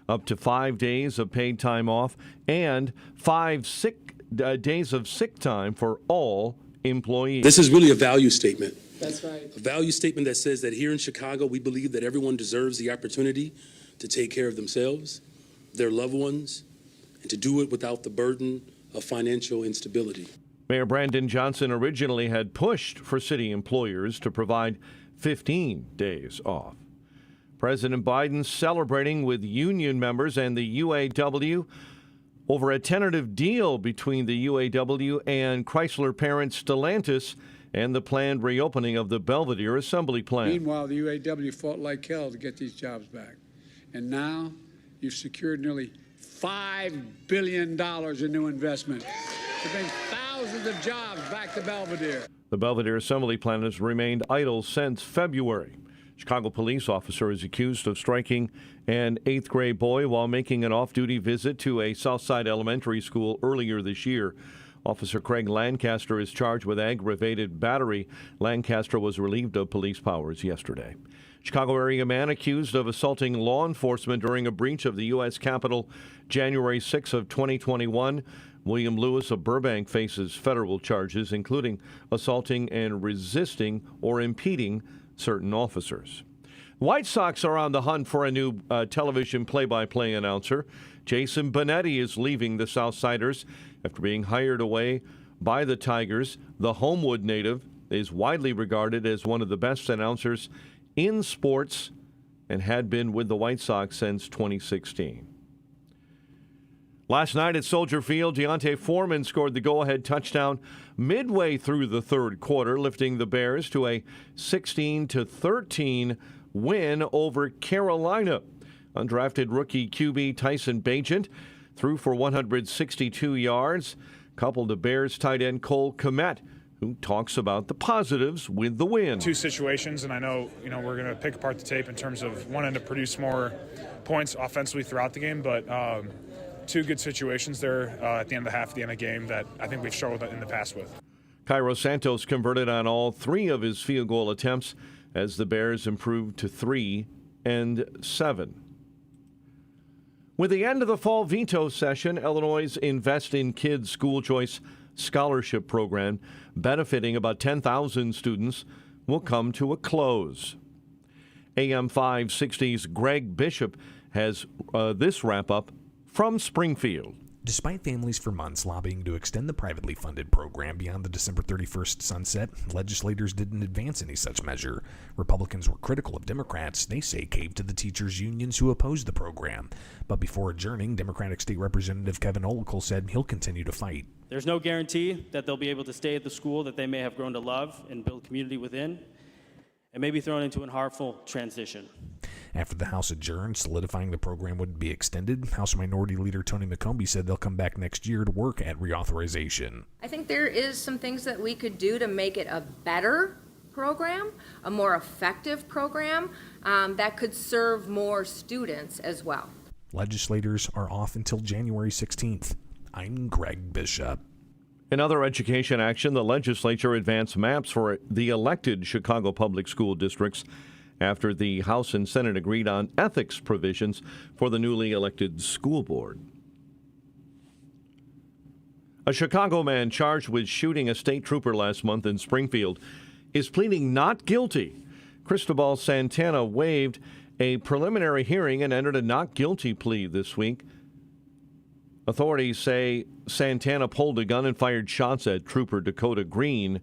up to 5 days of paid time off, and 5 days of sick time for all employees. This is really a value statement. That's right. A value statement that says that here in Chicago, we believe that everyone deserves the opportunity to take care of themselves, their loved ones, and to do it without the burden of financial instability. Mayor Brandon Johnson originally had pushed for city employers to provide 15 days off. President Biden celebrating with union members and the UAW over a tentative deal between the UAW and Chrysler parent Stellantis and the planned reopening of the Belvedere assembly plant. Meanwhile, the UAW fought like hell to get these jobs back. And now you've secured nearly $5 billion in new investment to bring thousands of jobs back to Belvedere. The Belvedere assembly plant has remained idle since February. Chicago police officer is accused of striking an 8th grade boy while making an off-duty visit to a Southside elementary school earlier this year. Officer Craig Lancaster is charged with aggravated battery. Lancaster was relieved of police powers yesterday. Chicago area man accused of assaulting law enforcement during a breach of the U.S. Capitol January 6 of 2021. William Lewis of Burbank faces federal charges, including assaulting and resisting or impeding certain officers. White Sox are on the hunt for a new television play-by-play announcer. Jason Benetti is leaving the Southsiders after being hired away by the Tigers. The Homewood native is widely regarded as one of the best announcers in sports and had been with the White Sox since 2016. Last night at Soldier Field, Deontay Foreman scored the go-ahead touchdown midway through the third quarter, lifting the Bears to a 16-13 win over Carolina. Undrafted rookie QB Tyson Bagent threw for 162 yards, coupled to Bears tight end Cole Kmet, who talks about the positives with the win. Two situations, and I know we're going to pick apart the tape in terms of wanting to produce more points offensively throughout the game, but two good situations there at the end of the half, at the end of the game that I think we've struggled in the past with. Cairo Santos converted on all 3 of his field goal attempts as the Bears improved to 3-7. With the end of the fall veto session, Illinois' Invest in Kids school choice scholarship program, benefiting about 10,000 students, will come to a close. AM 560's Greg Bishop has this wrap-up from Springfield. Despite families for months lobbying to extend the privately funded program beyond the December 31st sunset, legislators didn't advance any such measure. Republicans were critical of Democrats, they say, caved to the teachers' unions who opposed the program. But before adjourning, Democratic State Representative Kevin Olicle said he'll continue to fight. There's no guarantee that they'll be able to stay at the school that they may have grown to love and build community within, and may be thrown into a harmful transition. After the House adjourned, solidifying the program would be extended, House Minority Leader Tony McCombie said they'll come back next year to work at reauthorization. I think there is some things that we could do to make it a better program, a more effective program that could serve more students as well. Legislators are off until January 16th. I'm Greg Bishop. In other education action, the legislature advanced maps for the elected Chicago public school districts after the House and Senate agreed on ethics provisions for the newly elected school board. A Chicago man charged with shooting a state trooper last month in Springfield is pleading not guilty. Cristobal Santana waived a preliminary hearing and entered a not guilty plea this week. Authorities say Santana pulled a gun and fired shots at Trooper Dakota Green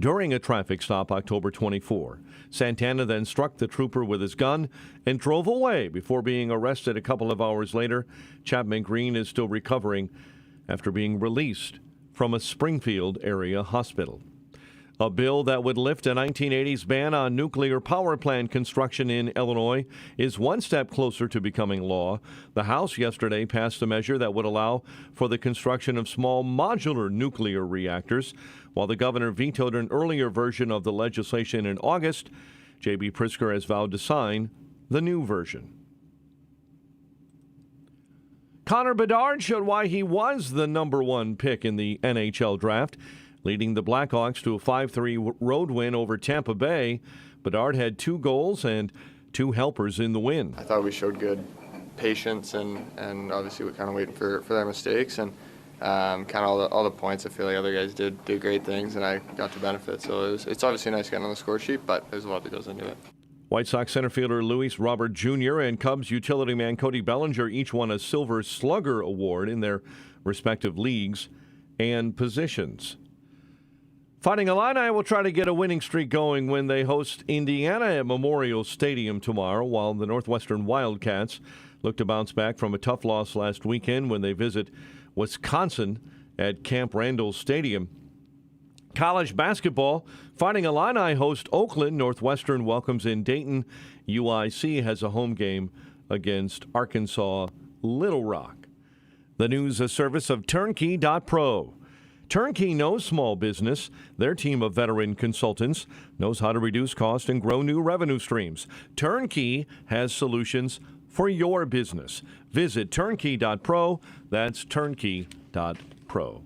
during a traffic stop October 24. Santana then struck the trooper with his gun and drove away before being arrested a couple of hours later. Chapman Green is still recovering after being released from a Springfield area hospital. A bill that would lift a 1980s ban on nuclear power plant construction in Illinois is one step closer to becoming law. The House yesterday passed a measure that would allow for the construction of small modular nuclear reactors. While the governor vetoed an earlier version of the legislation in August, J.B. Pritzker has vowed to sign the new version. Connor Bedard showed why he was the number 1 pick in the NHL draft, leading the Blackhawks to a 5-3 road win over Tampa Bay. Bedard had 2 goals and 2 helpers in the win. I thought we showed good patience and obviously we're kind of waiting for their mistakes and kind of all the points. I feel like other guys did great things and I got to benefit. So it's obviously nice getting on the score sheet, but there's a lot that goes into it. White Sox center fielder Luis Robert Jr. and Cubs utility man Cody Bellinger each won a Silver Slugger Award in their respective leagues and positions. Fighting Illini will try to get a winning streak going when they host Indiana at Memorial Stadium tomorrow, while the Northwestern Wildcats look to bounce back from a tough loss last weekend when they visit Wisconsin at Camp Randall Stadium. College basketball, Fighting Illini host Oakland. Northwestern welcomes in Dayton. UIC has a home game against Arkansas Little Rock. The news a service of Turnkey.pro. Turnkey knows small business. Their team of veteran consultants knows how to reduce cost and grow new revenue streams. Turnkey has solutions for your business. Visit Turnkey.pro. That's Turnkey.pro.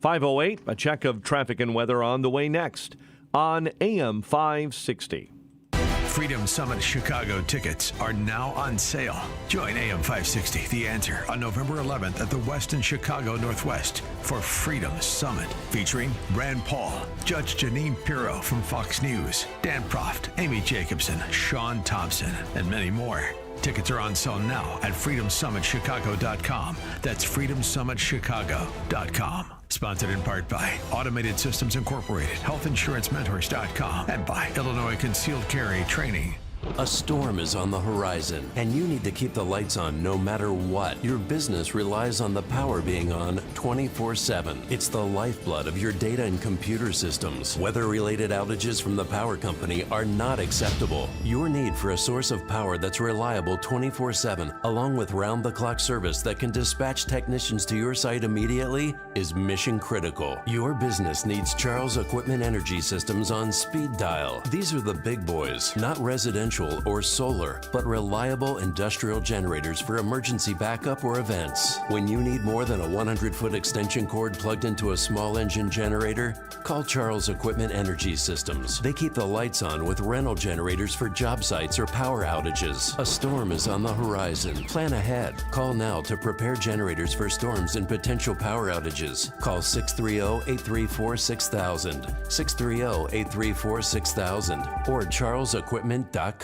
5:08, a check of traffic and weather on the way next on AM 560. Freedom Summit Chicago tickets are now on sale. Join AM 560, The Answer, on November 11th at the Westin Chicago Northwest for Freedom Summit, featuring Rand Paul, Judge Janine Pirro from Fox News, Dan Proft, Amy Jacobson, Sean Thompson, and many more. Tickets are on sale now at freedomsummitchicago.com. That's freedomsummitchicago.com. Sponsored in part by Automated Systems Incorporated, HealthInsuranceMentors.com, and by Illinois Concealed Carry Training. A storm is on the horizon, and you need to keep the lights on no matter what. Your business relies on the power being on 24/7. It's the lifeblood of your data and computer systems. Weather-related outages from the power company are not acceptable. Your need for a source of power that's reliable 24/7, along with round-the-clock service that can dispatch technicians to your site immediately, is mission critical. Your business needs Charles Equipment Energy Systems on speed dial. These are the big boys, not residential or solar, but reliable industrial generators for emergency backup or events. When you need more than a 100-foot extension cord plugged into a small engine generator, call Charles Equipment Energy Systems. They keep the lights on with rental generators for job sites or power outages. A storm is on the horizon. Plan ahead. Call now to prepare generators for storms and potential power outages. Call 630-834-6000, 630-834-6000, or charlesequipment.com.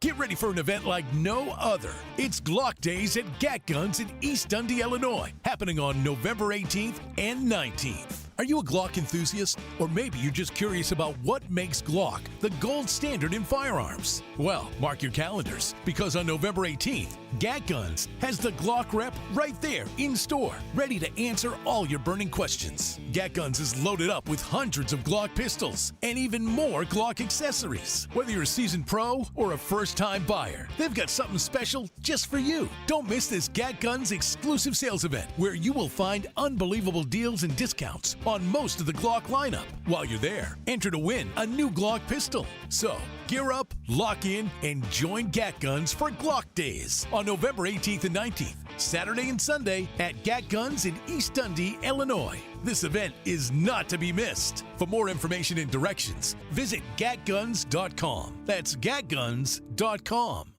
Get ready for an event like no other. It's Glock Days at Gat Guns in East Dundee, Illinois, happening on November 18th and 19th. Are you a Glock enthusiast? Or maybe you're just curious about what makes Glock the gold standard in firearms? Well, mark your calendars, because on November 18th, Gat Guns has the Glock rep right there in store, ready to answer all your burning questions. Gat Guns is loaded up with hundreds of Glock pistols and even more Glock accessories. Whether you're a seasoned pro or a first-time buyer, they've got something special just for you. Don't miss this Gat Guns exclusive sales event, where you will find unbelievable deals and discounts on most of the Glock lineup. While you're there, enter to win a new Glock pistol. So, gear up, lock in, and join Gat Guns for Glock Days on November 18th and 19th, Saturday and Sunday at Gat Guns in East Dundee, Illinois. This event is not to be missed. For more information and directions, visit gatguns.com. That's gatguns.com.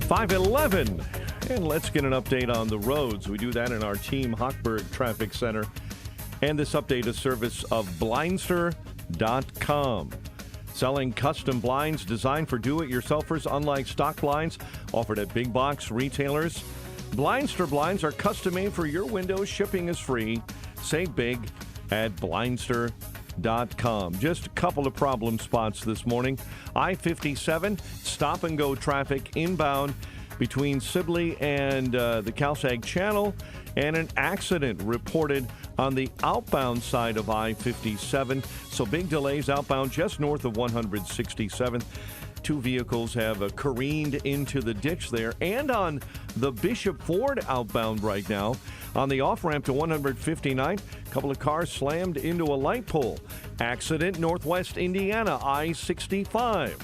5:11. And let's get an update on the roads. We do that in our Team Hochberg Traffic Center. And this update is service of Blindster.com. Selling custom blinds designed for do-it-yourselfers, unlike stock blinds offered at big box retailers. Blindster blinds are custom made for your windows. Shipping is free. Save big at Blindster.com. Just a couple of problem spots this morning. I-57, stop-and-go traffic inbound between Sibley and the Calsag Channel, and an accident reported on the outbound side of I-57. So big delays outbound just north of 167th. Two vehicles have careened into the ditch there. And on the Bishop Ford outbound right now, on the off-ramp to 159th, a couple of cars slammed into a light pole. Accident northwest Indiana, I-65.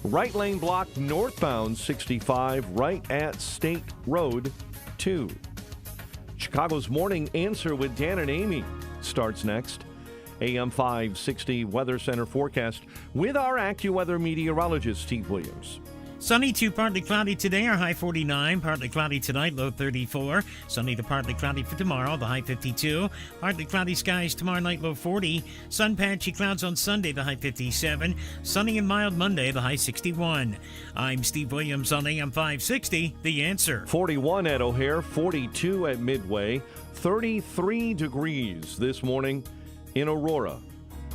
Right lane blocked northbound 65 right at State Road 2. Chicago's Morning Answer with Dan and Amy starts next. AM 560 Weather Center forecast with our AccuWeather meteorologist, Steve Williams. Sunny to partly cloudy today, our high 49. Partly cloudy tonight, low 34. Sunny to partly cloudy for tomorrow, the high 52. Partly cloudy skies tomorrow night, low 40. Sun patchy clouds on Sunday, the high 57. Sunny and mild Monday, the high 61. I'm Steve Williams on AM 560, The Answer. 41 at O'Hare, 42 at Midway, 33 degrees this morning in Aurora.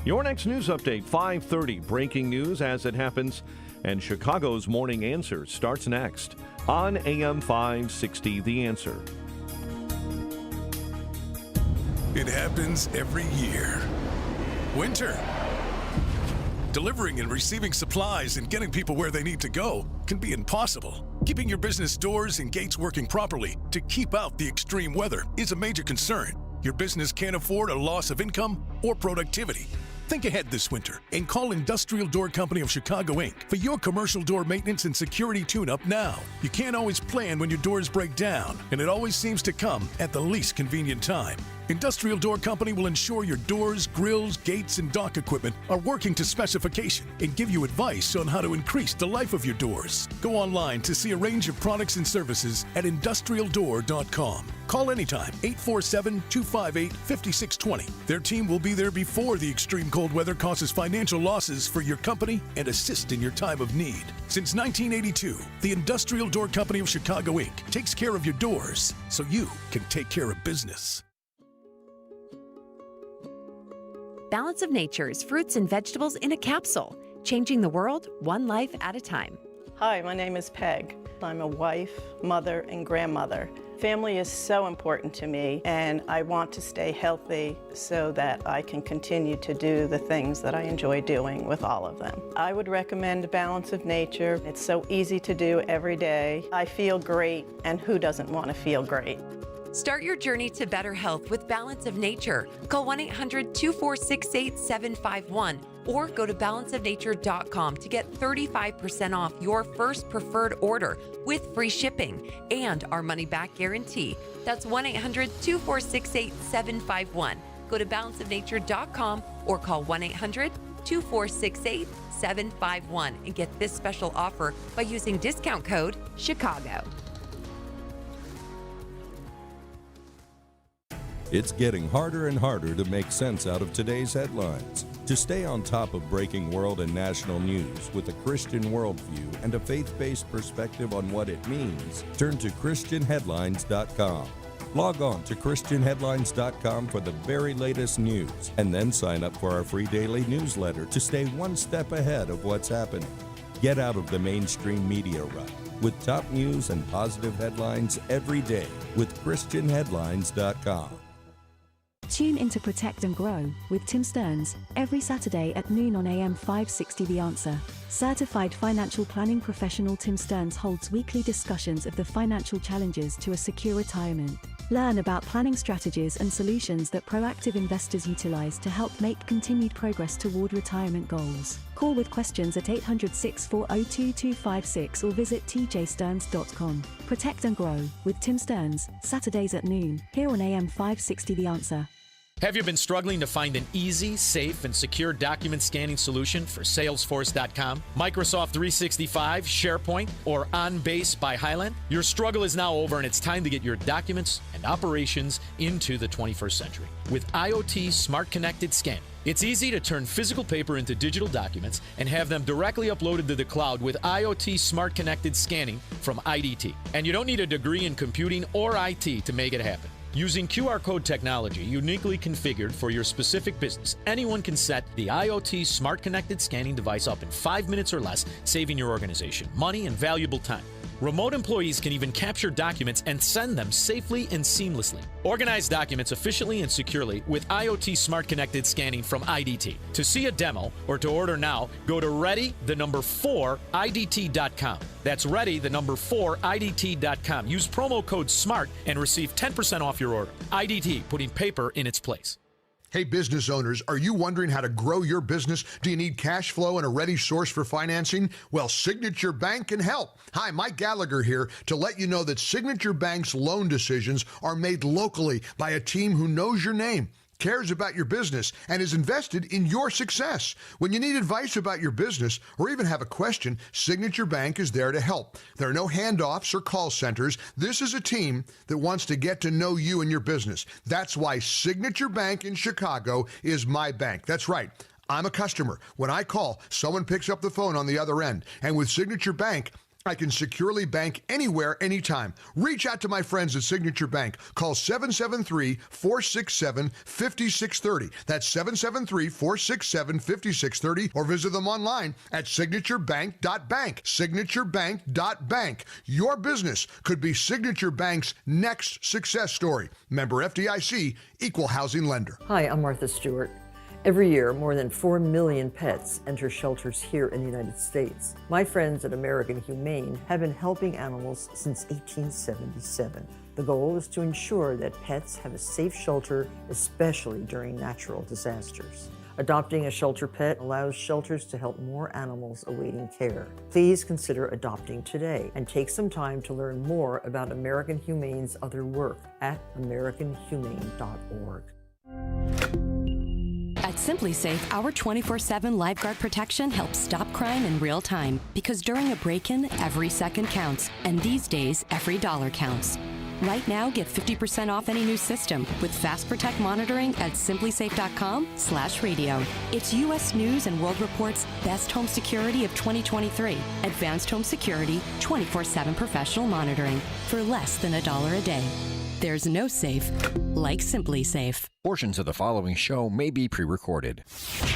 Your next news update, 5:30. Breaking news as it happens. And Chicago's Morning Answer starts next on AM 560, The Answer. It happens every year. Winter. Delivering and receiving supplies and getting people where they need to go can be impossible. Keeping your business doors and gates working properly to keep out the extreme weather is a major concern. Your business can't afford a loss of income or productivity. Think ahead this winter and call Industrial Door Company of Chicago, Inc. for your commercial door maintenance and security tune-up now. You can't always plan when your doors break down, and it always seems to come at the least convenient time. Industrial Door Company will ensure your doors, grills, gates, and dock equipment are working to specification and give you advice on how to increase the life of your doors. Go online to see a range of products and services at industrialdoor.com. Call anytime, 847-258-5620. Their team will be there before the extreme cold weather causes financial losses for your company and assist in your time of need. Since 1982, the Industrial Door Company of Chicago, Inc. takes care of your doors so you can take care of business. Balance of Nature's fruits and vegetables in a capsule, changing the world one life at a time. Hi, my name is Peg. I'm a wife, mother, and grandmother. Family is so important to me, and I want to stay healthy so that I can continue to do the things that I enjoy doing with all of them. I would recommend Balance of Nature. It's so easy to do every day. I feel great, and who doesn't want to feel great? Start your journey to better health with Balance of Nature. Call 1-800-246-8751 or go to balanceofnature.com to get 35% off your first preferred order with free shipping and our money-back guarantee. That's 1-800-246-8751. Go to balanceofnature.com or call 1-800-246-8751 and get this special offer by using discount code CHICAGO. It's getting harder and harder to make sense out of today's headlines. To stay on top of breaking world and national news with a Christian worldview and a faith-based perspective on what it means, turn to ChristianHeadlines.com. Log on to ChristianHeadlines.com for the very latest news, and then sign up for our free daily newsletter to stay one step ahead of what's happening. Get out of the mainstream media rut with top news and positive headlines every day with ChristianHeadlines.com. Tune into Protect and Grow with Tim Stearns every Saturday at noon on AM 560 The Answer. Certified financial planning professional Tim Stearns holds weekly discussions of the financial challenges to a secure retirement. Learn about planning strategies and solutions that proactive investors utilize to help make continued progress toward retirement goals. Call with questions at 800-640-2256 or visit tjstearns.com. Protect and Grow with Tim Stearns, Saturdays at noon, here on AM 560 The Answer. Have you been struggling to find an easy, safe, and secure document scanning solution for Salesforce.com, Microsoft 365, SharePoint, or OnBase by Highland? Your struggle is now over, and it's time to get your documents and operations into the 21st century with IoT Smart Connected Scanning. It's easy to turn physical paper into digital documents and have them directly uploaded to the cloud with IoT Smart Connected Scanning from IDT. And you don't need a degree in computing or IT to make it happen. Using QR code technology uniquely configured for your specific business, anyone can set the IoT Smart Connected Scanning device up in 5 minutes or less, saving your organization money and valuable time. Remote employees can even capture documents and send them safely and seamlessly. Organize documents efficiently and securely with IoT Smart Connected Scanning from IDT. To see a demo or to order now, go to ready4idt.com. That's ready4idt.com. Use promo code SMART and receive 10% off your order. IDT, putting paper in its place. Hey, business owners, are you wondering how to grow your business? Do you need cash flow and a ready source for financing? Well, Signature Bank can help. Hi, Mike Gallagher here to let you know that Signature Bank's loan decisions are made locally by a team who knows your name. cares about your business, and is invested in your success. When you need advice about your business or even have a question, Signature Bank is there to help. There are no handoffs or call centers. This is a team that wants to get to know you and your business. That's why Signature Bank in Chicago is my bank. That's right. I'm a customer. When I call, someone picks up the phone on the other end. And with Signature Bank, I can securely bank anywhere, anytime. Reach out to my friends at Signature Bank. Call 773-467-5630. That's 773-467-5630. Or visit them online at signaturebank.bank. Signaturebank.bank. Your business could be Signature Bank's next success story. Member FDIC, Equal Housing Lender. Hi, I'm Martha Stewart. Every year, more than 4 million pets enter shelters here in the United States. My friends at American Humane have been helping animals since 1877. The goal is to ensure that pets have a safe shelter, especially during natural disasters. Adopting a shelter pet allows shelters to help more animals awaiting care. Please consider adopting today and take some time to learn more about American Humane's other work at americanhumane.org. At Simply Safe, our 24/7 lifeguard protection helps stop crime in real time. Because during a break-in, every second counts. And these days, every dollar counts. Right now, get 50% off any new system with Fast Protect monitoring at simplysafe.com/radio. It's U.S. News and World Report's Best Home Security of 2023. Advanced home security, 24/7 professional monitoring for less than $1 a day. There's no safe like Simply Safe. Portions of the following show may be pre-recorded.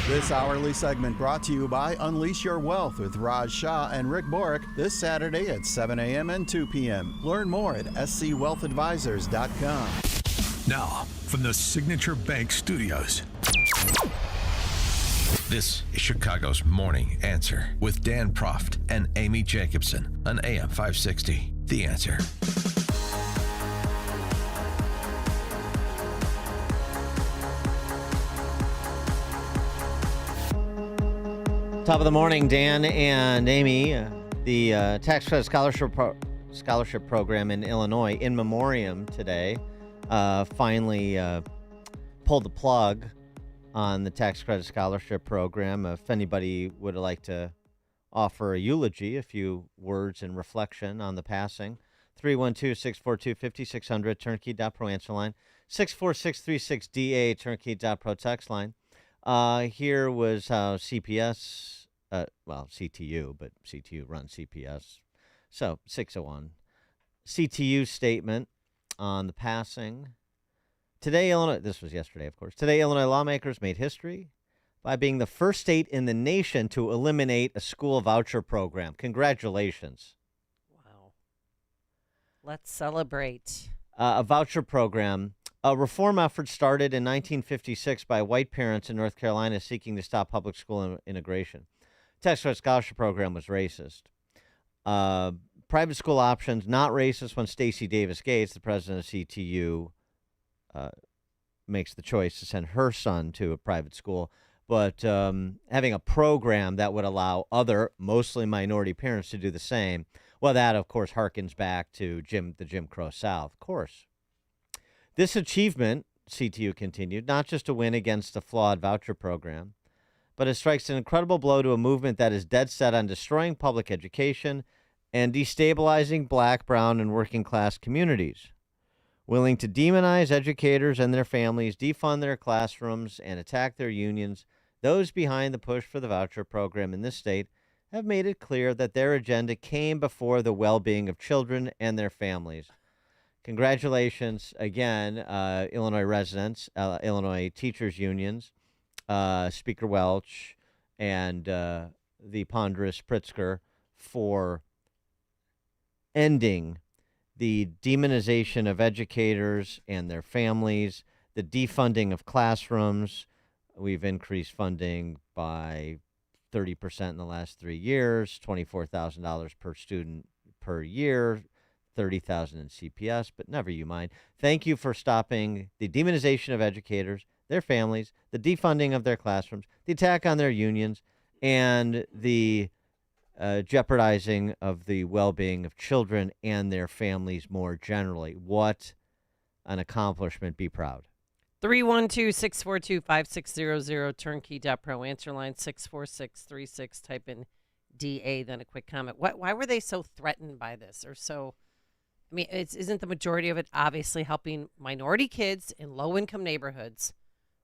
This hourly segment brought to you by Unleash Your Wealth with Raj Shah and Rick Borick this Saturday at 7 a.m. and 2 p.m. Learn more at scwealthadvisors.com. Now, from the Signature Bank Studios. This is Chicago's Morning Answer with Dan Proft and Amy Jacobson on AM 560. The Answer. Top of the morning, Dan and Amy. The tax credit scholarship program in Illinois, in memoriam today, finally pulled the plug on the tax credit scholarship program. If anybody would like to offer a eulogy, a few words in reflection on the passing, 312-642-5600, turnkey.pro answer line, 64636DA, turnkey.pro text line. Here was how CPS, CTU, but CTU runs CPS. So 601. CTU statement on the passing. Today, Illinois, this was yesterday, of course. Today, Illinois lawmakers made history by being the first state in the nation to eliminate a school voucher program. Congratulations. Wow. Let's celebrate. A voucher program. A reform effort started in 1956 by white parents in North Carolina seeking to stop public school integration. Tax credit scholarship program was racist. Private school options, not racist when Stacey Davis Gates, the president of CTU, makes the choice to send her son to a private school. But having a program that would allow other, mostly minority parents to do the same, well, that, of course, harkens back to the Jim Crow South, of course. This achievement, CTU continued, not just a win against a flawed voucher program, but it strikes an incredible blow to a movement that is dead set on destroying public education and destabilizing black, brown, and working class communities. Willing to demonize educators and their families, defund their classrooms, and attack their unions, those behind the push for the voucher program in this state have made it clear that their agenda came before the well-being of children and their families. Congratulations again, Illinois residents, Illinois teachers unions, Speaker Welch, and the ponderous Pritzker for ending the demonization of educators and their families, the defunding of classrooms. We've increased funding by 30% in the last 3 years, $24,000 per student per year, $30,000 in CPS, but never you mind. Thank you for stopping the demonization of educators, their families, the defunding of their classrooms, the attack on their unions, and the jeopardizing of the well-being of children and their families more generally. What an accomplishment. Be proud. 312-642-5600, turnkey.pro, answer line 64636, type in DA, then a quick comment. Why were they so threatened by this? Or so, I mean, isn't the majority of it obviously helping minority kids in low-income neighborhoods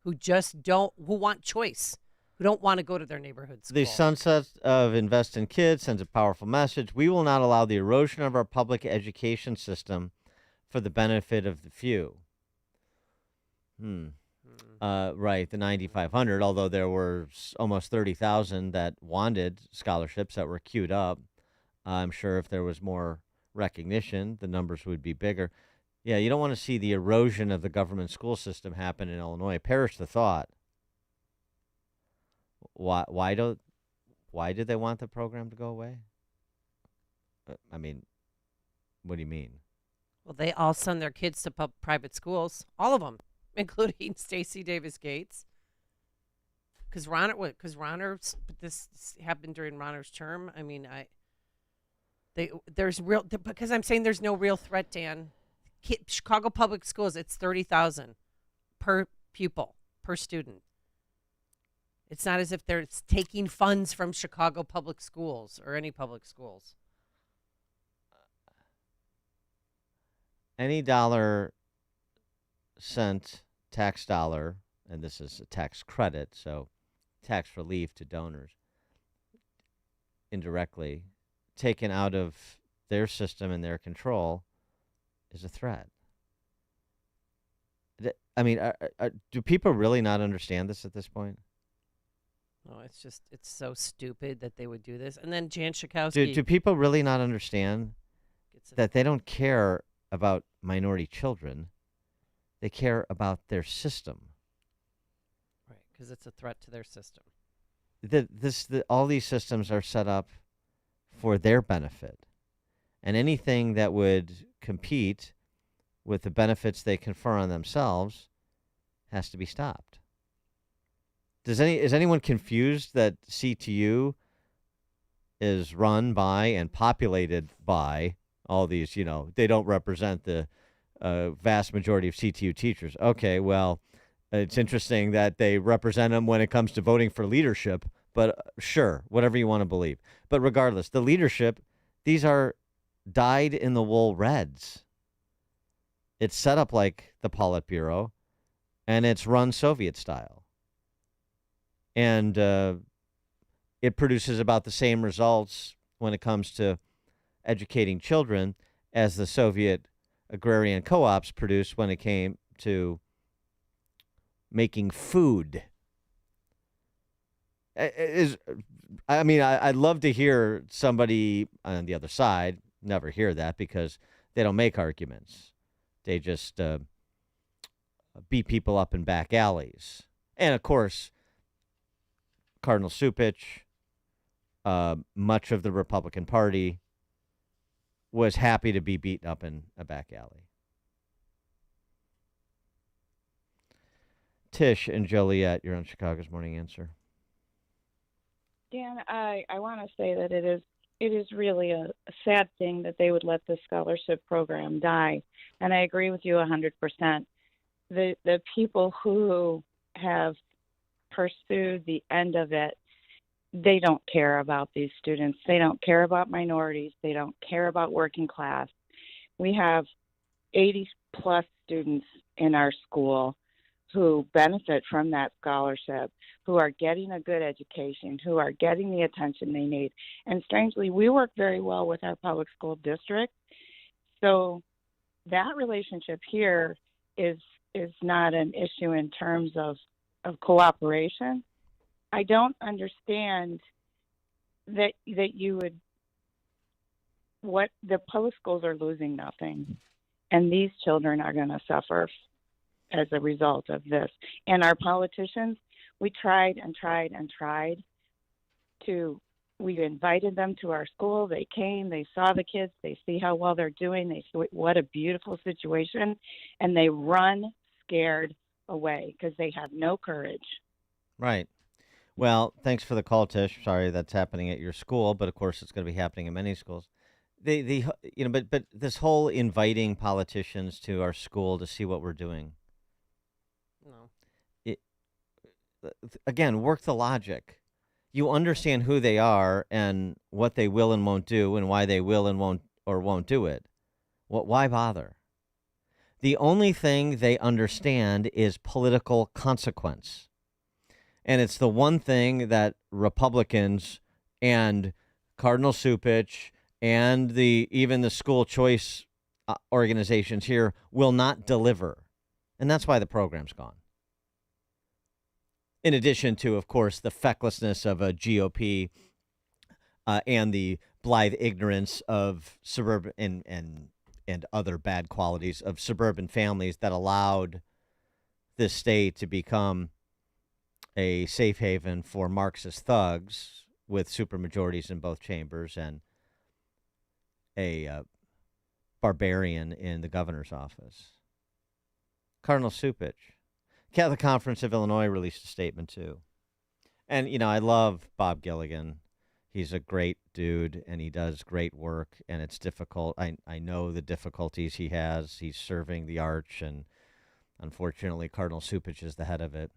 who want choice, who don't want to go to their neighborhood school? The sunset of Invest in Kids sends a powerful message. We will not allow the erosion of our public education system for the benefit of the few. Right, the 9,500, although there were almost 30,000 that wanted scholarships that were queued up. I'm sure if there was more recognition, the numbers would be bigger. Yeah, you don't want to see the erosion of the government school system happen in Illinois. Perish the thought. Why did they want the program to go away? I mean, what do you mean? Well, they all send their kids to private schools, all of them, including Stacey Davis Gates. Because this happened during Ronner's term. I mean, because I'm saying there's no real threat, Dan. Chicago Public Schools, it's $30,000 per pupil, per student. It's not as if they're taking funds from Chicago Public Schools or any public schools. Any dollar sent, tax dollar, and this is a tax credit, so tax relief to donors, indirectly, taken out of their system and their control, is a threat. I mean, do people really not understand this at this point? No, it's so stupid that they would do this. And then Jan Schakowsky. Do people really not understand that they don't care about minority children? They care about their system. Right, because it's a threat to their system. All these systems are set up for their benefit. And anything that would compete with the benefits they confer on themselves has to be stopped. Is anyone confused that CTU is run by and populated by all these, they don't represent the vast majority of CTU teachers? Okay, well, it's interesting that they represent them when it comes to voting for leadership, but sure, whatever you want to believe. But regardless, the leadership, these are dyed-in-the-wool Reds. It's set up like the Politburo, and it's run Soviet style. And it produces about the same results when it comes to educating children as the Soviet agrarian co-ops produced when it came to making food. I'd love to hear somebody on the other side. Never hear that because they don't make arguments. They just beat people up in back alleys. And, of course, Cardinal Supich, much of the Republican Party, was happy to be beaten up in a back alley. Tish and Joliet, you're on Chicago's Morning Answer. Dan, I want to say that it is really a sad thing that they would let the scholarship program die. And I agree with you 100%. The people who have pursued the end of it, they don't care about these students. They don't care about minorities. They don't care about working class. We have 80-plus students in our school who benefit from that scholarship, who are getting a good education, who are getting the attention they need. And strangely, we work very well with our public school district. So that relationship here is not an issue in terms of cooperation. I don't understand that you would, what the public schools are losing nothing, and these children are going to suffer as a result of this. And our politicians, we tried to, we invited them to our school. They came, they saw the kids, they see how well they're doing, they see what a beautiful situation, and they run scared away because they have no courage. Right. Well, thanks for the call, Tish. Sorry that's happening at your school, but of course it's going to be happening in many schools. But this whole inviting politicians to our school to see what we're doing. No, again, work the logic. You understand who they are and what they will and won't do and why they will and won't do it. Why bother? The only thing they understand is political consequence. And it's the one thing that Republicans and Cardinal Supich and even the school choice organizations here will not deliver. And that's why the program's gone. In addition to, of course, the fecklessness of a GOP and the blithe ignorance of suburban and other bad qualities of suburban families that allowed this state to become a safe haven for Marxist thugs with supermajorities in both chambers and a barbarian in the governor's office. Cardinal Supich. Catholic Conference of Illinois released a statement, too. And, I love Bob Gilligan. He's a great dude, and he does great work, and it's difficult. I know the difficulties he has. He's serving the arch, and unfortunately, Cardinal Supich is the head of it.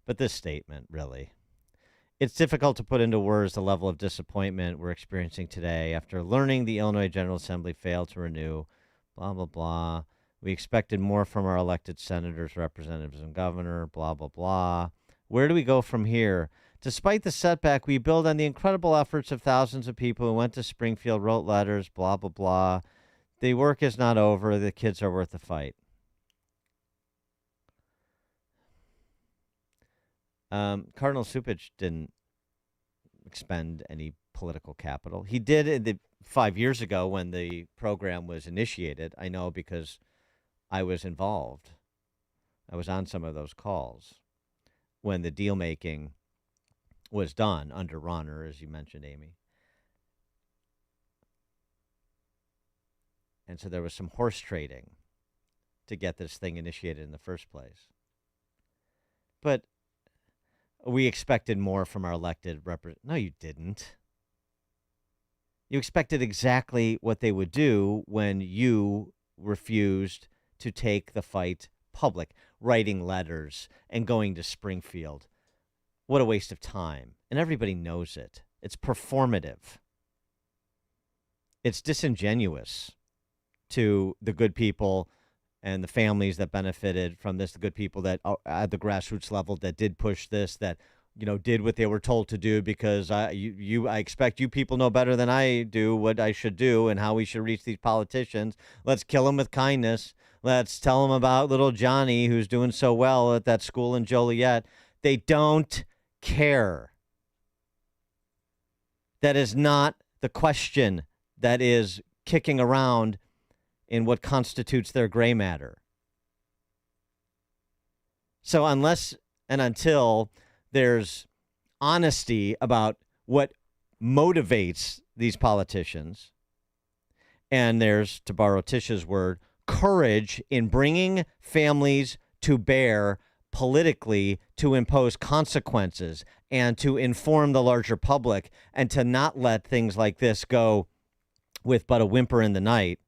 But this statement, really. It's difficult to put into words the level of disappointment we're experiencing today after learning the Illinois General Assembly failed to renew, blah, blah, blah. We expected more from our elected senators, representatives, and governor, blah, blah, blah. Where do we go from here? Despite the setback, we build on the incredible efforts of thousands of people who went to Springfield, wrote letters, blah, blah, blah. The work is not over. The kids are worth the fight. Cardinal Supich didn't expend any political capital. He did 5 years ago when the program was initiated. I know because I was involved. I was on some of those calls when the deal making was done under Ronner, as you mentioned, Amy. And so there was some horse trading to get this thing initiated in the first place. But we expected more from our elected representatives. No, you didn't. You expected exactly what they would do when you refused to take the fight public, writing letters and going to Springfield. What a waste of time. And everybody knows it. It's performative. It's disingenuous to the good people and the families that benefited from this, the good people that at the grassroots level that did push this, that did what they were told to do, because I expect you people know better than I do what I should do and how we should reach these politicians. Let's kill them with kindness. Let's tell them about little Johnny who's doing so well at that school in Joliet. They don't care. That is not the question that is kicking around in what constitutes their gray matter. So unless and until there's honesty about what motivates these politicians, and there's, to borrow Tish's word, courage in bringing families to bear politically to impose consequences and to inform the larger public and to not let things like this go with but a whimper in the night,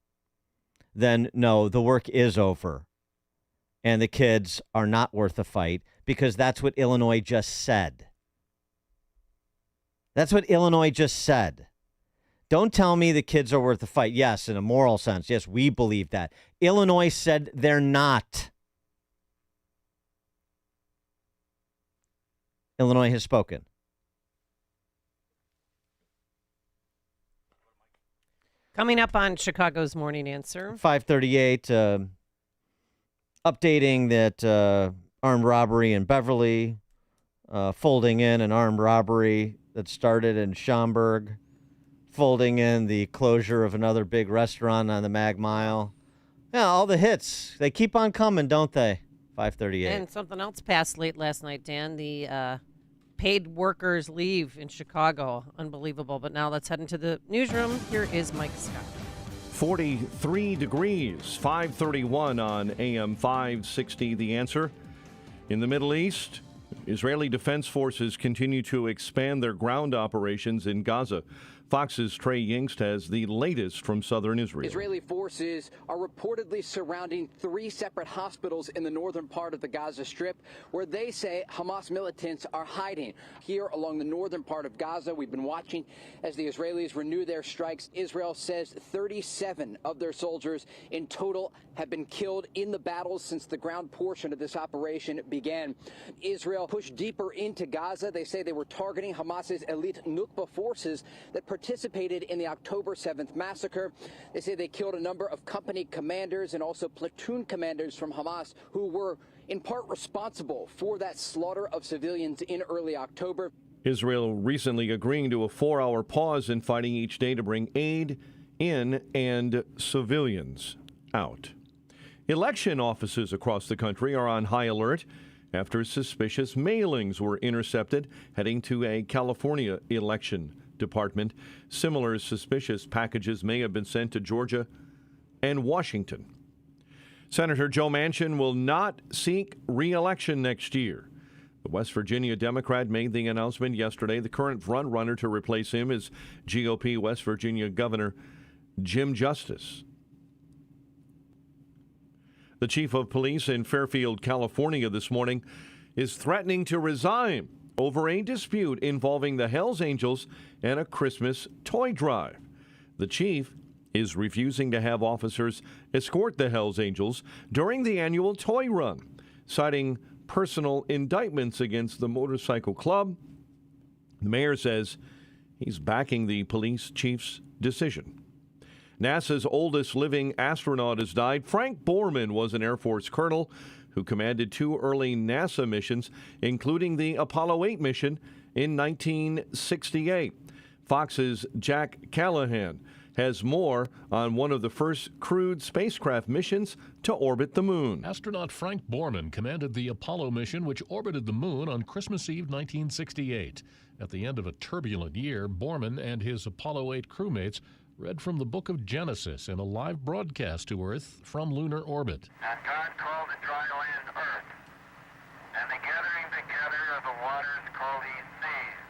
then no, the work is over. And the kids are not worth a fight, because that's what Illinois just said. That's what Illinois just said. Don't tell me the kids are worth a fight. Yes, in a moral sense. Yes, we believe that. Illinois said they're not. Illinois has spoken. Coming up on Chicago's Morning Answer. 538, updating that armed robbery in Beverly, folding in an armed robbery that started in Schaumburg, folding in the closure of another big restaurant on the Mag Mile. Yeah, all the hits. They keep on coming, don't they? 538. And something else passed late last night, Dan. The paid workers leave in Chicago. Unbelievable. But now let's head into the newsroom. Here is Mike Scott. 43 degrees, 531 on AM 560. The Answer. In the Middle East, Israeli defense forces continue to expand their ground operations in Gaza. Fox's Trey Yingst has the latest from southern Israel. Israeli forces are reportedly surrounding 3 separate hospitals in the northern part of the Gaza Strip, where they say Hamas militants are hiding. Here along the northern part of Gaza, we've been watching as the Israelis renew their strikes. Israel says 37 of their soldiers in total have been killed in the battles since the ground portion of this operation began. Israel pushed deeper into Gaza. They say they were targeting Hamas's elite Nukba forces that participated in the October 7th massacre. They say they killed a number of company commanders and also platoon commanders from Hamas who were in part responsible for that slaughter of civilians in early October. Israel recently agreeing to a 4-hour pause in fighting each day to bring aid in and civilians out. Election offices across the country are on high alert after suspicious mailings were intercepted heading to a California election department. Similar suspicious packages may have been sent to Georgia and Washington. Senator Joe Manchin will not seek re-election next year. The West Virginia Democrat made the announcement yesterday. The current frontrunner to replace him is GOP West Virginia Governor Jim Justice. The chief of police in Fairfield, California this morning is threatening to resign over a dispute involving the Hells Angels and a Christmas toy drive. The chief is refusing to have officers escort the Hells Angels during the annual toy run, citing personal indictments against the motorcycle club. The mayor says he's backing the police chief's decision. NASA's oldest living astronaut has died. Frank Borman was an Air Force colonel who commanded 2 early NASA missions, including the Apollo 8 mission in 1968. Fox's Jack Callahan has more on one of the first crewed spacecraft missions to orbit the moon. Astronaut Frank Borman commanded the Apollo mission, which orbited the moon on Christmas Eve 1968. At the end of a turbulent year, Borman and his Apollo 8 crewmates read from the book of Genesis in a live broadcast to Earth from lunar orbit. And God called the dry land earth, and the gathering together of the waters called he seas.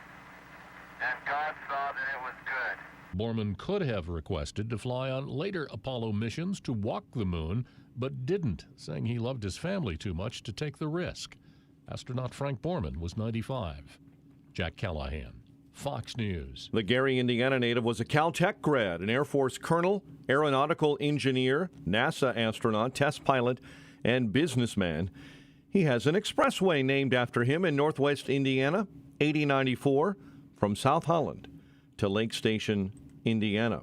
And God saw that it was good. Borman could have requested to fly on later Apollo missions to walk the moon, but didn't, saying he loved his family too much to take the risk. Astronaut Frank Borman was 95. Jack Callahan, Fox News. The Gary, Indiana native was a Caltech grad, an Air Force colonel, aeronautical engineer, NASA astronaut, test pilot, and businessman. He has an expressway named after him in northwest Indiana, 8094, from South Holland to Lake Station, Indiana.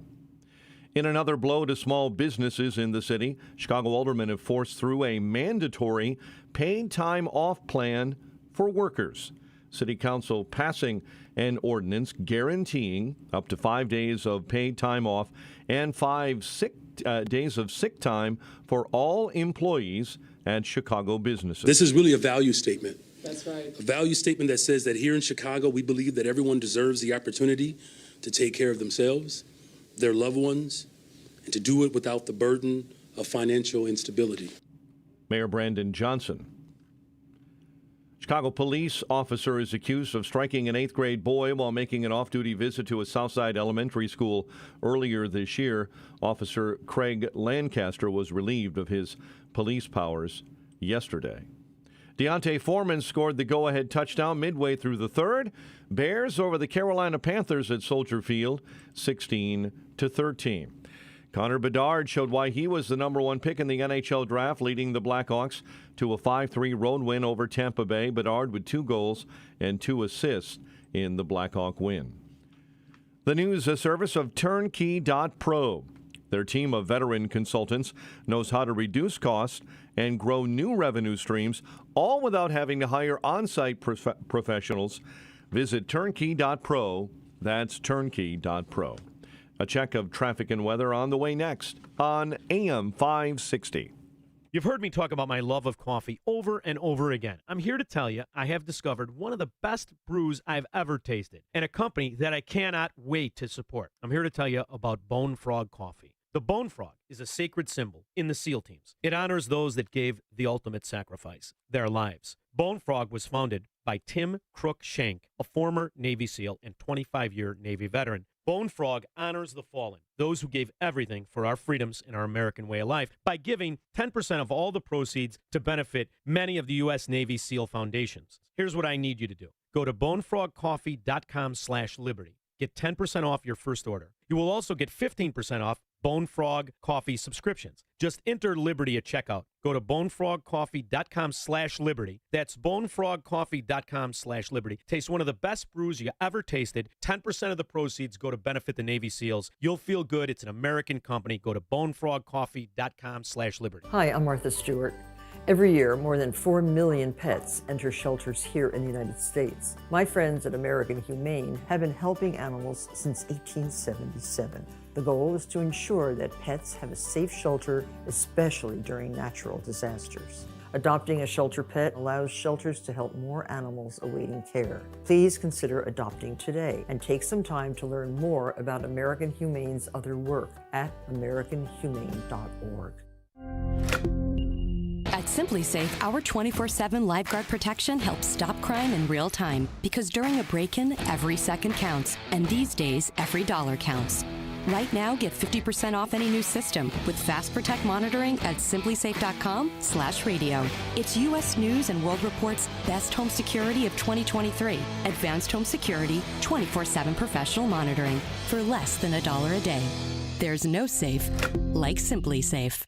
In another blow to small businesses in the city, Chicago aldermen have forced through a mandatory paid time off plan for workers. City Council passing an ordinance guaranteeing up to 5 days of paid time off and 5 days of sick time for all employees at Chicago businesses. This is really a value statement. That's right. A value statement that says that here in Chicago, we believe that everyone deserves the opportunity to take care of themselves, their loved ones, and to do it without the burden of financial instability. Mayor Brandon Johnson. Chicago police officer is accused of striking an 8th grade boy while making an off-duty visit to a Southside elementary school earlier this year. Officer Craig Lancaster was relieved of his police powers yesterday. Deontay Foreman scored the go-ahead touchdown midway through the third. Bears over the Carolina Panthers at Soldier Field, 16-13. Connor Bedard showed why he was the number 1 pick in the NHL draft, leading the Blackhawks to a 5-3 road win over Tampa Bay. Bedard with 2 goals and 2 assists in the Blackhawk win. The news service of Turnkey.pro. Their team of veteran consultants knows how to reduce costs and grow new revenue streams, all without having to hire on-site professionals. Visit Turnkey.pro. That's Turnkey.pro. A check of traffic and weather on the way next on AM 560. You've heard me talk about my love of coffee over and over again. I'm here to tell you I have discovered one of the best brews I've ever tasted and a company that I cannot wait to support. I'm here to tell you about Bone Frog Coffee. The Bone Frog is a sacred symbol in the SEAL teams. It honors those that gave the ultimate sacrifice, their lives. Bone Frog was founded by Tim Crook Shank, a former Navy SEAL and 25-year Navy veteran. Bone Frog honors the fallen, those who gave everything for our freedoms and our American way of life, by giving 10% of all the proceeds to benefit many of the U.S. Navy SEAL foundations. Here's what I need you to do. Go to bonefrogcoffee.com/liberty. Get 10% off your first order. You will also get 15% off Bone Frog Coffee subscriptions. Just enter Liberty at checkout. Go to bonefrogcoffee.com/liberty. That's bonefrogcoffee.com/liberty. Taste one of the best brews you ever tasted. 10% of the proceeds go to benefit the Navy SEALs. You'll feel good. It's an American company. Go to bonefrogcoffee.com/liberty. Hi, I'm Martha Stewart. Every year, more than 4 million pets enter shelters here in the United States. My friends at American Humane have been helping animals since 1877. The goal is to ensure that pets have a safe shelter, especially during natural disasters. Adopting a shelter pet allows shelters to help more animals awaiting care. Please consider adopting today and take some time to learn more about American Humane's other work at americanhumane.org. At Simply Safe, our 24/7 lifeguard protection helps stop crime in real time. Because during a break-in, every second counts. And these days, every dollar counts. Right now, get 50% off any new system with Fast Protect monitoring at simplysafe.com/radio. It's U.S. News and World Report's best home security of 2023. Advanced home security, 24/7 professional monitoring for less than $1 a day. There's no safe like Simply Safe.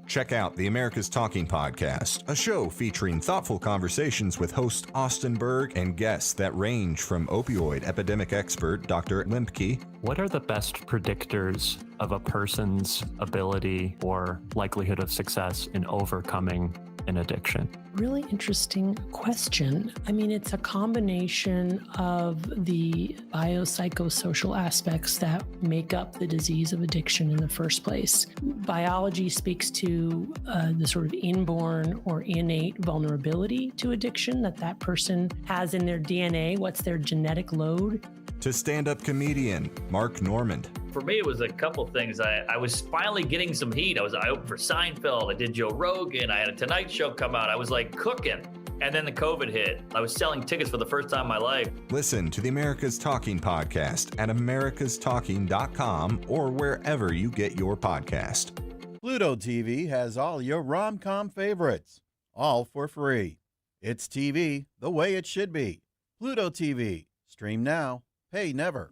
Check out the America's Talking podcast, a show featuring thoughtful conversations with host Austin Berg and guests that range from opioid epidemic expert Dr. Lemke. What are the best predictors of a person's ability or likelihood of success in overcoming an addiction? Really interesting question. I mean, it's a combination of the biopsychosocial aspects that make up the disease of addiction in the first place. Biology speaks to the sort of inborn or innate vulnerability to addiction that person has in their DNA. What's their genetic load? To stand-up comedian Mark Normand. For me, it was a couple things. I was finally getting some heat. I opened for Seinfeld. I did Joe Rogan. I had a Tonight Show come out. I was like cooking. And then the COVID hit. I was selling tickets for the first time in my life. Listen to the America's Talking podcast at americastalking.com or wherever you get your podcast. Pluto TV has all your rom-com favorites, all for free. It's TV the way it should be. Pluto TV. Stream now. Pay never.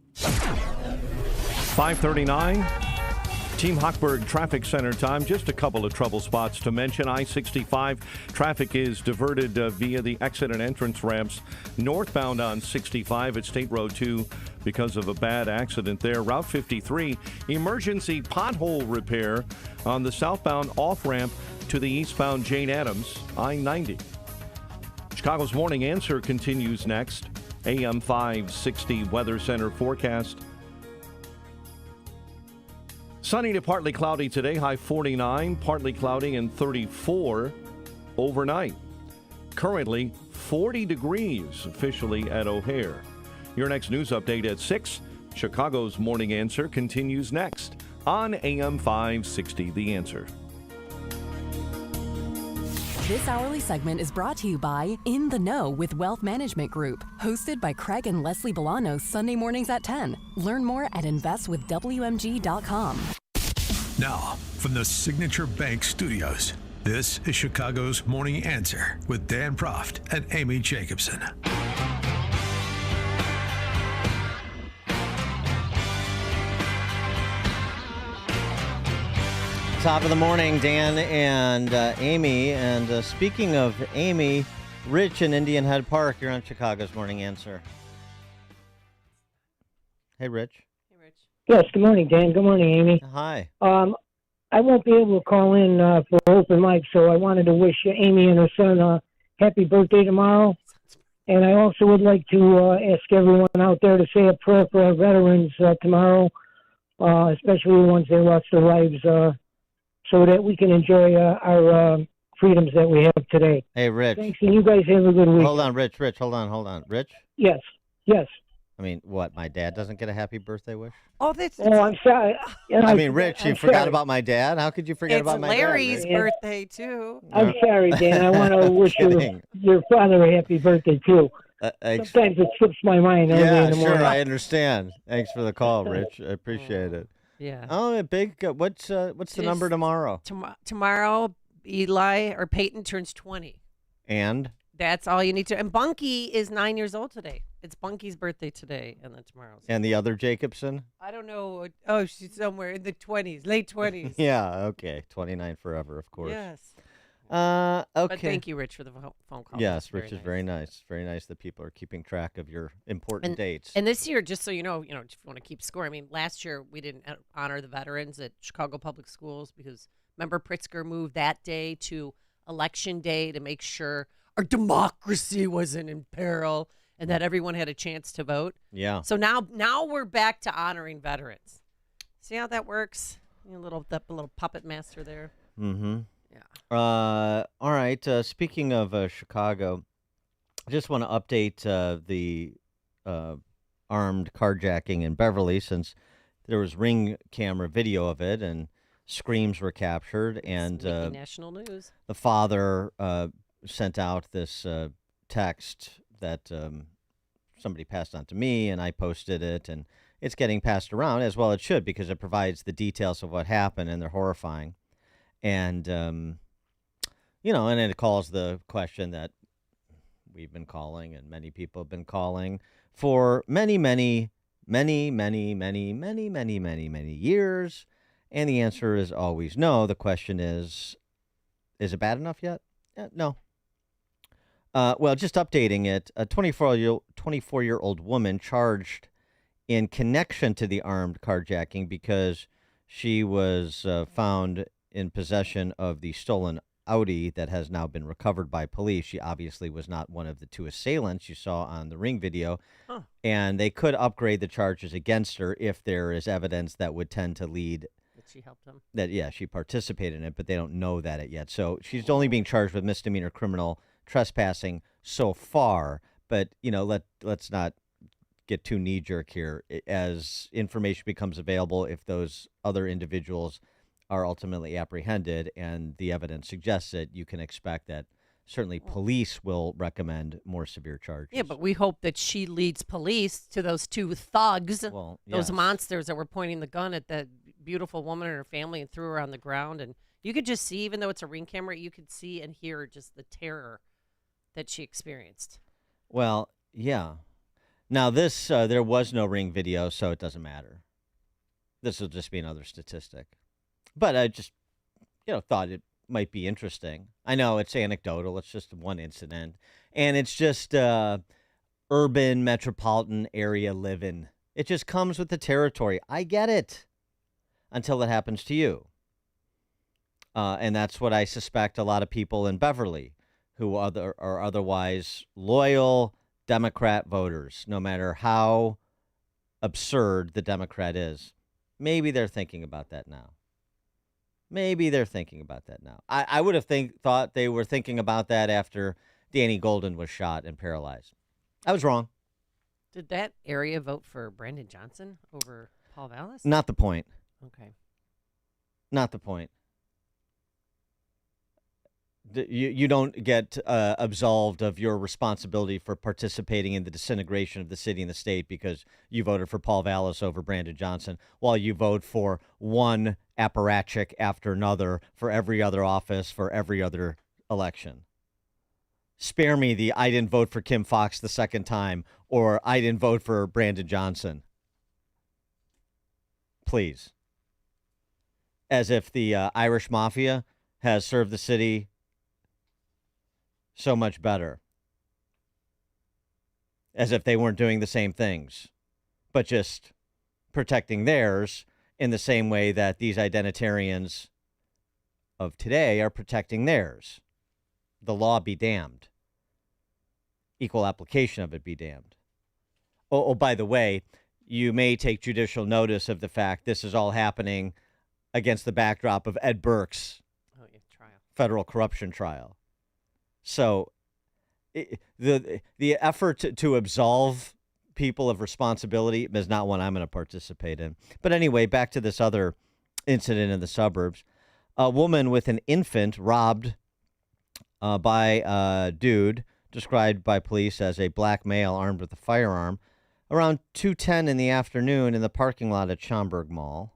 5:39. Team Hochberg Traffic Center time. Just a couple of trouble spots to mention. I-65 traffic is diverted via the exit and entrance ramps northbound on 65 at State Road 2 because of a bad accident there. Route 53, emergency pothole repair on the southbound off-ramp to the eastbound Jane Addams, I-90. Chicago's Morning Answer continues next. AM 560 Weather Center forecast. Sunny to partly cloudy today, high 49, partly cloudy and 34 overnight. Currently 40 degrees officially at O'Hare. Your next news update at 6. Chicago's Morning Answer continues next on AM 560 The Answer. This hourly segment is brought to you by In the Know with Wealth Management Group, hosted by Craig and Leslie Bolano Sunday mornings at 10. Learn more at investwithwmg.com. Now, from the Signature Bank Studios, this is Chicago's Morning Answer with Dan Proft and Amy Jacobson. Top of the morning, Dan and Amy. And speaking of Amy, Rich in Indian Head Park, you're on Chicago's Morning Answer. Hey, Rich. Yes, good morning, Dan. Good morning, Amy. Hi. I won't be able to call in for open mic, so I wanted to wish Amy and her son a happy birthday tomorrow. And I also would like to ask everyone out there to say a prayer for our veterans tomorrow, especially the ones that lost their lives, so that we can enjoy our freedoms that we have today. Hey, Rich. Thanks, and you guys have a good week. Hold on, Rich. Hold on. Rich? Yes. I mean, what, my dad doesn't get a happy birthday wish? Oh, I'm sorry. I mean, Rich, you forgot about my dad? How could you forget about my dad? It's Larry's Rich? birthday, too. I'm sorry, Dan. I want to wish your father a happy birthday, too. Sometimes it slips my mind early in the morning. Sure, I understand. Thanks for the call, Rich. I appreciate it. Yeah. Oh, big. What's the number tomorrow? Tomorrow, Peyton turns 20. And that's all you need to. And Bunky is 9 years old today. It's Bunky's birthday today, and then tomorrow's. And the other Jacobson? I don't know. Oh, she's somewhere in the 20s, late 20s. Yeah. Okay. 29 forever, of course. Yes. Okay. But thank you, Rich, for the phone call. Yes, Rich is very nice. Very nice that people are keeping track of your important dates. And this year, just so you know, if you want to keep score, I mean, last year we didn't honor the veterans at Chicago Public Schools because remember Pritzker moved that day to Election Day to make sure our democracy wasn't in peril and that everyone had a chance to vote. Yeah. So now we're back to honoring veterans. See how that works? That little puppet master there. Mm-hmm. Yeah. All right. Speaking of Chicago, I just want to update the armed carjacking in Beverly, since there was Ring camera video of it and screams were captured. And national news. The father sent out this text that somebody passed on to me, and I posted it, and it's getting passed around, as well it should, because it provides the details of what happened, and they're horrifying. And, and it calls the question that we've been calling and many people have been calling for many, many, many, many, many, many, many, many, many years. And the answer is always no. The question is it bad enough yet? No. Well, just updating it, a 24-year-old woman charged in connection to the armed carjacking because she was found in possession of the stolen Audi that has now been recovered by police. She obviously was not one of the two assailants you saw on the Ring video. Huh. And they could upgrade the charges against her if there is evidence that would tend to lead that she helped him. That, yeah, she participated in it, but they don't know that yet. So she's only being charged with misdemeanor criminal trespassing so far. But, let's not get too knee-jerk here. As information becomes available, if those other individuals are ultimately apprehended and the evidence suggests it, you can expect that certainly police will recommend more severe charges. Yeah, but we hope that she leads police to those two thugs, those monsters that were pointing the gun at that beautiful woman and her family and threw her on the ground. And you could just see, even though it's a Ring camera, you could see and hear just the terror that she experienced. Well, yeah. Now this, there was no Ring video, so it doesn't matter. This will just be another statistic. But I just, thought it might be interesting. I know it's anecdotal. It's just one incident. And it's just urban, metropolitan area living. It just comes with the territory. I get it. Until it happens to you. And that's what I suspect a lot of people in Beverly who are otherwise loyal Democrat voters, no matter how absurd the Democrat is. Maybe they're thinking about that now. I would have thought they were thinking about that after Danny Golden was shot and paralyzed. I was wrong. Did that area vote for Brandon Johnson over Paul Vallis? Not the point. Okay. Not the point. You don't get absolved of your responsibility for participating in the disintegration of the city and the state because you voted for Paul Vallis over Brandon Johnson, while you vote for one apparatchik after another for every other office, for every other election. Spare me the I didn't vote for Kim Foxx the second time, or I didn't vote for Brandon Johnson. Please. As if the Irish Mafia has served the city so much better. As if they weren't doing the same things, but just protecting theirs in the same way that these identitarians of today are protecting theirs. The law be damned. Equal application of it be damned. Oh, by the way, you may take judicial notice of the fact this is all happening against the backdrop of Ed Burke's federal corruption trial. So the effort to absolve people of responsibility is not one I'm going to participate in. But anyway, back to this other incident in the suburbs. A woman with an infant robbed by a dude described by police as a black male armed with a firearm, around 2:10 in the afternoon in the parking lot at Schaumburg Mall.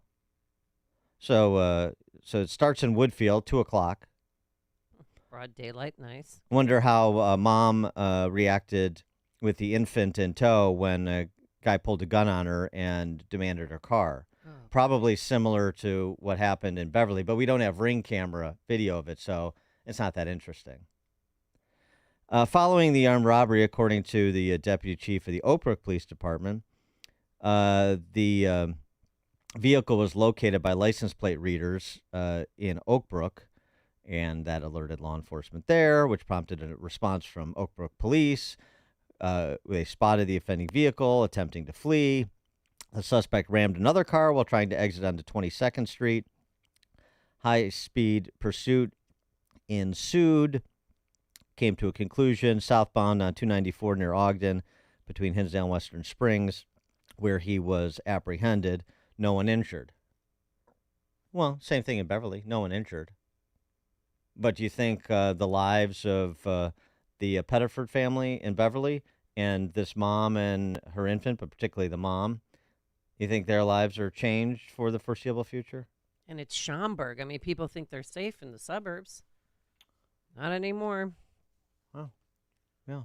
So it starts in Woodfield, 2 o'clock. Broad daylight, nice. Wonder how mom reacted with the infant in tow when a guy pulled a gun on her and demanded her car. Oh. Probably similar to what happened in Beverly, but we don't have Ring camera video of it, so it's not that interesting. Following the armed robbery, according to the deputy chief of the Oak Brook Police Department, the vehicle was located by license plate readers in Oak Brook, and that alerted law enforcement there, which prompted a response from Oak Brook Police. They spotted the offending vehicle attempting to flee. The suspect rammed another car while trying to exit onto 22nd Street. High-speed pursuit ensued. Came to a conclusion southbound on 294 near Ogden between Hinsdale and Western Springs, where he was apprehended. No one injured. Well, same thing in Beverly. No one injured. But do you think the lives of the Pettiford family in Beverly and this mom and her infant, but particularly the mom, you think their lives are changed for the foreseeable future? And it's Schaumburg. I mean, people think they're safe in the suburbs. Not anymore. Oh, yeah.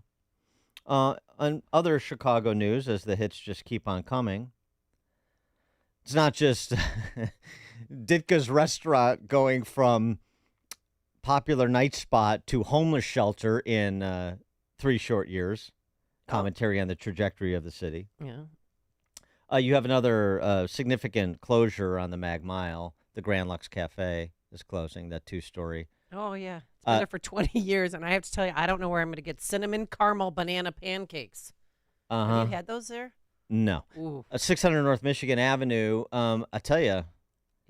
On other Chicago news, as the hits just keep on coming, it's not just Ditka's restaurant going from popular night spot to homeless shelter in 3 short years. Commentary on the trajectory of the city. Yeah. You have another significant closure on the Mag Mile. The Grand Lux Cafe is closing, that 2-story. Oh, yeah. It's been there for 20 years, and I have to tell you, I don't know where I'm going to get cinnamon caramel banana pancakes. Have you had those there? No. Ooh. 600 North Michigan Avenue. I tell you,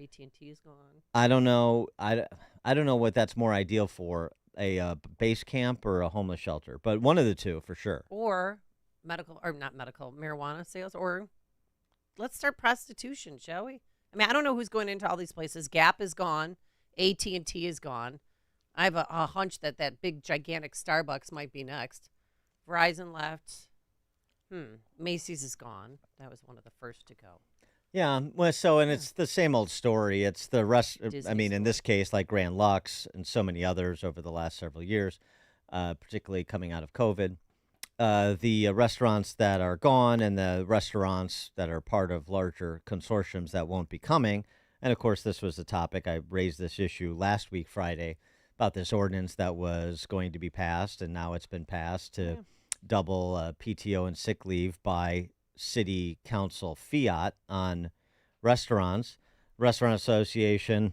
AT&T is gone. I don't know. I don't know what that's more ideal for, a base camp or a homeless shelter, but one of the two for sure. Or not medical, marijuana sales, or let's start prostitution, shall we? I mean, I don't know who's going into all these places. Gap is gone. AT&T is gone. I have a hunch that big, gigantic Starbucks might be next. Verizon left. Macy's is gone. That was one of the first to go. Yeah, well, and it's the same old story. It's the rest. Disney I mean, in store. this case, like Grand Lux and so many others over the last several years, particularly coming out of COVID. The restaurants that are gone and the restaurants that are part of larger consortiums that won't be coming. And, of course, this was the topic. I raised this issue last week, Friday, about this ordinance that was going to be passed, and now it's been passed to double PTO and sick leave by city council fiat on restaurants. Restaurant Association,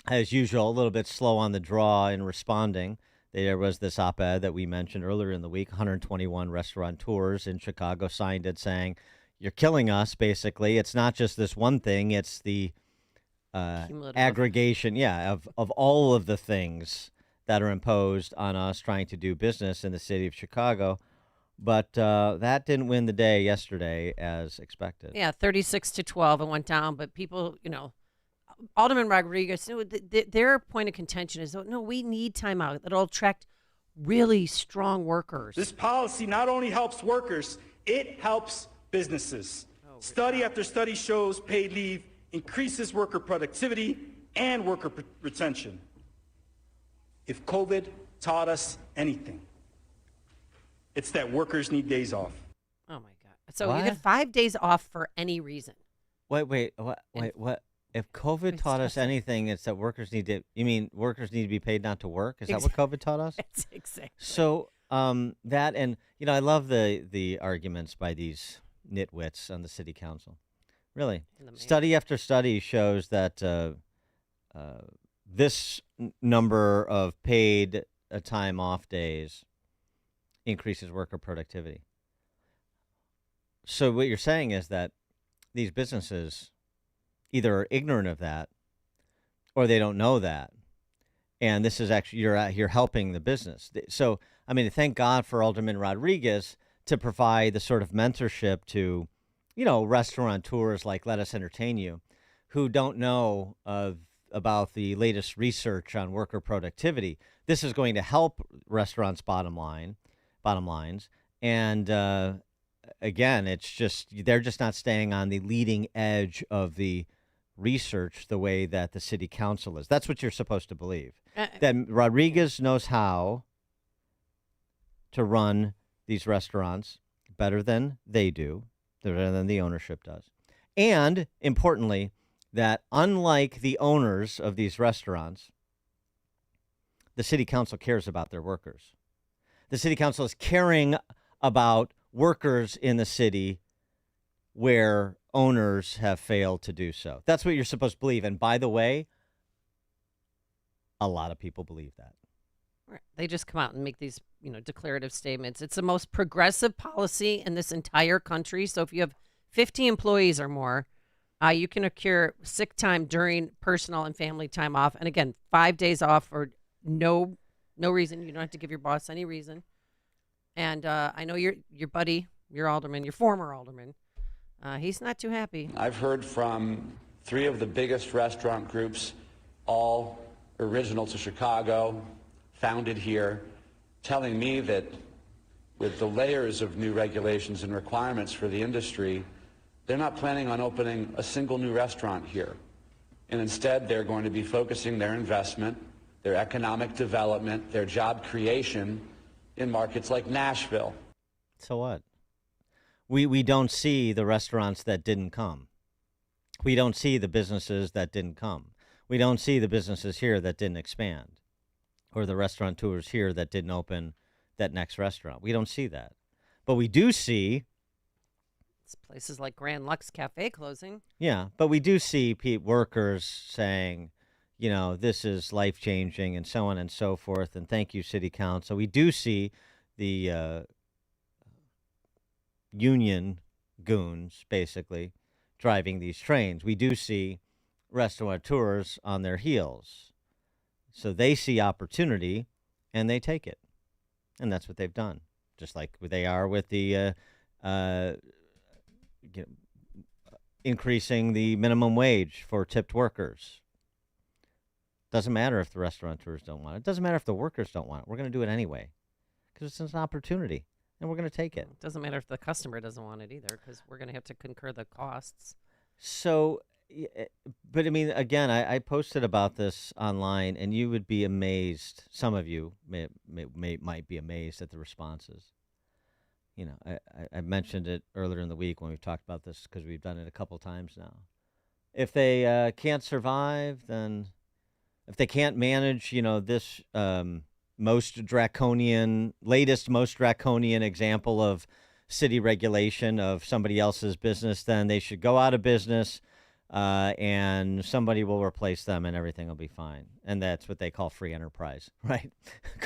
as usual, a little bit slow on the draw in responding. There was this op-ed that we mentioned earlier in the week. 121 restaurateurs in Chicago signed it saying, you're killing us, basically. It's not just this one thing. It's the aggregation, of all of the things that are imposed on us trying to do business in the city of Chicago. But that didn't win the day yesterday as expected. Yeah, 36-12, it went down. But people, Alderman Rodriguez, their point of contention is, no, we need timeout. That'll attract really strong workers. This policy not only helps workers, it helps businesses. Study after study shows paid leave increases worker productivity and worker retention. If COVID taught us anything, it's that workers need days off. Oh, my God. So you get 5 days off for any reason. Wait, what? If COVID taught us anything, it's that workers need to, you mean workers need to be paid not to work? Is that what COVID taught us? That's exactly. So that, and, I love the arguments by these nitwits on the city council. Really. Study after study shows that this number of paid time off days increases worker productivity. So what you're saying is that these businesses either are ignorant of that or they don't know that. And this is actually, you're out here helping the business. So, thank God for Alderman Rodriguez to provide the sort of mentorship to, restaurateurs like Let Us Entertain You, who don't know about the latest research on worker productivity. This is going to help restaurants' bottom line. bottom lines. And again, it's just they're just not staying on the leading edge of the research the way that the city council is. That's what you're supposed to believe. That Rodriguez knows how to run these restaurants better than they do, better than the ownership does. And importantly, that unlike the owners of these restaurants, the city council cares about their workers. The city council is caring about workers in the city where owners have failed to do so. That's what you're supposed to believe. And by the way, a lot of people believe that. Right. They just come out and make these, declarative statements. It's the most progressive policy in this entire country. So if you have 50 employees or more, you can accrue sick time during personal and family time off. And again, 5 days off for no reason. You don't have to give your boss any reason. And I know your buddy, your alderman, your former alderman, he's not too happy. I've heard from 3 of the biggest restaurant groups, all original to Chicago, founded here, telling me that with the layers of new regulations and requirements for the industry, they're not planning on opening a single new restaurant here. And instead, they're going to be focusing their investment, their economic development, their job creation in markets like Nashville. So what? We don't see the restaurants that didn't come. We don't see the businesses that didn't come. We don't see the businesses here that didn't expand, or the restaurateurs here that didn't open that next restaurant. We don't see that. But we do see places like Grand Lux Cafe closing. Yeah, but we do see workers saying, this is life-changing and so on and so forth, and thank you, City Council. We do see the union goons, basically, driving these trains. We do see restaurateurs on their heels. So they see opportunity, and they take it. And that's what they've done, just like they are with the increasing the minimum wage for tipped workers. Doesn't matter if the restaurateurs don't want it. Doesn't matter if the workers don't want it. We're going to do it anyway because it's an opportunity, and we're going to take it. Doesn't matter if the customer doesn't want it either because we're going to have to concur the costs. So, but I mean, again, I posted about this online, and you would be amazed. Some of you might be amazed at the responses. I mentioned it earlier in the week when we talked about this because we've done it a couple times now. If they can't survive, then if they can't manage, this most draconian example of city regulation of somebody else's business, then they should go out of business and somebody will replace them and everything will be fine. And that's what they call free enterprise, right?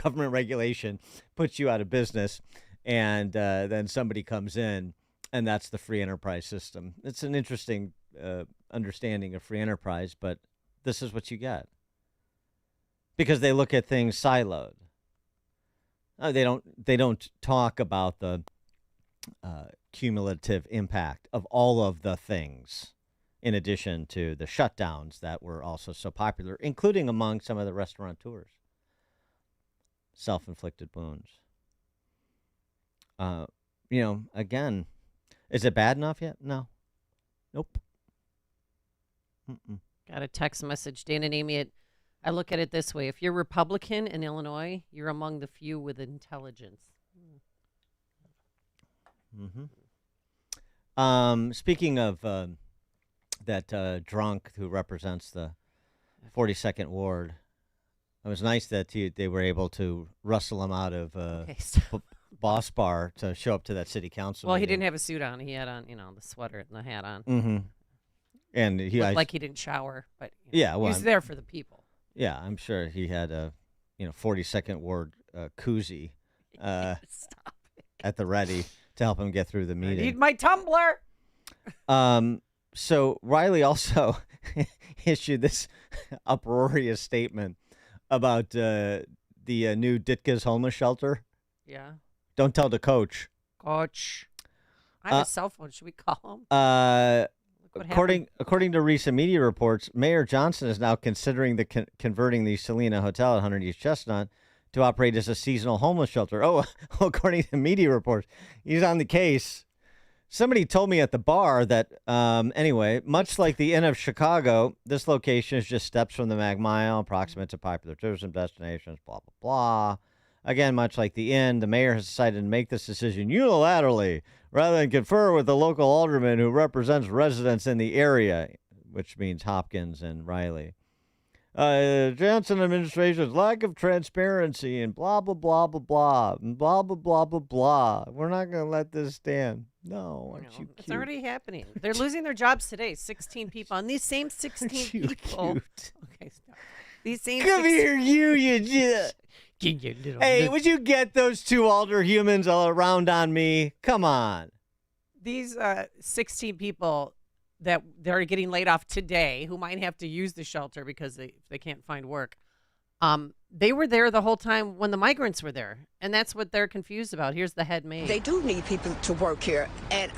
Government regulation puts you out of business and then somebody comes in, and that's the free enterprise system. It's an interesting understanding of free enterprise, but this is what you get. Because they look at things siloed. They don't talk about the cumulative impact of all of the things, in addition to the shutdowns that were also so popular, including among some of the restaurateurs. Self-inflicted wounds. Again, is it bad enough yet? No. Nope. Got a text message, Dan and Amy. I look at it this way. If you're Republican in Illinois, you're among the few with intelligence. Speaking of that drunk who represents the 42nd Ward, it was nice that they were able to rustle him out of Boss Bar to show up to that city council Well, meeting. he didn't have a suit on. He had on, the sweater and the hat on. Mm-hmm. And he looked like he didn't shower, but yeah, well, he was there for the people. Yeah, I'm sure he had a 42nd Ward koozie at the ready to help him get through the meeting. I need my tumbler. So Riley also issued this uproarious statement about the new Ditka's homeless shelter. Yeah. Don't tell the coach. Coach. I have a cell phone. Should we call him? According to recent media reports, Mayor Johnson is now considering converting the Selena Hotel at 100 East Chestnut to operate as a seasonal homeless shelter. Oh, according to media reports, he's on the case. Somebody told me at the bar that, anyway, much like the Inn of Chicago, this location is just steps from the Mag Mile, proximate to popular tourism destinations, blah, blah, blah. Again, much like the Inn, the mayor has decided to make this decision unilaterally rather than confer with the local alderman who represents residents in the area, which means Hopkins and Riley. Johnson administration's lack of transparency and blah, blah, blah, blah, blah, and blah, blah, blah, blah, blah. We're not going to let this stand. No, aren't you cute? It's already happening. They're losing their jobs today. 16 people. And these same 16 people. Cute? Okay, stop. These same Come here, you. Hey, would you get those two alder humans all around on me? Come on. These 16 people that they're getting laid off today, who might have to use the shelter because they can't find work. They were there the whole time when the migrants were there, and that's what they're confused about. Here's the head maid. They do need people to work here, and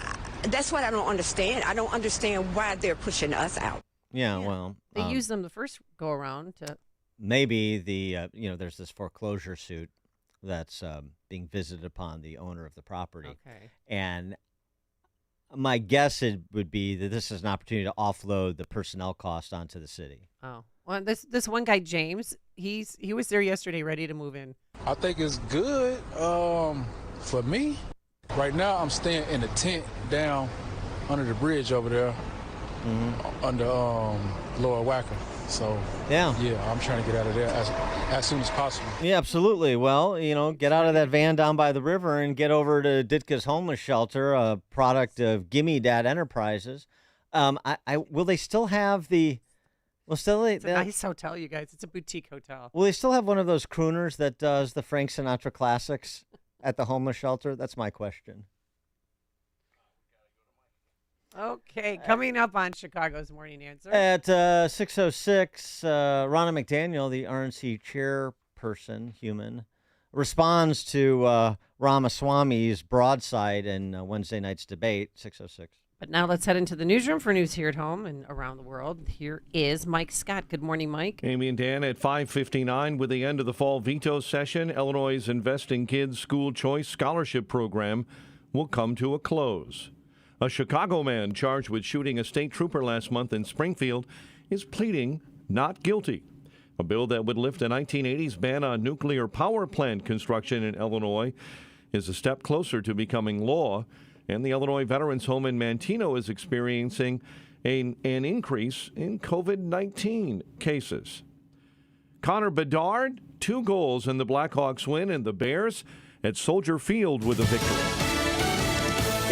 that's what I don't understand. I don't understand why they're pushing us out. Yeah. Well, they used them the first go around to. Maybe there's this foreclosure suit that's being visited upon the owner of the property. Okay. And my guess would be that this is an opportunity to offload the personnel cost onto the city. Oh, well, this one guy, James, he was there yesterday ready to move in. I think it's good for me. Right now, I'm staying in a tent down under the bridge over there, under Lower Wacker. So, yeah, I'm trying to get out of there as soon as possible. Yeah, absolutely. Well, get out of that van down by the river and get over to Ditka's Homeless Shelter, a product of Gimme Dad Enterprises. Will they still have the... It's a nice hotel, you guys. It's a boutique hotel. Will they still have one of those crooners that does the Frank Sinatra classics at the homeless shelter? That's my question. Okay, coming up on Chicago's Morning Answer. At 6:06, Ronna McDaniel, the RNC chairperson, responds to Ramaswamy's broadside in Wednesday night's debate, 6:06. But now let's head into the newsroom for news here at home and around the world. Here is Mike Scott. Good morning, Mike. Amy and Dan at 5:59. With the end of the fall veto session, Illinois' Investing Kids School Choice Scholarship Program will come to a close. A Chicago man charged with shooting a state trooper last month in Springfield is pleading not guilty. A bill that would lift a 1980s ban on nuclear power plant construction in Illinois is a step closer to becoming law, and the Illinois Veterans Home in Manteno is experiencing an increase in COVID-19 cases. Connor Bedard, 2 goals in the Blackhawks win, and the Bears at Soldier Field with a victory.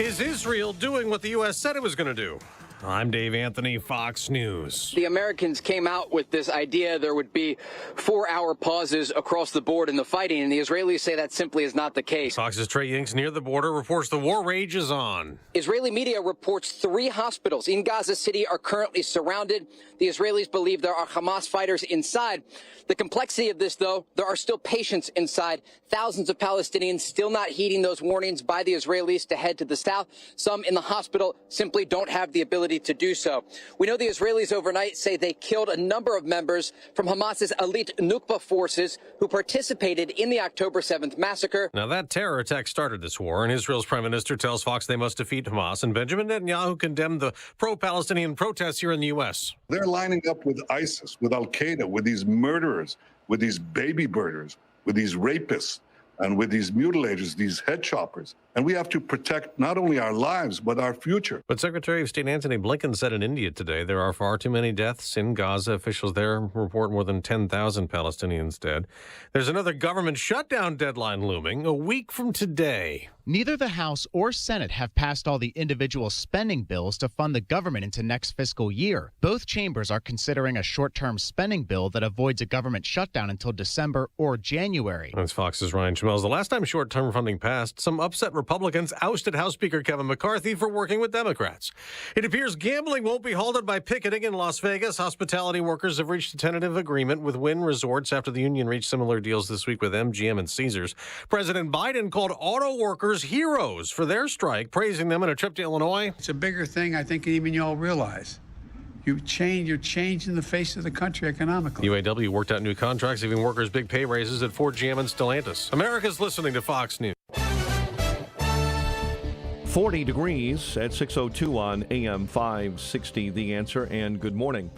Is Israel doing what the U.S. said it was going to do? I'm Dave Anthony, Fox News. The Americans came out with this idea there would be 4-hour pauses across the board in the fighting, and the Israelis say that simply is not the case. Fox's Trey Yinks near the border reports the war rages on. Israeli media reports 3 hospitals in Gaza City are currently surrounded. The Israelis believe there are Hamas fighters inside. The complexity of this, though, there are still patients inside. Thousands of Palestinians still not heeding those warnings by the Israelis to head to the south. Some in the hospital simply don't have the ability to do so. We know the Israelis overnight say they killed a number of members from Hamas's elite Nukba forces who participated in the October 7th massacre. Now, that terror attack started this war, and Israel's prime minister tells Fox they must defeat Hamas, and Benjamin Netanyahu condemned the pro-Palestinian protests here in the U.S. They're lining up with ISIS, with Al-Qaeda, with these murderers, with these baby murderers, with these rapists, and with these mutilators, these head choppers. And we have to protect not only our lives, but our future. But Secretary of State Antony Blinken said in India today there are far too many deaths in Gaza. Officials there report more than 10,000 Palestinians dead. There's another government shutdown deadline looming a week from today. Neither the House or Senate have passed all the individual spending bills to fund the government into next fiscal year. Both chambers are considering a short-term spending bill that avoids a government shutdown until December or January. That's Fox's Ryan Schmelz. The last time short-term funding passed, some upset Republicans ousted House Speaker Kevin McCarthy for working with Democrats. It appears gambling won't be halted by picketing in Las Vegas. Hospitality workers have reached a tentative agreement with Wynn Resorts after the union reached similar deals this week with MGM and Caesars. President Biden called auto workers heroes for their strike, praising them in a trip to Illinois. It's a bigger thing I think even y'all realize. you're changing the face of the country economically. UAW worked out new contracts, giving workers big pay raises at Ford, GM, and Stellantis. America's listening to Fox News. 40 degrees at 6:02 on AM 560, The Answer, and good morning.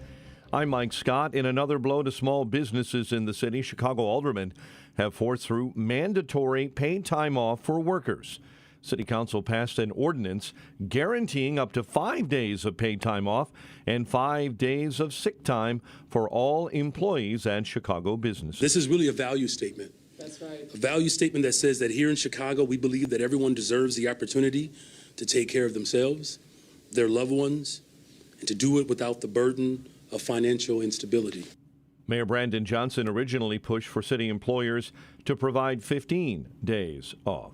I'm Mike Scott. In another blow to small businesses in the city, Chicago aldermen have forced through mandatory paid time off for workers. City Council passed an ordinance guaranteeing up to 5 days of paid time off and 5 days of sick time for all employees at Chicago businesses. This is really a value statement. That's right. A value statement that says that here in Chicago, we believe that everyone deserves the opportunity to take care of themselves, their loved ones, and to do it without the burden of financial instability. Mayor Brandon Johnson originally pushed for city employers to provide 15 days off.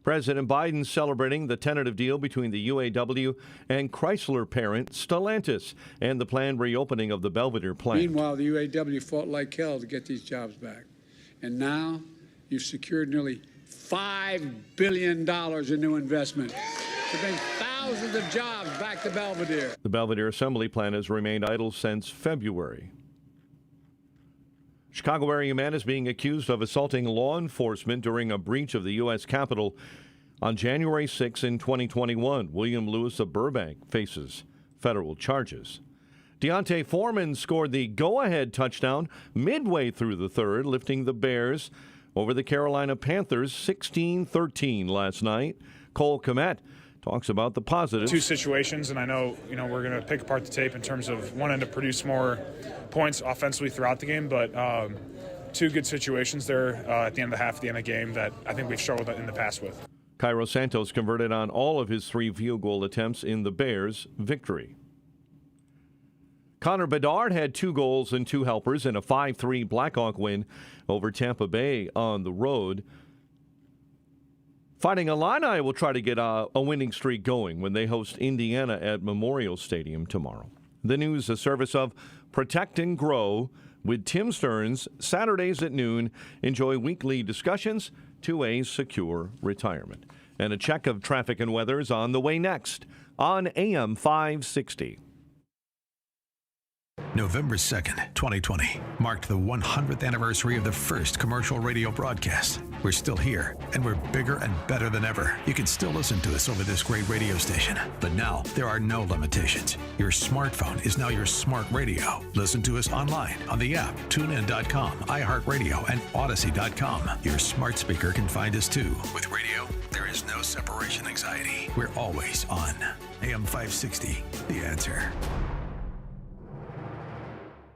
President Biden celebrating the tentative deal between the UAW and Chrysler parent Stellantis and the planned reopening of the Belvedere plant. Meanwhile, the UAW fought like hell to get these jobs back. And now you've secured nearly $5 billion in new investment to bring thousands of jobs back to Belvedere. The Belvedere assembly plant has remained idle since February. Chicago area man is being accused of assaulting law enforcement during a breach of the U.S. Capitol on January 6 in 2021. William Lewis of Burbank faces federal charges. Deontay Foreman scored the go-ahead touchdown midway through the third, lifting the Bears over the Carolina Panthers 16-13 last night. Cole Kmet talks about the positives. Two situations, and I know we're going to pick apart the tape in terms of wanting to produce more points offensively throughout the game, but two good situations there at the end of the half, at the end of the game that I think we've struggled in the past with. Cairo Santos converted on all of his 3 field goal attempts in the Bears' victory. Connor Bedard had 2 goals and 2 helpers in a 5-3 Blackhawk win over Tampa Bay on the road. Fighting Illini will try to get a winning streak going when they host Indiana at Memorial Stadium tomorrow. The news, a service of Protect and Grow with Tim Stearns, Saturdays at noon. Enjoy weekly discussions to a secure retirement. And a check of traffic and weather is on the way next on AM 560. November 2nd, 2020, marked the 100th anniversary of the first commercial radio broadcast. We're still here, and we're bigger and better than ever. You can still listen to us over this great radio station, but now there are no limitations. Your smartphone is now your smart radio. Listen to us online on the app, TuneIn.com, iHeartRadio, and Odyssey.com. Your smart speaker can find us too. With radio, there is no separation anxiety. We're always on. AM 560, The Answer.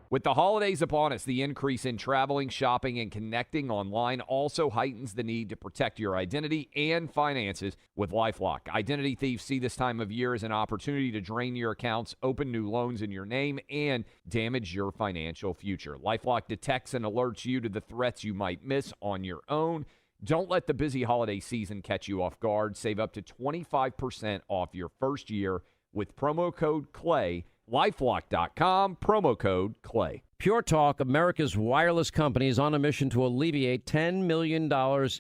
With the holidays upon us, the increase in traveling, shopping, and connecting online also heightens the need to protect your identity and finances with LifeLock. Identity thieves see this time of year as an opportunity to drain your accounts, open new loans in your name, and damage your financial future. LifeLock detects and alerts you to the threats you might miss on your own. Don't let the busy holiday season catch you off guard. Save up to 25% off your first year with promo code CLAY. LifeLock.com, promo code CLAY. Pure Talk, America's wireless company, is on a mission to alleviate $10 million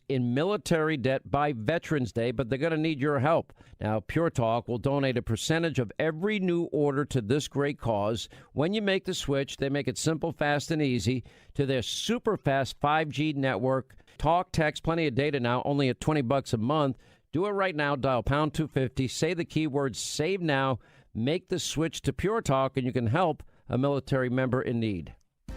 in military debt by Veterans Day, but they're going to need your help. Now, Pure Talk will donate a percentage of every new order to this great cause. When you make the switch, they make it simple, fast, and easy to their super fast 5G network. Talk, text, plenty of data now, only at $20 a month. Do it right now. Dial pound 250. Say the keyword SAVE NOW. Make the switch to Pure Talk, and you can help a military member in need.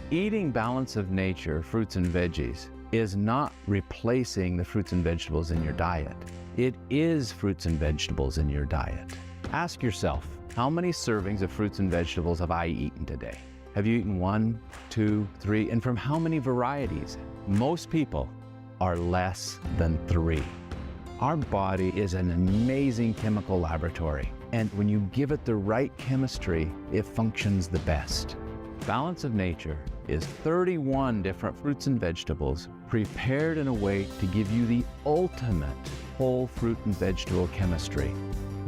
Eating balance of nature, fruits and veggies, is not replacing the fruits and vegetables in your diet. It is fruits and vegetables in your diet. Ask yourself, how many servings of fruits and vegetables have I eaten today? Have you eaten 1, 2, 3, and from how many varieties? Most people are less than 3. Our body is an amazing chemical laboratory. And when you give it the right chemistry, it functions the best. Balance of Nature is 31 different fruits and vegetables prepared in a way to give you the ultimate whole fruit and vegetable chemistry.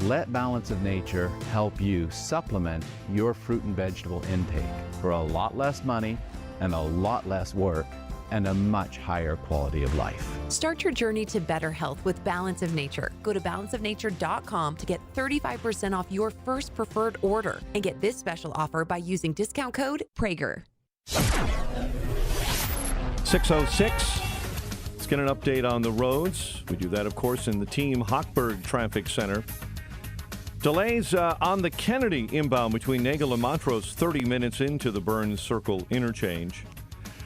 Let Balance of Nature help you supplement your fruit and vegetable intake for a lot less money and a lot less work and a much higher quality of life. Start your journey to better health with Balance of Nature. Go to balanceofnature.com to get 35% off your first preferred order and get this special offer by using discount code Prager. 6:06. Let's get an update on the roads. We do that, of course, in the Team Hochberg Traffic Center. Delays on the Kennedy inbound between Nagel and Montrose 30 minutes into the Burns Circle interchange.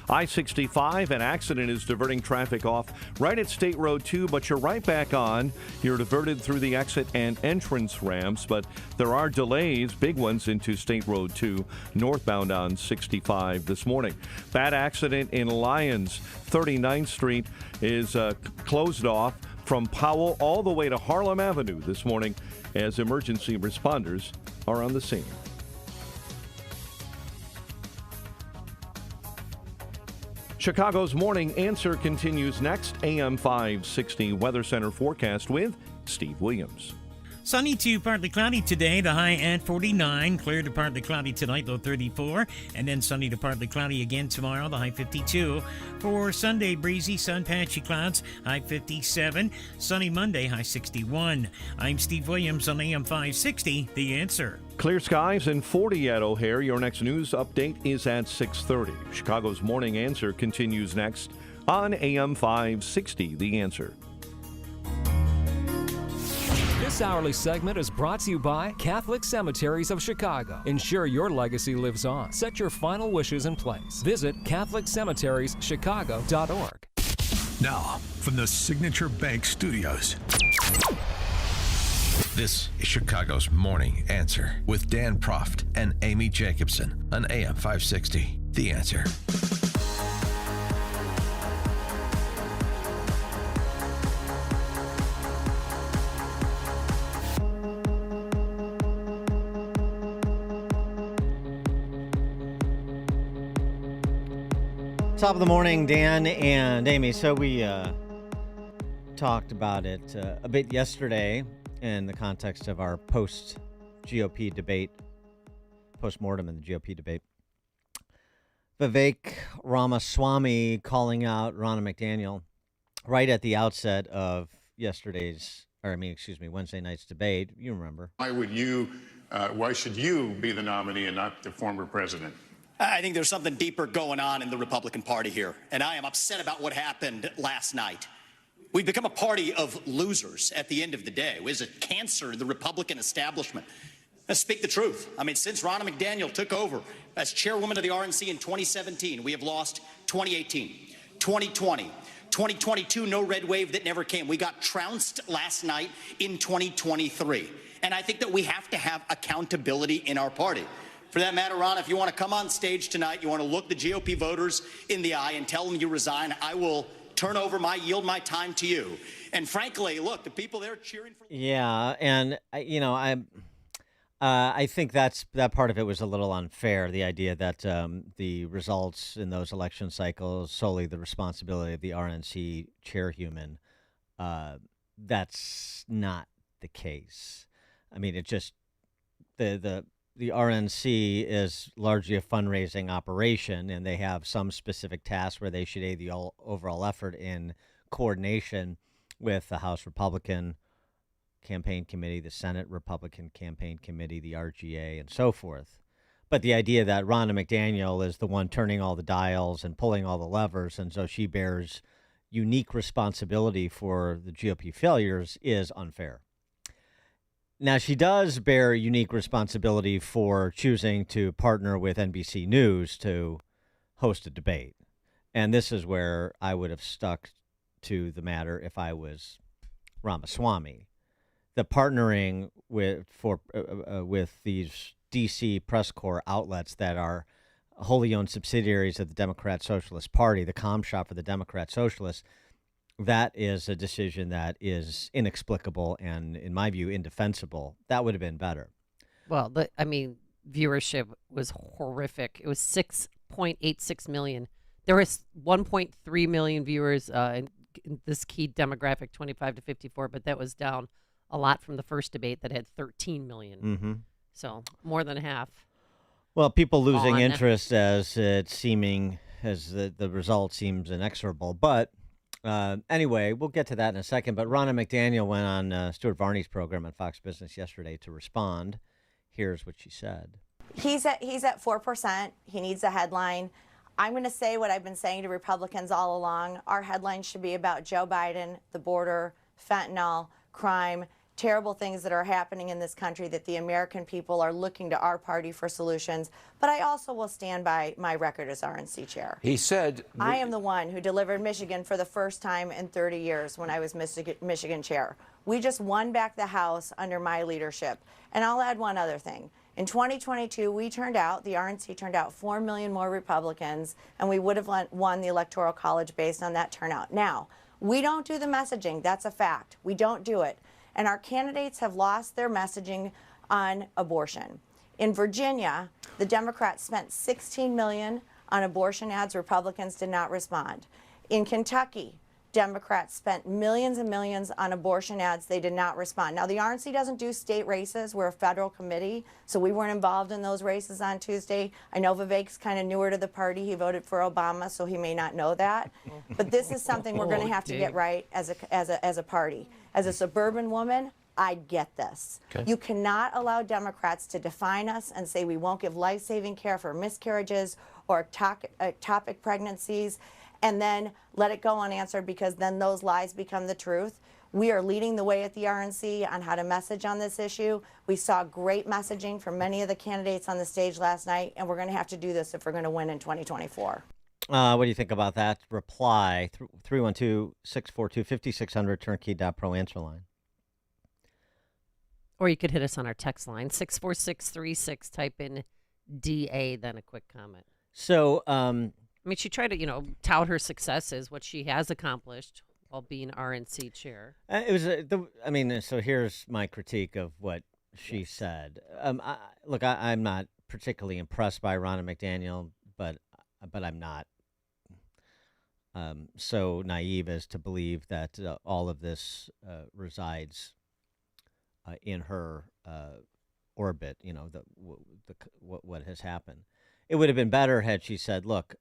I-65, an accident is diverting traffic off right at State Road 2, but you're right back on. You're diverted through the exit and entrance ramps, but there are delays, big ones, into State Road 2, northbound on 65 this morning. Bad accident in Lyons. 39th Street is closed off from Powell all the way to Harlem Avenue this morning as emergency responders are on the scene. Chicago's Morning Answer continues next. AM 560 Weather Center forecast with Steve Williams. Sunny to partly cloudy today, the high at 49. Clear to partly cloudy tonight, low 34. And then sunny to partly cloudy again tomorrow, the high 52. For Sunday, breezy, sun, patchy clouds, high 57. Sunny Monday, high 61. I'm Steve Williams on AM 560, The Answer. Clear skies and 40 at O'Hare. Your next news update is at 6:30. Chicago's Morning Answer continues next on AM 560, The Answer. This hourly segment is brought to you by Catholic Cemeteries of Chicago. Ensure your legacy lives on. Set your final wishes in place. Visit CatholicCemeteriesChicago.org. Now, from the Signature Bank Studios, this is Chicago's Morning Answer with Dan Proft and Amy Jacobson on AM 560. The Answer. Top of the morning, Dan and Amy. So we talked about it a bit yesterday in the context of our post-GOP debate, post-mortem in the GOP debate. Vivek Ramaswamy calling out Ronna McDaniel right at the outset of Wednesday night's debate. You remember. Why should you be the nominee and not the former president? I think there's something deeper going on in the Republican Party here, and I am upset about what happened last night. We've become a party of losers at the end of the day. It was a cancer in the Republican establishment. Let's speak the truth. I mean, since Ronna McDaniel took over as chairwoman of the RNC in 2017, we have lost 2018, 2020, 2022, no red wave that never came. We got trounced last night in 2023. And I think that we have to have accountability in our party. For that matter, Ron, if you want to come on stage tonight, you want to look the GOP voters in the eye and tell them you resign, I will yield my time to you. And frankly, look, the people there cheering for. Yeah, and I think that part of it was a little unfair. The idea that the results in those election cycles solely the responsibility of the RNC chairwoman. That's not the case. I mean, it just the RNC is largely a fundraising operation, and they have some specific tasks where they should aid the overall effort in coordination with the House Republican Campaign Committee, the Senate Republican Campaign Committee, the RGA, and so forth. But the idea that Ronna McDaniel is the one turning all the dials and pulling all the levers, and so she bears unique responsibility for the GOP failures is unfair. Now, she does bear unique responsibility for choosing to partner with NBC News to host a debate. And this is where I would have stuck to the matter if I was Ramaswamy. The partnering with these D.C. press corps outlets that are wholly owned subsidiaries of the Democrat Socialist Party, the comm shop for the Democrat Socialists, that is a decision that is inexplicable and, in my view, indefensible. That would have been better. Well, viewership was horrific. It was 6.86 million. There was 1.3 million viewers in this key demographic, 25 to 54, but that was down a lot from the first debate that had 13 million. Mm-hmm. So more than half. Well, people losing interest as it's seeming because the result seems inexorable. But anyway, we'll get to that in a second. But Ronna McDaniel went on Stuart Varney's program on Fox Business yesterday to respond. Here's what she said. He's at 4%. He needs a headline. I'm going to say what I've been saying to Republicans all along. Our headline should be about Joe Biden, the border, fentanyl, crime, terrible things that are happening in this country that the American people are looking to our party for solutions. But I also will stand by my record as RNC chair. He said, I am the one who delivered Michigan for the first time in 30 years when I was Michigan chair. We just won back the House under my leadership. And I'll add one other thing. In 2022, the RNC turned out 4 million more Republicans, and we would have won the Electoral College based on that turnout. Now, we don't do the messaging. That's a fact. We don't do it. And our candidates have lost their messaging on abortion. In Virginia, the Democrats spent $16 million on abortion ads. Republicans did not respond. In Kentucky, Democrats spent millions and millions on abortion ads. They did not respond. Now, the RNC doesn't do state races. We're a federal committee, so we weren't involved in those races on Tuesday. I know Vivek's kind of newer to the party. He voted for Obama, so he may not know that. But this is something we're going to have to get right as a party. As a suburban woman, I get this. Okay. You cannot allow Democrats to define us and say we won't give life-saving care for miscarriages or ectopic pregnancies and then let it go unanswered, because then those lies become the truth. We are leading the way at the RNC on how to message on this issue. We saw great messaging from many of the candidates on the stage last night, and we're going to have to do this if we're going to win in 2024. What do you think about that reply? 312-642-5600, turnkey.pro answer line. Or you could hit us on our text line, 64636, type in DA, then a quick comment. So, I mean, she tried to, tout her successes, what she has accomplished while being RNC chair. So here's my critique of what she said. I'm not particularly impressed by Ronna McDaniel, but I'm not so naive as to believe that all of this resides in her orbit. What has happened. It would have been better had she said, look,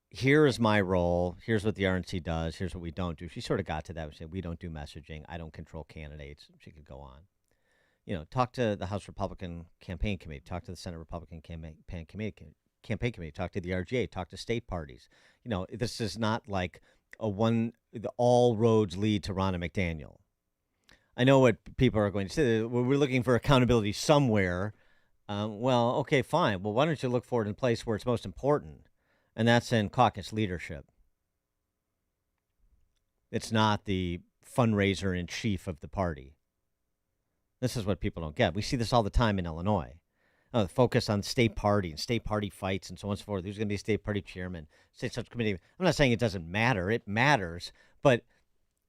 here is my role. Here's what the RNC does. Here's what we don't do. She sort of got to that. She said, we don't do messaging. I don't control candidates. She could go on. Talk to the House Republican Campaign Committee. Talk to the Senate Republican Campaign Committee. Talk to the RGA. Talk to state parties. This is not like all roads lead to Ronna McDaniel. I know what people are going to say. We're looking for accountability somewhere. Well, okay, fine. Well, why don't you look for it in a place where it's most important, and that's in caucus leadership. It's not the fundraiser in chief of the party. This is what people don't get. We see this all the time in Illinois. The focus on state party and state party fights and so on and so forth. Who's going to be a state party chairman, state such committee? I'm not saying it doesn't matter. It matters, but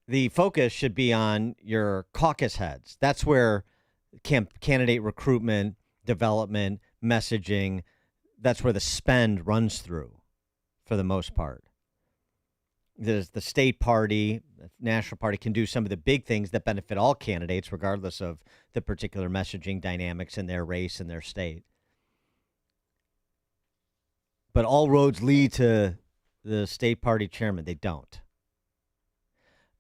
the focus should be on your caucus heads. That's where candidate recruitment, development, messaging, that's where the spend runs through for the most part. The state party, the national party can do some of the big things that benefit all candidates, regardless of the particular messaging dynamics in their race and their state. But all roads lead to the state party chairman. They don't.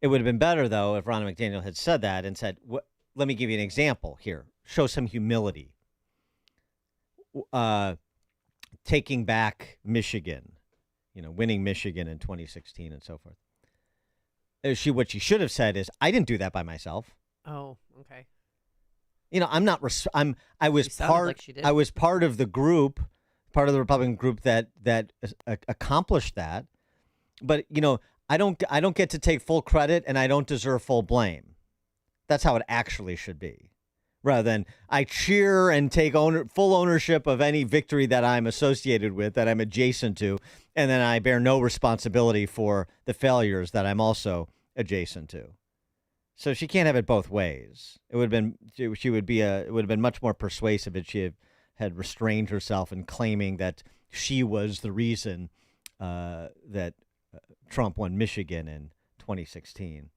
It would have been better, though, if Ronna McDaniel had said that and said, let me give you an example here. Show some humility. Taking back Michigan, winning Michigan in 2016 and so forth. What she should have said is, I didn't do that by myself. Oh, okay. I was part of the group, part of the Republican group that accomplished that. But I don't get to take full credit, and I don't deserve full blame. That's how it actually should be. Rather than I cheer and take full ownership of any victory that I'm associated with, that I'm adjacent to, and then I bear no responsibility for the failures that I'm also adjacent to. So she can't have it both ways. It would have been much more persuasive if she had restrained herself in claiming that she was the reason that Trump won Michigan in 2016.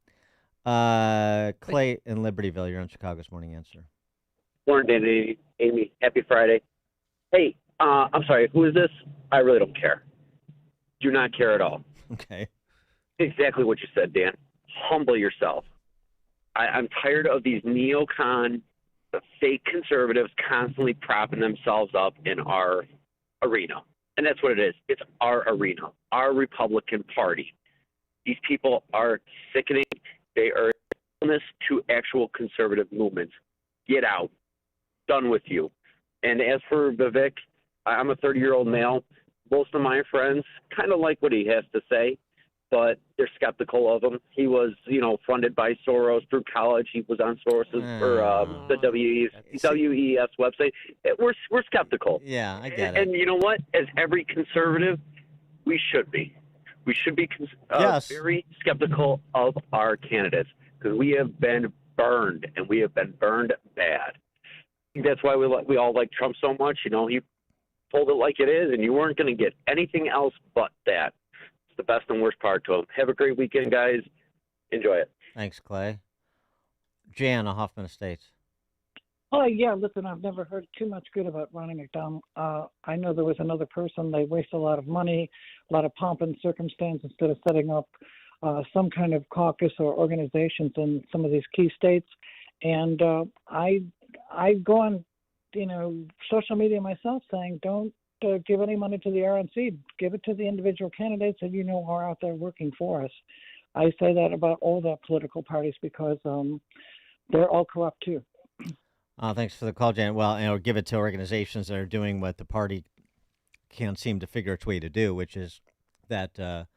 Clay in Libertyville, you're on Chicago's Morning Answer. Morning, Amy. Happy Friday. Hey, I'm sorry, who is this? I really don't care. do not care at all. Okay. Exactly what you said, Dan. Humble yourself. I'm tired of these neocon, fake conservatives constantly propping themselves up in our arena. And that's what it is. It's our arena, our Republican Party. These people are sickening. They are illness to actual conservative movements. Get out. Done with you. And as for Vivek, I'm a 30-year-old male. Most of my friends kind of like what he has to say, but they're skeptical of him. He was, funded by Soros through college. He was on Soros's or the WES website. We're skeptical. Yeah, I get it. And you know what? As every conservative, we should be. We should be very skeptical of our candidates because we have been burned, and we have been burned bad. That's why we all like Trump so much. He told it like it is, and you weren't going to get anything else but that. It's the best and worst part to him. Have a great weekend, guys. Enjoy it. Thanks, Clay. Jan of Hoffman Estates. Oh, yeah, listen, I've never heard too much good about Ronnie McDonald. I know there was another person. They waste a lot of money, a lot of pomp and circumstance instead of setting up some kind of caucus or organizations in some of these key states. And I go on, social media myself saying don't give any money to the RNC. Give it to the individual candidates that are out there working for us. I say that about all the political parties because they're all corrupt too. Thanks for the call, Jan. Well, give it to organizations that are doing what the party can't seem to figure its way to do, which is that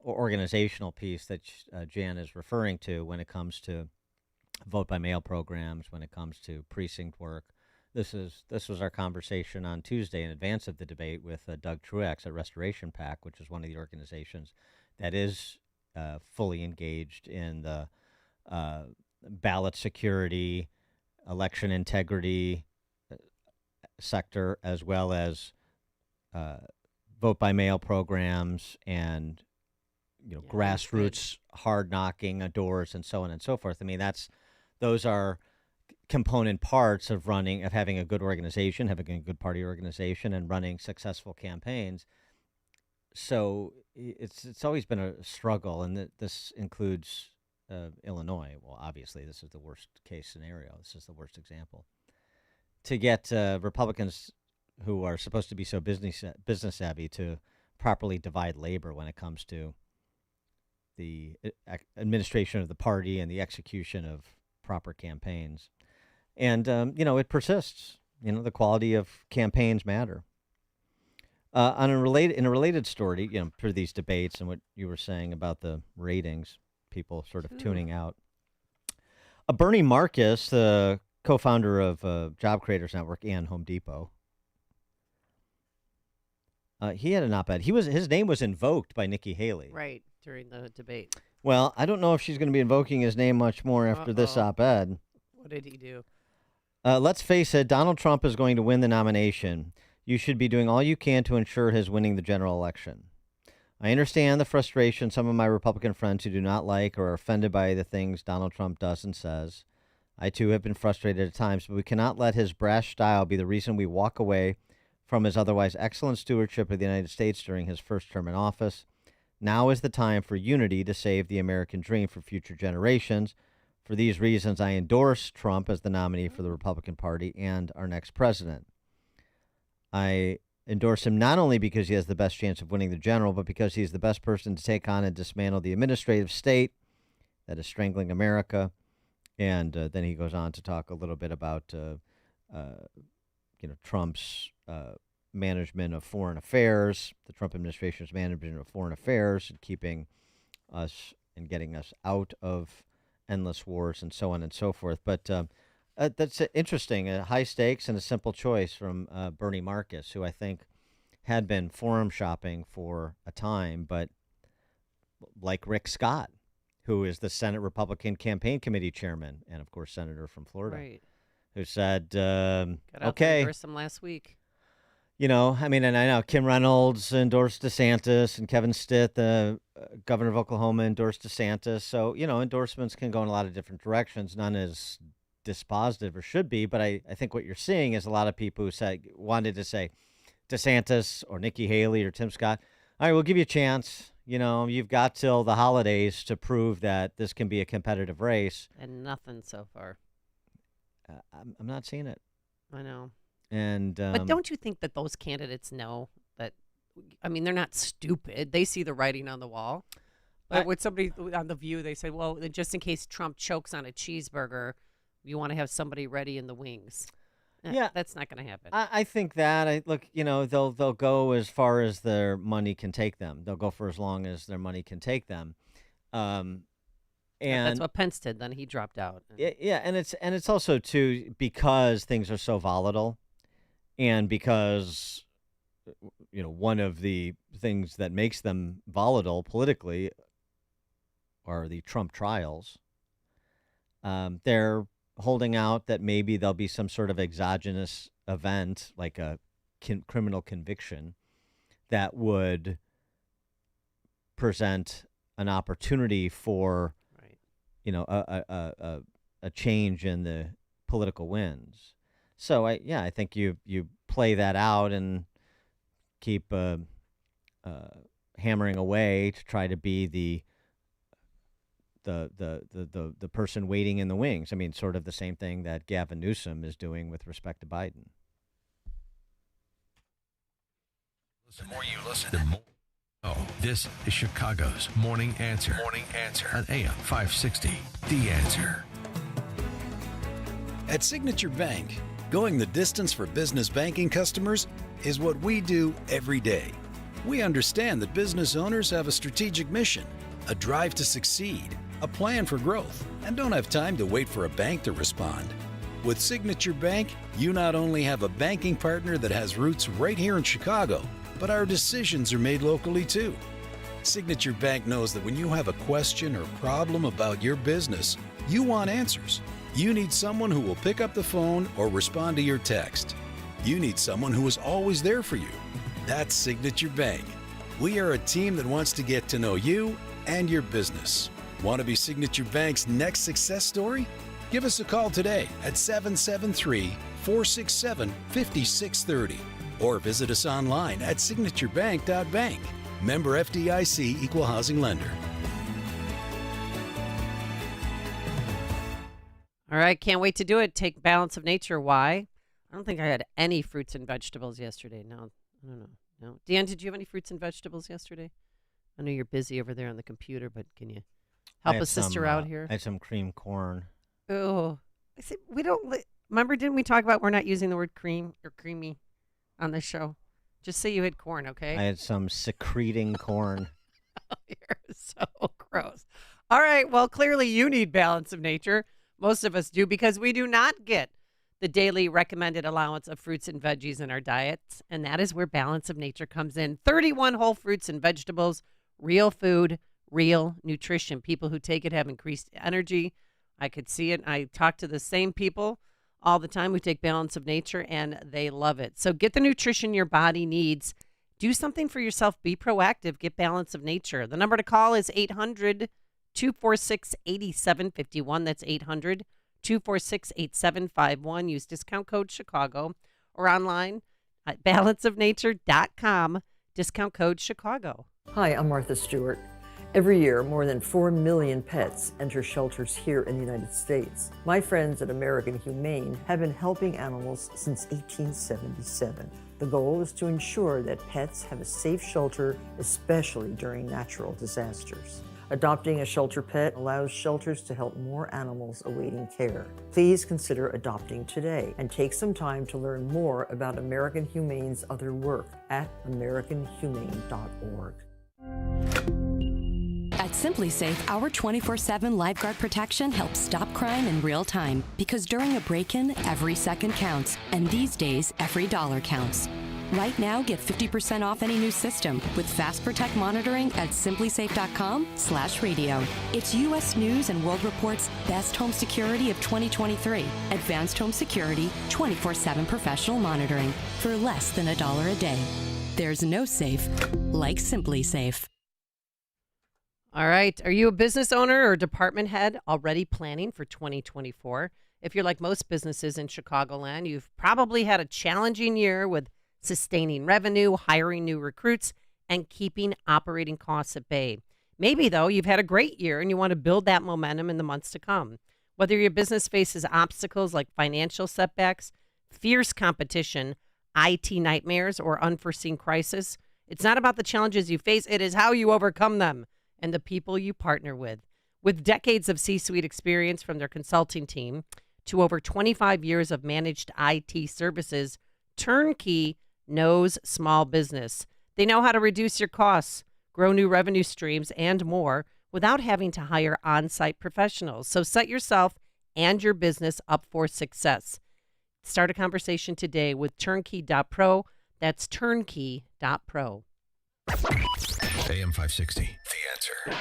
organizational piece that Jan is referring to when it comes to vote-by-mail programs, when it comes to precinct work. This was our conversation on Tuesday in advance of the debate with Doug Truex at Restoration PAC, which is one of the organizations that is fully engaged in the ballot security, election integrity sector, as well as vote-by-mail programs and grassroots hard knocking on doors and so on and so forth. I mean, those are component parts of having a good organization, having a good party organization, and running successful campaigns. So it's always been a struggle, and this includes Illinois. Well, obviously, this is the worst case scenario. This is the worst example. To get Republicans who are supposed to be so business savvy to properly divide labor when it comes to the administration of the party and the execution of proper campaigns. And, it persists. The quality of campaigns matter. In a related story, through these debates and what you were saying about the ratings, people sort of tuning out. Bernie Marcus, the co-founder of Job Creators Network and Home Depot, he had an op-ed. His name was invoked by Nikki Haley. Right, during the debate. Well, I don't know if she's going to be invoking his name much more after this op-ed. What did he do? Let's face it, Donald Trump is going to win the nomination. You should be doing all you can to ensure his winning the general election. I understand the frustration some of my Republican friends who do not like or are offended by the things Donald Trump does and says. I, too, have been frustrated at times, but we cannot let his brash style be the reason we walk away from his otherwise excellent stewardship of the United States during his first term in office. Now is the time for unity to save the American dream for future generations. For these reasons, I endorse Trump as the nominee for the Republican Party and our next president. I endorse him not only because he has the best chance of winning the general, but because he's the best person to take on and dismantle the administrative state that is strangling America. And then he goes on to talk a little bit about, Trump's management of foreign affairs, the Trump administration's management of foreign affairs, and keeping us and getting us out of endless wars and so on and so forth. But that's interesting, high stakes and a simple choice from Bernie Marcus, who I think had been forum shopping for a time, but like Rick Scott, who is the Senate Republican Campaign Committee chairman and, of course, senator from Florida, Right. who said, Got out okay. to endorse him last week. And I know Kim Reynolds endorsed DeSantis and Kevin Stitt, the governor of Oklahoma, endorsed DeSantis. So, endorsements can go in a lot of different directions. None is dispositive or should be. But I think what you're seeing is a lot of people who wanted to say DeSantis or Nikki Haley or Tim Scott. All right, we'll give you a chance. You've got till the holidays to prove that this can be a competitive race. And nothing so far. I'm not seeing it. I know. And but don't you think that those candidates know that? I mean, they're not stupid. They see the writing on the wall. But with somebody on The View, they said, well, just in case Trump chokes on a cheeseburger, you want to have somebody ready in the wings. Yeah, that's not going to happen. I think that they'll go as far as their money can take them. They'll go for as long as their money can take them. And that's what Pence did. Then he dropped out. Yeah, and it's also too because things are so volatile, and because one of the things that makes them volatile politically are the Trump trials. They're holding out that maybe there'll be some sort of exogenous event, like a criminal conviction, that would present an opportunity for, a change in the political winds. So I think you play that out and keep hammering away to try to be the person waiting in the wings. I mean, sort of the same thing that Gavin Newsom is doing with respect to Biden. The more you listen, the more. Oh, this is Chicago's Morning Answer. Morning Answer on AM 560. The Answer. At Signature Bank, going the distance for business banking customers is what we do every day. We understand that business owners have a strategic mission, a drive to succeed, a plan for growth, and don't have time to wait for a bank to respond. With Signature Bank, you not only have a banking partner that has roots right here in Chicago, but our decisions are made locally too. Signature Bank knows that when you have a question or problem about your business, you want answers. You need someone who will pick up the phone or respond to your text. You need someone who is always there for you. That's Signature Bank. We are a team that wants to get to know you and your business. Want to be Signature Bank's next success story? Give us a call today at 773-467-5630 or visit us online at signaturebank.bank. Member FDIC Equal Housing Lender. All right, can't wait to do it. Take Balance of Nature. Why? I don't think I had any fruits and vegetables yesterday. No, I don't know. No. Dan, did you have any fruits and vegetables yesterday? I know you're busy over there on the computer, but can you help a sister out here? I had some cream corn. Oh, I said we don't. Remember, didn't we talk about we're not using the word cream or creamy on this show? Just say you had corn, okay? I had some secreting corn. You're so gross. All right, well, clearly you need Balance of Nature. Most of us do, because we do not get the daily recommended allowance of fruits and veggies in our diets, and that is where Balance of Nature comes in. 31 whole fruits and vegetables, real food, real nutrition. People who take it have increased energy. I could see it. I talk to the same people all the time who take Balance of Nature, and they love it. So get the nutrition your body needs. Do something for yourself. Be proactive. Get Balance of Nature. The number to call is 800-246-8751. That's 800-246-8751. Use discount code Chicago or online at balanceofnature.com. Discount code Chicago. Hi, I'm Martha Stewart. Every year, more than 4 million pets enter shelters here in the United States. My friends at American Humane have been helping animals since 1877. The goal is to ensure that pets have a safe shelter, especially during natural disasters. Adopting a shelter pet allows shelters to help more animals awaiting care. Please consider adopting today and take some time to learn more about American Humane's other work at americanhumane.org. At Simply Safe, our 24/7 lifeguard protection helps stop crime in real time, because during a break-in, every second counts, and these days, every dollar counts. Right now, get 50% off any new system with Fast Protect monitoring at simplysafe.com/radio. It's U.S. News and World Report's best home security of 2023. Advanced home security, 24/7 professional monitoring for less than $1 a day. There's no safe like Simply Safe. All right. Are you a business owner or department head already planning for 2024? If you're like most businesses in Chicagoland, you've probably had a challenging year with sustaining revenue, hiring new recruits, and keeping operating costs at bay. Maybe, though, you've had a great year and you want to build that momentum in the months to come. Whether your business faces obstacles like financial setbacks, fierce competition, IT nightmares, or unforeseen crisis, it's not about the challenges you face, it is how you overcome them and the people you partner with. With decades of C-suite experience from their consulting team to over 25 years of managed IT services, Turnkey knows small business. They know how to reduce your costs, grow new revenue streams, and more without having to hire on-site professionals. So set yourself and your business up for success. Start a conversation today with turnkey.pro. That's turnkey.pro. AM 560, The Answer.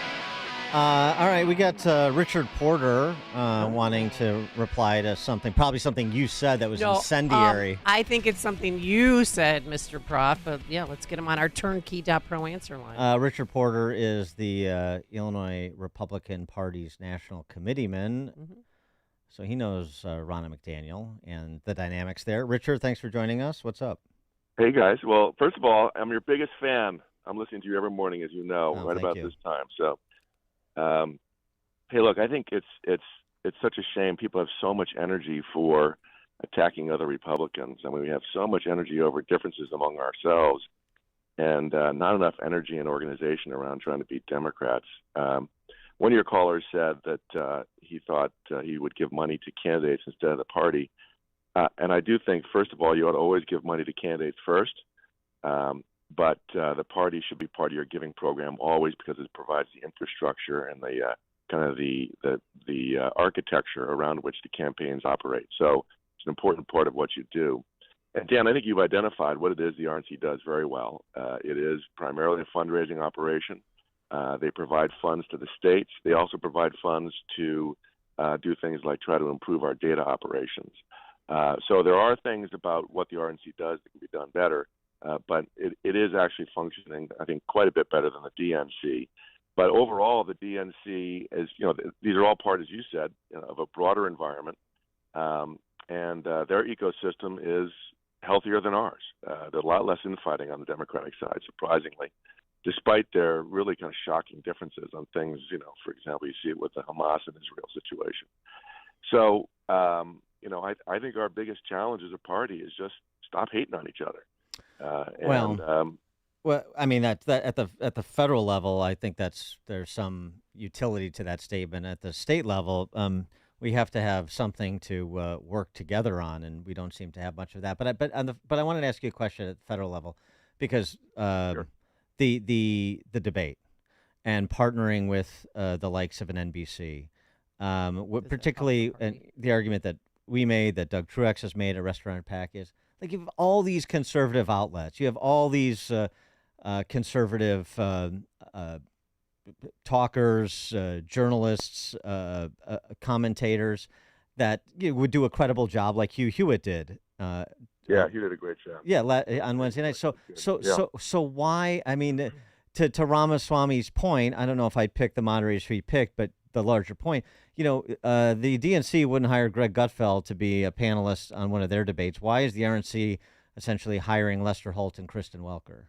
All right, we got Richard Porter wanting to reply to probably something you said that was incendiary. I think it's something you said, Mr. Prof. But yeah, let's get him on our turnkey.pro answer line. Richard Porter is the Illinois Republican Party's national committeeman. Mm-hmm. So he knows Ronna McDaniel and the dynamics there. Richard, thanks for joining us. What's up? Hey, guys. Well, first of all, I'm your biggest fan. I'm listening to you every morning, as you know, Oh, right thank about you. this time. So, hey, look, I think it's such a shame people have so much energy for attacking other Republicans. I mean, we have so much energy over differences among ourselves and not enough energy and organization around trying to beat Democrats. One of your callers said that he thought he would give money to candidates instead of the party. And I do think, first of all, you ought to always give money to candidates first. But the party should be part of your giving program always because it provides the infrastructure and the kind of the architecture around which the campaigns operate. So it's an important part of what you do. And Dan, I think you've identified what it is the RNC does very well. It is primarily a fundraising operation. They provide funds to the states. They also provide funds to do things like try to improve our data operations. So there are things about what the RNC does that can be done better, but it is actually functioning, I think, quite a bit better than the DNC. But overall, the DNC is, these are all part, as you said, of a broader environment, and their ecosystem is healthier than ours. There's a lot less infighting on the Democratic side, surprisingly, despite their really kind of shocking differences on things, for example, you see it with the Hamas and Israel situation. So, I think our biggest challenge as a party is just stop hating on each other. Well, I mean that at the federal level, I think there's some utility to that statement. At the state level, we have to have something to work together on, and we don't seem to have much of that. But I wanted to ask you a question at the federal level because Sure. the debate and partnering with the likes of an NBC, particularly the argument that we made, that Doug Truex has made at Restaurant Pack is like you have all these conservative outlets, you have all these conservative talkers, journalists, commentators that would do a credible job like Hugh Hewitt did. Yeah, he did a great job. Yeah, on Wednesday night. So why? I mean, to Ramaswamy's point, I don't know if I'd pick the moderators he picked, but the larger point, the DNC wouldn't hire Greg Gutfeld to be a panelist on one of their debates. Why is the RNC essentially hiring Lester Holt and Kristen Welker?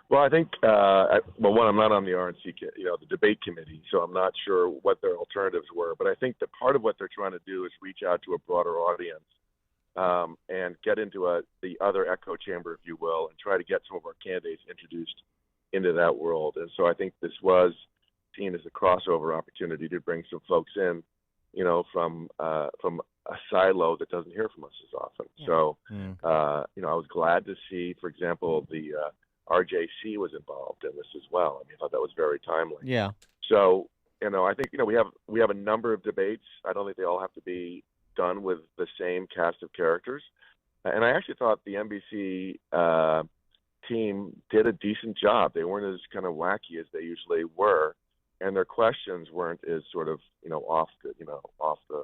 Well, I think, one, I'm not on the RNC, the debate committee, so I'm not sure what their alternatives were. But I think that part of what they're trying to do is reach out to a broader audience and get into the other echo chamber, if you will, and try to get some of our candidates introduced into that world. And so I think this was seen as a crossover opportunity to bring some folks in, from a silo that doesn't hear from us as often. Yeah. So, I was glad to see, for example, the RJC was involved in this as well. I thought that was very timely. Yeah. So, I think, we have a number of debates. I don't think they all have to be done with the same cast of characters. And I actually thought the NBC team did a decent job. They weren't as kind of wacky as they usually were, and their questions weren't as sort of, off the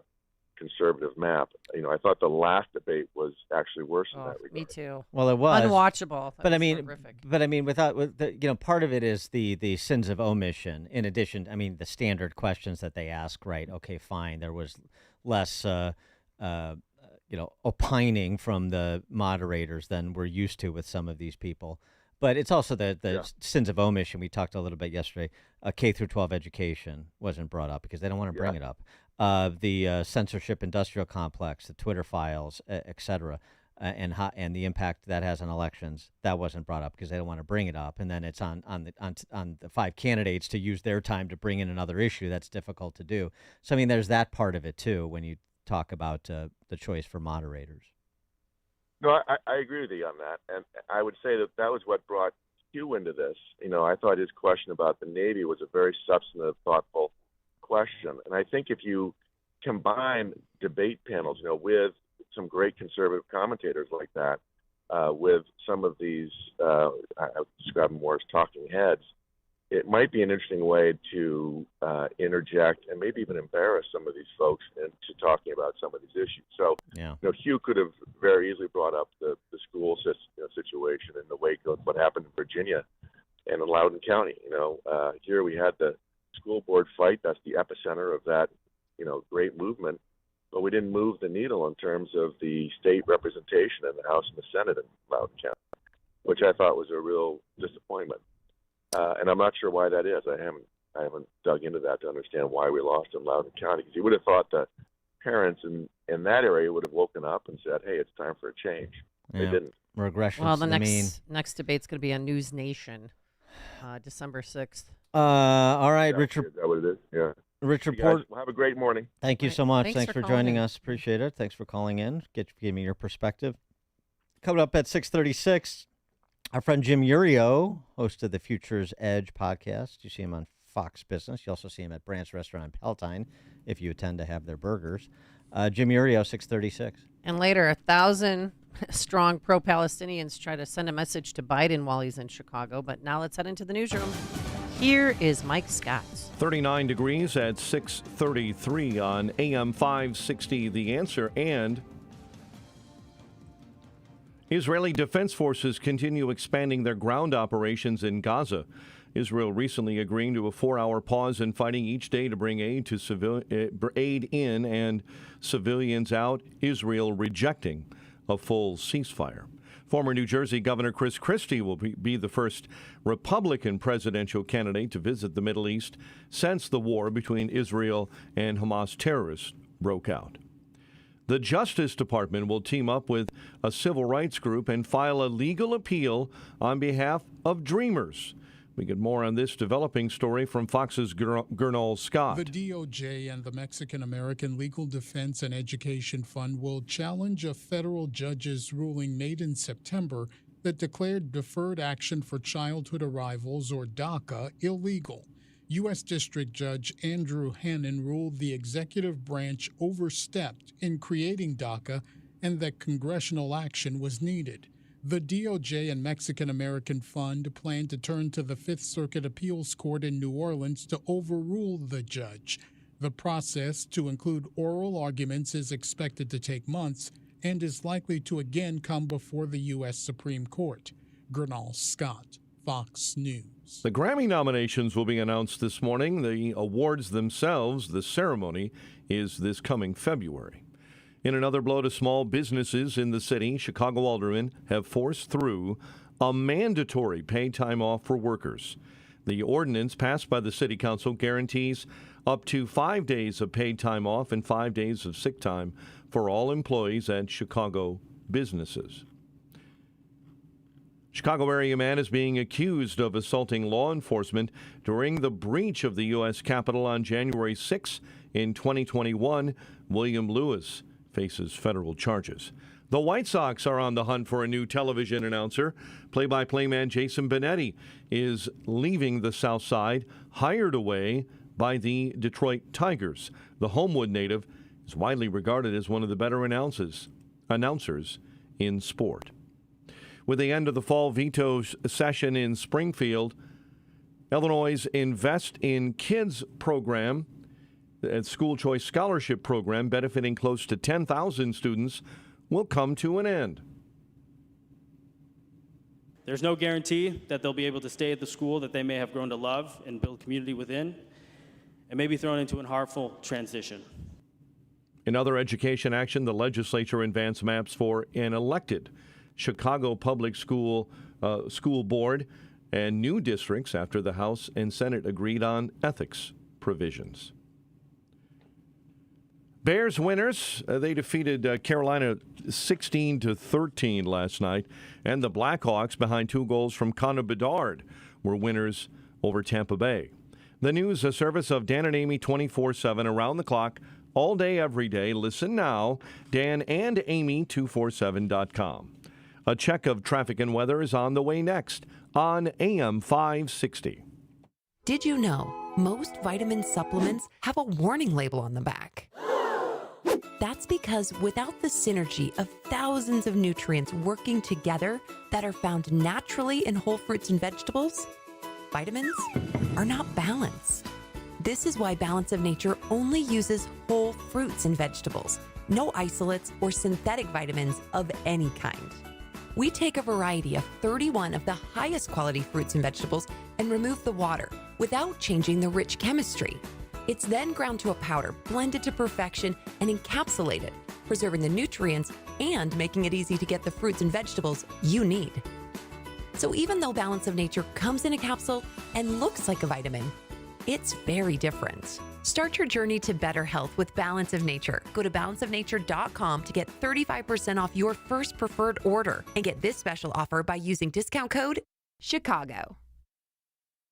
conservative map. I thought the last debate was actually worse in that regard. Me too. Well, it was unwatchable. But I mean, part of it is the sins of omission. In addition, the standard questions that they ask, right? Okay, fine. There was less, opining from the moderators than we're used to with some of these people. But it's also the sins of omission. We talked a little bit yesterday. K through 12 education wasn't brought up because they don't want to bring it up. The censorship industrial complex, the Twitter files, et cetera, and the impact that has on elections, that wasn't brought up because they don't want to bring it up. And then it's on the 5 candidates to use their time to bring in another issue. That's difficult to do. So, I mean, there's that part of it, too, when you talk about the choice for moderators. No, I agree with you on that. And I would say that was what brought Hugh into this. I thought his question about the Navy was a very substantive, thoughtful question. And I think if you combine debate panels, with some great conservative commentators like that, with some of these, I would describe them more as talking heads, it might be an interesting way to interject and maybe even embarrass some of these folks into talking about some of these issues. So, Hugh could have very easily brought up the school situation in the wake of what happened in Virginia and in Loudoun County. Here we had the school board fight. That's the epicenter of that, great movement. But we didn't move the needle in terms of the state representation in the House and the Senate in Loudoun County, which I thought was a real disappointment. And I'm not sure why that is. I haven't dug into that to understand why we lost in Loudoun County. Because you would have thought that parents in that area would have woken up and said, "Hey, it's time for a change." They didn't. Regression. Well, the next debate's going to be on News Nation, December 6th. All right, Richard. Is that what it is? Yeah. Richard You guys Port. will have a great morning. Thank you so much. Thanks for for joining calling in. us. Appreciate it. Thanks for calling in. Give me your perspective. Coming up at 6:36, our friend Jim Urio, host of the Future's Edge podcast. You see him on Fox Business. You also see him at Brant's Restaurant in Palatine if you attend to have their burgers. Jim Urio, 6:36. And later, 1,000 strong pro-Palestinians try to send a message to Biden while he's in Chicago. But now let's head into the newsroom. Here is Mike Scott. 39 degrees at 6:33 on AM 560, The Answer. And Israeli Defense Forces continue expanding their ground operations in Gaza. Israel recently agreeing to a 4-hour pause in fighting each day to bring aid in and civilians out, Israel rejecting a full ceasefire. Former New Jersey Governor Chris Christie will be the first Republican presidential candidate to visit the Middle East since the war between Israel and Hamas terrorists broke out. The Justice Department will team up with a civil rights group and file a legal appeal on behalf of Dreamers. We get more on this developing story from Fox's Gernal Scott. The DOJ and the Mexican American Legal Defense and Education Fund will challenge a federal judge's ruling made in September that declared deferred action for childhood arrivals, or DACA, illegal. U.S. District Judge Andrew Hannon ruled the executive branch overstepped in creating DACA and that congressional action was needed. The DOJ and Mexican American Fund plan to turn to the Fifth Circuit Appeals Court in New Orleans to overrule the judge. The process, to include oral arguments, is expected to take months and is likely to again come before the U.S. Supreme Court. Gernal Scott, Fox News. The Grammy nominations will be announced this morning. The awards themselves, the ceremony, is this coming February. In another blow to small businesses in the city, Chicago aldermen have forced through a mandatory paid time off for workers. The ordinance passed by the city council guarantees up to 5 days of paid time off and 5 days of sick time for all employees at Chicago businesses. Chicago area man is being accused of assaulting law enforcement during the breach of the U.S. Capitol on January 6 in 2021. William Lewis faces federal charges. The White Sox are on the hunt for a new television announcer. Play-by-play man Jason Benetti is leaving the South Side, hired away by the Detroit Tigers. The Homewood native is widely regarded as one of the better announcers in sport. With the end of the fall veto session in Springfield, Illinois' Invest in Kids program, a school choice scholarship program benefiting close to 10,000 students, will come to an end. There's no guarantee that they'll be able to stay at the school that they may have grown to love and build community within, and may be thrown into a harmful transition. In other education action, the legislature advanced maps for an elected Chicago public school school board and new districts after the House and Senate agreed on ethics provisions. Bears winners, they defeated Carolina 16-13 last night, and the Blackhawks, behind 2 goals from Connor Bedard, were winners over Tampa Bay. The news, a service of Dan and Amy 24/7, around the clock, all day, every day. Listen now, Dan and Amy 247.com. A check of traffic and weather is on the way next on AM 560. Did you know most vitamin supplements have a warning label on the back? That's because without the synergy of thousands of nutrients working together that are found naturally in whole fruits and vegetables, vitamins are not balanced. This is why Balance of Nature only uses whole fruits and vegetables, no isolates or synthetic vitamins of any kind. We take a variety of 31 of the highest quality fruits and vegetables and remove the water without changing the rich chemistry. It's then ground to a powder, blended to perfection, and encapsulated, preserving the nutrients and making it easy to get the fruits and vegetables you need. So even though Balance of Nature comes in a capsule and looks like a vitamin, it's very different. Start your journey to better health with Balance of Nature. Go to balanceofnature.com to get 35% off your first preferred order and get this special offer by using discount code CHICAGO.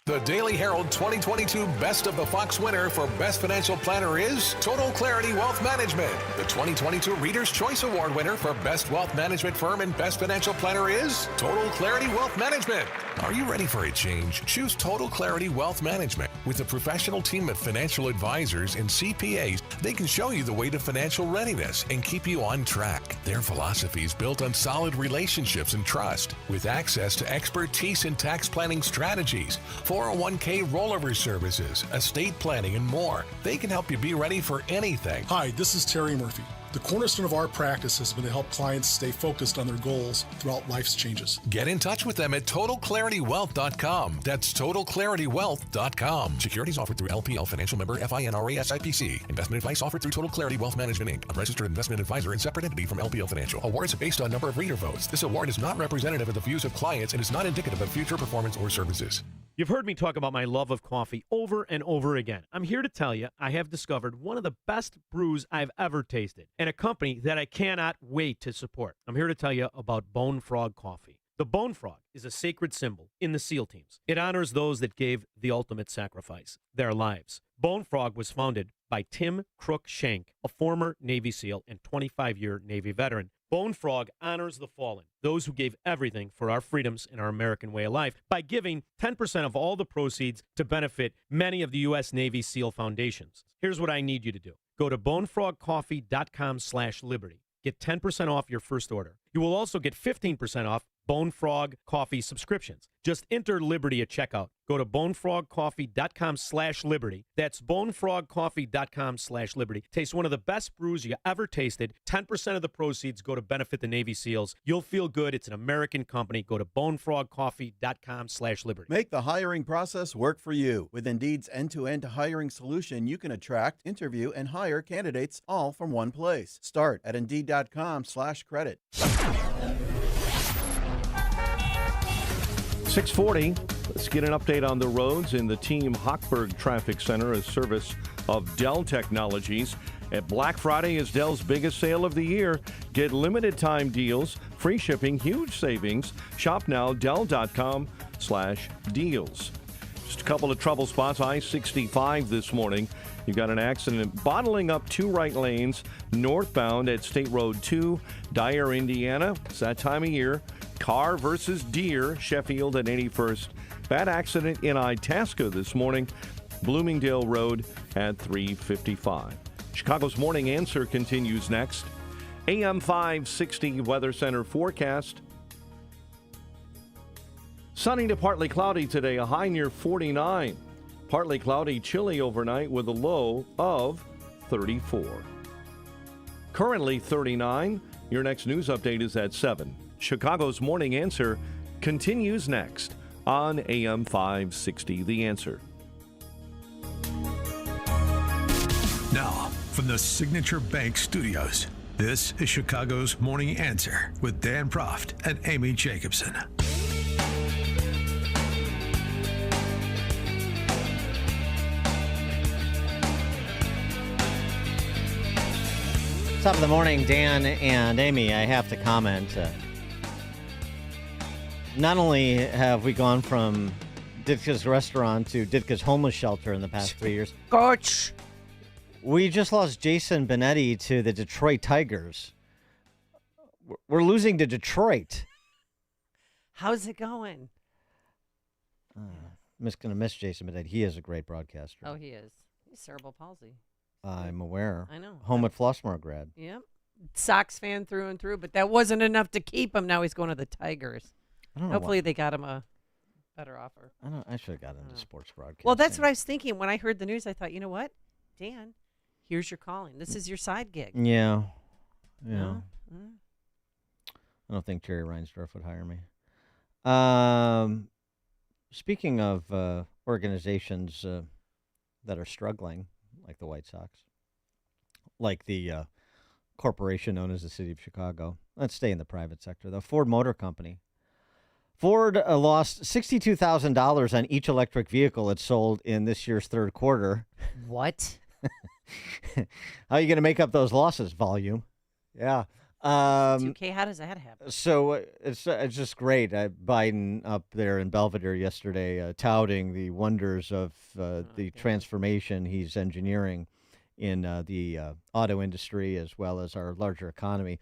The Daily Herald 2022 Best of the Fox winner for Best Financial Planner is Total Clarity Wealth Management. The 2022 Reader's Choice Award winner for Best Wealth Management Firm and Best Financial Planner is Total Clarity Wealth Management. Are you ready for a change? Choose Total Clarity Wealth Management. With a professional team of financial advisors and CPAs, they can show you the way to financial readiness and keep you on track. Their philosophy is built on solid relationships and trust, with access to expertise in tax planning strategies, 401k rollover services, estate planning, and more. They can help you be ready for anything. Hi, this is Terry Murphy. The cornerstone of our practice has been to help clients stay focused on their goals throughout life's changes. Get in touch with them at TotalClarityWealth.com. That's TotalClarityWealth.com. Securities offered through LPL Financial Member FINRA SIPC. Investment advice offered through Total Clarity Wealth Management Inc., a registered investment advisor and separate entity from LPL Financial. Awards are based on number of reader votes. This award is not representative of the views of clients and is not indicative of future performance or services. You've heard me talk about my love of coffee over and over again. I'm here to tell you I have discovered one of the best brews I've ever tasted, and a company that I cannot wait to support. I'm here to tell you about Bone Frog Coffee. The Bone Frog is a sacred symbol in the SEAL teams. It honors those that gave the ultimate sacrifice, their lives. Bone Frog was founded by Tim Crook Shank, a former Navy SEAL and 25-year Navy veteran. Bone Frog honors the fallen, those who gave everything for our freedoms and our American way of life, by giving 10% of all the proceeds to benefit many of the U.S. Navy SEAL foundations. Here's what I need you to do. Go to bonefrogcoffee.com/liberty. Get 10% off your first order. You will also get 15% off Bone Frog Coffee subscriptions. Just enter Liberty at checkout. Go to bonefrogcoffee.com/liberty. That's bonefrogcoffee.com/liberty. Taste one of the best brews you ever tasted. 10% of the proceeds go to benefit the Navy SEALs. You'll feel good. It's an American company. Go to bonefrogcoffee.com/liberty. Make the hiring process work for you. With Indeed's end-to-end hiring solution, you can attract, interview, and hire candidates all from one place. Start at Indeed.com/credit. 6:40. Let's get an update on the roads in the Team Hochberg Traffic Center, a service of Dell Technologies. At Black Friday is Dell's biggest sale of the year. Get limited time deals, free shipping, huge savings. Shop now, Dell.com/deals. Just a couple of trouble spots. I-65 this morning. You've got an accident bottling up 2 right lanes northbound at State Road 2, Dyer, Indiana. It's that time of year. Car versus Deer, Sheffield at 81st. Bad accident in Itasca this morning, Bloomingdale Road at 355. Chicago's Morning Answer continues next. AM 560 Weather Center forecast. Sunny to partly cloudy today, a high near 49. Partly cloudy, chilly overnight with a low of 34. Currently 39. Your next news update is at 7. Chicago's Morning Answer continues next on AM 560, The Answer. Now, from the Signature Bank Studios, this is Chicago's Morning Answer with Dan Proft and Amy Jacobson. Top of the morning, Dan and Amy. I have to comment. Not only have we gone from Ditka's restaurant to Ditka's homeless shelter in the past 3 years. Coach! We just lost Jason Benetti to the Detroit Tigers. We're losing to Detroit. How's it going? I'm just going to miss Jason Benetti. He is a great broadcaster. Oh, he is. He's cerebral palsy. I'm aware. I know. Home at Flossmoor grad. Yep. Sox fan through and through, but that wasn't enough to keep him. Now he's going to the Tigers. I don't know Hopefully why. they got him a better offer. I should have got into sports broadcasting. Well, that's what I was thinking. When I heard the news, I thought, you know what? Dan, here's your calling. This is your side gig. Yeah. Yeah. No? I don't think Jerry Reinsdorf would hire me. Speaking of organizations that are struggling, like the White Sox, like the corporation known as the City of Chicago. Let's stay in the private sector, though. Ford Motor Company. Ford lost $62,000 on each electric vehicle it sold in this year's third quarter. What? How are you going to make up those losses? Volume. Yeah. 2K, how does that happen? So it's just great. Biden up there in Belvedere yesterday touting the wonders of the transformation he's engineering in the auto industry as well as our larger economy.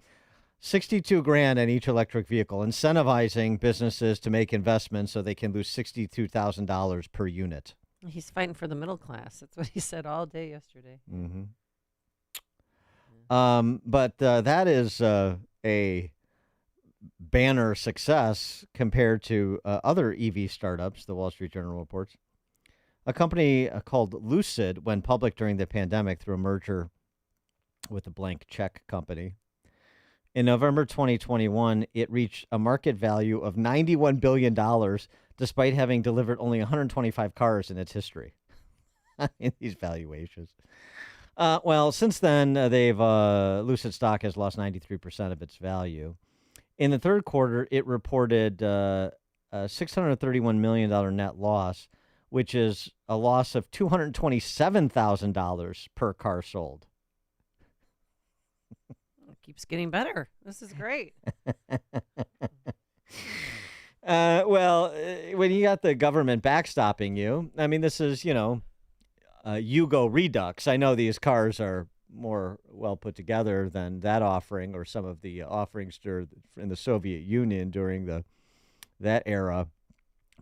$62,000 on each electric vehicle, incentivizing businesses to make investments so they can lose $62,000 per unit. He's fighting for the middle class. That's what he said all day yesterday. Mm-hmm. But that is a banner success compared to other EV startups, the Wall Street Journal reports. A company called Lucid went public during the pandemic through a merger with a blank check company. In November 2021, it reached a market value of $91 billion, despite having delivered only 125 cars in its history. In these valuations. Well, since then, Lucid stock has lost 93% of its value. In the third quarter, it reported a $631 million net loss, which is a loss of $227,000 per car sold. Keeps getting better. This is great. Well, when you got the government backstopping you, I mean, this is, Yugo Redux. I know these cars are more well put together than that offering or some of the offerings in the Soviet Union during that era.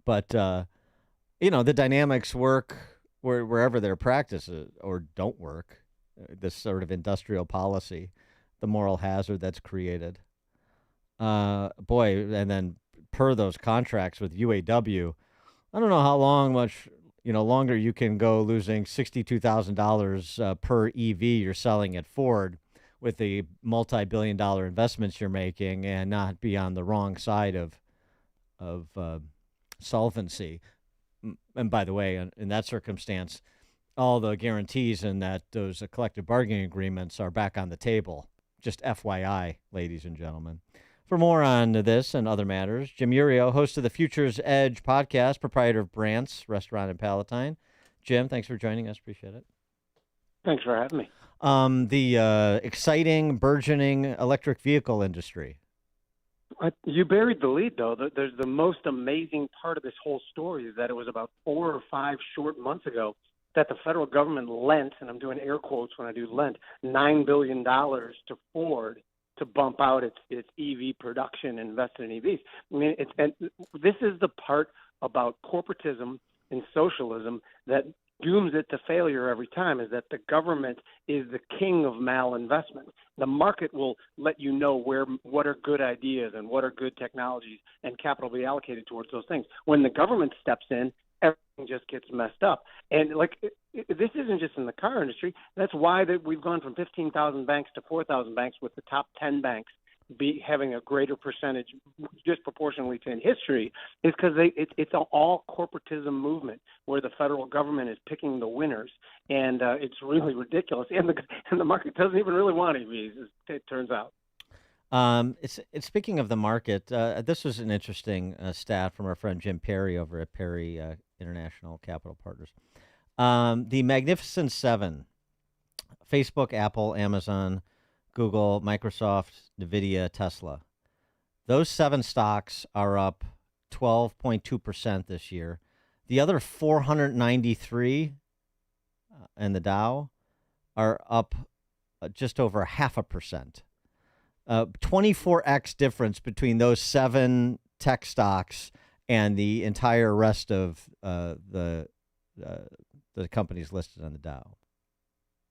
But, the dynamics work wherever their practices or don't work, this sort of industrial policy, the moral hazard that's created. And then per those contracts with UAW, I don't know how much longer you can go losing $62,000 per EV you're selling at Ford with the multi-billion-dollar investments you're making and not be on the wrong side of solvency. And by the way, in that circumstance, all the guarantees in those collective bargaining agreements are back on the table. Just FYI, ladies and gentlemen. For more on this and other matters, Jim Urio, host of the Future's Edge podcast, proprietor of Brandt's Restaurant in Palatine. Jim, thanks for joining us. Appreciate it. Thanks for having me. The exciting, burgeoning electric vehicle industry. You buried the lead, though. There's the most amazing part of this whole story is that it was about 4 or 5 short months ago that the federal government lent, and I'm doing air quotes when I do lent, $9 billion to Ford to bump out its EV production and invest in EVs. I mean, this is the part about corporatism and socialism that dooms it to failure every time, is that the government is the king of malinvestment. The market will let you know what are good ideas and what are good technologies, and capital be allocated towards those things. When the government steps in, everything just gets messed up. And this isn't just in the car industry. That's why we've gone from 15,000 banks to 4,000 banks, with the top 10 banks having a greater percentage disproportionately to in history, is because it's an all corporatism movement where the federal government is picking the winners, and it's really ridiculous. And the market doesn't even really want EVs, it turns out. It's speaking of the market, this was an interesting stat from our friend Jim Perry over at Perry International Capital Partners. The Magnificent Seven, Facebook, Apple, Amazon, Google, Microsoft, NVIDIA, Tesla. Those 7 stocks are up 12.2% this year. The other 493 and the Dow are up just over 0.5%. 24x difference between those 7 tech stocks and the entire rest of the companies listed on the Dow.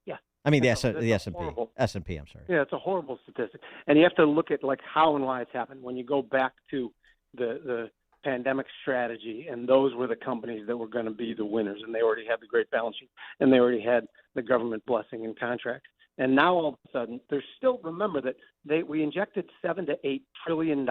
Yeah. I mean the That's S&P. horrible. S&P, I'm sorry. Yeah, it's a horrible statistic. And you have to look at like how and why it's happened. When you go back to the pandemic strategy, and those were the companies that were going to be the winners, and they already had the great balance sheet, and they already had the government blessing and contracts. And now all of a sudden, there's still, remember that we injected $7 to $8 trillion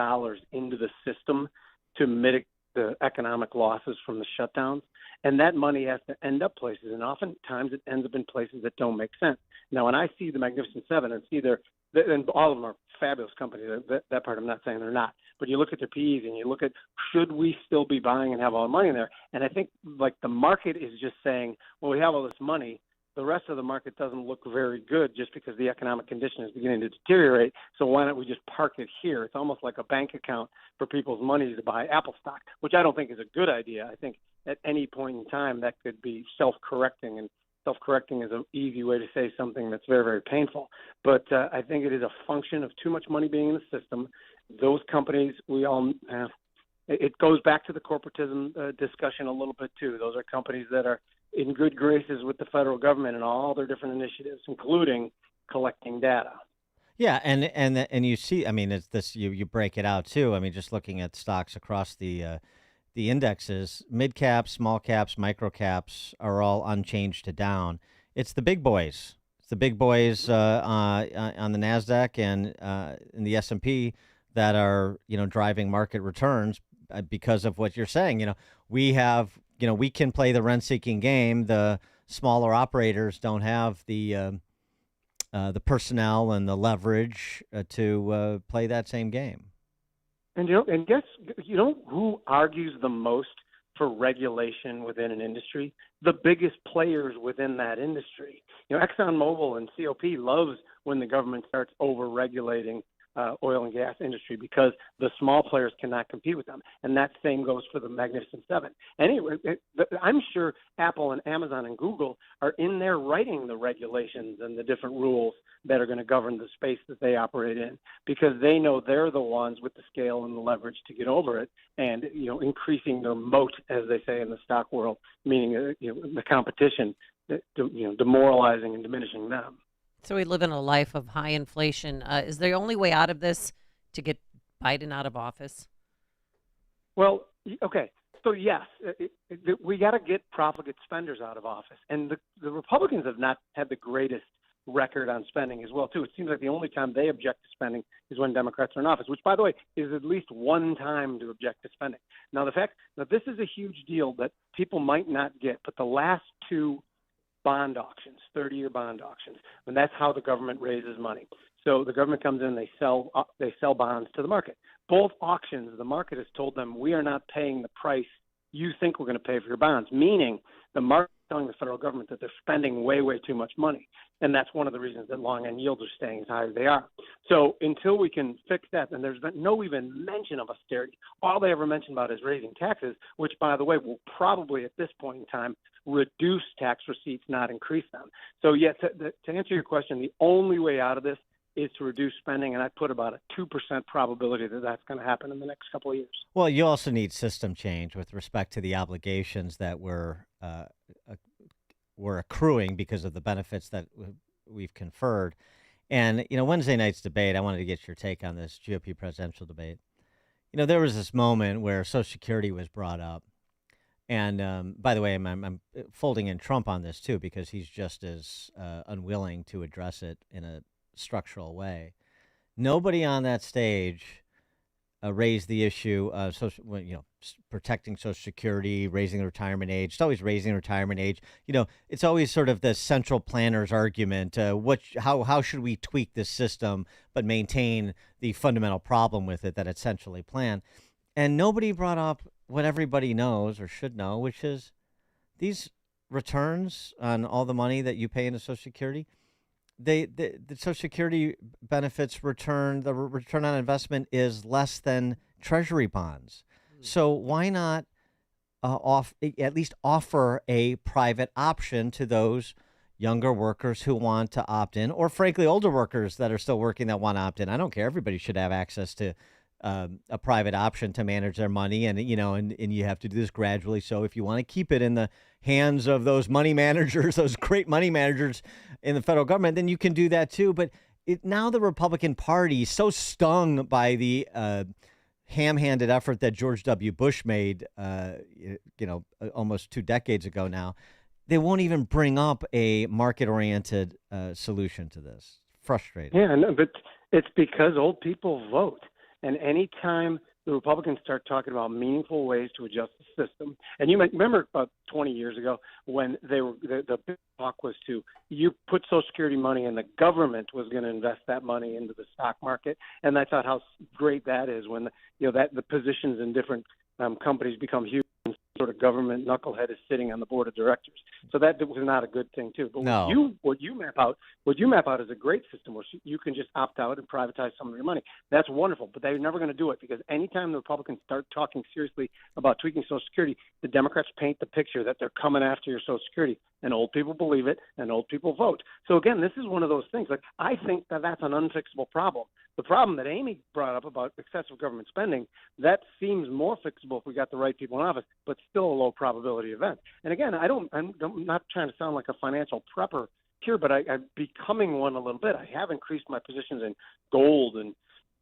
into the system to mitigate the economic losses from the shutdowns. And that money has to end up places, and oftentimes it ends up in places that don't make sense. Now, when I see the Magnificent Seven and see and all of them are fabulous companies. That part I'm not saying they're not. But you look at their PEs and you look at, should we still be buying and have all the money in there? And I think like the market is just saying, well, we have all this money. The rest of the market doesn't look very good just because the economic condition is beginning to deteriorate. So why don't we just park it here? It's almost like a bank account for people's money to buy Apple stock, which I don't think is a good idea. I think at any point in time that could be self-correcting, and self-correcting is an easy way to say something that's very, very painful. But I think it is a function of too much money being in the system. Those companies, we all it goes back to the corporatism discussion a little bit too. Those are companies that are in good graces with the federal government and all their different initiatives, including collecting data. Yeah, and you see, I mean, it's this you break it out too. I mean, just looking at stocks across the indexes, mid caps, small caps, micro caps are all unchanged to down. It's the big boys. It's the big boys on the Nasdaq and in the S&P that are driving market returns because of what you're saying. We can play the rent-seeking game. The smaller operators don't have the personnel and the leverage to play that same game. And guess who argues the most for regulation within an industry? The biggest players within that industry. ExxonMobil and COP loves when the government starts over-regulating oil and gas industry because the small players cannot compete with them. And that same goes for the Magnificent Seven. Anyway, I'm sure Apple and Amazon and Google are in there writing the regulations and the different rules that are going to govern the space that they operate in, because they know they're the ones with the scale and the leverage to get over it and, increasing their moat, as they say in the stock world, meaning, the competition, demoralizing and diminishing them. So we live in a life of high inflation. Is the only way out of this to get Biden out of office? Well, okay. So, yes, we got to get profligate spenders out of office. And the Republicans have not had the greatest record on spending as well, too. It seems like the only time they object to spending is when Democrats are in office, which, by the way, is at least one time to object to spending. Now, the fact that this is a huge deal that people might not get, but the last two bond auctions, 30-year bond auctions, and that's how the government raises money. So the government comes in, they sell bonds to the market. Both auctions, the market has told them, we are not paying the price you think we're going to pay for your bonds, meaning the market is telling the federal government that they're spending way, way too much money. And that's one of the reasons that long-end yields are staying as high as they are. So until we can fix that, and there's been no even mention of austerity. All they ever mention about is raising taxes, which, by the way, will probably at this point in time reduce tax receipts, not increase them. So, yes, to answer your question, the only way out of this is to reduce spending, and I put about a 2% probability that that's going to happen in the next couple of years. Well, you also need system change with respect to the obligations that we're accruing because of the benefits that we've conferred. And, Wednesday night's debate, I wanted to get your take on this GOP presidential debate. There was this moment where Social Security was brought up. And by the way, I'm folding in Trump on this, too, because he's just as unwilling to address it in a structural way. Nobody on that stage raised the issue of protecting Social Security, raising the retirement age. It's always raising the retirement age. It's always sort of the central planner's argument. How should we tweak this system but maintain the fundamental problem with it that it's centrally planned? And nobody brought up what everybody knows or should know, which is these returns on all the money that you pay into Social Security, the Social Security benefits return, the return on investment is less than Treasury bonds. So why not at least offer a private option to those younger workers who want to opt in, or frankly, older workers that are still working that want to opt in? I don't care. Everybody should have access to a private option to manage their money, and you have to do this gradually. So if you want to keep it in the hands of those money managers, those great money managers in the federal government, then you can do that too. But now the Republican Party is so stung by the ham-handed effort that George W. Bush made, almost 2 decades ago now, they won't even bring up a market-oriented solution to this. Frustrating. Yeah, no, but it's because old people vote. And anytime the Republicans start talking about meaningful ways to adjust the system, and you remember about 20 years ago when the big talk was you put Social Security money and the government was going to invest that money into the stock market, and I thought how great that is when the positions in different companies become huge. Sort of government knucklehead is sitting on the board of directors, so that was not a good thing too. But no. what you map out is a great system where you can just opt out and privatize some of your money. That's wonderful, but they're never going to do it because anytime the Republicans start talking seriously about tweaking Social Security, the Democrats paint the picture that they're coming after your Social Security, and old people believe it, and old people vote. So again, this is one of those things. Like I think that's an unfixable problem. The problem that Amy brought up about excessive government spending, that seems more fixable if we got the right people in office, but still a low probability event. And again, I'm not trying to sound like a financial prepper here, but I'm becoming one a little bit. I have increased my positions in gold and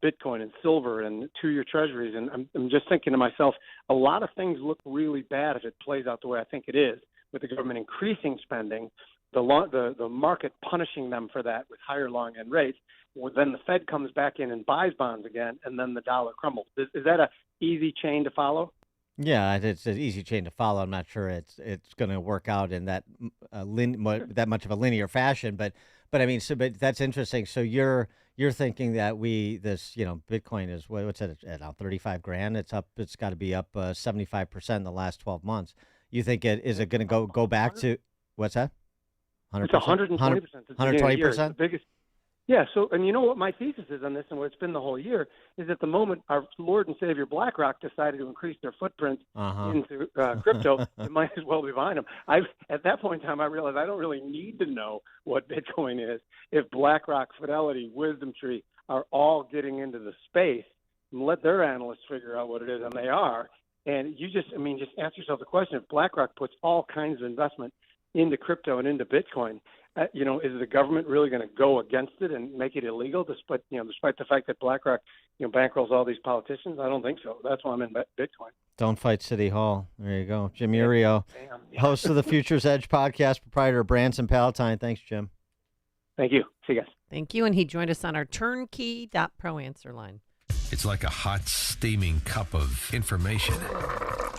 Bitcoin and silver and 2-year treasuries. And I'm just thinking to myself, a lot of things look really bad if it plays out the way I think it is, with the government increasing spending, the market punishing them for that with higher long end rates. Well, then the Fed comes back in and buys bonds again, and then the dollar crumbles. Is that a easy chain to follow? Yeah, it's an easy chain to follow. I'm not sure it's going to work out in that that much of a linear fashion, but but that's interesting. So you're thinking that Bitcoin is what's it at now, 35 grand? It's got to be up 75% in the last 12 months. You think is it going to go back to what's that? 100%? It's 120%. 120%. Biggest. Yeah. So, and you know what my thesis is on this, and what it's been the whole year, is at the moment our Lord and Savior BlackRock decided to increase their footprint into crypto, it might as well be behind them. At that point in time, I realized I don't really need to know what Bitcoin is. If BlackRock, Fidelity, Wisdom Tree are all getting into the space, and let their analysts figure out what it is, and they are. And you just ask yourself the question: if BlackRock puts all kinds of investment into crypto and into Bitcoin, is the government really going to go against it and make it illegal, despite the fact that BlackRock, bankrolls all these politicians? I don't think so. That's why I'm in Bitcoin. Don't fight City Hall. There you go. Jim Urio, host of the Futures Edge podcast, proprietor of Branson Palatine. Thanks, Jim. Thank you. See you guys. Thank you. And he joined us on our turnkey.pro answer line. It's like a hot, steaming cup of information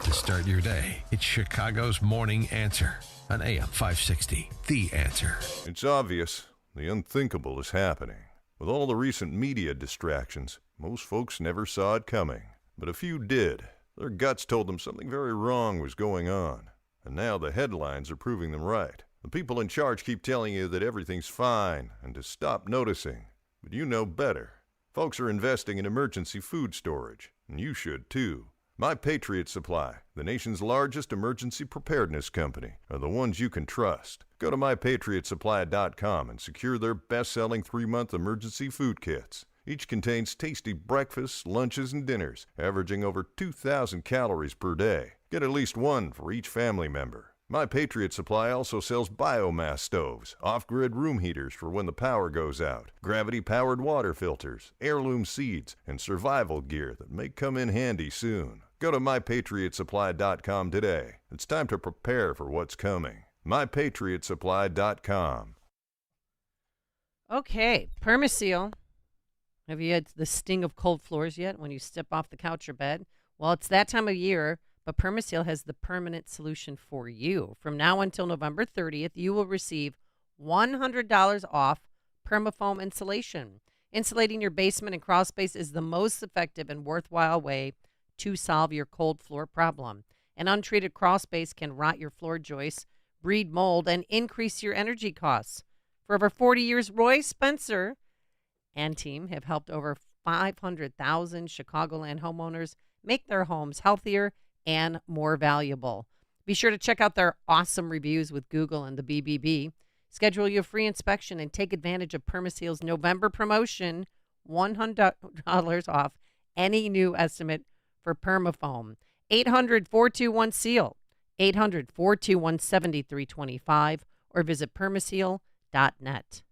to start your day. It's Chicago's Morning Answer on AM 560, The Answer. It's obvious the unthinkable is happening. With all the recent media distractions, most folks never saw it coming. But a few did. Their guts told them something very wrong was going on. And now the headlines are proving them right. The people in charge keep telling you that everything's fine and to stop noticing. But you know better. Folks are investing in emergency food storage, and you should too. My Patriot Supply, the nation's largest emergency preparedness company, are the ones you can trust. Go to mypatriotsupply.com and secure their best-selling 3-month emergency food kits. Each contains tasty breakfasts, lunches, and dinners, averaging over 2,000 calories per day. Get at least one for each family member. My Patriot Supply also sells biomass stoves, off-grid room heaters for when the power goes out, gravity-powered water filters, heirloom seeds, and survival gear that may come in handy soon. Go to mypatriotsupply.com today. It's time to prepare for what's coming. mypatriotsupply.com. Okay, Permaseal. Have you had the sting of cold floors yet when you step off the couch or bed? Well, it's that time of year. But Permaseal has the permanent solution for you. From now until November 30th, you will receive $100 off PermaFoam insulation. Insulating your basement and crawl space is the most effective and worthwhile way to solve your cold floor problem. An untreated crawl space can rot your floor joists, breed mold, and increase your energy costs. For over 40 years, Roy Spencer and team have helped over 500,000 Chicagoland homeowners make their homes healthier and more valuable. Be sure to check out their awesome reviews with Google and the BBB. Schedule your free inspection and take advantage of Permaseal's November promotion, $100 off any new estimate for PermaFoam. 800-421-SEAL, 800-421-7325, or visit permaseal.net.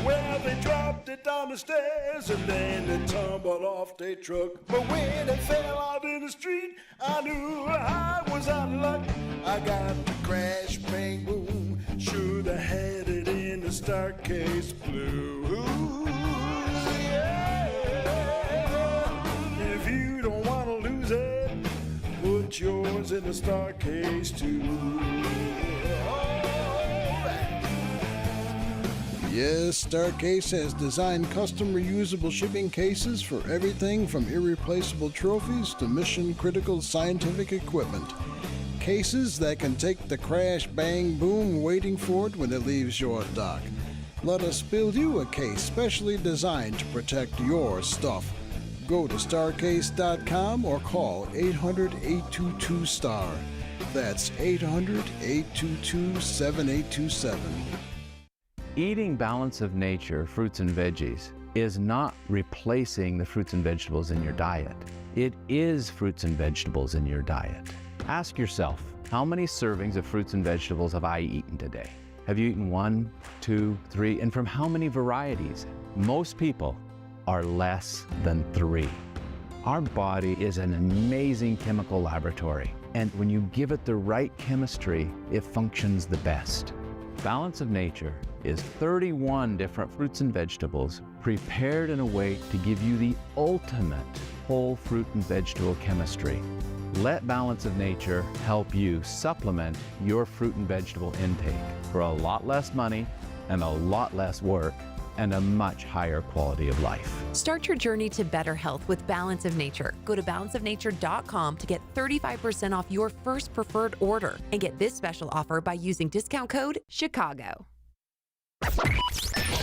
Well, they dropped it down the stairs and then they tumbled off their truck. But when it fell out in the street, I knew I was out of luck. I got the crash, bang, boom. Should have had it in the Staircase Blues. Yeah. If you don't want to lose it, put yours in the Staircase too. Yes, Staircase has designed custom reusable shipping cases for everything from irreplaceable trophies to mission-critical scientific equipment. Cases that can take the crash, bang, boom waiting for it when it leaves your dock. Let us build you a case specially designed to protect your stuff. Go to starcase.com or call 800-822-STAR. That's 800-822-7827. Eating balance of nature, fruits and veggies, is not replacing the fruits and vegetables in your diet. It is fruits and vegetables in your diet. Ask yourself, how many servings of fruits and vegetables have I eaten today? Have you eaten 1, 2, 3, and from how many varieties? Most people are less than 3. Our body is an amazing chemical laboratory, and when you give it the right chemistry, it functions the best. Balance of Nature is 31 different fruits and vegetables prepared in a way to give you the ultimate whole fruit and vegetable chemistry. Let Balance of Nature help you supplement your fruit and vegetable intake for a lot less money and a lot less work and a much higher quality of life. Start your journey to better health with Balance of Nature. Go to balanceofnature.com to get 35% off your first preferred order and get this special offer by using discount code Chicago.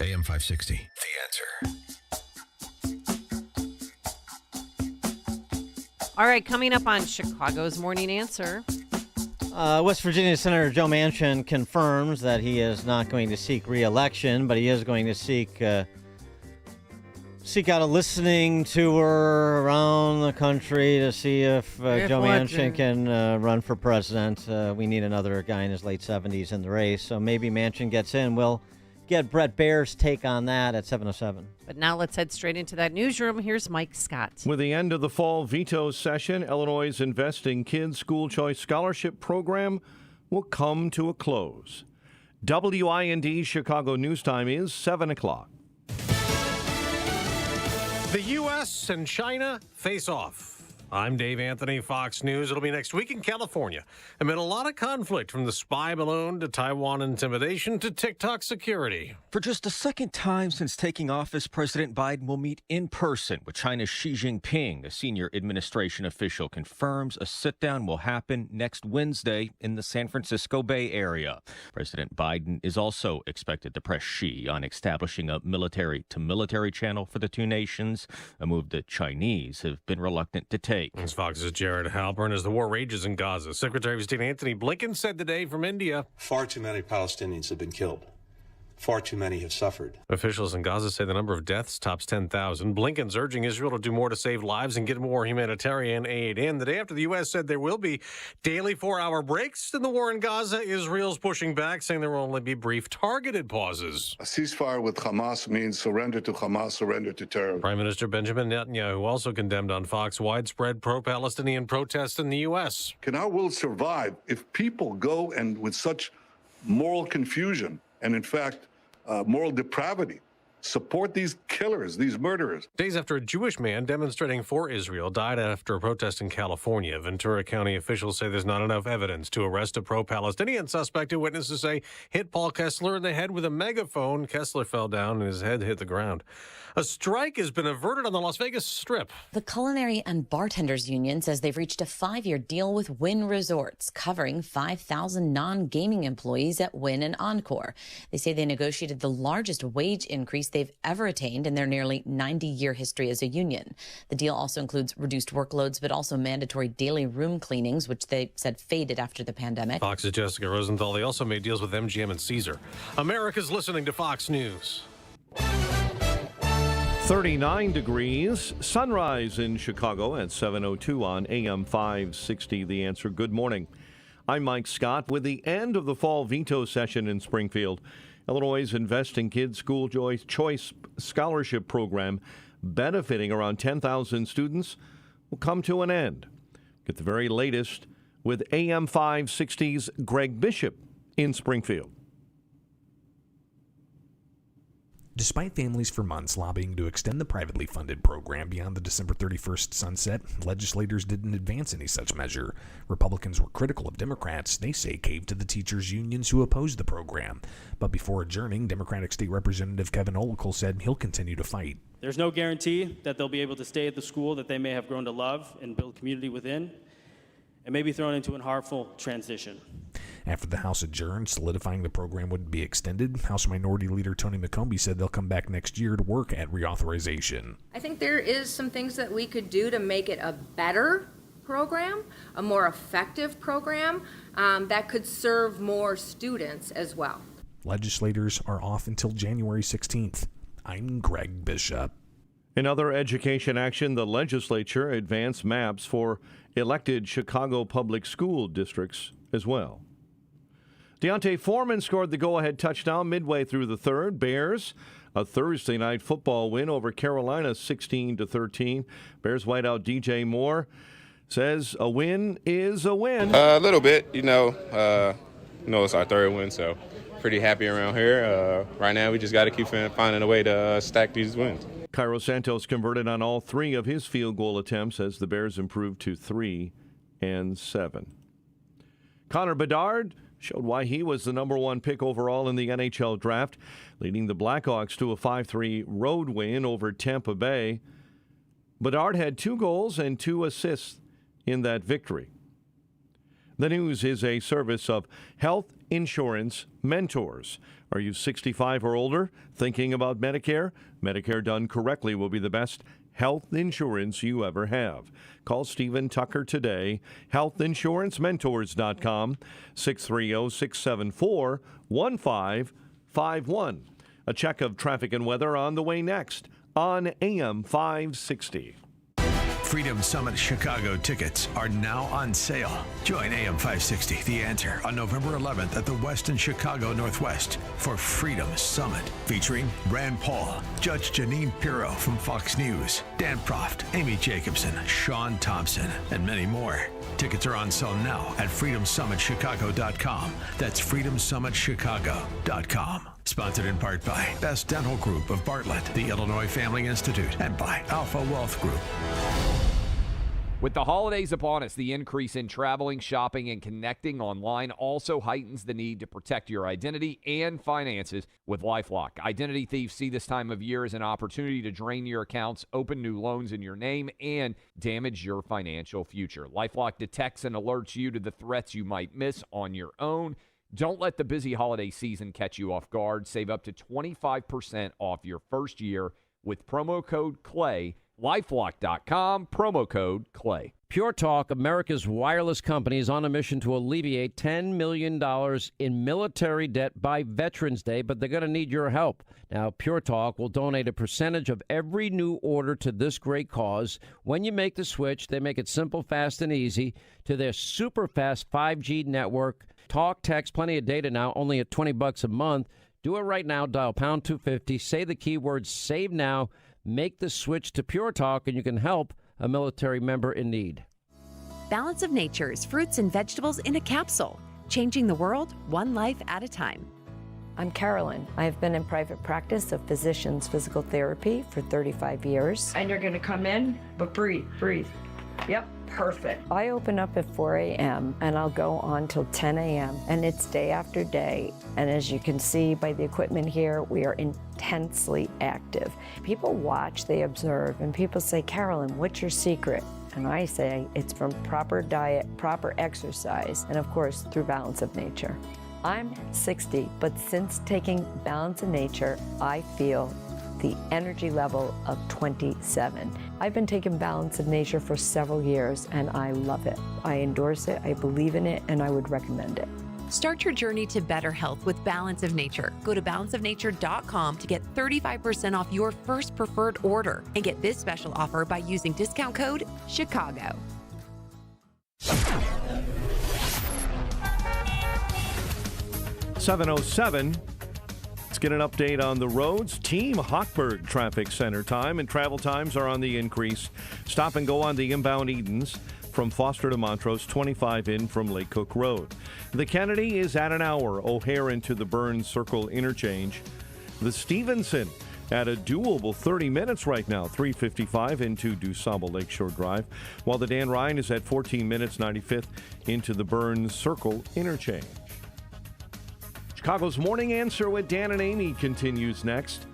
AM 560, The Answer. All right, coming up on Chicago's Morning Answer. West Virginia Senator Joe Manchin confirms that he is not going to seek re-election, but he is going to seek out a listening tour around the country to see if Joe Manchin can run for president. We need another guy in his late 70s in the race, so maybe Manchin gets in. We'll get Brett Baer's take on that at 7:07. But now let's head straight into that newsroom. Here's Mike Scott. With the end of the fall veto session, Illinois' Investing Kids School Choice Scholarship Program will come to a close. WIND Chicago News Time is 7 o'clock. The U.S. and China face off. I'm Dave Anthony, Fox News. It'll be next week in California. Amid a lot of conflict, from the spy balloon to Taiwan intimidation to TikTok security. For just the second time since taking office, President Biden will meet in person with China's Xi Jinping. A senior administration official confirms a sit-down will happen next Wednesday in the San Francisco Bay Area. President Biden is also expected to press Xi on establishing a military-to-military channel for the two nations, a move the Chinese have been reluctant to take. As Fox's Jared Halpern. As the war rages in Gaza, Secretary of State Anthony Blinken said today from India, far too many Palestinians have been killed. Far too many have suffered. Officials in Gaza say the number of deaths tops 10,000. Blinken's urging Israel to do more to save lives and get more humanitarian aid in. The day after the U.S. said there will be daily 4-hour breaks in the war in Gaza, Israel's pushing back, saying there will only be brief targeted pauses. A ceasefire with Hamas means surrender to Hamas, surrender to terror. Prime Minister Benjamin Netanyahu also condemned on Fox widespread pro-Palestinian protests in the U.S. Can our world survive if people go and with such moral confusion and, in fact, moral depravity, Support these killers, these murderers. Days after a Jewish man demonstrating for Israel died after a protest in California, Ventura County officials say there's not enough evidence to arrest a pro-Palestinian suspect who witnesses say hit Paul Kessler in the head with a megaphone. Kessler fell down and his head hit the ground. A strike has been averted on the Las Vegas Strip. The Culinary and Bartenders Union says they've reached a 5-year deal with Wynn Resorts, covering 5,000 non-gaming employees at Wynn and Encore. They say they negotiated the largest wage increase they've ever attained in their nearly 90-year history as a union. The deal also includes reduced workloads, but also mandatory daily room cleanings, which they said faded after the pandemic. Fox's Jessica Rosenthal. They also made deals with MGM and Caesar. America's listening to Fox News. 39 degrees, sunrise in Chicago at 7:02 on AM 560. The Answer. Good morning. I'm Mike Scott. With the end of the fall veto session in Springfield, Illinois' Investing Kids School Choice Scholarship Program, benefiting around 10,000 students, will come to an end. Get the very latest with AM 560's Greg Bishop in Springfield. Despite families for months lobbying to extend the privately funded program beyond the December 31st sunset, legislators didn't advance any such measure. Republicans were critical of Democrats, they say caved to the teachers' unions who opposed the program. But before adjourning, Democratic State Representative Kevin Olicle said he'll continue to fight. There's no guarantee that they'll be able to stay at the school that they may have grown to love and build community within, and may be thrown into a harmful transition. After the House adjourned, solidifying the program would be extended, House Minority Leader Tony McCombie said they'll come back next year to work at reauthorization. I think there is some things that we could do to make it a better program, a more effective program that could serve more students as well. Legislators are off until January 16th. I'm Greg Bishop. In other education action, the legislature advanced maps for elected Chicago public school districts as well. Deontay Foreman scored the go-ahead touchdown midway through the third. Bears, a Thursday night football win over Carolina 16-13. Bears wideout DJ Moore says a win is a win. A little bit, it's our third win, so pretty happy around here. Right now, we just got to keep finding a way to stack these wins. Cairo Santos converted on all 3 of his field goal attempts as the Bears improved to 3-7. Connor Bedard showed why he was the number 1 pick overall in the NHL draft, leading the Blackhawks to a 5-3 road win over Tampa Bay. Bedard had 2 goals and 2 assists in that victory. The News is a service of Health Insurance Mentors. Are you 65 or older, thinking about Medicare? Medicare done correctly will be the best health insurance you ever have. Call Stephen Tucker today, healthinsurancementors.com, 630-674-1551. A check of traffic and weather on the way next on AM 560. Freedom Summit Chicago tickets are now on sale. Join AM 560, The Answer, on November 11th at the Westin Chicago Northwest for Freedom Summit, featuring Rand Paul, Judge Janine Pirro from Fox News, Dan Proft, Amy Jacobson, Sean Thompson, and many more. Tickets are on sale now at freedomsummitchicago.com. That's freedomsummitchicago.com. Sponsored in part by Best Dental Group of Bartlett, the Illinois Family Institute, and by Alpha Wealth Group. With the holidays upon us, the increase in traveling, shopping, and connecting online also heightens the need to protect your identity and finances with LifeLock. Identity thieves see this time of year as an opportunity to drain your accounts, open new loans in your name, and damage your financial future. LifeLock detects and alerts you to the threats you might miss on your own. Don't let the busy holiday season catch you off guard. Save up to 25% off your first year with promo code CLAY. LifeLock.com, promo code CLAY. Pure Talk, America's wireless company, is on a mission to alleviate $10 million in military debt by Veterans Day, but they're going to need your help. Now, Pure Talk will donate a percentage of every new order to this great cause. When you make the switch, they make it simple, fast, and easy to their super fast 5G network. Talk, text, plenty of data now, only at $20 a month. Do it right now. Dial pound 250. Say the keyword SAVE NOW. Make the switch to Pure Talk, and you can help a military member in need. Balance of Nature's fruits and vegetables in a capsule, changing the world one life at a time. I'm Carolyn. I've been in private practice of physician's physical therapy for 35 years. And you're going to come in, but breathe, breathe. Yep, perfect. I open up at 4 a.m. and I'll go on till 10 a.m. and it's day after day. And as you can see by the equipment here, we are intensely active. People watch, they observe, and people say, Carolyn, what's your secret? And I say it's from proper diet, proper exercise, and of course, through Balance of Nature. I'm 60, but since taking Balance of Nature, I feel the energy level of 27. I've been taking Balance of Nature for several years, and I love it. I endorse it, I believe in it, and I would recommend it. Start your journey to better health with Balance of Nature. Go to balanceofnature.com to get 35% off your first preferred order and get this special offer by using discount code CHICAGO. .707. Let's get an update on the roads. Team Hochberg Traffic Center time and travel times are on the increase. Stop and go on the inbound Edens from Foster to Montrose, 25 in from Lake Cook Road. The Kennedy is at an hour. O'Hare into the Burns Circle interchange. The Stevenson at a doable 30 minutes right now, 355 into DuSable Lakeshore Drive, while the Dan Ryan is at 14 minutes, 95th into the Burns Circle interchange. Chicago's Morning Answer with Dan and Amy continues next.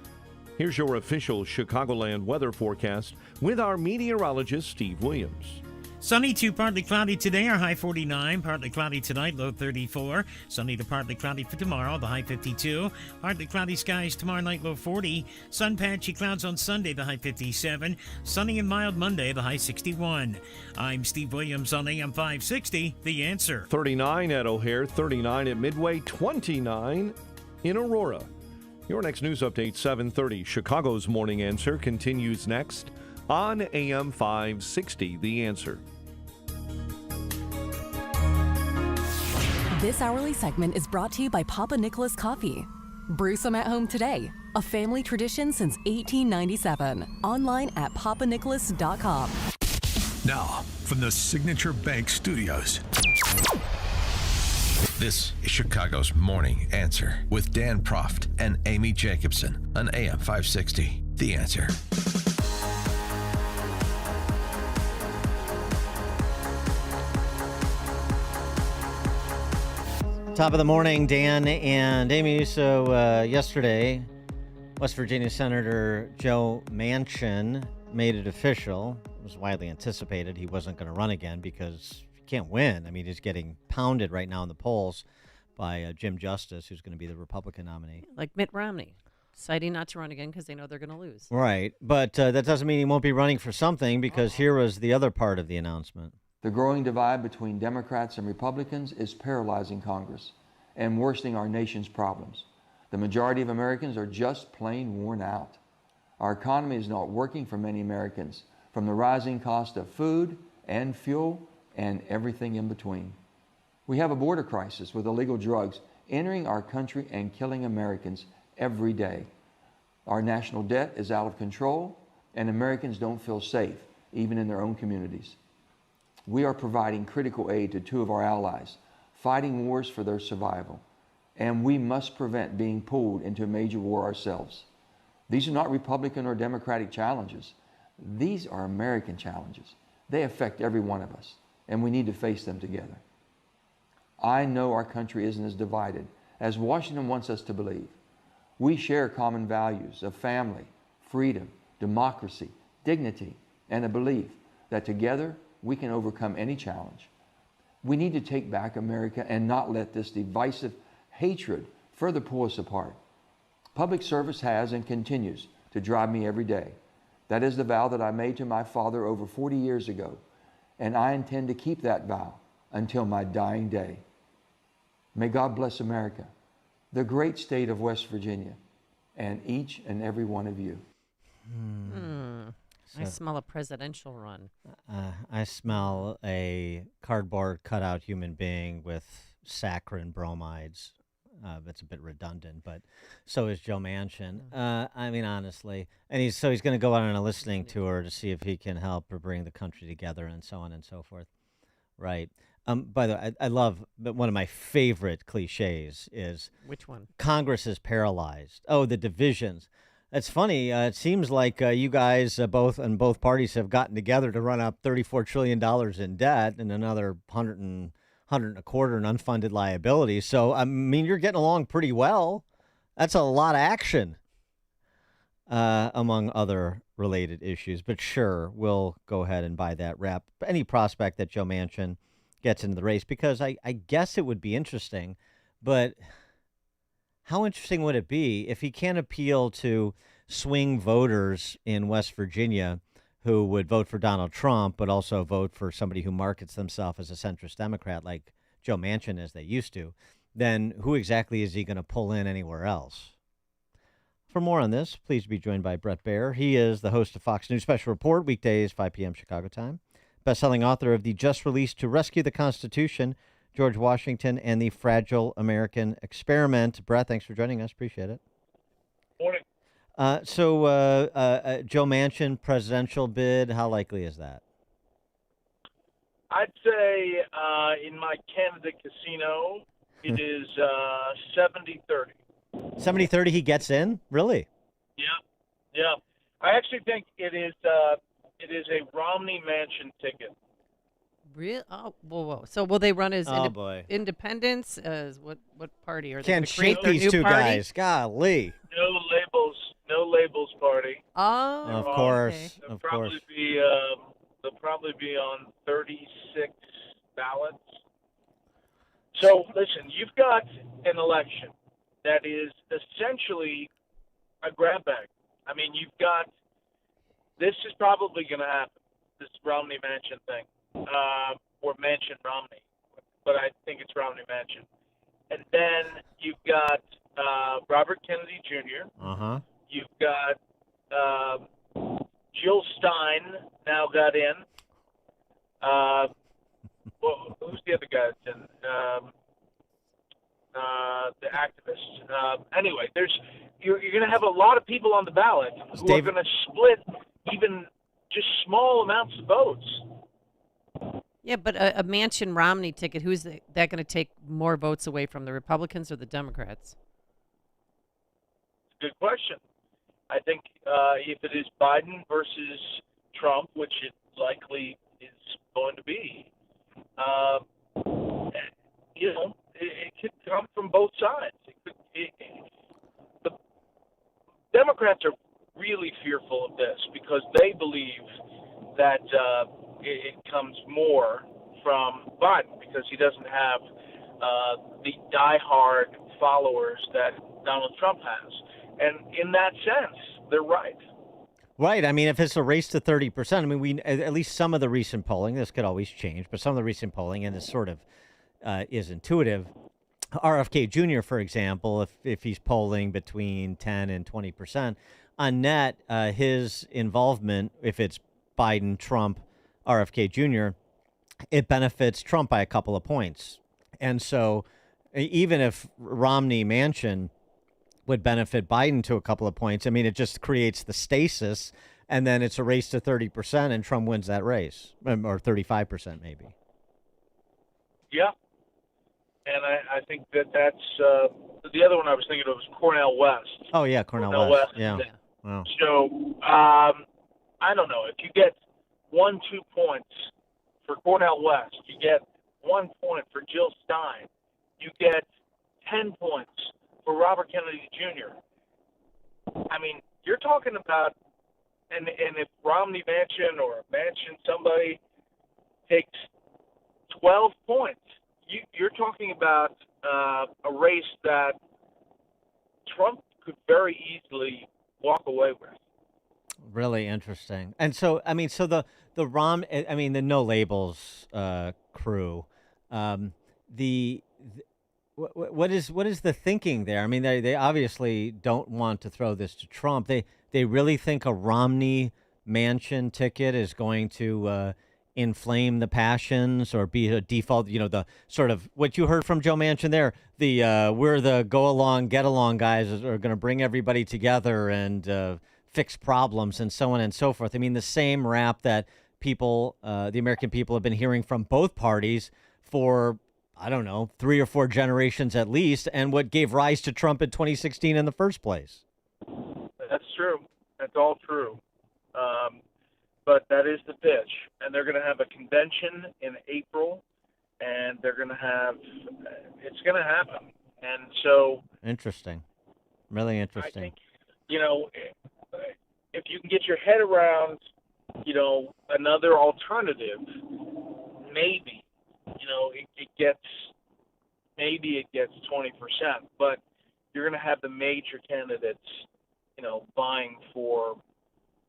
Here's your official Chicagoland weather forecast with our meteorologist, Steve Williams. Sunny to partly cloudy today, our high 49. Partly cloudy tonight, low 34. Sunny to partly cloudy for tomorrow, the high 52. Partly cloudy skies tomorrow night, low 40. Sun patchy clouds on Sunday, the high 57. Sunny and mild Monday, the high 61. I'm Steve Williams on AM 560, The Answer. 39 at O'Hare, 39 at Midway, 29 in Aurora. Your next news update, 7:30. Chicago's Morning Answer continues next on AM 560, The Answer. This hourly segment is brought to you by Papa Nicholas Coffee. Brew some at home today. A family tradition since 1897. Online at papanicholas.com. Now, from the Signature Bank Studios, this is Chicago's Morning Answer with Dan Proft and Amy Jacobson on AM 560, The Answer. Top of the morning, Dan and Amy. So yesterday, West Virginia Senator Joe Manchin made it official. It was widely anticipated he wasn't going to run again because he can't win. I mean, he's getting pounded right now in the polls by Jim Justice, who's going to be the Republican nominee. Like Mitt Romney, deciding not to run again because they know they're going to lose. Right, but that doesn't mean he won't be running for something, because here was the other part of the announcement. The growing divide between Democrats and Republicans is paralyzing Congress and worsening our nation's problems. The majority of Americans are just plain worn out. Our economy is not working for many Americans, from the rising cost of food and fuel and everything in between. We have a border crisis with illegal drugs entering our country and killing Americans every day. Our national debt is out of control, and Americans don't feel safe, even in their own communities. We are providing critical aid to two of our allies, fighting wars for their survival, and we must prevent being pulled into a major war ourselves. These are not Republican or Democratic challenges. These are American challenges. They affect every one of us, and we need to face them together. I know our country isn't as divided as Washington wants us to believe. We share common values of family, freedom, democracy, dignity, and a belief that together we can overcome any challenge. We need to take back America and not let this divisive hatred further pull us apart. Public service has and continues to drive me every day. That is the vow that I made to my father over 40 years ago, and I intend to keep that vow until my dying day. May God bless America, the great state of West Virginia, and each and every one of you. I smell a presidential run. I smell a cardboard cutout human being with saccharin bromides. That's a bit redundant, but so is Joe Manchin. I mean, honestly. And he's going to go out on a listening tour to see if he can help or bring the country together and so on and so forth. Right. By the way, I love one of my favorite cliches is Which one? Congress is paralyzed. Oh, the divisions. It's funny. It seems like you guys both parties have gotten together to run up $34 trillion in debt and another 100 and a quarter in unfunded liabilities. So, I mean, you're getting along pretty well. That's a lot of action among other related issues. But sure, we'll go ahead and buy that rep. Any prospect that Joe Manchin gets into the race, because I guess it would be interesting, but how interesting would it be if he can't appeal to swing voters in West Virginia who would vote for Donald Trump, but also vote for somebody who markets themselves as a centrist Democrat like Joe Manchin as they used to, then who exactly is he going to pull in anywhere else? For more on this, please be joined by Bret Baier. He is the host of Fox News Special Report, weekdays, 5 p.m. Chicago time. Best-selling author of the just-released To Rescue the Constitution, George Washington and the Fragile American Experiment. Bret, thanks for joining us. Appreciate it. Morning. Joe Manchin presidential bid, how likely is that? I'd say in my candidate casino, it is 70-30. 70-30 he gets in? Really? Yeah. I actually think it is a Romney-Manchin ticket. Real? Oh, whoa. So will they run as boy. independents? As what party? Are they Can't gonna create shake their these new two party? guys. Golly. No labels party. Oh, Of course. They'll Of course. they'll probably be on 36 ballots. So listen, you've got an election that is essentially a grab bag. I mean, this is probably going to happen, this Romney-Manchin thing, or Manchin-Romney, but I think it's Romney-Manchin. And then you've got Robert Kennedy Jr. Uh-huh. You've got Jill Stein now got in. Well, who's the other guy that's in? The activist. Anyway, you're going to have a lot of people on the ballot who are going to split even just small amounts of votes. Yeah, but a Manchin Romney ticket, who's that going to take more votes away from, the Republicans or the Democrats? Good question. I think if it is Biden versus Trump, which it likely is going to be, it could come from both sides. The Democrats are really fearful of this because they believe that it comes more from Biden because he doesn't have the diehard followers that Donald Trump has. And in that sense, they're right. Right. I mean, if it's a race to 30%, I mean, at least some of the recent polling, this could always change, but some of the recent polling, and this sort of is intuitive. RFK Jr., for example, if he's polling between 10 and 20%, on net, his involvement, if it's Biden, Trump, RFK Jr., it benefits Trump by a couple of points. And so even if Romney-Manchin would benefit Biden to a couple of points, I mean, it just creates the stasis, and then it's a race to 30%, and Trump wins that race, or 35% maybe. Yeah. And I think that's the other one I was thinking of was Cornel West. Oh, yeah, Cornel West. Yeah. Wow. So, I don't know. If you get 1-2 points for Cornel West, you get 1 point for Jill Stein, you get 10 points for Robert Kennedy Jr. I mean, you're talking about, and if Romney Manchin or Manchin somebody takes 12 points, you're talking about a race that Trump could very easily walk away with. Really interesting. And so, I mean, so the No Labels crew, what is the thinking there? I mean, they obviously don't want to throw this to Trump. They really think a Romney-Manchin ticket is going to inflame the passions or be a default, the sort of what you heard from Joe Manchin there, we're the go along, get along guys are going to bring everybody together and fix problems and so on and so forth. I mean, the same rap that people, the American people have been hearing from both parties for, I don't know, 3 or 4 generations at least, and what gave rise to Trump in 2016 in the first place. That's true. That's all true. But that is the pitch. And they're going to have a convention in April, and they're going to have – it's going to happen. And so – Interesting. Really interesting. I think, if you can get your head around, another alternative, maybe, it gets 20%, but you're going to have the major candidates, vying for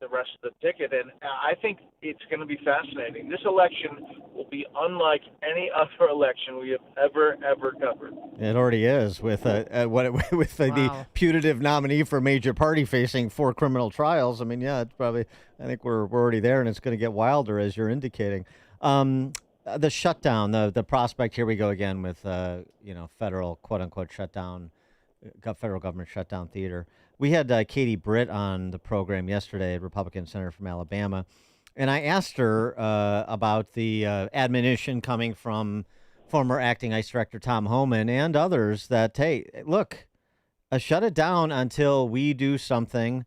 the rest of the ticket. And I think it's going to be fascinating. This election will be unlike any other election we have ever covered. It already is with the putative nominee for a major party facing 4 criminal trials. I mean, it's probably. I think we're already there, and it's going to get wilder as you're indicating. The shutdown, the prospect. Here we go again with federal quote unquote shutdown, federal government shutdown theater. We had Katie Britt on the program yesterday, a Republican senator from Alabama, and I asked her about the admonition coming from former acting ICE Director Tom Homan and others that, hey, look, shut it down until we do something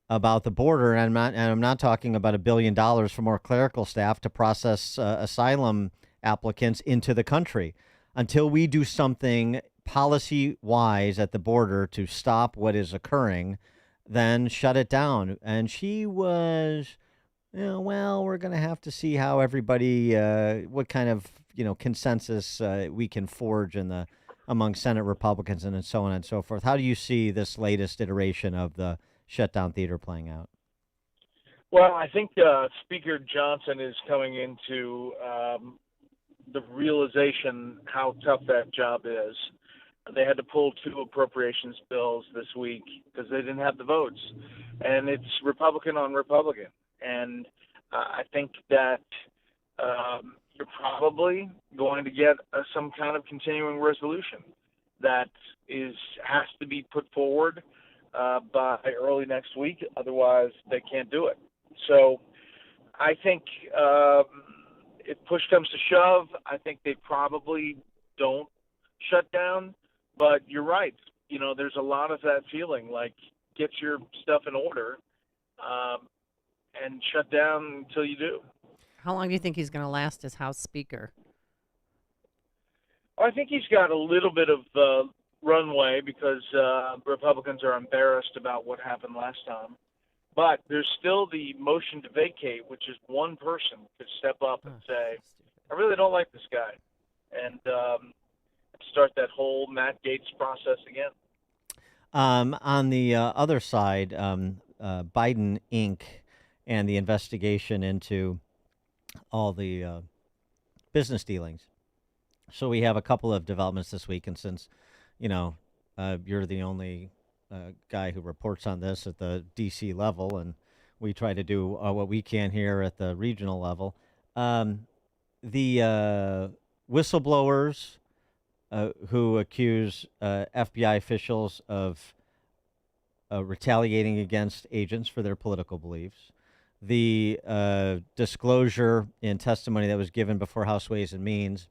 about the border. And I'm not talking about $1 billion for more clerical staff to process asylum applicants into the country. Until we do something policy-wise at the border to stop what is occurring, then shut it down. And she was, we're going to have to see how everybody, what kind of, consensus we can forge among Senate Republicans and so on and so forth. How do you see this latest iteration of the shutdown theater playing out? Well, I think Speaker Johnson is coming into the realization how tough that job is. They had to pull 2 appropriations bills this week because they didn't have the votes. And it's Republican on Republican. And I think that you're probably going to get some kind of continuing resolution that has to be put forward by early next week. Otherwise, they can't do it. So I think if push comes to shove, I think they probably don't shut down. But you're right. There's a lot of that feeling like get your stuff in order and shut down until you do. How long do you think he's going to last as House Speaker? I think he's got a little bit of runway because Republicans are embarrassed about what happened last time. But there's still the motion to vacate, which is one person could step up and say, I really don't like this guy. And start that whole Matt Gaetz process again. On the other side, Biden Inc. and the investigation into all the business dealings. So we have a couple of developments this week, and since, you're the only guy who reports on this at the D.C. level, and we try to do what we can here at the regional level, the whistleblowers who accuse FBI officials of retaliating against agents for their political beliefs. The disclosure in testimony that was given before House Ways and Means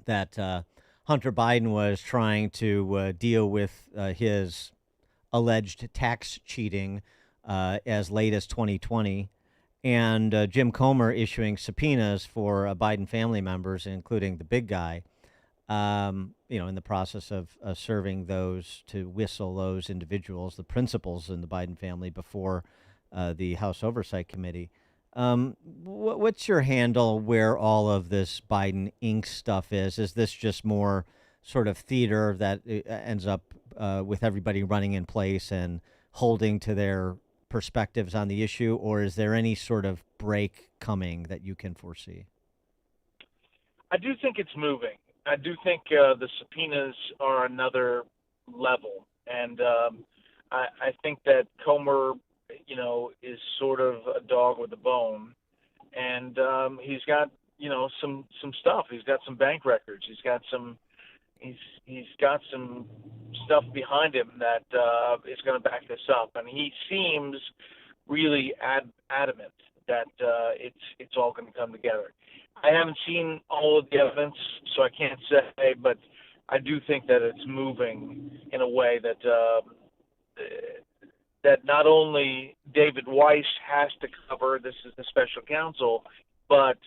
that Hunter Biden was trying to deal with his alleged tax cheating as late as 2020, and Jim Comer issuing subpoenas for Biden family members, including the big guy, in the process of serving those to whistle those individuals, the principals in the Biden family, before the House Oversight Committee. What's your handle where all of this Biden Inc. stuff is? Is this just more sort of theater that ends up with everybody running in place and holding to their perspectives on the issue, or is there any sort of break coming that you can foresee? I do think it's moving. I do think the subpoenas are another level, and I think that Comer, is sort of a dog with a bone, and he's got some stuff. He's got some bank records. He's got some stuff behind him that is going to back this up, and he seems really adamant that it's all going to come together. I haven't seen all of the evidence, so I can't say, but I do think that it's moving in a way that that not only David Weiss has to cover, this is the special counsel, but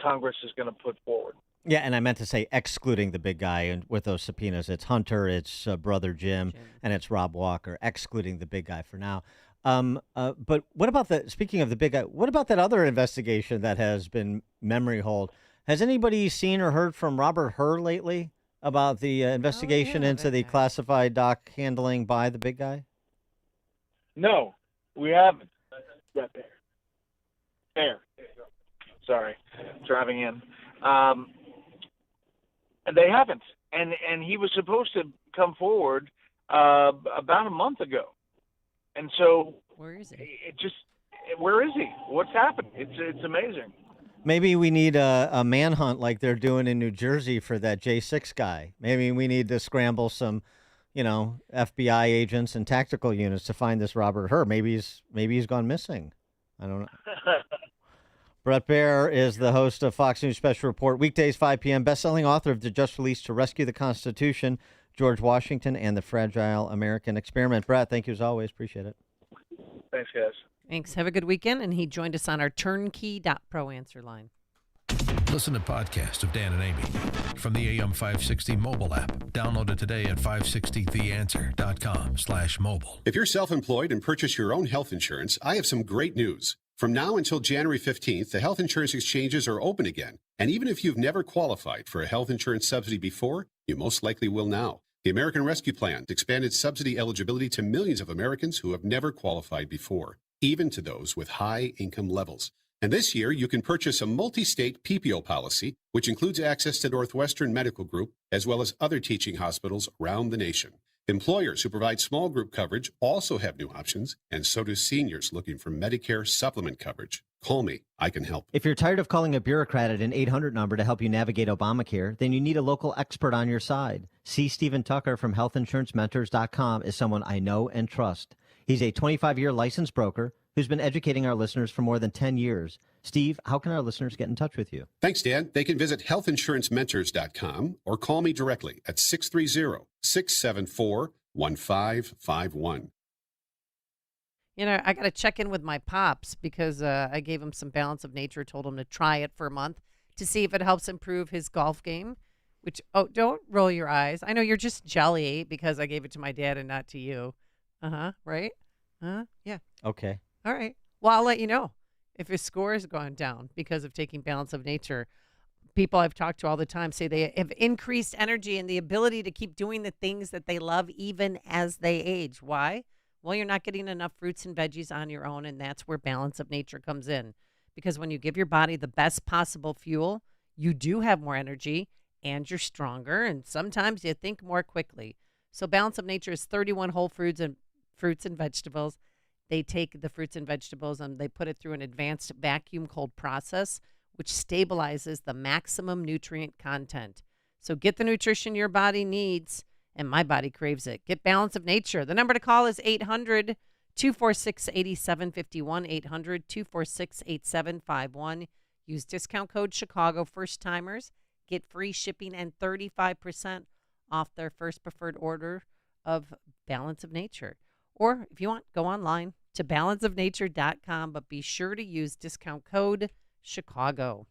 Congress is going to put forward. Yeah, and I meant to say excluding the big guy and with those subpoenas. It's Hunter, it's Brother Jim, and it's Rob Walker, excluding the big guy for now. But what about speaking of the big guy, what about that other investigation that has been memory hold? Has anybody seen or heard from Robert Hur lately about the investigation into the classified doc handling by the big guy? No, we haven't. There. Sorry, driving in. They haven't, and he was supposed to come forward about a month ago, and so where is he? Where is he? What's happened? It's amazing. Maybe we need a manhunt like they're doing in New Jersey for that J6 guy. Maybe we need to scramble some, FBI agents and tactical units to find this Robert Hur. Maybe he's gone missing. I don't know. Brett Baer is the host of Fox News Special Report, weekdays 5 p.m., best-selling author of the just released To Rescue the Constitution, George Washington, and the Fragile American Experiment. Brett, thank you as always. Appreciate it. Thanks, guys. Thanks. Have a good weekend. And he joined us on our turnkey.pro answer line. Listen to podcasts of Dan and Amy from the AM 560 mobile app. Download it today at 560theanswer.com/mobile. If you're self-employed and purchase your own health insurance, I have some great news. From now until January 15th, the health insurance exchanges are open again. And even if you've never qualified for a health insurance subsidy before, you most likely will now. The American Rescue Plan expanded subsidy eligibility to millions of Americans who have never qualified before, even to those with high income levels. And this year, you can purchase a multi-state PPO policy, which includes access to Northwestern Medical Group, as well as other teaching hospitals around the nation. Employers who provide small group coverage also have new options, and so do seniors looking for Medicare supplement coverage. Call me. I can help. If you're tired of calling a bureaucrat at an 800 number to help you navigate Obamacare, then you need a local expert on your side. C. Stephen Tucker from healthinsurancementors.com is someone I know and trust. He's a 25-year licensed broker who's been educating our listeners for more than 10 years. Steve, how can our listeners get in touch with you? Thanks, Dan. They can visit healthinsurancementors.com or call me directly at 630-674-1551. I got to check in with my pops because I gave him some Balance of Nature, told him to try it for a month to see if it helps improve his golf game, which, don't roll your eyes. I know you're just jelly because I gave it to my dad and not to you. Right? Yeah. Okay. All right. Well, I'll let you know if his score has gone down because of taking Balance of Nature. People I've talked to all the time say they have increased energy and the ability to keep doing the things that they love even as they age. Why? Well, you're not getting enough fruits and veggies on your own, and that's where Balance of Nature comes in. Because when you give your body the best possible fuel, you do have more energy, and you're stronger, and sometimes you think more quickly. So Balance of Nature is 31 whole fruits and vegetables. They take the fruits and vegetables and they put it through an advanced vacuum cold process, which stabilizes the maximum nutrient content. So get the nutrition your body needs, and my body craves it. Get Balance of Nature. The number to call is 800-246-8751, 800-246-8751. Use discount code Chicago. First timers get free shipping and 35% off their first preferred order of Balance of Nature. Or if you want, go online to balanceofnature.com, but be sure to use discount code Chicago.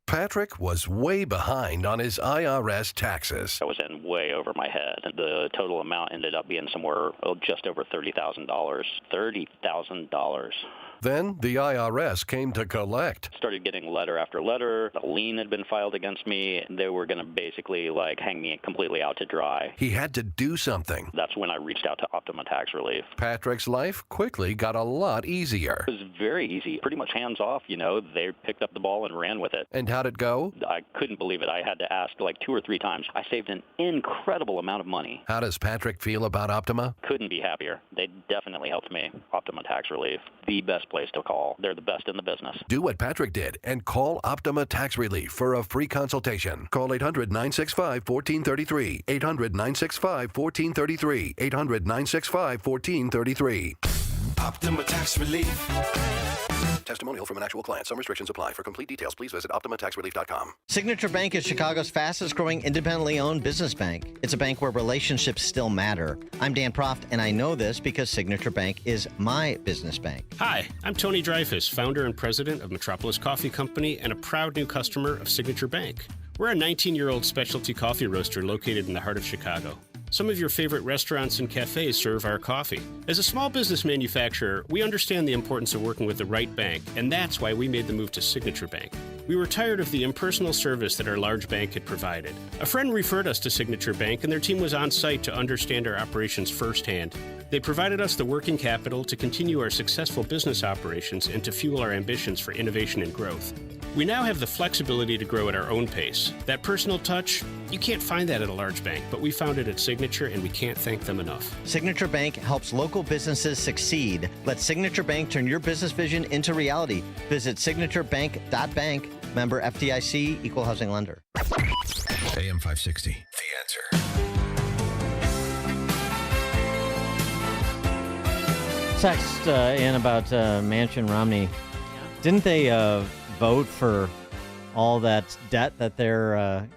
Patrick was way behind on his IRS taxes. I was in way over my head. The total amount ended up being somewhere just over $30,000. $30,000. Then the IRS came to collect. Started getting letter after letter. A lien had been filed against me. They were going to basically hang me completely out to dry. He had to do something. That's when I reached out to Optima Tax Relief. Patrick's life quickly got a lot easier. It was very easy. Pretty much hands off, They picked up the ball and ran with it. And how'd it go? I couldn't believe it. I had to ask 2 or 3 times. I saved an incredible amount of money. How does Patrick feel about Optima? Couldn't be happier. They definitely helped me. Optima Tax Relief. The best place to call. They're the best in the business. Do what Patrick did and call Optima Tax Relief for a free consultation. Call 800-965-1433. 800-965-1433. 800-965-1433. Optima Tax Relief. testimonial from an actual client. Some restrictions apply. For complete details, please visit OptimaTaxRelief.com. Signature Bank is Chicago's fastest-growing independently owned business bank. It's a bank where relationships still matter. I'm Dan Proft, and I know this because Signature Bank is my business bank. Hi, I'm Tony Dreyfus, founder and president of Metropolis Coffee Company and a proud new customer of Signature Bank. We're a 19-year-old specialty coffee roaster located in the heart of Chicago. Some of your favorite restaurants and cafes serve our coffee. As a small business manufacturer, we understand the importance of working with the right bank, and that's why we made the move to Signature Bank. We were tired of the impersonal service that our large bank had provided. A friend referred us to Signature Bank, and their team was on site to understand our operations firsthand. They provided us the working capital to continue our successful business operations and to fuel our ambitions for innovation and growth. We now have the flexibility to grow at our own pace. That personal touch, you can't find that at a large bank, but we found it at Signature, and we can't thank them enough. Signature Bank helps local businesses succeed. Let Signature Bank turn your business vision into reality. Visit signaturebank.bank. Member FDIC, Equal Housing Lender. AM 560, The Answer. Text in about Manchin Romney. Didn't they vote for all that debt that they're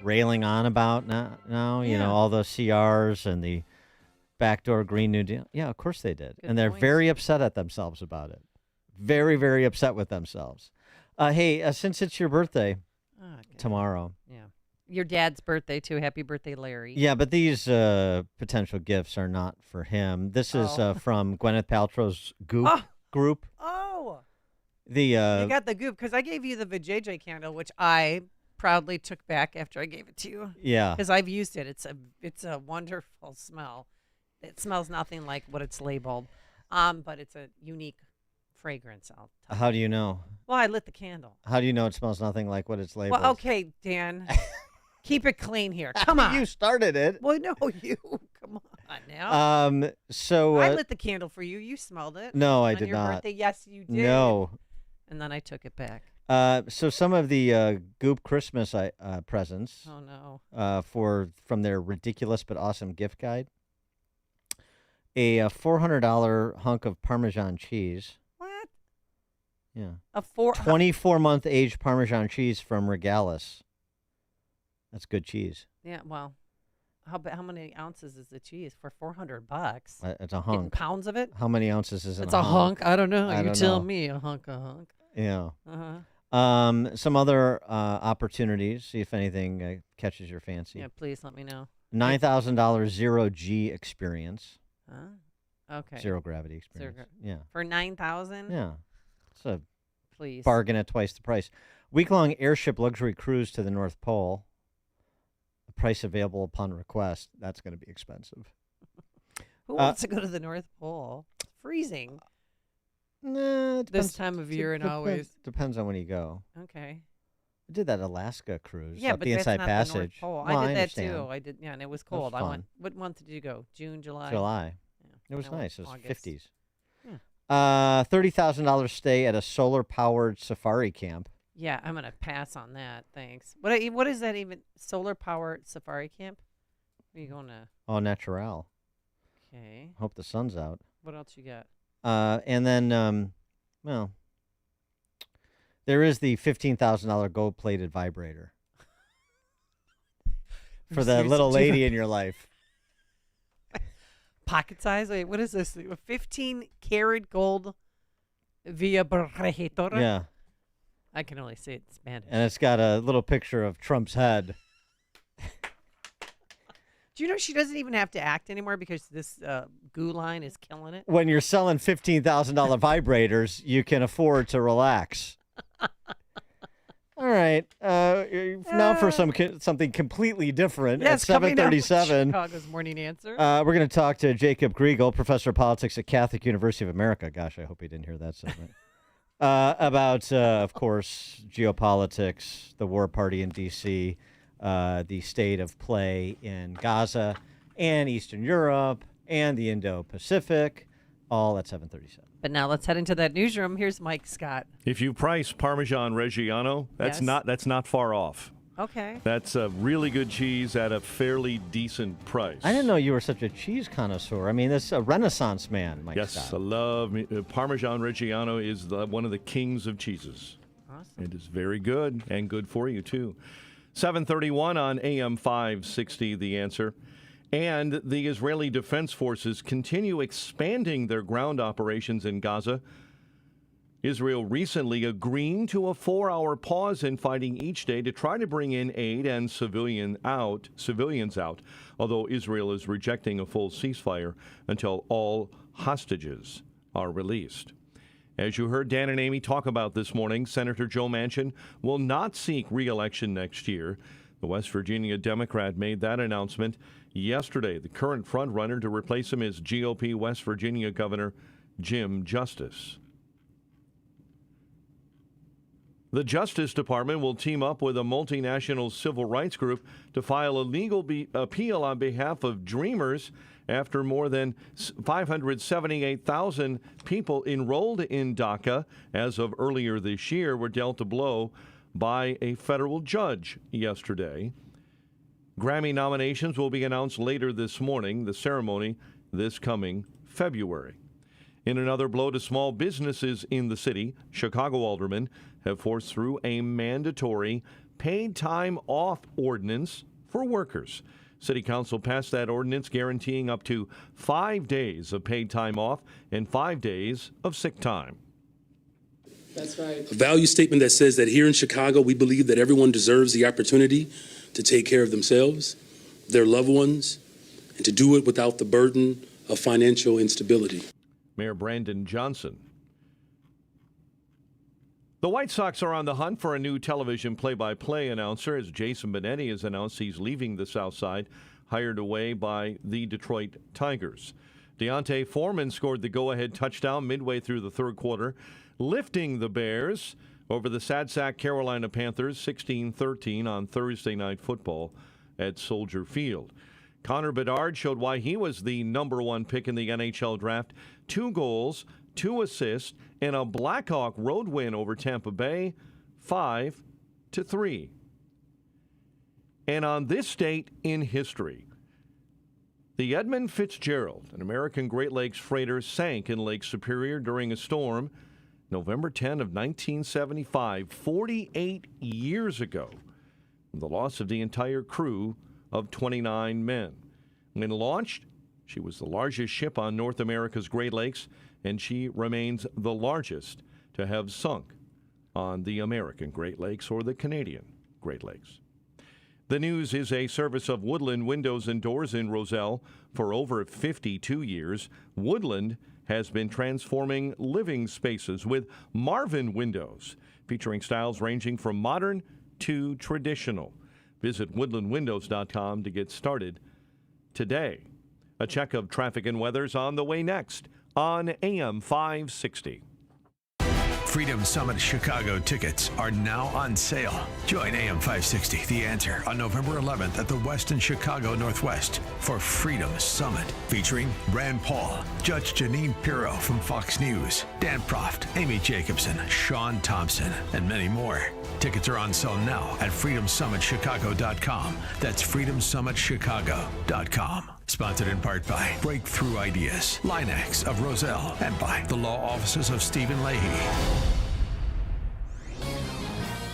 railing on about now? You know, all the CRs and the backdoor Green New Deal. Yeah, of course they did. And they're very upset at themselves about it. Very, very upset with themselves. Hey, since it's your birthday tomorrow. Yeah. Your dad's birthday, too. Happy birthday, Larry. Yeah, but these potential gifts are not for him. This is from Gwyneth Paltrow's Goop group. Oh. You got the Goop, because I gave you the vajayjay candle, which I proudly took back after I gave it to you. Yeah. Because I've used it. It's a wonderful smell. It smells nothing like what it's labeled, but it's a unique fragrance. How do you know? Well, I lit the candle. How do you know it smells nothing like what it's labeled? Well, okay, Dan. Keep it clean here. Come on. You started it. Well, no, you. Come on now. So I lit the candle for you. You smelled it. No, I on did your not. Birthday. Yes, you did. No. And then I took it back. So some of the Goop Christmas presents. Oh no. From their ridiculous but awesome gift guide. A $400 hunk of Parmesan cheese. What? Yeah. A 24-month aged Parmesan cheese from Regalis. That's good cheese. Yeah. Well, how many ounces is the cheese for $400? It's a hunk. Getting pounds of it. How many ounces is it? It's a hunk. I don't know. I don't tell know. me a hunk. Yeah. Uh-huh. Some other opportunities. See if anything catches your fancy. Yeah, please let me know. $9,000 zero-G experience. Okay. Zero gravity experience. Yeah. For $9,000? Yeah. It's a please bargain at twice the price. Week-long airship luxury cruise to the North Pole. The price available upon request. That's going to be expensive. Who wants to go to the North Pole? It's freezing. Nah, this time of year and always. Depends on when you go. Okay. I did that Alaska cruise. Yeah, up but the that's Inside not Passage. the North Pole. Well, I did that understand. too. I did. Yeah, and it was cold. That was fun. What month did you go? June, July. July. Yeah. It was nice. It was August. 50s. Yeah. $30,000 stay at a solar-powered safari camp. Yeah, I'm gonna pass on that. Thanks. What is that even? Solar powered safari camp? Are you going to? Oh, natural. Okay. Hope the sun's out. What else you got? And then, well, there is the $15,000 gold-plated vibrator for the little lady in your life. Pocket size? Wait, what is this? A 15-karat gold vibrator? Yeah. I can only say it in Spanish. And it's got a little picture of Trump's head. Do you know she doesn't even have to act anymore because this goo line is killing it? When you're selling $15,000 vibrators, you can afford to relax. All right. Now for something completely different Yes, at 7:37. Chicago's Morning Answer. We're going to talk to Jacob Griegel, professor of politics at Catholic University of America. Gosh, I hope he didn't hear that segment. About, of course, geopolitics, the war party in D.C., the state of play in Gaza and Eastern Europe and the Indo-Pacific, all at 7:37. But now let's head into that newsroom. Here's Mike Scott. If you price Parmesan Reggiano, that's not far off. Okay. That's a really good cheese at a fairly decent price. I didn't know you were such a cheese connoisseur. I mean, this is a Renaissance man, Mike Yes, Scott. I love Parmesan Reggiano is one of the kings of cheeses. Awesome. It is very good and good for you, too. 7:31 on AM 560, The Answer. And the Israeli Defense Forces continue expanding their ground operations in Gaza. Israel recently agreeing to a 4-hour pause in fighting each day to try to bring in aid and civilians out, although Israel is rejecting a full ceasefire until all hostages are released. As you heard Dan and Amy talk about this morning, Senator Joe Manchin will not seek re-election next year. The West Virginia Democrat made that announcement yesterday. The current frontrunner to replace him is GOP West Virginia Governor Jim Justice. The Justice Department will team up with a multinational civil rights group to file a legal appeal on behalf of Dreamers after more than 578,000 people enrolled in DACA as of earlier this year were dealt a blow by a federal judge yesterday. Grammy nominations will be announced later this morning, the ceremony this coming February. In another blow to small businesses in the city, Chicago aldermen have forced through a mandatory paid time off ordinance for workers. City Council passed that ordinance guaranteeing up to 5 days of paid time off and 5 days of sick time. That's right. A value statement that says that here in Chicago, we believe that everyone deserves the opportunity to take care of themselves, their loved ones, and to do it without the burden of financial instability. Mayor Brandon Johnson. The White Sox are on the hunt for a new television play-by-play announcer as Jason Benetti has announced he's leaving the South Side, hired away by the Detroit Tigers. Deontay Foreman scored the go-ahead touchdown midway through the third quarter, lifting the Bears over the sad sack Carolina Panthers 16-13 on Thursday Night Football at Soldier Field. Connor Bedard showed why he was the number one pick in the NHL draft. 2 goals, 2 assists, and a Blackhawk road win over Tampa Bay, 5-3. And on this date in history, the Edmund Fitzgerald, an American Great Lakes freighter, sank in Lake Superior during a storm November 10 of 1975, 48 years ago. The loss of the entire crew of 29 men. When launched, she was the largest ship on North America's Great Lakes, and she remains the largest to have sunk on the American Great Lakes or the Canadian Great Lakes. The News is a service of Woodland Windows and Doors in Roselle. For over 52 years, Woodland has been transforming living spaces with Marvin Windows, featuring styles ranging from modern to traditional. Visit woodlandwindows.com to get started today. A check of traffic and weather's on the way next on AM 560. Freedom Summit Chicago tickets are now on sale. Join AM 560, The Answer, on November 11th at the Westin Chicago Northwest for Freedom Summit, featuring Rand Paul, Judge Janine Pirro from Fox News, Dan Proft, Amy Jacobson, Sean Thompson, and many more. Tickets are on sale now at freedomsummitchicago.com. That's freedomsummitchicago.com. Sponsored in part by Breakthrough Ideas, Linex of Roselle, and by the law offices of Stephen Leahy.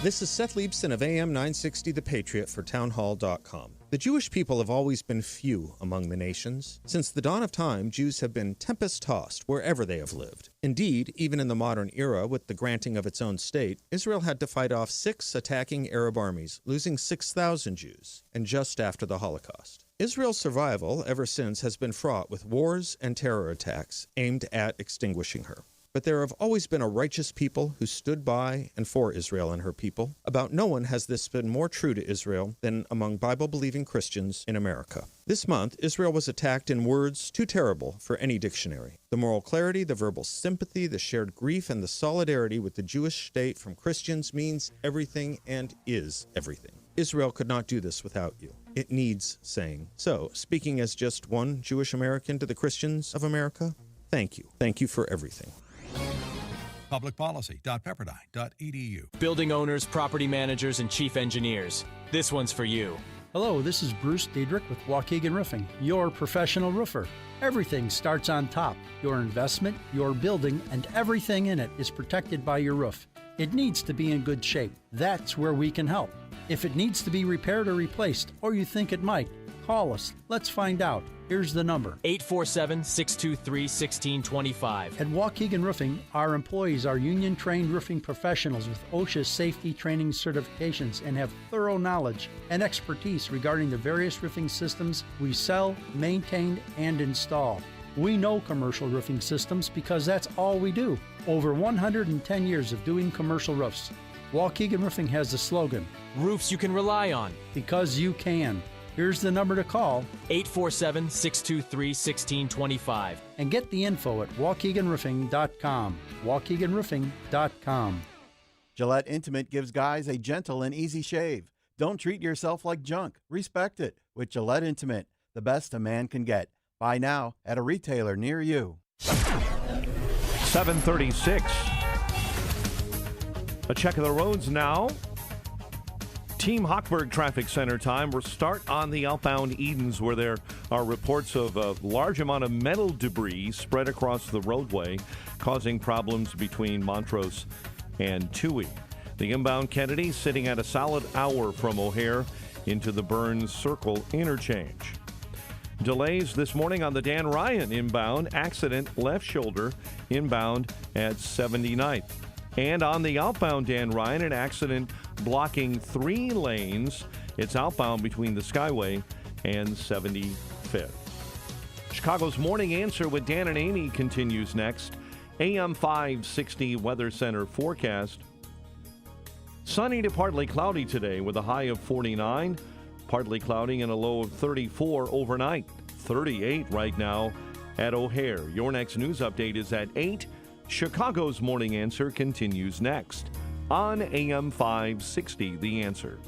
This is Seth Leibson of AM 960 The Patriot for townhall.com. The Jewish people have always been few among the nations. Since the dawn of time, Jews have been tempest-tossed wherever they have lived. Indeed, even in the modern era, with the granting of its own state, Israel had to fight off 6 attacking Arab armies, losing 6,000 Jews, and just after the Holocaust. Israel's survival ever since has been fraught with wars and terror attacks aimed at extinguishing her. But there have always been a righteous people who stood by and for Israel and her people. About no one has this been more true to Israel than among Bible-believing Christians in America. This month, Israel was attacked in words too terrible for any dictionary. The moral clarity, the verbal sympathy, the shared grief, and the solidarity with the Jewish state from Christians means everything and is everything. Israel could not do this without you. It needs saying. So, speaking as just one Jewish American to the Christians of America, thank you. Thank you for everything. Publicpolicy.pepperdine.edu. Building owners, property managers, and chief engineers. This one's for you. Hello, this is Bruce Diedrich with Waukegan Roofing, your professional roofer. Everything starts on top. Your investment, your building, and everything in it is protected by your roof. It needs to be in good shape. That's where we can help. If it needs to be repaired or replaced, or you think it might, call us. Let's find out. Here's the number. 847-623-1625. At Waukegan Roofing, our employees are union-trained roofing professionals with OSHA safety training certifications and have thorough knowledge and expertise regarding the various roofing systems we sell, maintain, and install. We know commercial roofing systems because that's all we do. Over 110 years of doing commercial roofs. Waukegan Roofing has the slogan, Roofs you can rely on. Because you can. Here's the number to call. 847-623-1625. And get the info at waukeganroofing.com. waukeganroofing.com. Gillette Intimate gives guys a gentle and easy shave. Don't treat yourself like junk. Respect it with Gillette Intimate, the best a man can get. Buy now at a retailer near you. 7:36. A check of the roads now. Team Hochberg Traffic Center time. We'll start on the outbound Edens, where there are reports of a large amount of metal debris spread across the roadway, causing problems between Montrose and Toohey. The inbound Kennedy sitting at a solid hour from O'Hare into the Burns Circle interchange. Delays this morning on the Dan Ryan inbound, accident left shoulder inbound at 79th. And on the outbound Dan Ryan, an accident blocking 3 lanes. It's outbound between the Skyway and 75th. Chicago's Morning Answer with Dan and Amy continues next. AM 560 Weather Center forecast. Sunny to partly cloudy today with a high of 49. Partly cloudy and a low of 34 overnight. 38 right now at O'Hare. Your next news update is at 8. Chicago's Morning Answer continues next on AM 560, The Answer.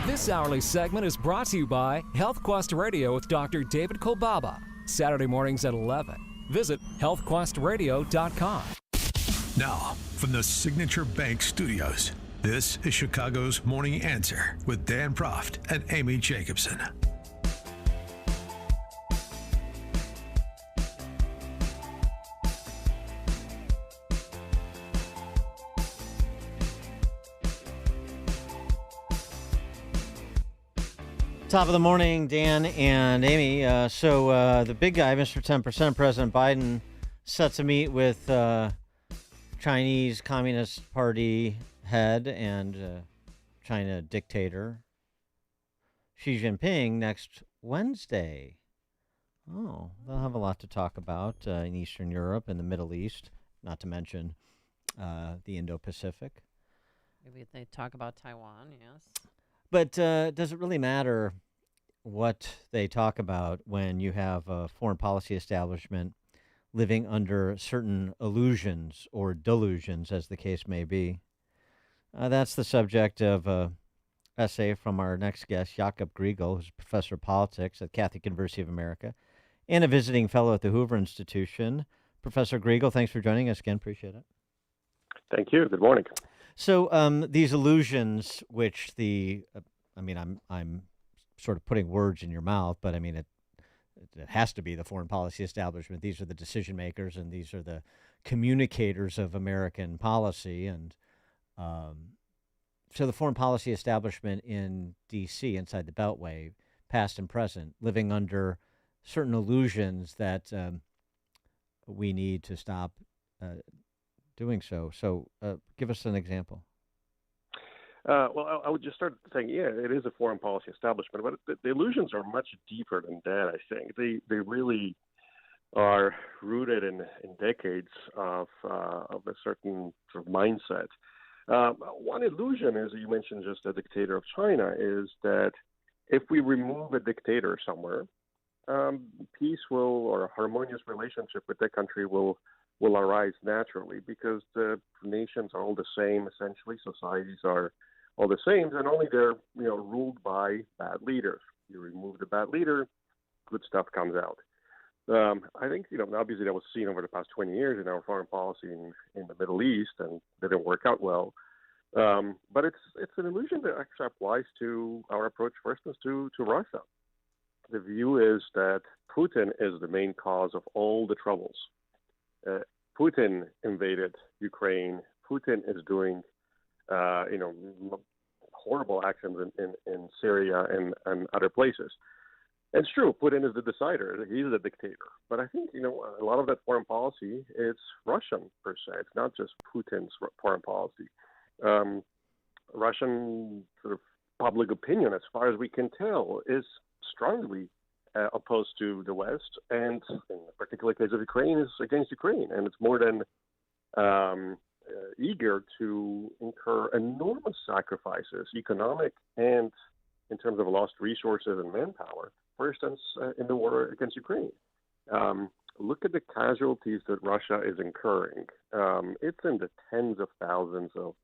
This hourly segment is brought to you by HealthQuest Radio with Dr. David Kolbaba. Saturday mornings at 11. Visit healthquestradio.com. Now, from the Signature Bank Studios, this is Chicago's Morning Answer with Dan Proft and Amy Jacobson. Top of the morning, Dan and Amy. So the big guy, Mr. 10%, President Biden, set to meet with Chinese Communist Party head and China dictator Xi Jinping next Wednesday. Oh, they'll have a lot to talk about in Eastern Europe and the Middle East, not to mention the Indo-Pacific. Maybe they talk about Taiwan, yes. But does it really matter what they talk about when you have a foreign policy establishment living under certain illusions or delusions, as the case may be? That's the subject of an essay from our next guest, Jakob Griegel, who's a professor of politics at Catholic University of America and a visiting fellow at the Hoover Institution. Professor Griegel, thanks for joining us again. Appreciate it. Thank you. Good morning. So these illusions, which I'm sort of putting words in your mouth, but I mean, it has to be the foreign policy establishment. These are the decision makers, and these are the communicators of American policy. And so the foreign policy establishment in D.C., inside the Beltway, past and present, living under certain illusions that we need to stop doing so. So give us an example. Well, I would just start saying, yeah, it is a foreign policy establishment, but the illusions are much deeper than that, I think. They really are rooted in decades of a certain sort of mindset. One illusion, as you mentioned, just a dictator of China, is that if we remove a dictator somewhere, peace or a harmonious relationship with that country will arise naturally, because the nations are all the same, essentially. Societies are all the same, and only they're ruled by bad leaders. You remove the bad leader, good stuff comes out. I think, obviously that was seen over the past 20 years in our foreign policy in the Middle East, and didn't work out well. But it's an illusion that actually applies to our approach, for instance, to Russia. The view is that Putin is the main cause of all the troubles. Putin invaded Ukraine. Putin is doing, horrible actions in Syria and other places. It's true, Putin is the decider. He's the dictator. But I think, a lot of that foreign policy is Russian, per se. It's not just Putin's foreign policy. Russian sort of public opinion, as far as we can tell, is strongly opposed to the West, and in the particular case of Ukraine, is against Ukraine, and it's more than eager to incur enormous sacrifices, economic and in terms of lost resources and manpower, for instance, in the war against Ukraine. Look at the casualties that Russia is incurring. It's in the tens of thousands of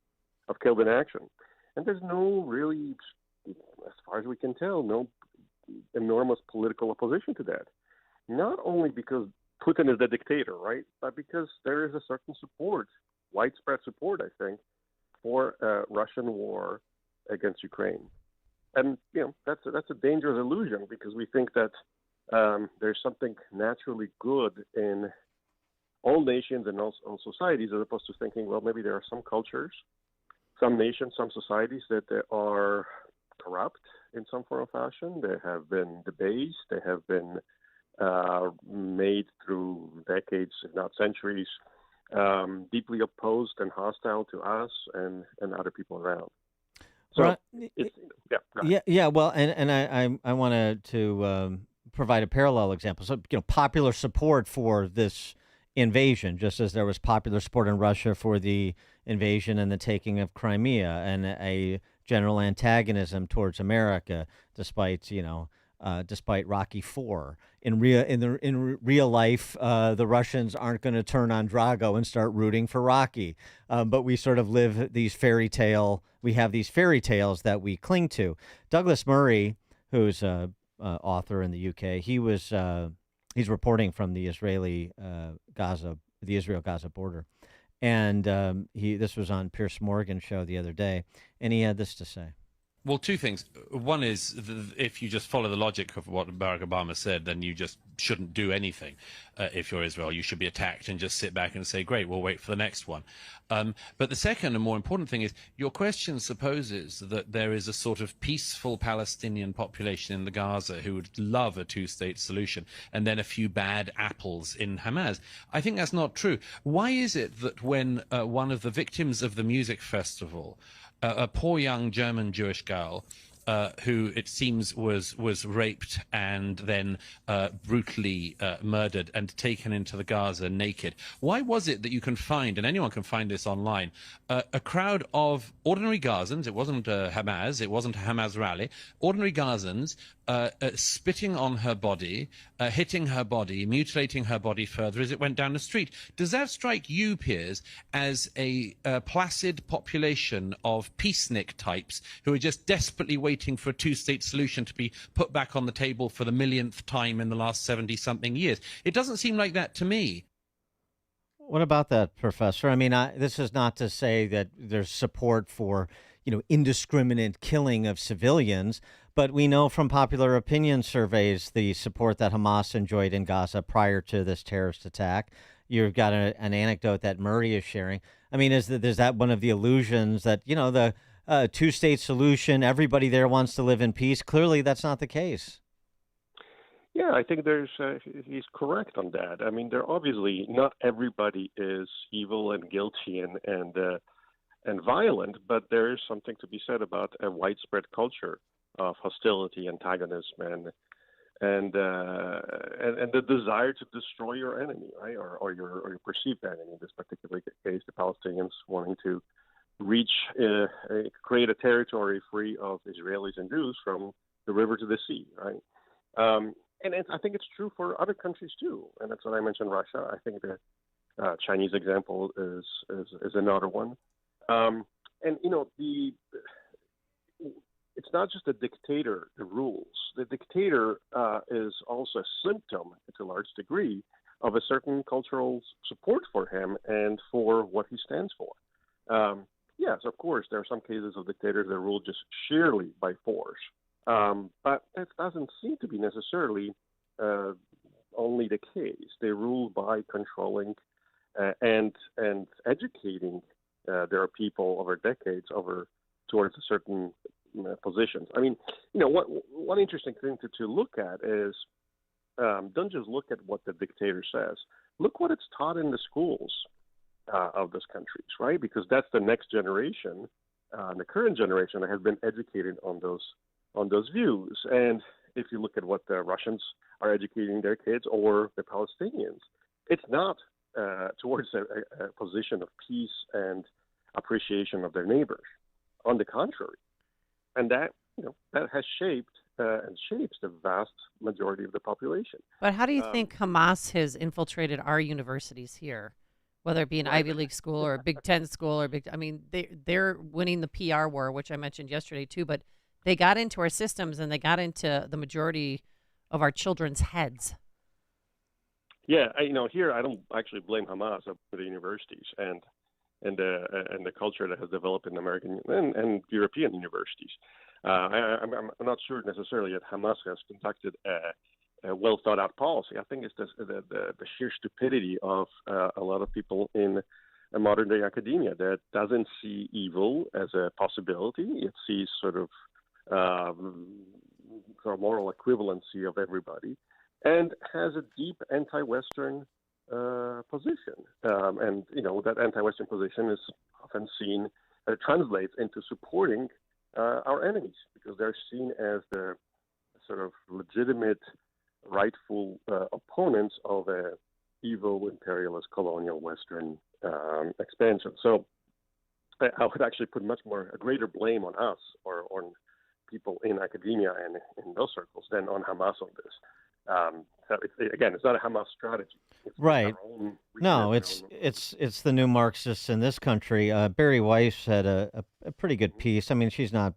killed in action. And there's no really, as far as we can tell, no enormous political opposition to that. Not only because Putin is the dictator, right, but because there is a certain support, widespread support, I think, for a Russian war against Ukraine. And, that's a dangerous illusion, because we think that there's something naturally good in all nations and all societies, as opposed to thinking, well, maybe there are some cultures, some nations, some societies that they are corrupt in some form or fashion. They have been debased. They have been made through decades, if not centuries, deeply opposed and hostile to us and other people around. So, yeah. Well, and I wanted to provide a parallel example. So, popular support for this invasion, just as there was popular support in Russia for the invasion and the taking of Crimea, and a general antagonism towards America, despite Rocky IV. In real life, the Russians aren't going to turn on Drago and start rooting for Rocky. But we sort of live these we have these fairy tales that we cling to. Douglas Murray, who's an author in the UK, he's reporting from the Israel-Gaza border. And this was on Piers Morgan's show the other day, and he had this to say. Well, two things. One is, if you just follow the logic of what Barack Obama said, then you just shouldn't do anything. If you're Israel, you should be attacked and just sit back and say, great, we'll wait for the next one. But the second and more important thing is, your question supposes that there is a sort of peaceful Palestinian population in the Gaza who would love a two-state solution, and then a few bad apples in Hamas. I think that's not true. Why is it that when one of the victims of the music festival, a poor young German Jewish girl, who it seems was raped and then brutally murdered and taken into the Gaza naked. Why was it that you can find, and anyone can find this online, a crowd of ordinary Gazans? It wasn't Hamas, it wasn't a Hamas rally. Ordinary Gazans spitting on her body, hitting her body, mutilating her body further as it went down the street. Does that strike you, Piers, as a placid population of peacenik types who are just desperately waiting for a two-state solution to be put back on the table for the millionth time in the last 70-something years? It doesn't seem like that to me. What about that, Professor? I mean, this is not to say that there's support for, indiscriminate killing of civilians, but we know from popular opinion surveys the support that Hamas enjoyed in Gaza prior to this terrorist attack. You've got an anecdote that Murray is sharing. I mean, is that one of the illusions that, the two-state solution, everybody there wants to live in peace? Clearly, that's not the case. Yeah, I think he's correct on that. I mean, obviously not everybody is evil and guilty and violent, but there is something to be said about a widespread culture of hostility, antagonism, and the desire to destroy your enemy, right, or your perceived enemy. In this particular case, the Palestinians wanting to create a territory free of Israelis and Jews from the river to the sea, right? And I think it's true for other countries too, and that's when I mentioned Russia. I think the Chinese example is another one. And it's not just the dictator that rules. The dictator is also a symptom, to a large degree, of a certain cultural support for him and for what he stands for. Yes, of course, there are some cases of dictators that rule just sheerly by force, but that doesn't seem to be necessarily only the case. They rule by controlling and educating their people over decades towards a certain positions. I mean, one interesting thing to look at is don't just look at what the dictator says. Look what it's taught in the schools of those countries, right? Because that's the next generation, the current generation that has been educated on those views. And if you look at what the Russians are educating their kids or the Palestinians, it's not towards a position of peace and appreciation of their neighbors. On the contrary, and that has shaped and shapes the vast majority of the population. But how do you think Hamas has infiltrated our universities here, whether it be an Ivy League school or a Big Ten school or I mean, they're winning the PR war, which I mentioned yesterday too. But they got into our systems and they got into the majority of our children's heads. Yeah, here I don't actually blame Hamas for the universities and the culture that has developed in American and European universities. I'm not sure necessarily that Hamas has conducted a well thought out policy. I think it's the sheer stupidity of a lot of people in modern day academia that doesn't see evil as a possibility. It sees sort of moral equivalency of everybody, and has a deep anti-Western position. And that anti-Western position is often seen, translates into supporting our enemies, because they're seen as the sort of legitimate, rightful opponents of a evil, imperialist, colonial Western expansion. So I would actually put a greater blame on us or on people in academia and in those circles than on Hamas on this. So it's not a Hamas strategy. It's right. No, it's the new Marxists in this country. Barry Weiss had a pretty good piece. I mean, she's not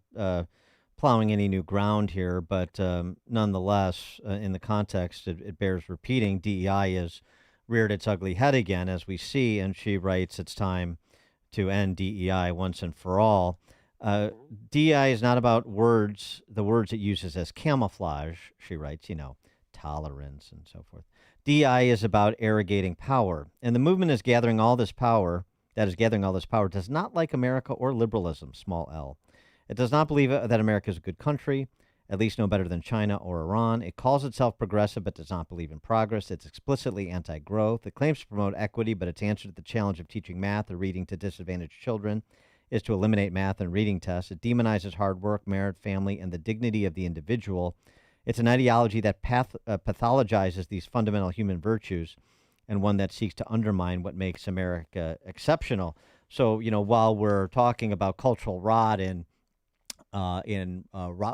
plowing any new ground here, but nonetheless, in the context, it bears repeating. DEI has reared its ugly head again, as we see, and she writes, "It's time to end DEI once and for all." DEI is not about words, the words it uses as camouflage, she writes, tolerance and so forth. DEI is about arrogating power, and the movement is gathering all this power, does not like America or liberalism, small l. It does not believe that America is a good country, at least no better than China or Iran. It calls itself progressive but does not believe in progress. It's explicitly anti-growth. It claims to promote equity, but its answer to the challenge of teaching math or reading to disadvantaged children is to eliminate math and reading tests. It demonizes hard work, merit, family, and the dignity of the individual. It's an ideology that pathologizes these fundamental human virtues, and one that seeks to undermine what makes America exceptional. So, while we're talking about cultural rot in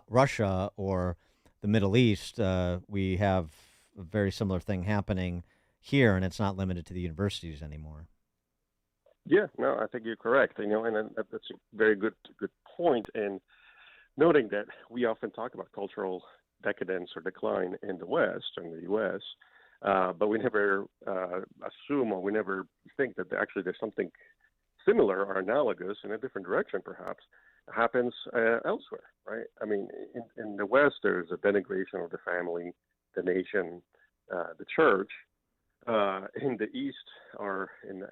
Russia or the Middle East, we have a very similar thing happening here, and it's not limited to the universities anymore. Yeah, no, I think you're correct. And that's a very good point in noting that we often talk about cultural decadence or decline in the West, in the U.S., but we never assume, or we never think that actually there's something similar or analogous in a different direction, perhaps, happens elsewhere, right? I mean, in the West, there's a denigration of the family, the nation, the church. In the East, or in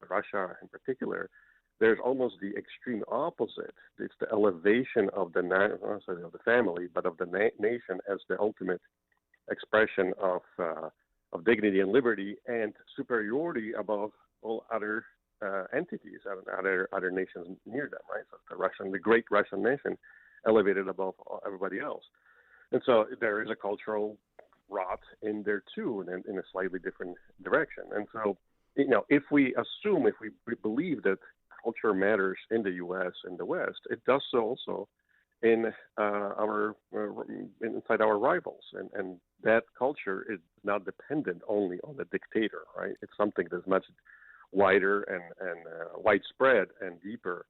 Russia in particular, there's almost the extreme opposite. It's the elevation of the family, but of the nation as the ultimate expression of dignity and liberty and superiority above all other entities and other nations near them, right? So the great Russian nation, elevated above everybody else. And so there is a cultural rot in there too, in a slightly different direction. And so, if we believe that culture matters in the U.S. and the West, it does so also inside our rivals, and that culture is not dependent only on the dictator, right? It's something that's much wider and widespread and deeper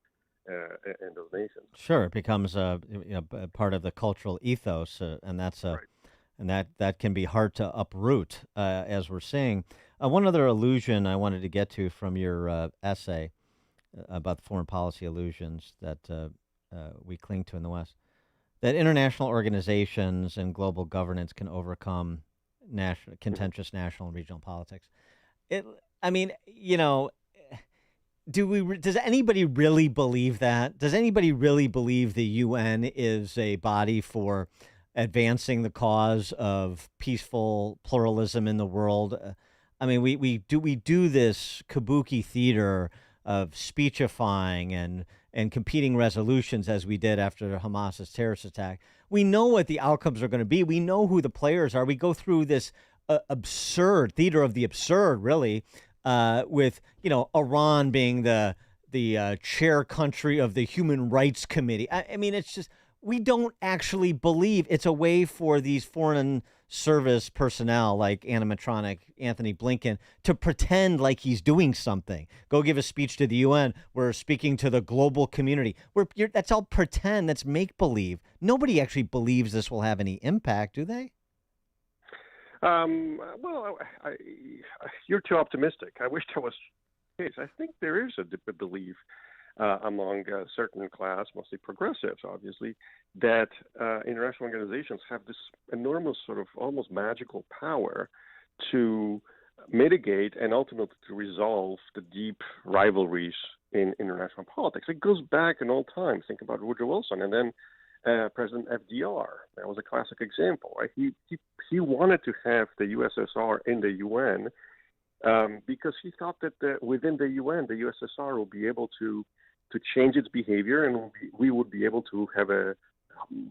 in those nations. Sure, it becomes a part of the cultural ethos, and that's and that can be hard to uproot, as we're seeing. One other illusion I wanted to get to from your essay about the foreign policy illusions that we cling to in the West, that international organizations and global governance can overcome contentious national and regional politics. Does anybody really believe that? Does anybody really believe the UN is a body for advancing the cause of peaceful pluralism in the world? We do this kabuki theater of speechifying and competing resolutions as we did after Hamas's terrorist attack. We know what the outcomes are going to be. We know who the players are. We go through this absurd theater of the absurd, really, with Iran being the chair country of the Human Rights Committee. It's just, we don't actually believe it's a way for these foreign service personnel like animatronic Anthony Blinken to pretend like he's doing something. Go give a speech to the UN. We're speaking to the global community. That's all pretend. That's make-believe. Nobody actually believes this will have any impact, do they? You're too optimistic. I wish that was the case. I think there is a belief among a certain class, mostly progressives, obviously, that international organizations have this enormous sort of almost magical power to mitigate and ultimately to resolve the deep rivalries in international politics. It goes back in old times. Think about Woodrow Wilson and then President FDR. That was a classic example. Right? He wanted to have the USSR in the UN because he thought that within the UN, the USSR will be able to change its behavior, and we would be able to have a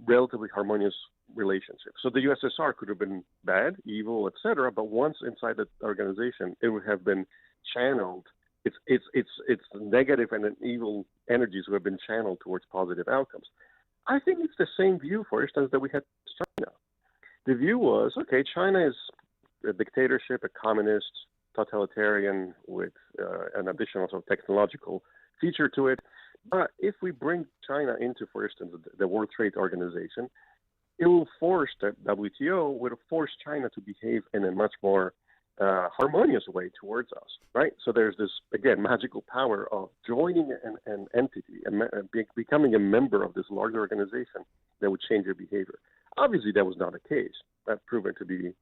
relatively harmonious relationship. So the USSR could have been bad, evil, etc., but once inside the organization, it would have been channeled. Its negative and evil energies would have been channeled towards positive outcomes. I think it's the same view, for instance, that we had China. The view was, okay, China is a dictatorship, a communist, totalitarian with an additional sort of technological feature to it. But if we bring China into, for instance, the World Trade Organization, it will force the WTO would force China to behave in a much more harmonious way towards us, right? So there's this, again, magical power of joining an entity, becoming a member of this larger organization that would change your behavior. Obviously, that was not the case. That's proven to be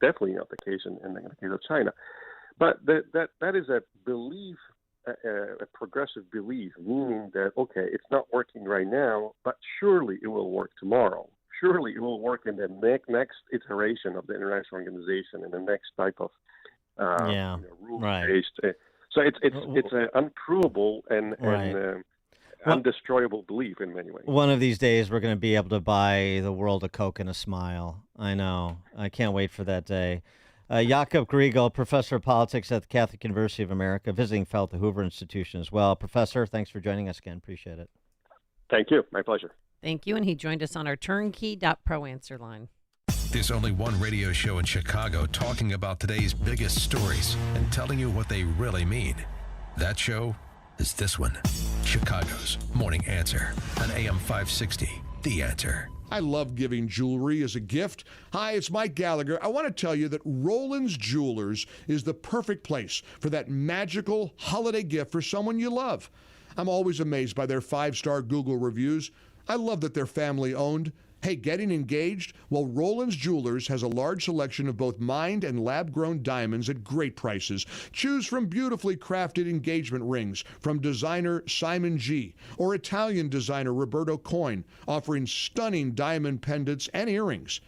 definitely not the case in the case of China. But that is a belief, a progressive belief, meaning that, okay, it's not working right now, but surely it will work tomorrow. Surely it will work in the next iteration of the international organization and the next type of rules-based. So it's an unprovable and undestroyable belief in many ways. One of these days, we're going to be able to buy the world a Coke and a smile. I know. I can't wait for that day. Jakob Griegel, professor of politics at the Catholic University of America, visiting fellow at the Hoover Institution as well. Professor, thanks for joining us again. Appreciate it. Thank you. My pleasure. Thank you. And he joined us on our turnkey.pro answer line. There's only one radio show in Chicago talking about today's biggest stories and telling you what they really mean. That show is this one, Chicago's Morning Answer on AM 560, The Answer. I love giving jewelry as a gift. Hi, it's Mike Gallagher. I want to tell you that Roland's Jewelers is the perfect place for that magical holiday gift for someone you love. I'm always amazed by their 5-star Google reviews. I love that they're family-owned. Hey, getting engaged? Well, Roland's Jewelers has a large selection of both mined and lab-grown diamonds at great prices. Choose from beautifully crafted engagement rings from designer Simon G. or Italian designer Roberto Coin, offering stunning diamond pendants and earrings.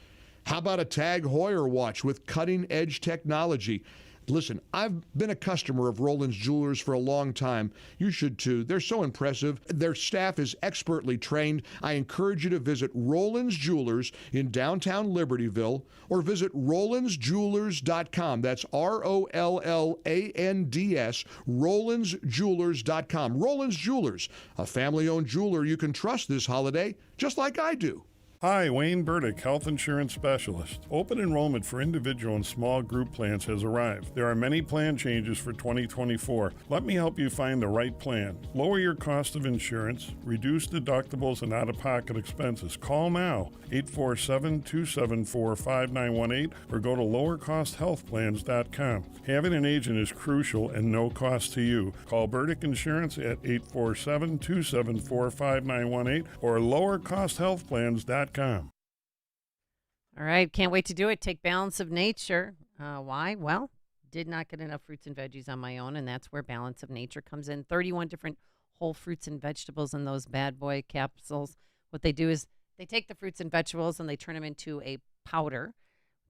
How about a Tag Heuer watch with cutting-edge technology? Listen, I've been a customer of Roland's Jewelers for a long time. You should too. They're so impressive. Their staff is expertly trained. I encourage you to visit Roland's Jewelers in downtown Libertyville or visit RolandsJewelers.com. That's ROLLANDS, RolandsJewelers.com. Roland's Jewelers, a family-owned jeweler you can trust this holiday, just like I do. Hi, Wayne Burdick, Health Insurance Specialist. Open enrollment for individual and small group plans has arrived. There are many plan changes for 2024. Let me help you find the right plan. Lower your cost of insurance, reduce deductibles and out-of-pocket expenses. Call now, 847-274-5918, or go to lowercosthealthplans.com. Having an agent is crucial and no cost to you. Call Burdick Insurance at 847-274-5918 or lowercosthealthplans.com. All right, can't wait to do it. Take Balance of Nature. Why? Well, did not get enough fruits and veggies on my own, and that's where Balance of Nature comes in. 31 different whole fruits and vegetables in those bad boy capsules. What they do is they take the fruits and vegetables and they turn them into a powder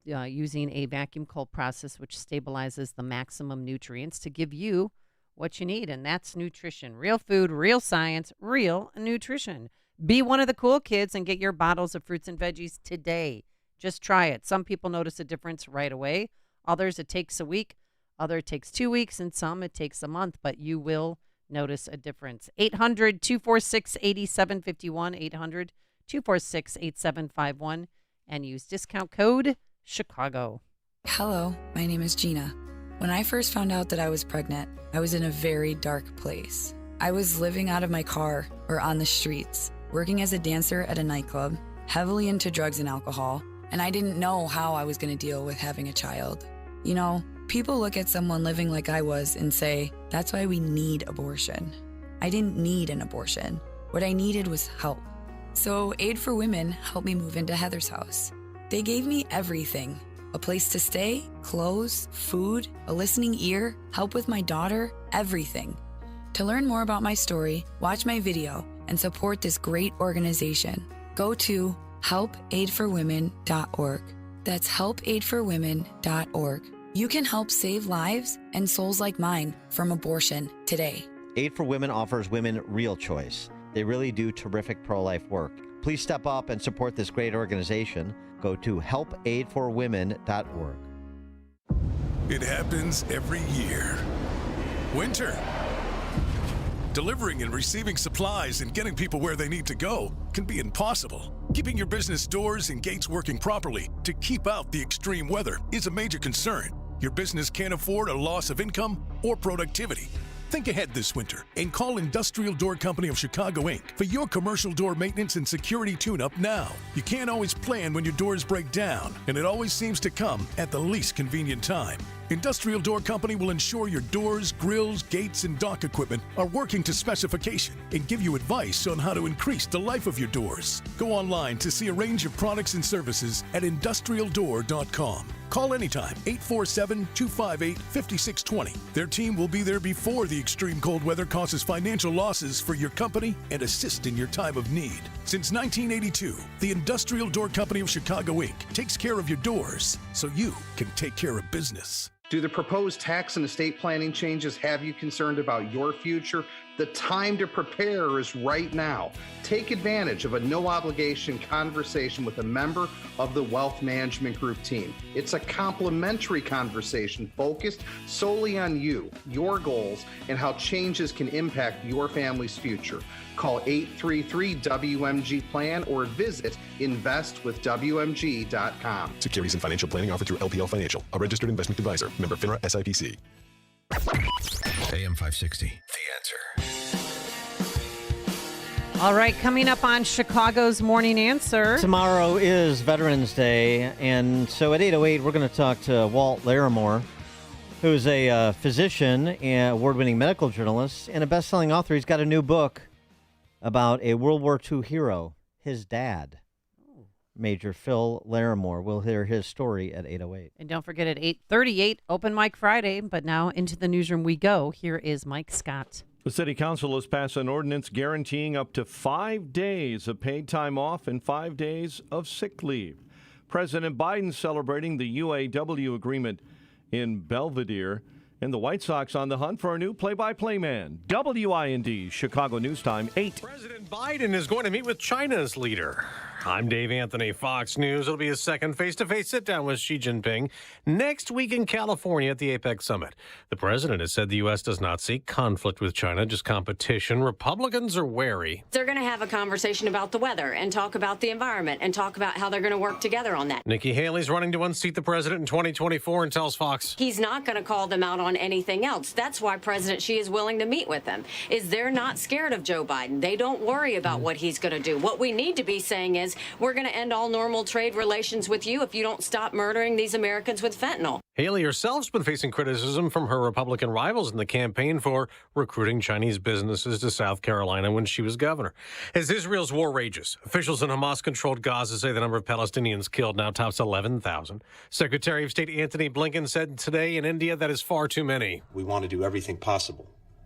using a vacuum cold process, which stabilizes the maximum nutrients to give you what you need, and that's nutrition. Real food, real science, real nutrition. Be one of the cool kids and get your bottles of fruits and veggies today. Just try it. Some people notice a difference right away. Others, it takes a week. Others, it takes 2 weeks. And some, it takes a month. But you will notice a difference. 800-246-8751. 800-246-8751. And use discount code Chicago. Hello, my name is Gina. When I first found out that I was pregnant, I was in a very dark place. I was living out of my car or on the streets, working as a dancer at a nightclub, heavily into drugs and alcohol, and I didn't know how I was going to deal with having a child. You know, people look at someone living like I was and say, that's why we need abortion. I didn't need an abortion. What I needed was help. So Aid for Women helped me move into Heather's house. They gave me everything: a place to stay, clothes, food, a listening ear, help with my daughter, everything. To learn more about my story, watch my video, and support this great organization, go to helpaidforwomen.org. That's helpaidforwomen.org. You can help save lives and souls like mine from abortion today. Aid for Women offers women real choice. They really do terrific pro-life work. Please step up and support this great organization. Go to helpaidforwomen.org. It happens every year. Winter. Delivering and receiving supplies and getting people where they need to go can be impossible. Keeping your business doors and gates working properly to keep out the extreme weather is a major concern. Your business can't afford a loss of income or productivity. Think ahead this winter and call Industrial Door Company of Chicago, Inc. for your commercial door maintenance and security tune-up now. You can't always plan when your doors break down, and it always seems to come at the least convenient time. Industrial Door Company will ensure your doors, grills, gates, and dock equipment are working to specification and give you advice on how to increase the life of your doors. Go online to see a range of products and services at industrialdoor.com. Call anytime, 847-258-5620. Their team will be there before the extreme cold weather causes financial losses for your company and assist in your time of need. Since 1982, the Industrial Door Company of Chicago, Inc. takes care of your doors so you can take care of business. Do the proposed tax and estate planning changes have you concerned about your future? The time to prepare is right now. Take advantage of a no-obligation conversation with a member of the Wealth Management Group team. It's a complimentary conversation focused solely on you, your goals, and how changes can impact your family's future. Call 833-WMG-PLAN or visit investwithwmg.com. Securities and financial planning offered through LPL Financial, a registered investment advisor. Member FINRA SIPC. AM 560, The Answer. All right, coming up on Chicago's Morning Answer. Tomorrow is Veterans Day, and so at 8:08, we're going to talk to Walt Larimore, who's a physician and award-winning medical journalist and a best-selling author. He's got a new book about a World War II hero, his dad, Major Phil Larimore. We'll hear his story at 8:08. And don't forget at 8:38, Open Mic Friday. But now into the newsroom we go. Here is Mike Scott. The City Council has passed an ordinance guaranteeing up to 5 days of paid time off and 5 days of sick leave. President Biden celebrating the UAW agreement in Belvedere, and the White Sox on the hunt for a new play-by-play man. WIND, Chicago News Time, 8. President Biden is going to meet with China's leader. I'm Dave Anthony, Fox News. It'll be a second face-to-face sit-down with Xi Jinping next week in California at the APEC summit. The president has said the U.S. does not seek conflict with China, just competition. Republicans are wary. They're going to have a conversation about the weather and talk about the environment and talk about how they're going to work together on that. Nikki Haley's running to unseat the president in 2024 and tells Fox he's not going to call them out on anything else. That's why President Xi is willing to meet with them, is they're not scared of Joe Biden. They don't worry about what he's going to do. What we need to be saying is, we're going to end all normal trade relations with you if you don't stop murdering these Americans with fentanyl. Haley herself's been facing criticism from her Republican rivals in the campaign for recruiting Chinese businesses to South Carolina when she was governor. As Israel's war rages, officials in Hamas-controlled Gaza say the number of Palestinians killed now tops 11,000. Secretary of State Antony Blinken said today in India that is far too many. We want to do everything possible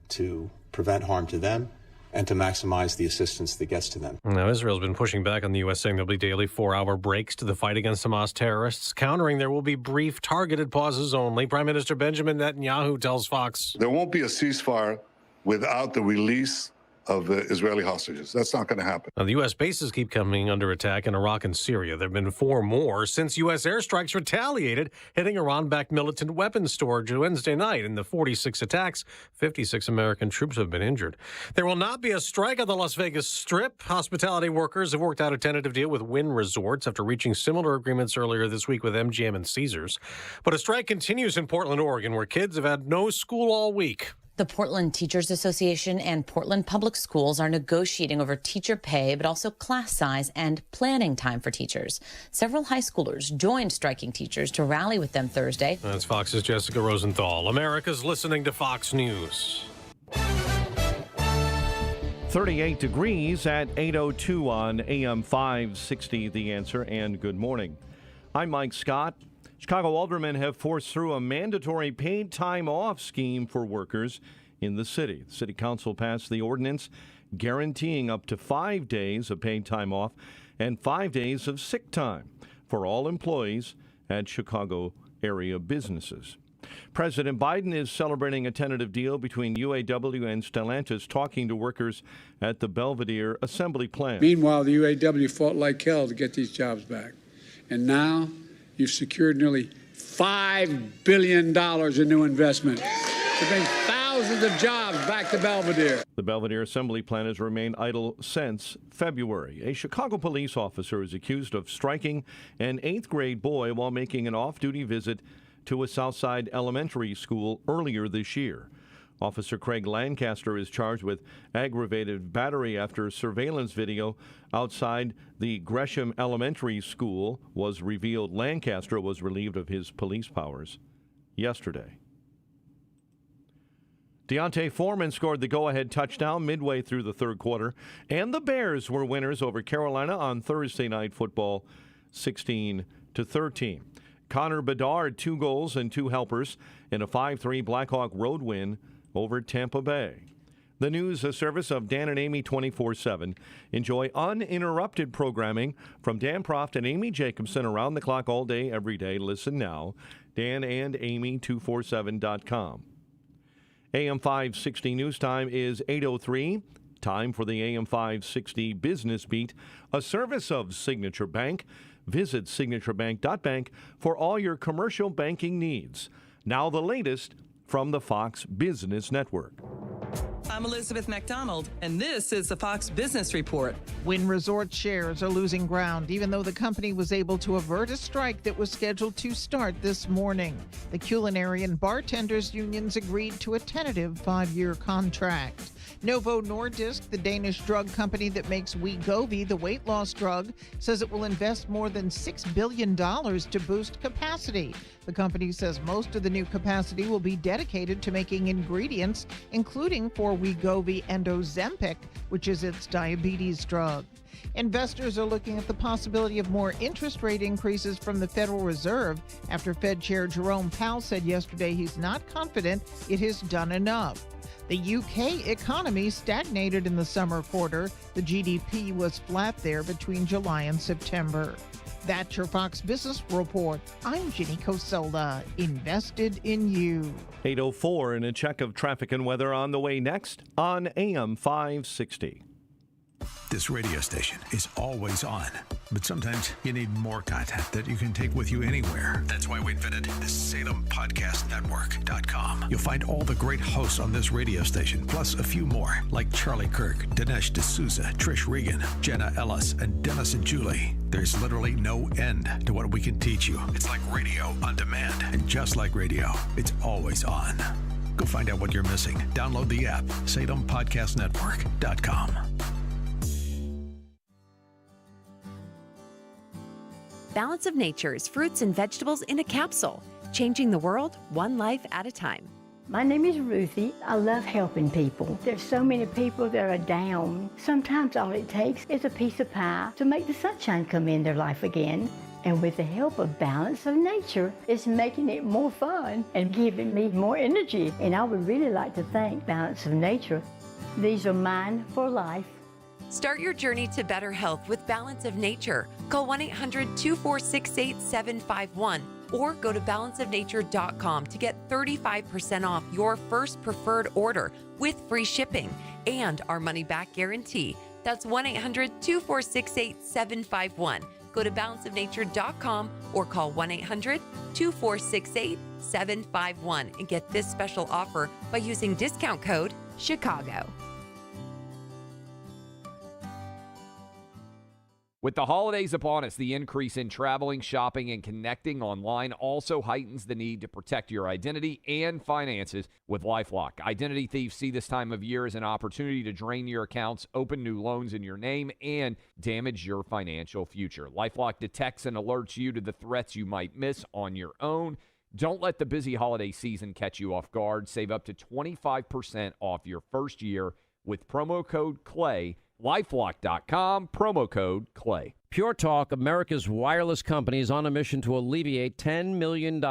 to prevent harm to them and to maximize the assistance that gets to them. Now, Israel's been pushing back on the U.S., saying there'll be daily 4-hour breaks to the fight against Hamas terrorists, countering there will be brief, targeted pauses only. Prime Minister Benjamin Netanyahu tells Fox there won't be a ceasefire without the release of the Israeli hostages. That's not going to happen. Now, the U.S. bases keep coming under attack in Iraq and Syria. There have been 4 more since U.S. airstrikes retaliated, hitting Iran-backed militant weapons storage Wednesday night. In the 46 attacks, 56 American troops have been injured. There will not be a strike on the Las Vegas Strip. Hospitality workers have worked out a tentative deal with Wynn Resorts after reaching similar agreements earlier this week with MGM and Caesars. But a strike continues in Portland, Oregon, where kids have had no school all week. The Portland Teachers Association and Portland Public Schools are negotiating over teacher pay, but also class size and planning time for teachers. Several high schoolers joined striking teachers to rally with them Thursday. That's Fox's Jessica Rosenthal. America's listening to Fox News. 38 degrees at 8:02 on AM 560, The Answer, and good morning. I'm Mike Scott. Chicago aldermen have forced through a mandatory paid time off scheme for workers in the city. The city council passed the ordinance guaranteeing up to 5 days of paid time off and 5 days of sick time for all employees at Chicago area businesses. President Biden is celebrating a tentative deal between UAW and Stellantis, talking to workers at the Belvedere Assembly Plant. Meanwhile, the UAW fought like hell to get these jobs back. And now you've secured nearly $5 billion in new investment to bring thousands of jobs back to Belvedere. The Belvedere Assembly Plant has remained idle since February. A Chicago police officer is accused of striking an 8th grade boy while making an off-duty visit to a Southside elementary school earlier this year. Officer Craig Lancaster is charged with aggravated battery after surveillance video outside the Gresham Elementary School was revealed. Lancaster was relieved of his police powers yesterday. Deontay Foreman scored the go-ahead touchdown midway through the third quarter, and the Bears were winners over Carolina on Thursday Night Football, 16-13. Connor Bedard, 2 goals and 2 helpers in a 5-3 Blackhawk road win over Tampa Bay. The news, a service of Dan and Amy 24/7. Enjoy uninterrupted programming from Dan Proft and Amy Jacobson around the clock all day, every day. Listen now, danandamy247.com. AM 560 news time is 8:03. Time for the AM 560 Business Beat, a service of Signature Bank. Visit signaturebank.bank for all your commercial banking needs. Now the latest from the Fox Business Network. I'm Elizabeth McDonald, and this is the Fox Business Report. Wynn Resort shares are losing ground, even though the company was able to avert a strike that was scheduled to start this morning. The culinary and bartenders unions agreed to a tentative 5-year contract. Novo Nordisk, the Danish drug company that makes Wegovy, the weight loss drug, says it will invest more than $6 billion to boost capacity. The company says most of the new capacity will be dedicated to making ingredients, including for Wegovy and Ozempic, which is its diabetes drug. Investors are looking at the possibility of more interest rate increases from the Federal Reserve after Fed Chair Jerome Powell said yesterday he's not confident it has done enough. The UK economy stagnated in the summer quarter. The GDP was flat there between July and September. That's your Fox Business Report. I'm Ginny Coselda, invested in you. 8:04 and a check of traffic and weather on the way next on AM 560. This radio station is always on, but sometimes you need more content that you can take with you anywhere. That's why we invented the SalemPodcastNetwork.com. You'll find all the great hosts on this radio station, plus a few more, like Charlie Kirk, Dinesh D'Souza, Trish Regan, Jenna Ellis, and Dennis and Julie. There's literally no end to what we can teach you. It's like radio on demand, and just like radio, it's always on. Go find out what you're missing. Download the app, SalemPodcastNetwork.com. Balance of Nature's fruits and vegetables in a capsule, changing the world one life at a time. My name is Ruthie. I love helping people. There's so many people that are down. Sometimes all it takes is a piece of pie to make the sunshine come in their life again. And with the help of Balance of Nature, it's making it more fun and giving me more energy. And I would really like to thank Balance of Nature. These are mine for life. Start your journey to better health with Balance of Nature. Call 1-800-246-8751 or go to balanceofnature.com to get 35% off your first preferred order with free shipping and our money-back guarantee. That's 1-800-246-8751. Go to balanceofnature.com or call 1-800-246-8751 and get this special offer by using discount code CHICAGO. With the holidays upon us, the increase in traveling, shopping, and connecting online also heightens the need to protect your identity and finances with LifeLock. Identity thieves see this time of year as an opportunity to drain your accounts, open new loans in your name, and damage your financial future. LifeLock detects and alerts you to the threats you might miss on your own. Don't let the busy holiday season catch you off guard. Save up to 25% off your first year with promo code CLAY. LifeLock.com, promo code CLAY. Pure Talk, America's wireless company, is on a mission to alleviate $10 million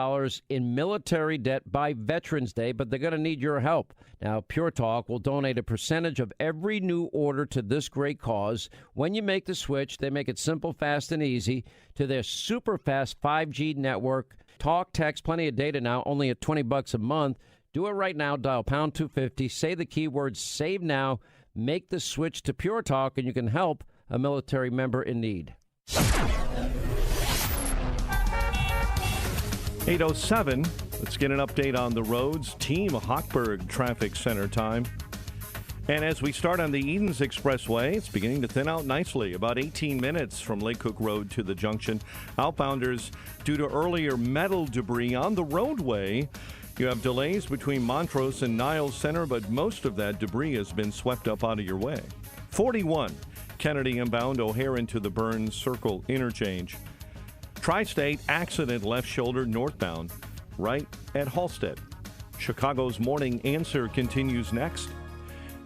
in military debt by Veterans Day, but they're going to need your help. Now, Pure Talk will donate a percentage of every new order to this great cause. When you make the switch, they make it simple, fast, and easy to their super fast 5G network. Talk, text, plenty of data now, only at $20 a month. Do it right now. Dial pound 250. Say the keyword SAVE NOW. Make the switch to Pure Talk, and you can help a military member in need. 8:07. Let's get an update on the roads. Team Hochberg Traffic Center time. And as we start on the Edens Expressway, it's beginning to thin out nicely. About 18 minutes from Lake Cook Road to the junction. Outbounders, due to earlier metal debris on the roadway, you have delays between Montrose and Niles Center, but most of that debris has been swept up out of your way. 41, Kennedy inbound, O'Hare into the Burns Circle interchange. Tri-State accident left shoulder northbound, right at Halstead. Chicago's Morning Answer continues next.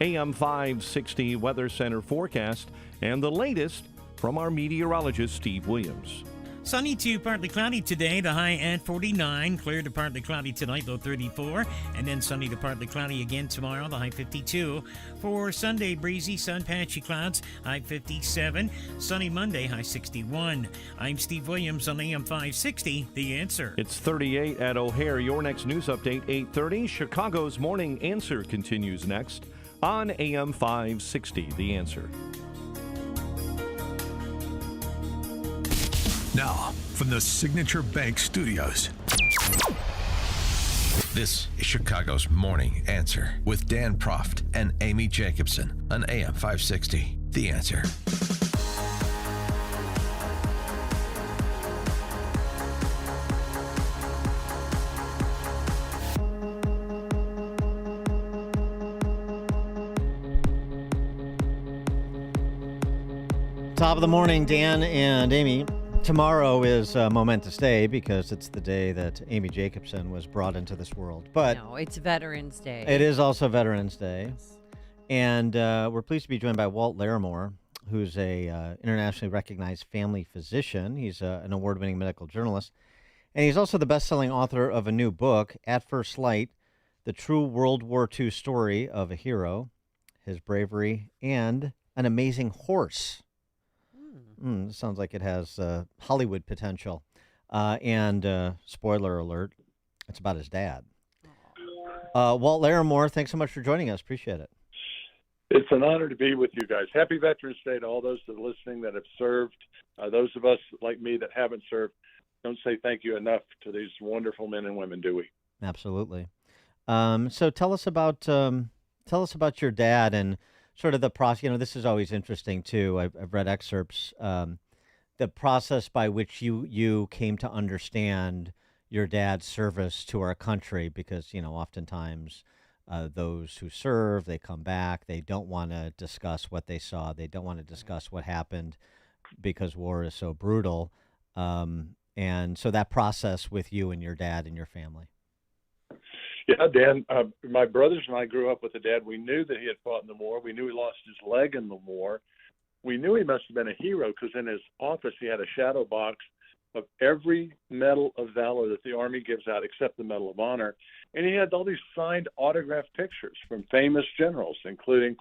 AM 560 Weather Center forecast and the latest from our meteorologist, Steve Williams. Sunny to partly cloudy today, the high at 49. Clear to partly cloudy tonight, low 34. And then sunny to partly cloudy again tomorrow, the high 52. For Sunday, breezy, sun, patchy clouds, high 57. Sunny Monday, high 61. I'm Steve Williams on AM 560, The Answer. It's 38 at O'Hare. Your next news update, 8:30. Chicago's Morning Answer continues next on AM 560, The Answer. Now, from the Signature Bank Studios, this is Chicago's Morning Answer with Dan Proft and Amy Jacobson on AM 560. The Answer. Top of the morning, Dan and Amy. Tomorrow is a momentous day because it's the day that Amy Jacobson was brought into this world. But no, it's Veterans Day. It is also Veterans Day. And we're pleased to be joined by Walt Larimore, who's a internationally recognized family physician. He's an award-winning medical journalist. And he's also the best-selling author of a new book, At First Light, The True World War II Story of a Hero, His Bravery, and an Amazing Horse. Sounds like it has Hollywood potential. And spoiler alert, it's about his dad. Walt Larimore, thanks so much for joining us. Appreciate it. It's an honor to be with you guys. Happy Veterans Day to all those that are listening that have served. Those of us like me that haven't served, don't say thank you enough to these wonderful men and women, do we? Absolutely. So tell us about your dad and sort of the process. You know, this is always interesting too. I've read excerpts. The process by which you came to understand your dad's service to our country, because oftentimes those who serve, they come back, they don't want to discuss what they saw, they don't want to discuss what happened because war is so brutal, and so that process with you and your dad and your family. Yeah, Dan, my brothers and I grew up with a dad. We knew that he had fought in the war. We knew he lost his leg in the war. We knew he must have been a hero because in his office he had a shadow box of every Medal of Valor that the Army gives out except the Medal of Honor. And he had all these signed autographed pictures from famous generals, including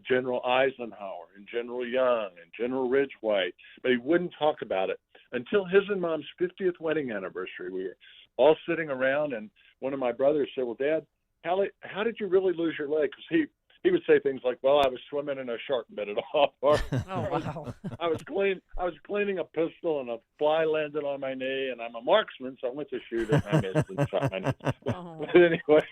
General Eisenhower and General Young and General Ridgway. But he wouldn't talk about it until his and Mom's 50th wedding anniversary. We were all sitting around, and one of my brothers said, well, Dad, how did you really lose your leg? Because he would say things like, well, I was swimming and a shark bit it off. Or, I was cleaning a pistol and a fly landed on my knee, and I'm a marksman, so I went to shoot it and I missed and shot my knee. But anyway,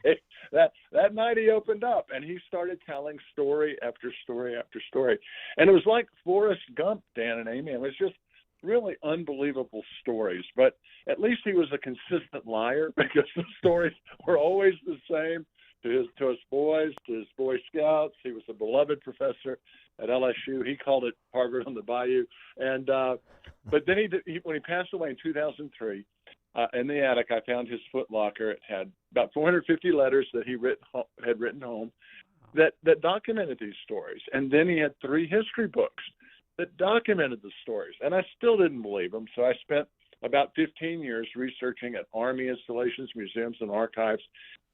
that night he opened up and he started telling story after story after story. And it was like Forrest Gump, Dan and Amy. It was just really unbelievable stories. But at least he was a consistent liar because the stories were always the same. To his boys, to his Boy Scouts. He was a beloved professor at LSU. He called it Harvard on the Bayou. And but then when he passed away in 2003, in the attic, I found his footlocker. It had about 450 letters that he had written home that documented these stories. And then he had 3 history books that documented the stories. And I still didn't believe them, so I spent about 15 years researching at Army installations, museums, and archives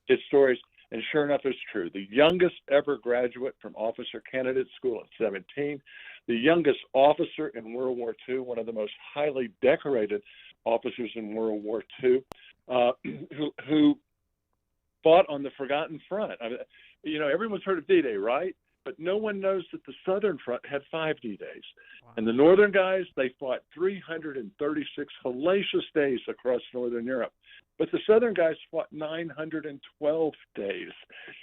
his stories. And sure enough, it's true. The youngest ever graduate from officer candidate school at 17, the youngest officer in World War II, one of the most highly decorated officers in World War II, who fought on the Forgotten Front. I mean, everyone's heard of D-Day, right? But no one knows that the Southern Front had 5 D-Days. Wow. And the Northern guys, they fought 336 hellacious days across Northern Europe. But the Southern guys fought 912 days.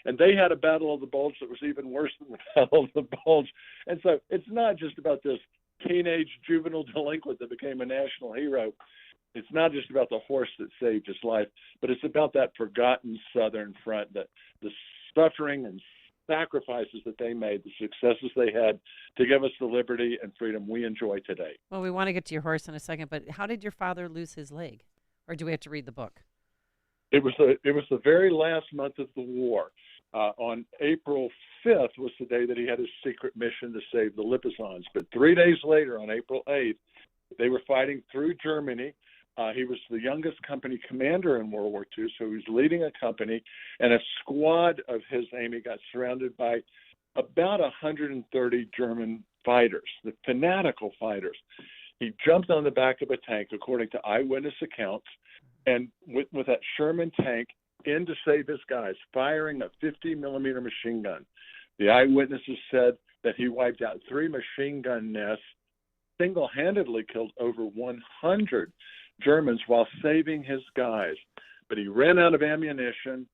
And they had a Battle of the Bulge that was even worse than the Battle of the Bulge. And so it's not just about this teenage juvenile delinquent that became a national hero. It's not just about the horse that saved his life, but it's about that forgotten Southern Front, that the suffering and sacrifices that they made, the successes they had to give us the liberty and freedom we enjoy today. Well, we want to get to your horse in a second, but how did your father lose his leg? Or do we have to read the book? It was the very last month of the war. On April 5th was the day that he had his secret mission to save the Lipizans. But 3 days later, on April 8th, they were fighting through Germany. He was the youngest company commander in World War II, so he was leading a company, and a squad of his, Amy, got surrounded by about 130 German fighters, the fanatical fighters. He jumped on the back of a tank, according to eyewitness accounts, and with that Sherman tank in to save his guys, firing a 50-millimeter machine gun. The eyewitnesses said that he wiped out 3 machine gun nests, single-handedly killed over 100 Germans while saving his guys. But he ran out of ammunition,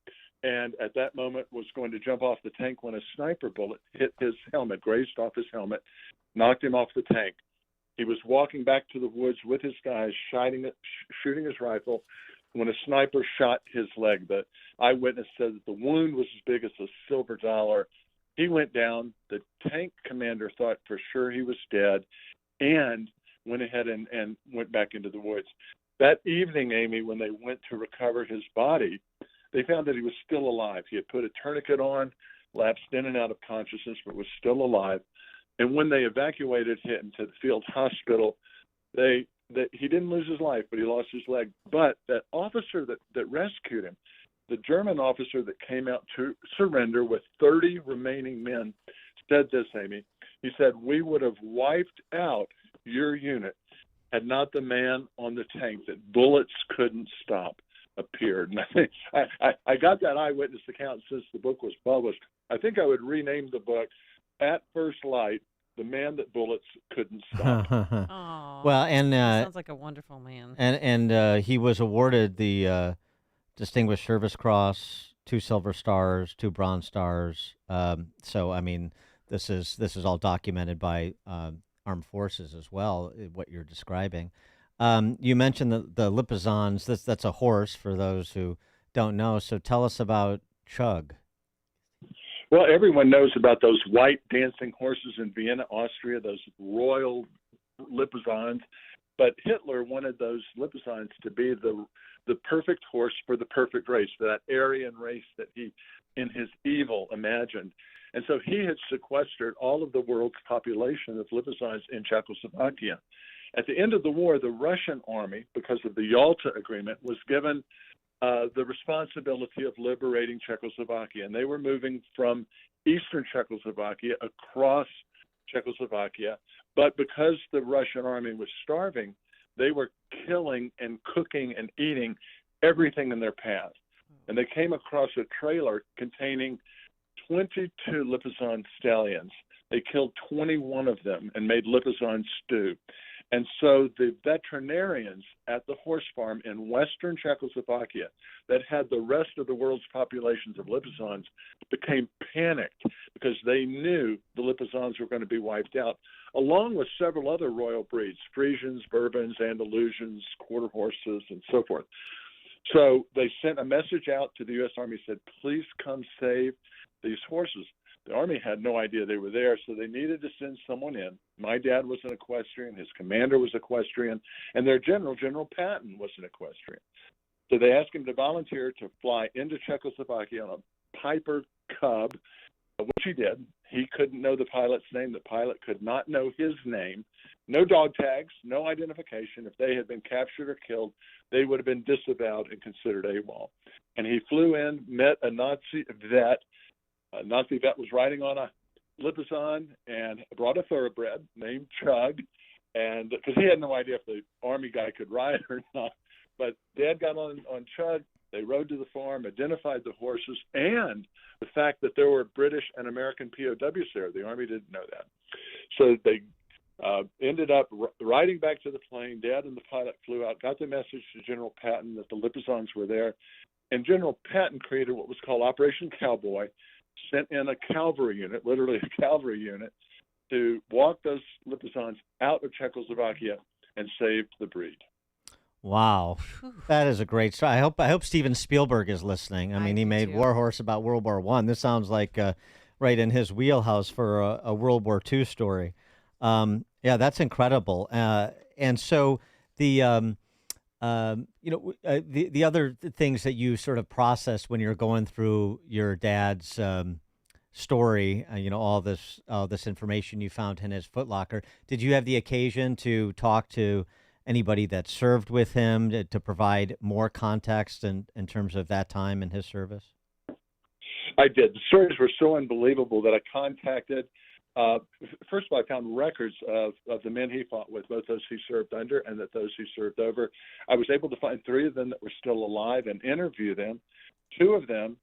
and at that moment was going to jump off the tank when a sniper bullet hit his helmet, grazed off his helmet, knocked him off the tank. He was walking back to the woods with his guys, shooting his rifle, when a sniper shot his leg. The eyewitness said that the wound was as big as a silver dollar. He went down. The tank commander thought for sure he was dead and went ahead and went back into the woods. That evening, Amy, when they went to recover his body, they found that he was still alive. He had put a tourniquet on, lapsed in and out of consciousness, but was still alive. And when they evacuated him to the field hospital, he didn't lose his life, but he lost his leg. But that officer that rescued him, the German officer that came out to surrender with 30 remaining men, said this, Amy. He said, "We would have wiped out your unit had not the man on the tank that bullets couldn't stop appeared. And I think I got that eyewitness account since the book was published. I think I would rename the book At First Light, The Man That Bullets Couldn't Stop. Well, and sounds like a wonderful man. And he was awarded the Distinguished Service Cross, 2 Silver Stars, 2 Bronze Stars. So I mean, this is all documented by armed forces as well. What you're describing. You mentioned the Lipizans. That's a horse for those who don't know. So tell us about Chug. Well, everyone knows about those white dancing horses in Vienna, Austria, those royal Lipizans. But Hitler wanted those Lipizans to be the perfect horse for the perfect race, for that Aryan race that he, in his evil, imagined. And so he had sequestered all of the world's population of Lipizans in Czechoslovakia. At the end of the war, the Russian army, because of the Yalta Agreement, was given the responsibility of liberating Czechoslovakia. And they were moving from eastern Czechoslovakia across Czechoslovakia. But because the Russian army was starving, they were killing and cooking and eating everything in their path. And they came across a trailer containing 22 Lipizan stallions. They killed 21 of them and made Lipizan stew. And so the veterinarians at the horse farm in western Czechoslovakia that had the rest of the world's populations of Lipizans became panicked because they knew the Lipizans were going to be wiped out, along with several other royal breeds, Frisians, Bourbons, Andalusians, quarter horses, and so forth. So they sent a message out to the U.S. Army, said, please come save these horses. The Army had no idea they were there, so they needed to send someone in. My dad was an equestrian, his commander was equestrian, and their general, General Patton, was an equestrian. So they asked him to volunteer to fly into Czechoslovakia on a Piper Cub, which he did. He couldn't know the pilot's name. The pilot could not know his name. No dog tags, no identification. If they had been captured or killed, they would have been disavowed and considered AWOL. And he flew in, met a Nazi vet. A Nazi vet was riding on a Lipizan and brought a thoroughbred named Chug, and because he had no idea if the Army guy could ride or not. But Dad got on Chug. They rode to the farm, identified the horses, and the fact that there were British and American POWs there. The Army didn't know that. So they ended up riding back to the plane. Dad and the pilot flew out, got the message to General Patton that the Lipizans were there. And General Patton created what was called Operation Cowboy, sent in a cavalry unit, literally a cavalry unit, to walk those Lipizans out of Czechoslovakia and save the breed. Wow, that is a great story. I hope Steven Spielberg is listening. I mean, he made War Horse about World War I. This sounds like right in his wheelhouse for a World War II story. Yeah, that's incredible. And so the the other things that you sort of process when you're going through your dad's story, all this information you found in his footlocker. Did you have the occasion to talk to anybody that served with him to provide more context in terms of that time in his service? I did. The stories were so unbelievable that I contacted. First of all, I found records of the men he fought with, both those he served under and those he served over. I was able to find 3 of them that were still alive and interview them. 2 of them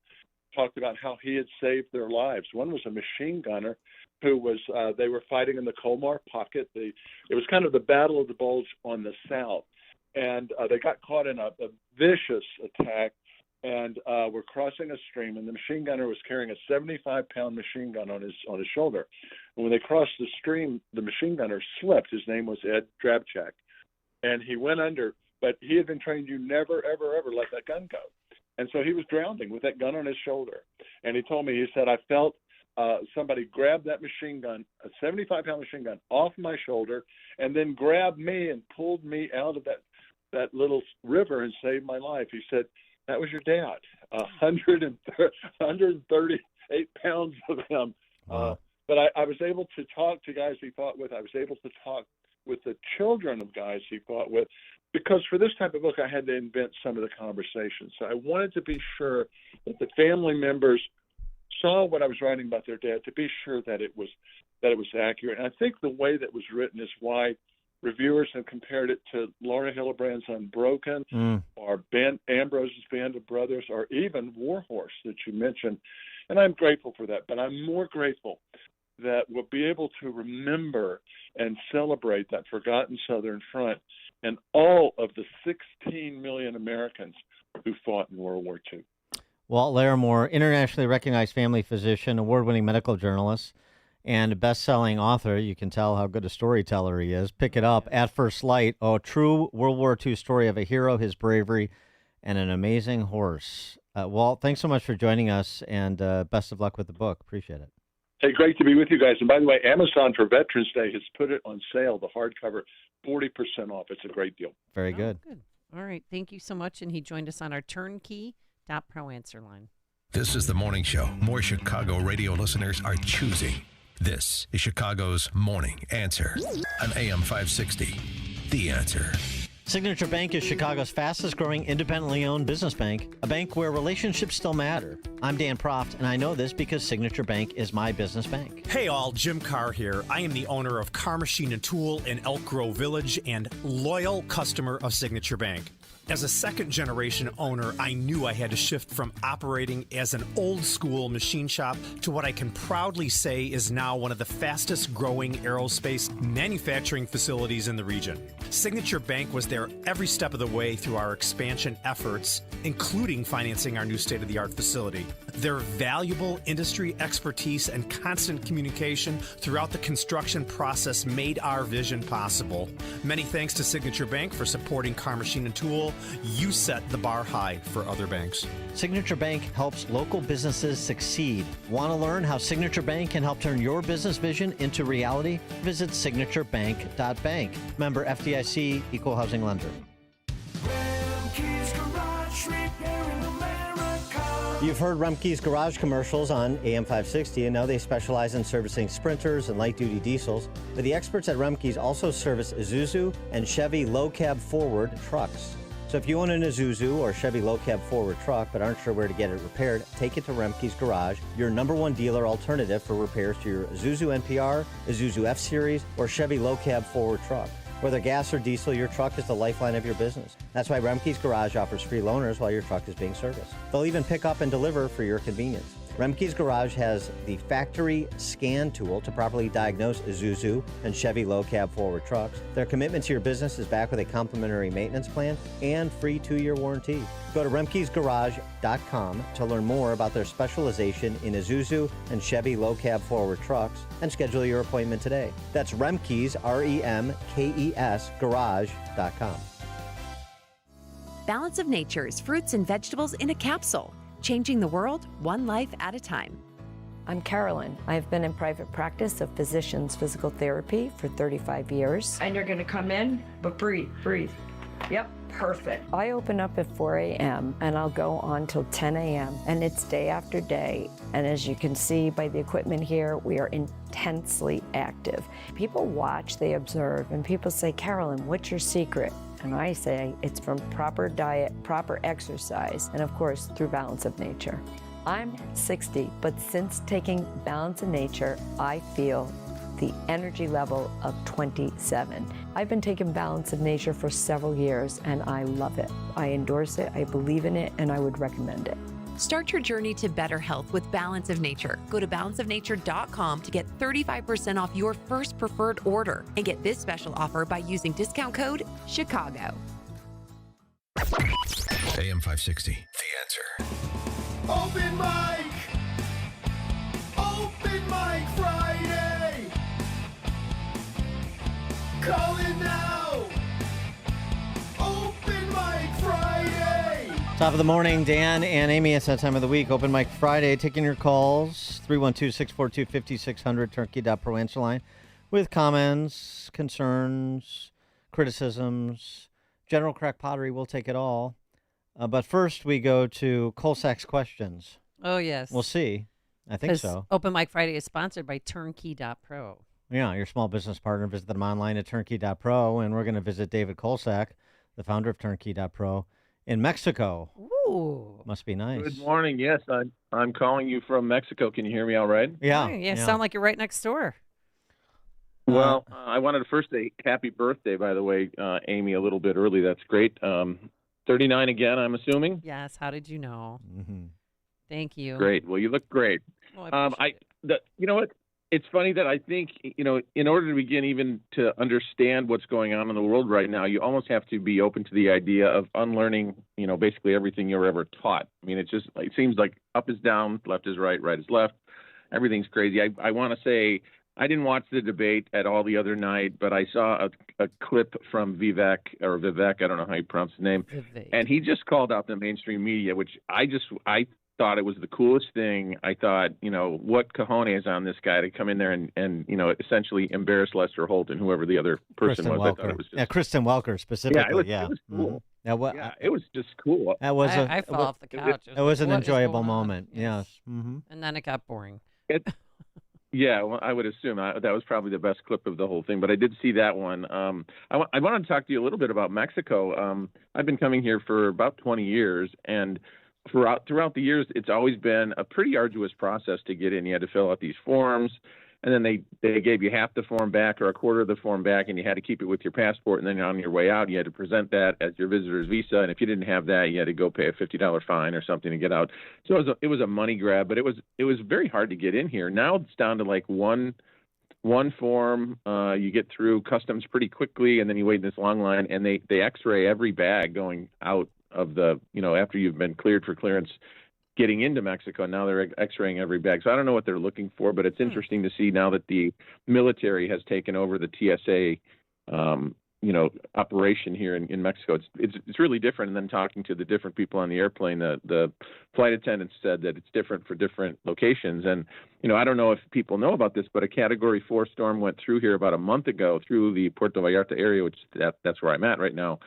talked about how he had saved their lives. One was a machine gunner who was, they were fighting in the Colmar Pocket. It was kind of the Battle of the Bulge on the south. And they got caught in a vicious attack and were crossing a stream, and the machine gunner was carrying a 75-pound machine gun on his shoulder. And when they crossed the stream, the machine gunner slipped. His name was Ed Drabchak, and he went under. But he had been trained, you never, ever, ever let that gun go. And so he was drowning with that gun on his shoulder. And he told me, he said, I felt somebody grab that machine gun, a 75-pound machine gun, off my shoulder, and then grabbed me and pulled me out of that little river and saved my life. He said, that was your dad, 138 pounds of him. Wow. But I was able to talk to guys he fought with. I was able to talk with the children of guys he fought with, because for this type of book, I had to invent some of the conversations. So I wanted to be sure that the family members saw what I was writing about their dad, to be sure that it was accurate. And I think the way that was written is why reviewers have compared it to Laura Hillebrand's Unbroken, or Ben Ambrose's Band of Brothers, or even Warhorse that you mentioned. And I'm grateful for that. But I'm more grateful that we'll be able to remember and celebrate that forgotten Southern Front and all of the 16 million Americans who fought in World War II. Walt Larimore, internationally recognized family physician, award-winning medical journalist, and a best-selling author. You can tell how good a storyteller he is. Pick it up, At First Light, a true World War II story of a hero, his bravery, and an amazing horse. Walt, thanks so much for joining us, and best of luck with the book. Appreciate it. Hey, great to be with you guys. And by the way, Amazon for Veterans Day has put it on sale, the hardcover, 40% off. It's a great deal. Very good. Good. All right. Thank you so much. And he joined us on our turnkey.pro answer line. This is the morning show more Chicago radio listeners are choosing. This is Chicago's Morning Answer on AM 560. The Answer. Signature Bank is Chicago's fastest-growing independently owned business bank, a bank where relationships still matter. I'm Dan Proft, and I know this because Signature Bank is my business bank. Hey all, Jim Carr here. I am the owner of Carr Machine and Tool in Elk Grove Village and loyal customer of Signature Bank. As a second-generation owner, I knew I had to shift from operating as an old-school machine shop to what I can proudly say is now one of the fastest-growing aerospace manufacturing facilities in the region. Signature Bank was there every step of the way through our expansion efforts, including financing our new state-of-the-art facility. Their valuable industry expertise and constant communication throughout the construction process made our vision possible. Many thanks to Signature Bank for supporting Carr Machine and Tool. You set the bar high for other banks. Signature Bank helps local businesses succeed. Want to learn how Signature Bank can help turn your business vision into reality? Visit signaturebank.bank. Member FDIC, Equal Housing Lender. You've heard Rumpke's Garage commercials on AM 560, and now they specialize in servicing Sprinters and light-duty diesels. But the experts at Rumpke's also service Isuzu and Chevy low-cab forward trucks. So if you own an Isuzu or Chevy low-cab forward truck but aren't sure where to get it repaired, take it to Rumpke's Garage, your #1 dealer alternative for repairs to your Isuzu NPR, Isuzu F-Series, or Chevy low-cab forward truck. Whether gas or diesel, your truck is the lifeline of your business. That's why Rumpke's Garage offers free loaners while your truck is being serviced. They'll even pick up and deliver for your convenience. Rumpke's Garage has the factory scan tool to properly diagnose Isuzu and Chevy low-cab forward trucks. Their commitment to your business is backed with a complimentary maintenance plan and free 2-year warranty. Go to rumpkesgarage.com to learn more about their specialization in Isuzu and Chevy low-cab forward trucks and schedule your appointment today. That's Remkes, REMKES, garage.com. Balance of Nature's fruits and vegetables in a capsule, changing the world one life at a time. I'm Carolyn. I've been in private practice of physicians physical therapy for 35 years. And you're going to come in, but breathe, breathe. Yep, perfect. I open up at 4 a.m. and I'll go on till 10 a.m. and it's day after day. And as you can see by the equipment here, we are intensely active. People watch, they observe, and people say, Carolyn, what's your secret? And I say it's from proper diet, proper exercise, and of course, through Balance of Nature. I'm 60, but since taking Balance of Nature, I feel the energy level of 27. I've been taking Balance of Nature for several years, and I love it. I endorse it, I believe in it, and I would recommend it. Start your journey to better health with Balance of Nature. Go to balanceofnature.com to get 35% off your first preferred order and get this special offer by using discount code CHICAGO. AM 560, The Answer. Open mic! Open mic Friday! Call in now! Open mic Friday! Top of the morning, Dan and Amy. It's that time of the week. Open Mic Friday. Taking your calls. 312-642-5600, turnkey.pro answer line. With comments, concerns, criticisms, general crack pottery. We'll take it all. But first, we go to Colsack's questions. Oh, yes. We'll see. I think so. Open Mic Friday is sponsored by turnkey.pro. Yeah, your small business partner. Visit them online at turnkey.pro. And we're going to visit David Colsack, the founder of turnkey.pro, in Mexico. Ooh. Must be nice. Good morning. Yes, I'm calling you from Mexico. Can you hear me all right? Yeah. Yeah, sound like you're right next door. Well, I wanted to first say happy birthday, by the way, Amy, a little bit early. That's great. 39 again, I'm assuming. Yes. How did you know? Thank you. Great. Well, you look great. Well, I appreciate it. You know what? It's funny that I think, in order to begin even to understand what's going on in the world right now, you almost have to be open to the idea of unlearning, basically everything you were ever taught. I mean, it seems like up is down, left is right, right is left. Everything's crazy. I want to say I didn't watch the debate at all the other night, but I saw a clip from Vivek, I don't know how you pronounce his name, and he just called out the mainstream media, which I thought it was the coolest thing. I thought, what cojones on this guy to come in there and essentially embarrass Lester Holt and whoever the other person Kristen was. Welker. I thought it was just, Kristen Welker specifically. It was cool. Now, it was just cool. That was I fell off the couch. It was an What is enjoyable going on? moment. Yes. Mm-hmm. And then it got boring. Yeah, well, I would assume that was probably the best clip of the whole thing. But I did see that one. I wanted to talk to you a little bit about Mexico. I've been coming here for about 20 years, and throughout the years, it's always been a pretty arduous process to get in. You had to fill out these forms, and then they gave you half the form back or a quarter of the form back, and you had to keep it with your passport. And then on your way out, you had to present that as your visitor's visa. And if you didn't have that, you had to go pay a $50 fine or something to get out. So it was a money grab, but it was very hard to get in here. Now it's down to like one form. You get through customs pretty quickly, and then you wait in this long line, and they X-ray every bag going out of the, after you've been cleared for clearance getting into Mexico. Now they're X-raying every bag. So I don't know what they're looking for, but it's interesting to see now that the military has taken over the TSA, operation here in Mexico. It's really different. And then talking to the different people on the airplane, the flight attendants said that it's different for different locations. And, I don't know if people know about this, but a Category 4 storm went through here about a month ago through the Puerto Vallarta area, which that's where I'm at right now.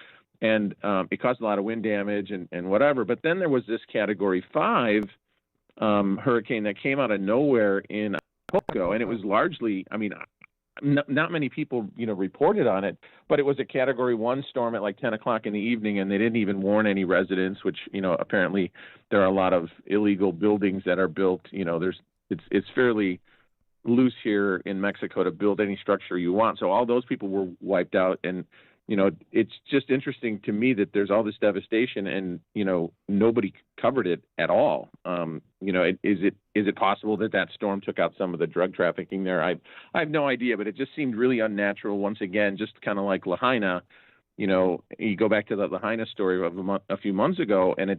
And it caused a lot of wind damage and whatever. But then there was this Category 5 hurricane that came out of nowhere in Acapulco, and it was largely, not many people, reported on it, but it was a Category 1 storm at like 10 o'clock in the evening, and they didn't even warn any residents, which, apparently there are a lot of illegal buildings that are built. It's fairly loose here in Mexico to build any structure you want. So all those people were wiped out, and it's just interesting to me that there's all this devastation and, nobody covered it at all. Is it possible that storm took out some of the drug trafficking there? I have no idea, but it just seemed really unnatural once again, just kind of like Lahaina. You go back to the Lahaina story of a few months ago, and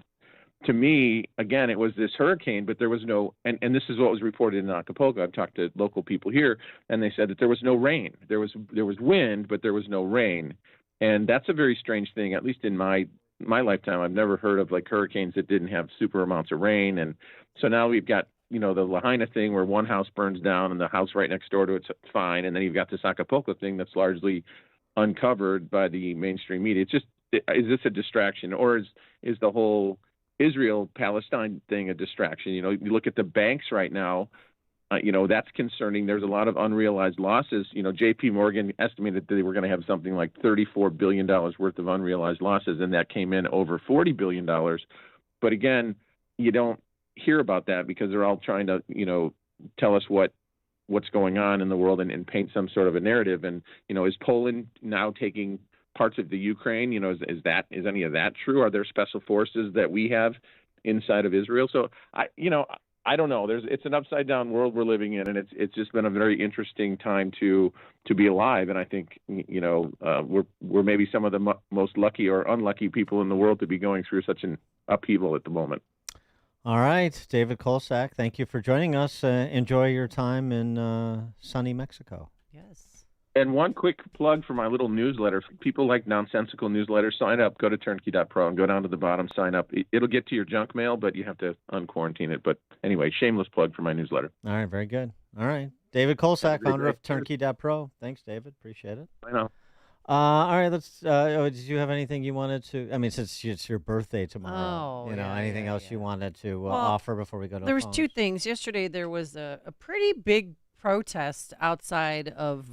to me, again, it was this hurricane, but there was no, and this is what was reported in Acapulco. I've talked to local people here, and they said that there was no rain. There was wind, but there was no rain. And that's a very strange thing, at least in my lifetime. I've never heard of like hurricanes that didn't have super amounts of rain. And so now we've got, the Lahaina thing where one house burns down and the house right next door to it's fine. And then you've got this Acapulco thing that's largely uncovered by the mainstream media. It's just, is this a distraction, or is the whole Israel-Palestine thing a distraction? You look at the banks right now, that's concerning. There's a lot of unrealized losses. JP Morgan estimated that they were going to have something like $34 billion worth of unrealized losses, and that came in over $40 billion. But again, you don't hear about that because they're all trying to, tell us what's going on in the world and paint some sort of a narrative. And, is Poland now taking parts of the Ukraine? Is any of that true? Are there special forces that we have inside of Israel? So I don't know. It's an upside down world we're living in, and it's just been a very interesting time to be alive. And I think we're maybe some of the most lucky or unlucky people in the world to be going through such an upheaval at the moment. All right, David Kolsak, thank you for joining us. Enjoy your time in sunny Mexico. Yes. And one quick plug for my little newsletter. If people like nonsensical newsletters, sign up. Go to turnkey.pro and go down to the bottom, sign up. It'll get to your junk mail, but you have to unquarantine it. But anyway, shameless plug for my newsletter. All right, very good. All right. David Kolsak, founder of turnkey.pro. Thanks, David. Appreciate it. I know. All right, let's. Did you have anything you wanted to? I mean, since it's your birthday tomorrow, anything else you wanted to offer before we go to? There was phones? two things. Yesterday, there was a pretty big protest outside of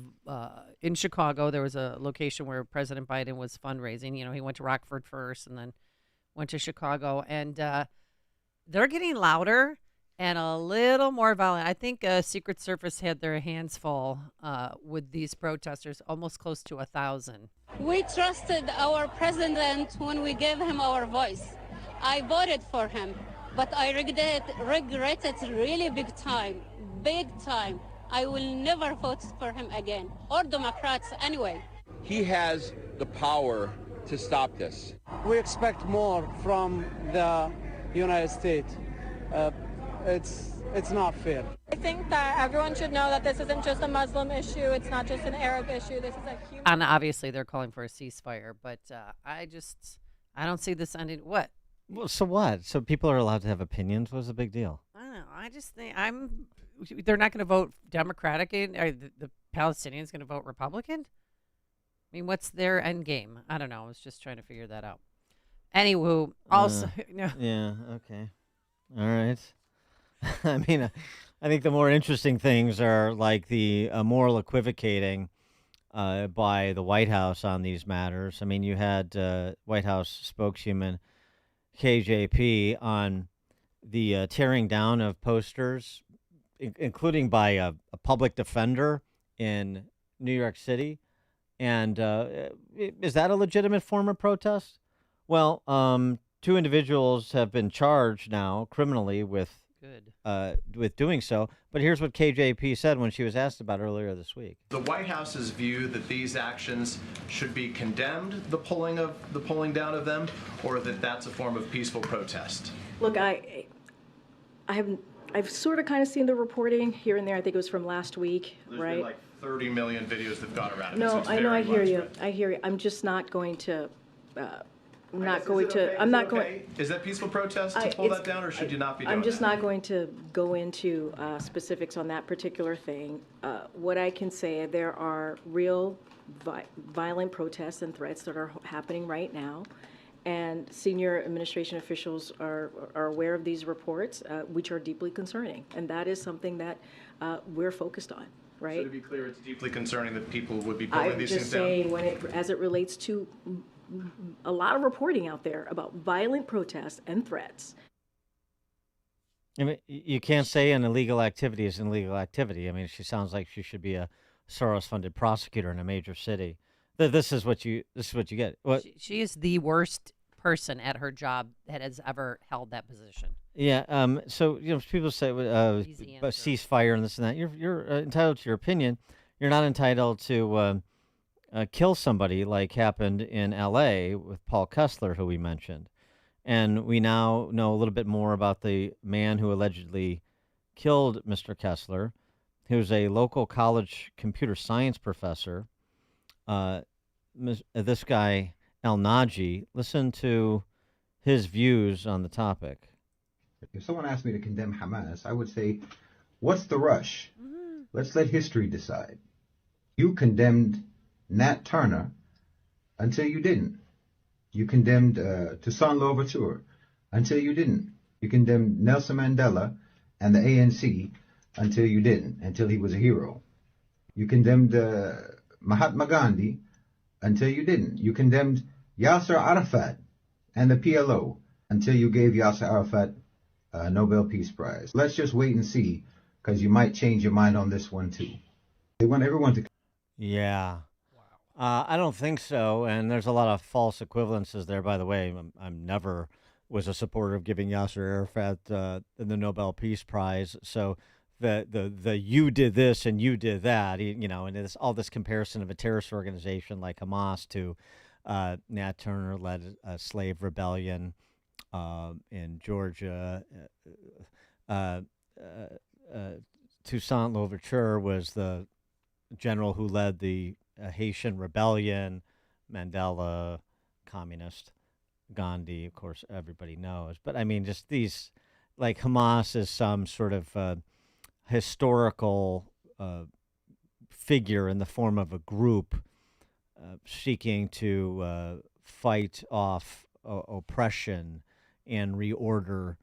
in Chicago. There was a location where President Biden was fundraising. He went to Rockford first, and then went to Chicago, and they're getting louder. and a little more violent. I think Secret Service had their hands full with these protesters, almost close to 1,000. We trusted our president when we gave him our voice. I voted for him, but I regret it really big time. I will never vote for him again, or Democrats anyway. He has the power to stop this. We expect more from the United States. It's not fair. I think that everyone should know that this isn't just a Muslim issue. It's not just an Arab issue. This is a human. And obviously they're calling for a ceasefire, but I don't see this ending. What? Well, so what? So people are allowed to have opinions? What's the big deal? I don't know. I just think they're not going to vote Democratic. Are the Palestinians going to vote Republican? I mean, what's their end game? I don't know. I was just trying to figure that out. Anywho, also, no. Yeah. Okay. All right. I mean, I think the more interesting things are like the moral equivocating by the White House on these matters. I mean, you had White House spokeswoman KJP on the tearing down of posters, including by a public defender in New York City. And is that a legitimate form of protest? Well, 2 individuals have been charged now criminally with doing so. But here's what KJP said when she was asked about earlier this week. The White House's view that these actions should be condemned, the pulling down of them, or that that's a form of peaceful protest. Look, I've sort of kind of seen the reporting here and there. I think it was from last week, There's right? been like 30 million videos that've gone around. No, I know. I hear you. I hear you. I'm just not going to. I'm not going to. I'm not going. Is that peaceful protest to pull that down, or should you not be doing I'm just that? not going to go into specifics on that particular thing. What I can say, there are real violent protests and threats that are happening right now, and senior administration officials are aware of these reports, which are deeply concerning, and that is something that we're focused on. Right. So to be clear, it's deeply concerning that people would be pulling these things down. I'm just saying, as it relates to a lot of reporting out there about violent protests and threats. I mean, you can't say an illegal activity is an illegal activity. I mean, she sounds like she should be a Soros-funded prosecutor in a major city. This is what you get. What? She is the worst person at her job that has ever held that position. Yeah. So people say ceasefire and this and that. You're entitled to your opinion. You're not entitled to kill somebody like happened in L.A. with Paul Kessler, who we mentioned. And we now know a little bit more about the man who allegedly killed Mr. Kessler, who's a local college computer science professor. This guy, El Naji, listen to his views on the topic. If someone asked me to condemn Hamas, I would say, what's the rush? Let's let history decide. You condemned Nat Turner until you didn't. You condemned Toussaint Louverture until you didn't. You condemned Nelson Mandela and the ANC until you didn't, until he was a hero. You condemned Mahatma Gandhi until you didn't. You condemned Yasser Arafat and the PLO until you gave Yasser Arafat a Nobel Peace Prize. Let's just wait and see, because you might change your mind on this one too. They want everyone to... Yeah. I don't think so, and there's a lot of false equivalences there. By the way, I'm never was a supporter of giving Yasser Arafat the Nobel Peace Prize. So the you did this and you did that, and it's all this comparison of a terrorist organization like Hamas to Nat Turner led a slave rebellion in Georgia. Toussaint Louverture was the general who led the Haitian rebellion. Mandela, communist. Gandhi, of course, everybody knows. But I mean, just these, like Hamas is some sort of historical figure in the form of a group seeking to fight off oppression and reorder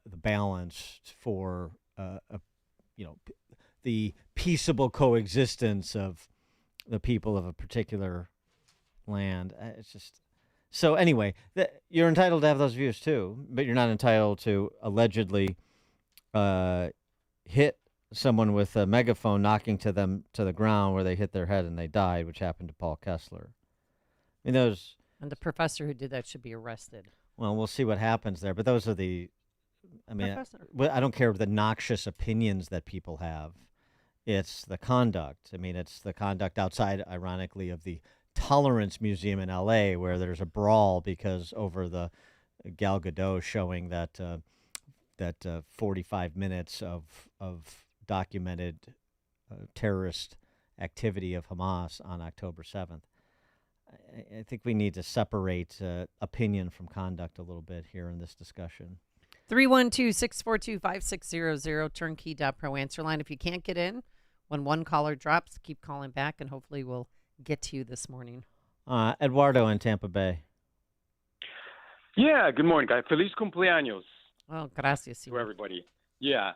the balance for the peaceable coexistence of the people of a particular land. It's just so. Anyway, you're entitled to have those views too, but you're not entitled to allegedly hit someone with a megaphone, knocking them to the ground where they hit their head and they died, which happened to Paul Kessler. I mean, those. And the professor who did that should be arrested. Well, we'll see what happens there. But those are the. I mean, I don't care the noxious opinions that people have. It's the conduct. I mean, it's the conduct outside, ironically, of the Tolerance Museum in L.A., where there's a brawl because over the Gal Gadot showing that 45 minutes of documented terrorist activity of Hamas on October 7th. I think we need to separate opinion from conduct a little bit here in this discussion. 312-642-5600, turnkey.pro answer line. If you can't get in, when one caller drops, keep calling back, and hopefully we'll get to you this morning. Eduardo in Tampa Bay. Yeah, good morning, guys. Feliz cumpleaños. Well, gracias. To everybody. Yeah.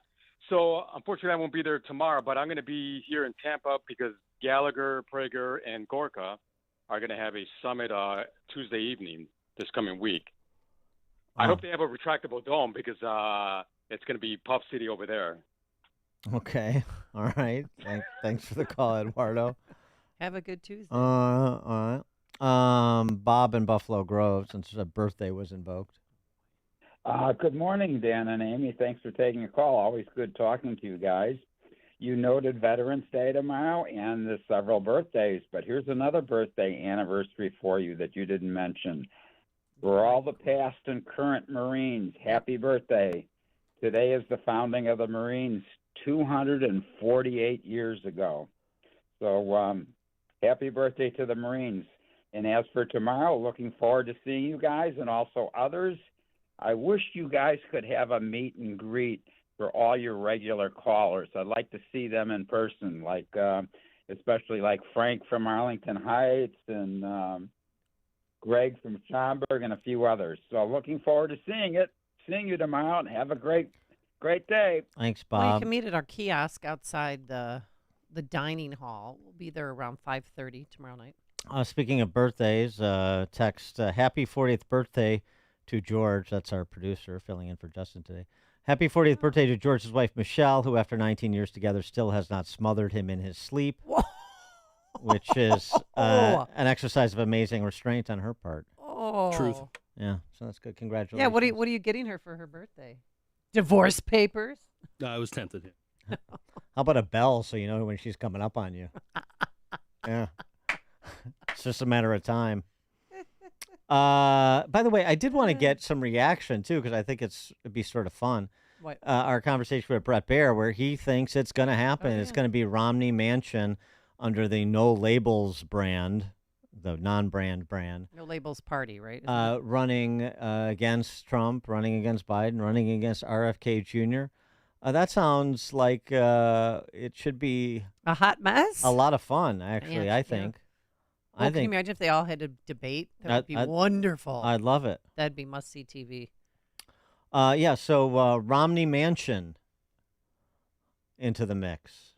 So, unfortunately, I won't be there tomorrow, but I'm going to be here in Tampa because Gallagher, Prager, and Gorka are going to have a summit Tuesday evening this coming week. I hope they have a retractable dome because it's going to be Puff City over there. Okay. All right. Thanks for the call, Eduardo. Have a good Tuesday. All right. Bob in Buffalo Grove, since a birthday was invoked. Good morning, Dan and Amy. Thanks for taking a call. Always good talking to you guys. You noted Veterans Day tomorrow and the several birthdays, but here's another birthday anniversary for you that you didn't mention. For all the past and current Marines, happy birthday. Today is the founding of the Marines 248 years ago. So happy birthday to the Marines. And as for tomorrow, looking forward to seeing you guys and also others. I wish you guys could have a meet and greet for all your regular callers. I'd like to see them in person, like especially like Frank from Arlington Heights and Greg from Schaumburg and a few others. So looking forward to seeing you tomorrow, and have a great day. Thanks, Bob. Well, you can meet at our kiosk outside the dining hall. We'll be there around 5:30 tomorrow night. Speaking of birthdays, text happy 40th birthday to George. That's our producer filling in for Justin today. Happy 40th birthday to George's wife, Michelle, who after 19 years together still has not smothered him in his sleep, which is an exercise of amazing restraint on her part. Oh. Truth. Yeah, so that's good. Congratulations. Yeah, what are you getting her for her birthday? Divorce papers? No, I was tempted. How about a bell so you know when she's coming up on you? Yeah. It's just a matter of time. By the way, I did want to get some reaction, too, because I think it'd be sort of fun. What? Our conversation with Brett Baer, where he thinks it's going to happen. It's going to be Romney Mansion under the No Labels brand, the non-brand brand. No Labels party, right? Running against Trump, running against Biden, running against RFK Jr. That sounds like it should be a hot mess. A lot of fun, actually, I think. Well, can you imagine if they all had a debate? That would be wonderful. I'd love it. That'd be must-see TV. So Romney Mansion into the mix.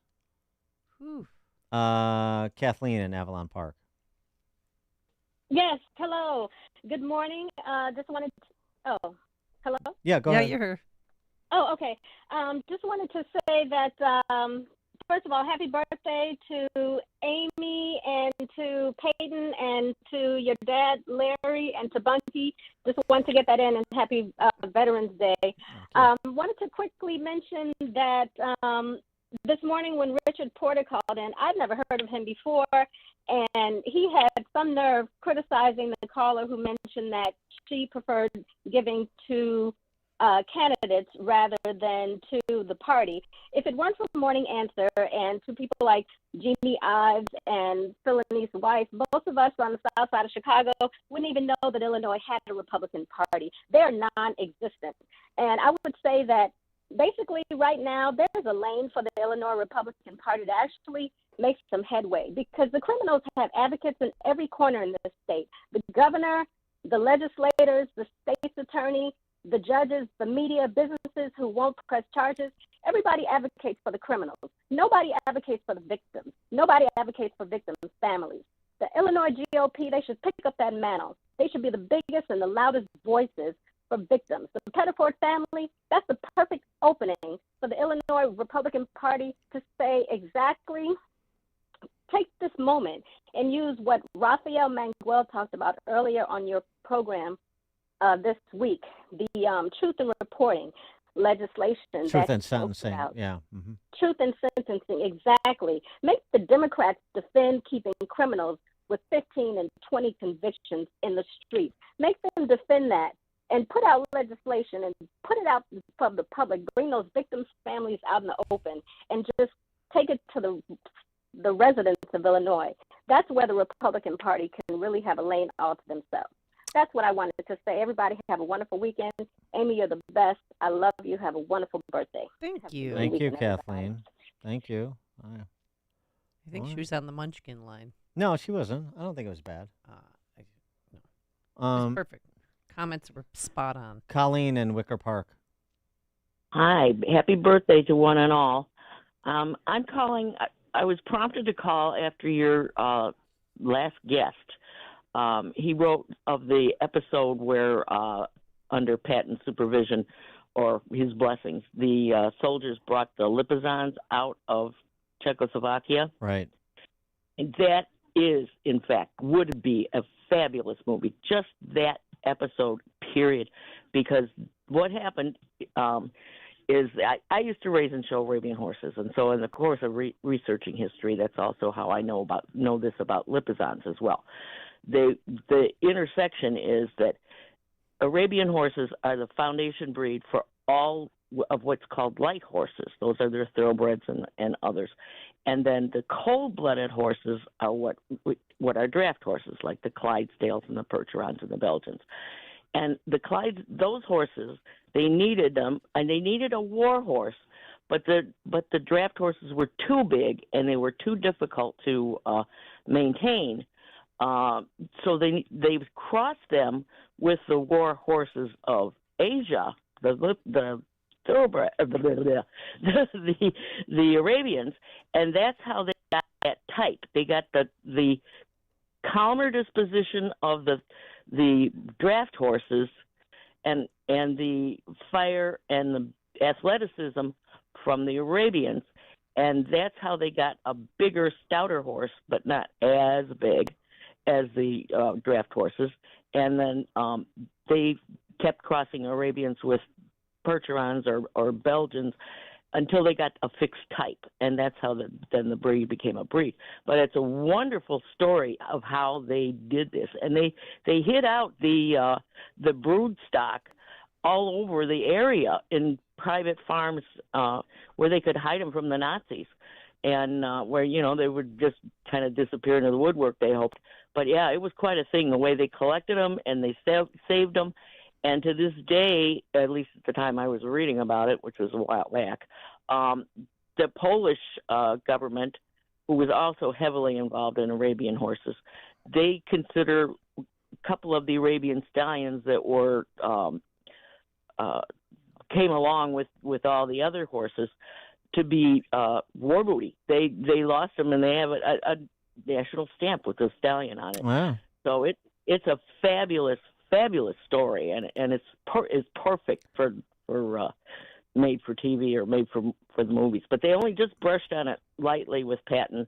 Whew. Kathleen in Avalon Park. Yes, hello. Good morning. Just wanted to, hello? Yeah, go ahead. Yeah, you're here. Oh, okay. Just wanted to say that, first of all, happy birthday to Amy and to Peyton and to your dad, Larry, and to Bunty. Just wanted to get that in, and happy Veterans Day. Wanted to quickly mention that this morning when Richard Porter called in, I'd never heard of him before, and he had some nerve criticizing the caller who mentioned that she preferred giving to candidates rather than to the party. If it weren't for Morning Answer and to people like Jeannie Ives and Philonise Weiss, most of us on the south side of Chicago wouldn't even know that Illinois had a Republican Party. They're non-existent. And I would say that basically right now there's a lane for the Illinois Republican Party to actually make some headway, because the criminals have advocates in every corner in this state. The governor, the legislators, the state's attorney, the judges, the media, businesses who won't press charges. Everybody advocates for the criminals. Nobody advocates for the victims. Nobody advocates for victims' families. The Illinois GOP, they should pick up that mantle. They should be the biggest and the loudest voices for victims. The Pettiford family, that's the perfect opening for the Illinois Republican Party to say exactly, take this moment and use what Rafael Manguel talked about earlier on your program this week, the truth in reporting legislation. Truth that and he spoke sentencing. about. Yeah. Mm-hmm. Truth in sentencing, exactly. Make the Democrats defend keeping criminals with 15 and 20 convictions in the street. Make them defend that and put out legislation and put it out for the public. Bring those victims' families out in the open and just take it to the residents of Illinois. That's where the Republican Party can really have a lane all to themselves. That's what I wanted to say. Everybody have a wonderful weekend. Amy, you're the best. I love you. Have a wonderful birthday. Thank you. Thank you, Kathleen. Thank you. I think she was on the Munchkin line. No, she wasn't. I don't think it was bad. It was perfect. Comments were spot on. Colleen in Wicker Park. Hi, happy birthday to one and all. I'm calling. I was prompted to call after your last guest. He wrote of the episode where, under Patton's supervision or his blessings, the soldiers brought the Lipizans out of Czechoslovakia. Right. And that is, in fact, would be a fabulous movie. Just that episode, period. Because what happened is I used to raise and show Arabian horses, and so in the course of researching history, that's also how I know this about Lipizans as well. The intersection is that Arabian horses are the foundation breed for all of what's called light horses. Those are their thoroughbreds and others. And then the cold-blooded horses are what are draft horses, like the Clydesdales and the Percherons and the Belgians. And those horses, they needed them, and they needed a war horse, but the draft horses were too big and they were too difficult to maintain. So they crossed them with the war horses of Asia, the thoroughbred, the Arabians, and that's how they got that type. They got the calmer disposition of the draft horses, and the fire and the athleticism from the Arabians, and that's how they got a bigger, stouter horse, but not as big as the draft horses. And then they kept crossing Arabians with Percherons or Belgians until they got a fixed type, and that's how then the breed became a breed. But it's a wonderful story of how they did this, and they hid out the brood stock all over the area in private farms where they could hide them from the Nazis, and where they would just kind of disappear into the woodwork, they hoped. But yeah, it was quite a thing the way they collected them and they saved them. And to this day, at least at the time I was reading about it, which was a while back, the Polish government, who was also heavily involved in Arabian horses, they consider a couple of the Arabian stallions that were came along with all the other horses to be war booty. They lost them, and they have a national stamp with the stallion on it. Wow. So it's a fabulous story, and it's perfect for made for TV or made for the movies. But they only just brushed on it lightly with Patton,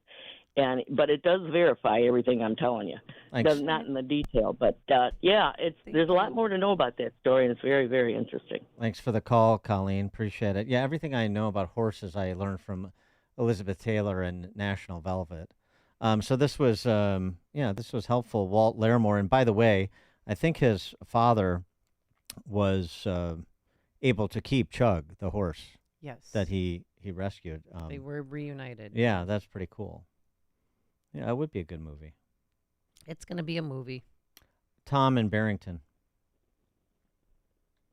but it does verify everything I'm telling you. Thanks. Does not in the detail, but there's a lot more to know about that story, and it's very, very interesting. Thanks for the call, Colleen. Appreciate it. Yeah, everything I know about horses I learned from Elizabeth Taylor and National Velvet. So this was helpful. Walt Larimore, and by the way, I think his father was able to keep Chug, the horse. Yes. That he rescued. They were reunited. Yeah, that's pretty cool. Yeah, it would be a good movie. It's going to be a movie. Tom in Barrington.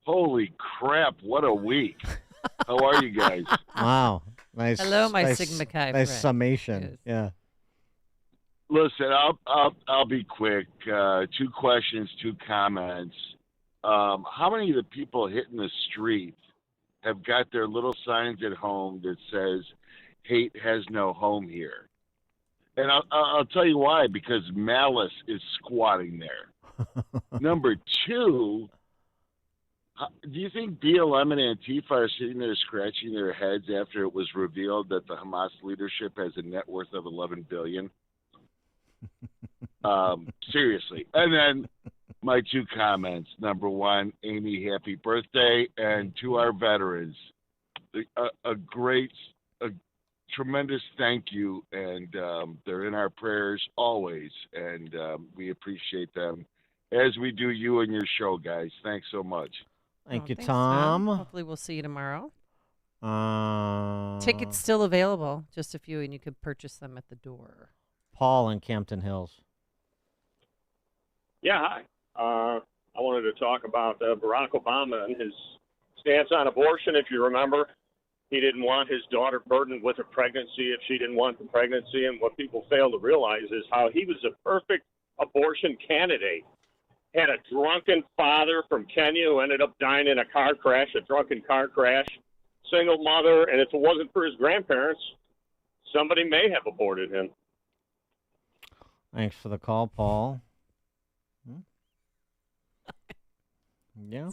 Holy crap, what a week. How are you guys? Wow. Nice. Hello, my Sigma Chi nice friend. Summation. Yes. Yeah. Listen, I'll be quick. 2 questions, 2 comments. How many of the people hitting the street have got their little signs at home that says "Hate has no home here"? And I'll tell you why. Because malice is squatting there. Number 2, Do you think BLM and Antifa are sitting there scratching their heads after it was revealed that the Hamas leadership has a net worth of $11 billion? Seriously. And then my two comments. Number one, Amy, happy birthday. And to our veterans, a tremendous thank you. And they're in our prayers always. And we appreciate them as we do you and your show, guys. Thanks so much. Thank you, Thanks, Tom. Hopefully we'll see you tomorrow. Uh, Tickets still available, just a few, and you could purchase them at the door. Paul in Campton Hills. Yeah, hi. I wanted to talk about Barack Obama and his stance on abortion. If you remember, he didn't want his daughter burdened with a pregnancy if she didn't want the pregnancy. And what people fail to realize is how he was a perfect abortion candidate. Had a drunken father from Kenya who ended up dying in a car crash, a drunken car crash. Single mother, and if it wasn't for his grandparents, somebody may have aborted him. Thanks for the call, Paul. Yeah.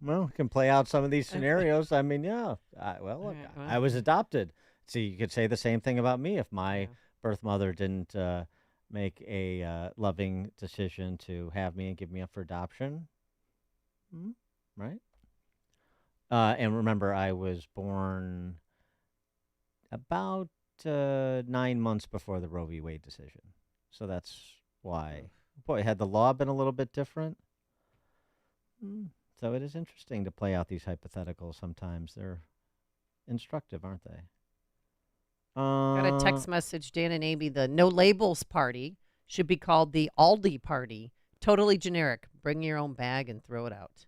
Well, can play out some of these scenarios. I mean, yeah. Look, I was adopted. See, you could say the same thing about me if my birth mother didn't make a loving decision to have me and give me up for adoption. Right? And remember, I was born about 9 months before the Roe v. Wade decision. So that's why. Boy, had the law been a little bit different? So it is interesting to play out these hypotheticals sometimes. They're instructive, aren't they? Got a text message, Dan and Amy. The No Labels Party should be called the Aldi Party. Totally generic. Bring your own bag and throw it out.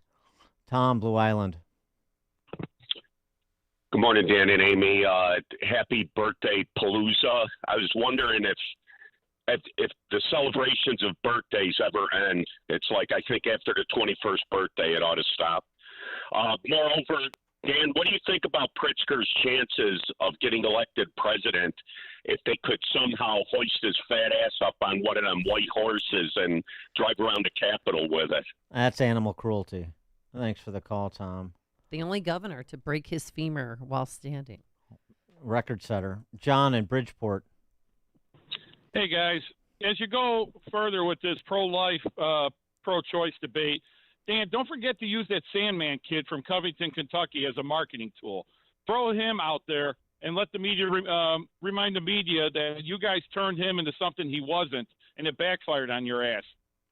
Tom, Blue Island. Good morning, Dan and Amy. Happy birthday, Palooza. I was wondering if the celebrations of birthdays ever end. It's like, I think after the 21st birthday, it ought to stop. Moreover, Dan, what do you think about Pritzker's chances of getting elected president if they could somehow hoist his fat ass up on one of them white horses and drive around the Capitol with it? That's animal cruelty. Thanks for the call, Tom. The only governor to break his femur while standing. Record setter. John in Bridgeport. Hey, guys. As you go further with this pro-life, pro-choice debate, Dan, don't forget to use that Sandman kid from Covington, Kentucky as a marketing tool. Throw him out there and let the media remind the media that you guys turned him into something he wasn't, and it backfired on your ass.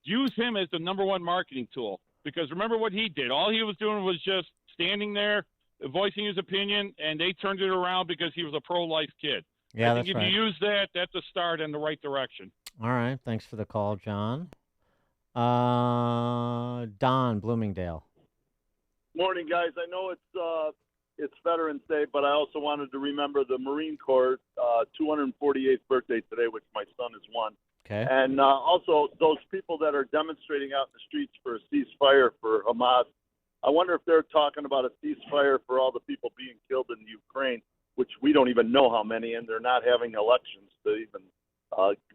Use him as the number one marketing tool, because remember what he did. All he was doing was just standing there, voicing his opinion, and they turned it around because he was a pro-life kid. Yeah, I think that's if right. you use that, that's a start in the right direction. All right. Thanks for the call, John. Don, Bloomingdale. Morning, guys. I know it's Veterans Day, but I also wanted to remember the Marine Corps 248th birthday today, which my son is one. Okay. And also those people that are demonstrating out in the streets for a ceasefire for Hamas. I wonder if they're talking about a ceasefire for all the people being killed in Ukraine, which we don't even know how many, and they're not having elections to even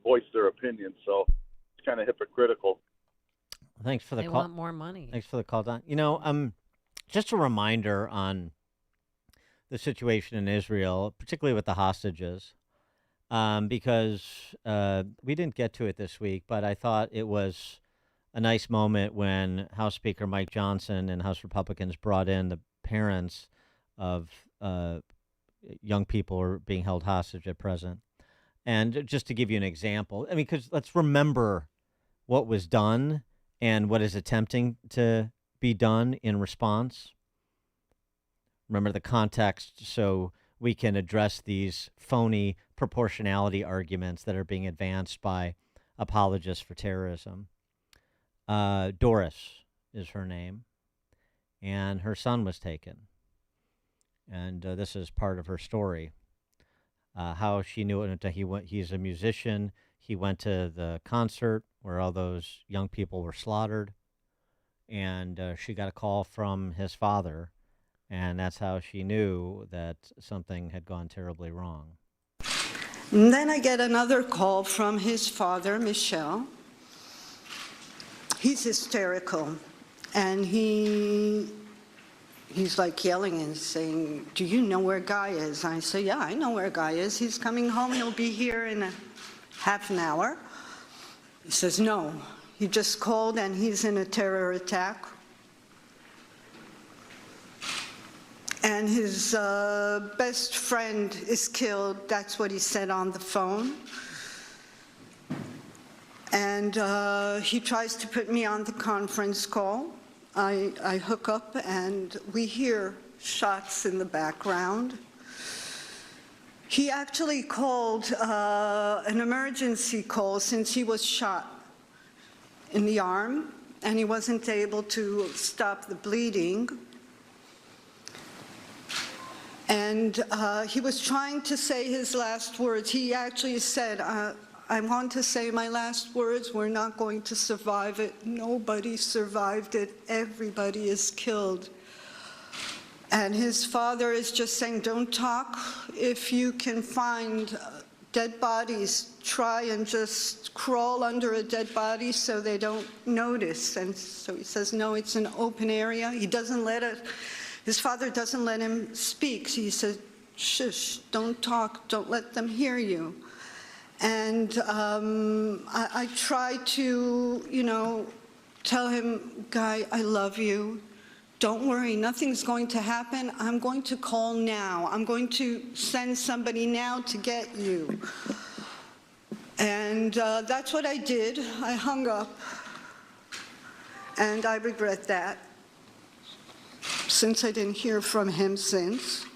voice their opinion. So it's kind of hypocritical. Thanks for the They call. want more money. Thanks for the call, Don. You know, just a reminder on the situation in Israel, particularly with the hostages, because we didn't get to it this week, but I thought it was a nice moment when House Speaker Mike Johnson and House Republicans brought in the parents of young people who are being held hostage at present. And just to give you an example, I mean, because let's remember what was done and what is attempting to be done in response. Remember the context so we can address these phony proportionality arguments that are being advanced by apologists for terrorism. Doris is her name, and her son was taken. And this is part of her story. How she knew it. He's a musician. He went to the concert where all those young people were slaughtered, and she got a call from his father, and that's how she knew that something had gone terribly wrong. And then I get another call from his father, Michel. He's hysterical, and he he's like yelling and saying, "Do you know where Guy is?" I say, "Yeah, I know where Guy is. He's coming home. He'll be here in a half an hour." He says, "No, he just called and he's in a terror attack. And his best friend is killed." That's what he said on the phone. And he tries to put me on the conference call. I hook up and we hear shots in the background. He actually called an emergency call since he was shot in the arm and he wasn't able to stop the bleeding. And he was trying to say his last words. He actually said, "I want to say my last words. We're not going to survive it. Nobody survived it. Everybody is killed." And his father is just saying, "Don't talk. If you can find dead bodies, try and just crawl under a dead body so they don't notice." And so he says, "No, it's an open area." He doesn't let it. His father doesn't let him speak. He says, "Shush, don't talk. Don't let them hear you." And I try to, tell him, "Guy, I love you. Don't worry, nothing's going to happen. I'm going to call now. I'm going to send somebody now to get you." And that's what I did. I hung up. And I regret that, since I didn't hear from him since.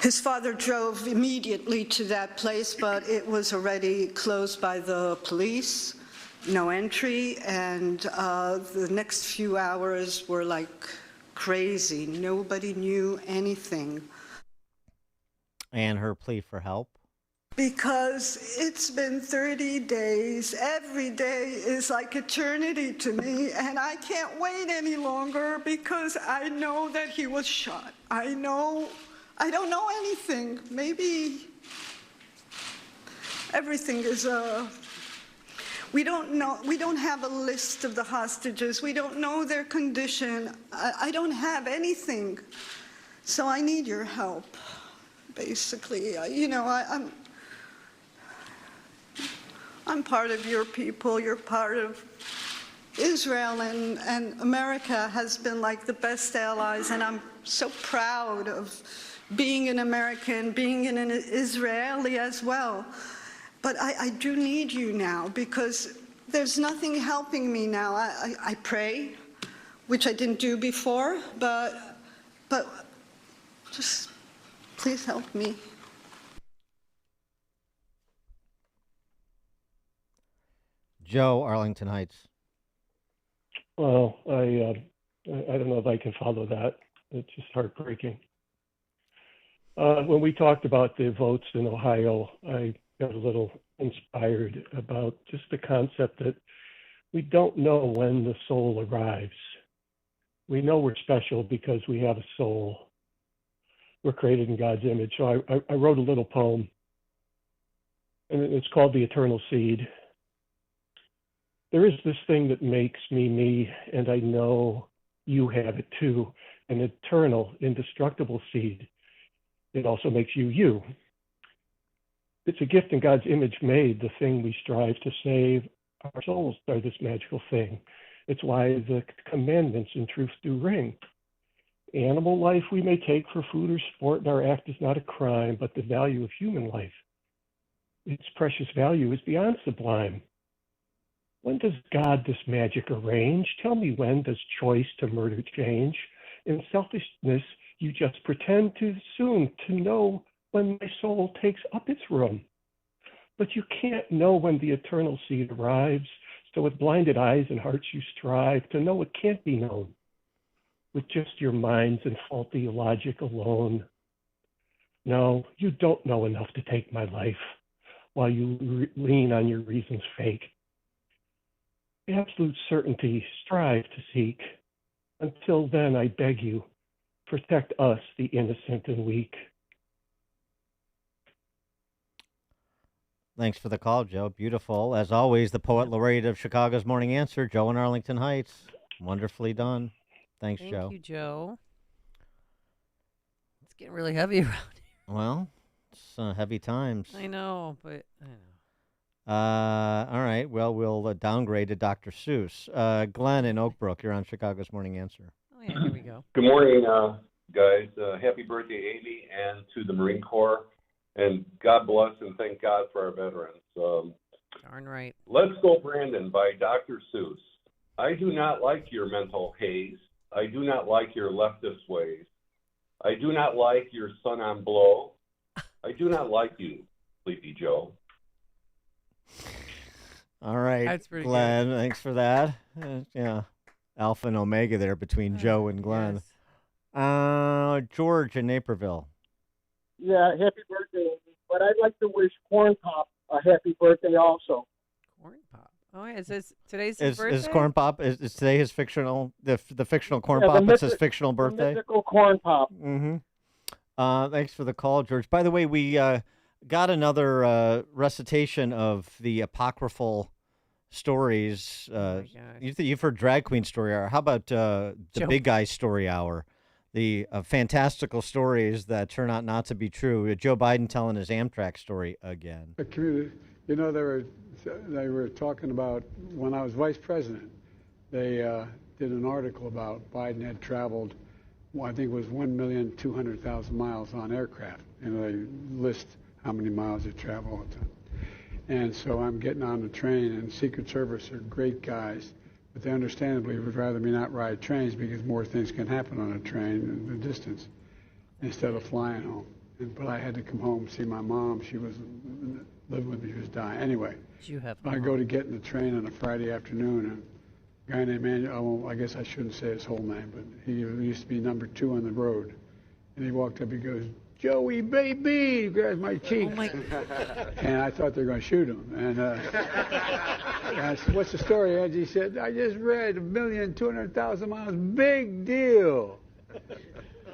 His father drove immediately to that place, but it was already closed by the police, no entry, and the next few hours were like crazy. Nobody knew anything. And her plea for help? Because it's been 30 days. Every day is like eternity to me, and I can't wait any longer because I know that he was shot. I don't know anything. Maybe everything is we don't know. We don't have a list of the hostages. We don't know their condition. I don't have anything. So I need your help, basically. I'm part of your people. You're part of Israel, and America has been like the best allies, and I'm so proud of being an American, being an Israeli as well. But I do need you now because there's nothing helping me now. I pray, which I didn't do before, but just please help me. Joe, Arlington Heights. Well, I don't know if I can follow that. It's just heartbreaking. When we talked about the votes in Ohio, I got a little inspired about just the concept that we don't know when the soul arrives. We know we're special because we have a soul. We're created in God's image. So I wrote a little poem, and it's called The Eternal Seed. There is this thing that makes me me, and I know you have it too, an eternal, indestructible seed. It also makes you you. It's a gift in God's image made, the thing we strive to save. Our souls are this magical thing. It's why the commandments in truth do ring. Animal life we may take for food or sport, and our act is not a crime, but the value of human life. Its precious value is beyond sublime. When does God this magic arrange? Tell me, when does choice to murder change? In selfishness, you just pretend too soon to know when my soul takes up its room. But you can't know when the eternal seed arrives, so with blinded eyes and hearts you strive to know it can't be known. With just your minds and faulty logic alone. No, you don't know enough to take my life, while you lean on your reason's fake. Absolute certainty strive to seek. Until then, I beg you, protect us, the innocent and weak. Thanks for the call, Joe. Beautiful. As always, the poet laureate of Chicago's Morning Answer, Joe in Arlington Heights. Wonderfully done. Thanks, Joe. Thank you, Joe. It's getting really heavy around here. Well, it's heavy times. I know, but I know. All right. Well, we'll downgrade to Dr. Seuss. Glenn in Oak Brook, you're on Chicago's Morning Answer. Oh, yeah, here we go. Good morning, guys. Happy birthday, Amy, and to the Marine Corps. And God bless and thank God for our veterans. Darn right. Let's Go, Brandon by Dr. Seuss. I do not like your mental haze. I do not like your leftist ways. I do not like your sun on blow. I do not like you, Sleepy Joe. All right, That's pretty Glenn. Thanks for that. Yeah, Alpha and Omega there between Joe and Glenn. Yes. George in Naperville. Yeah, happy birthday, Amy. But I'd like to wish Corn Pop a happy birthday also. Corn Pop. Oh, yeah. Is this today's his birthday? Is Corn Pop is today his fictional the fictional Corn Yeah, Pop? the It's his fictional The birthday. mythical Corn Pop. Mm-hmm. Thanks for the call, George. By the way, we got another recitation of the apocryphal stories. You've heard Drag Queen Story Hour. How about the Big Guy Story Hour? The fantastical stories that turn out not to be true. Joe Biden telling his Amtrak story again. You know, they were talking about when I was vice president. They did an article about Biden had traveled, well, I think it was 1,200,000 miles on aircraft. And they list how many miles they travel all the time. And so I'm getting on the train, and Secret Service are great guys, but they understandably would rather me not ride trains because more things can happen on a train in the distance instead of flying home. But I had to come home see my mom. She was living with me. She was dying. Anyway, I go to get in the train on a Friday afternoon, and a guy named Manuel, I guess I shouldn't say his whole name, but he used to be number 2 on the road. And he walked up, he goes, "Joey, baby," he grabs my cheek. Oh my. And I thought they were going to shoot him. And I said, "What's the story, Angie?" He said, "I just read 1,200,000 miles. Big deal."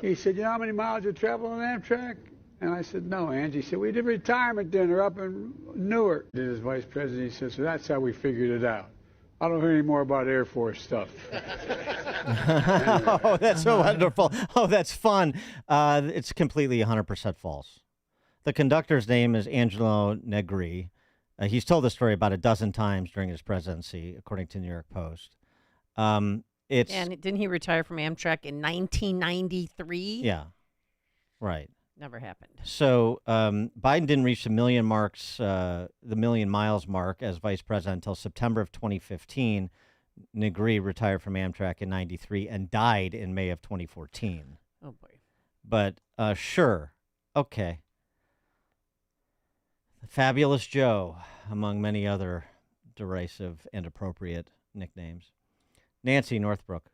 He said, "You know how many miles you travel on Amtrak?" And I said, "No, Angie." He said, "We did retirement dinner up in Newark." Did his vice president. He said, "So that's how we figured it out. I don't hear any more about Air Force stuff." Oh, that's so wonderful. Oh, that's fun. It's completely 100% false. The conductor's name is Angelo Negri. He's told the story about a dozen times during his presidency, according to New York Post. And didn't he retire from Amtrak in 1993? Yeah, right. Never happened. So Biden didn't reach the million miles mark as vice president until September of 2015. Negri retired from Amtrak in 93 and died in May of 2014. Oh, boy. But sure. Okay. Fabulous Joe, among many other derisive and appropriate nicknames. Nancy, Northbrook.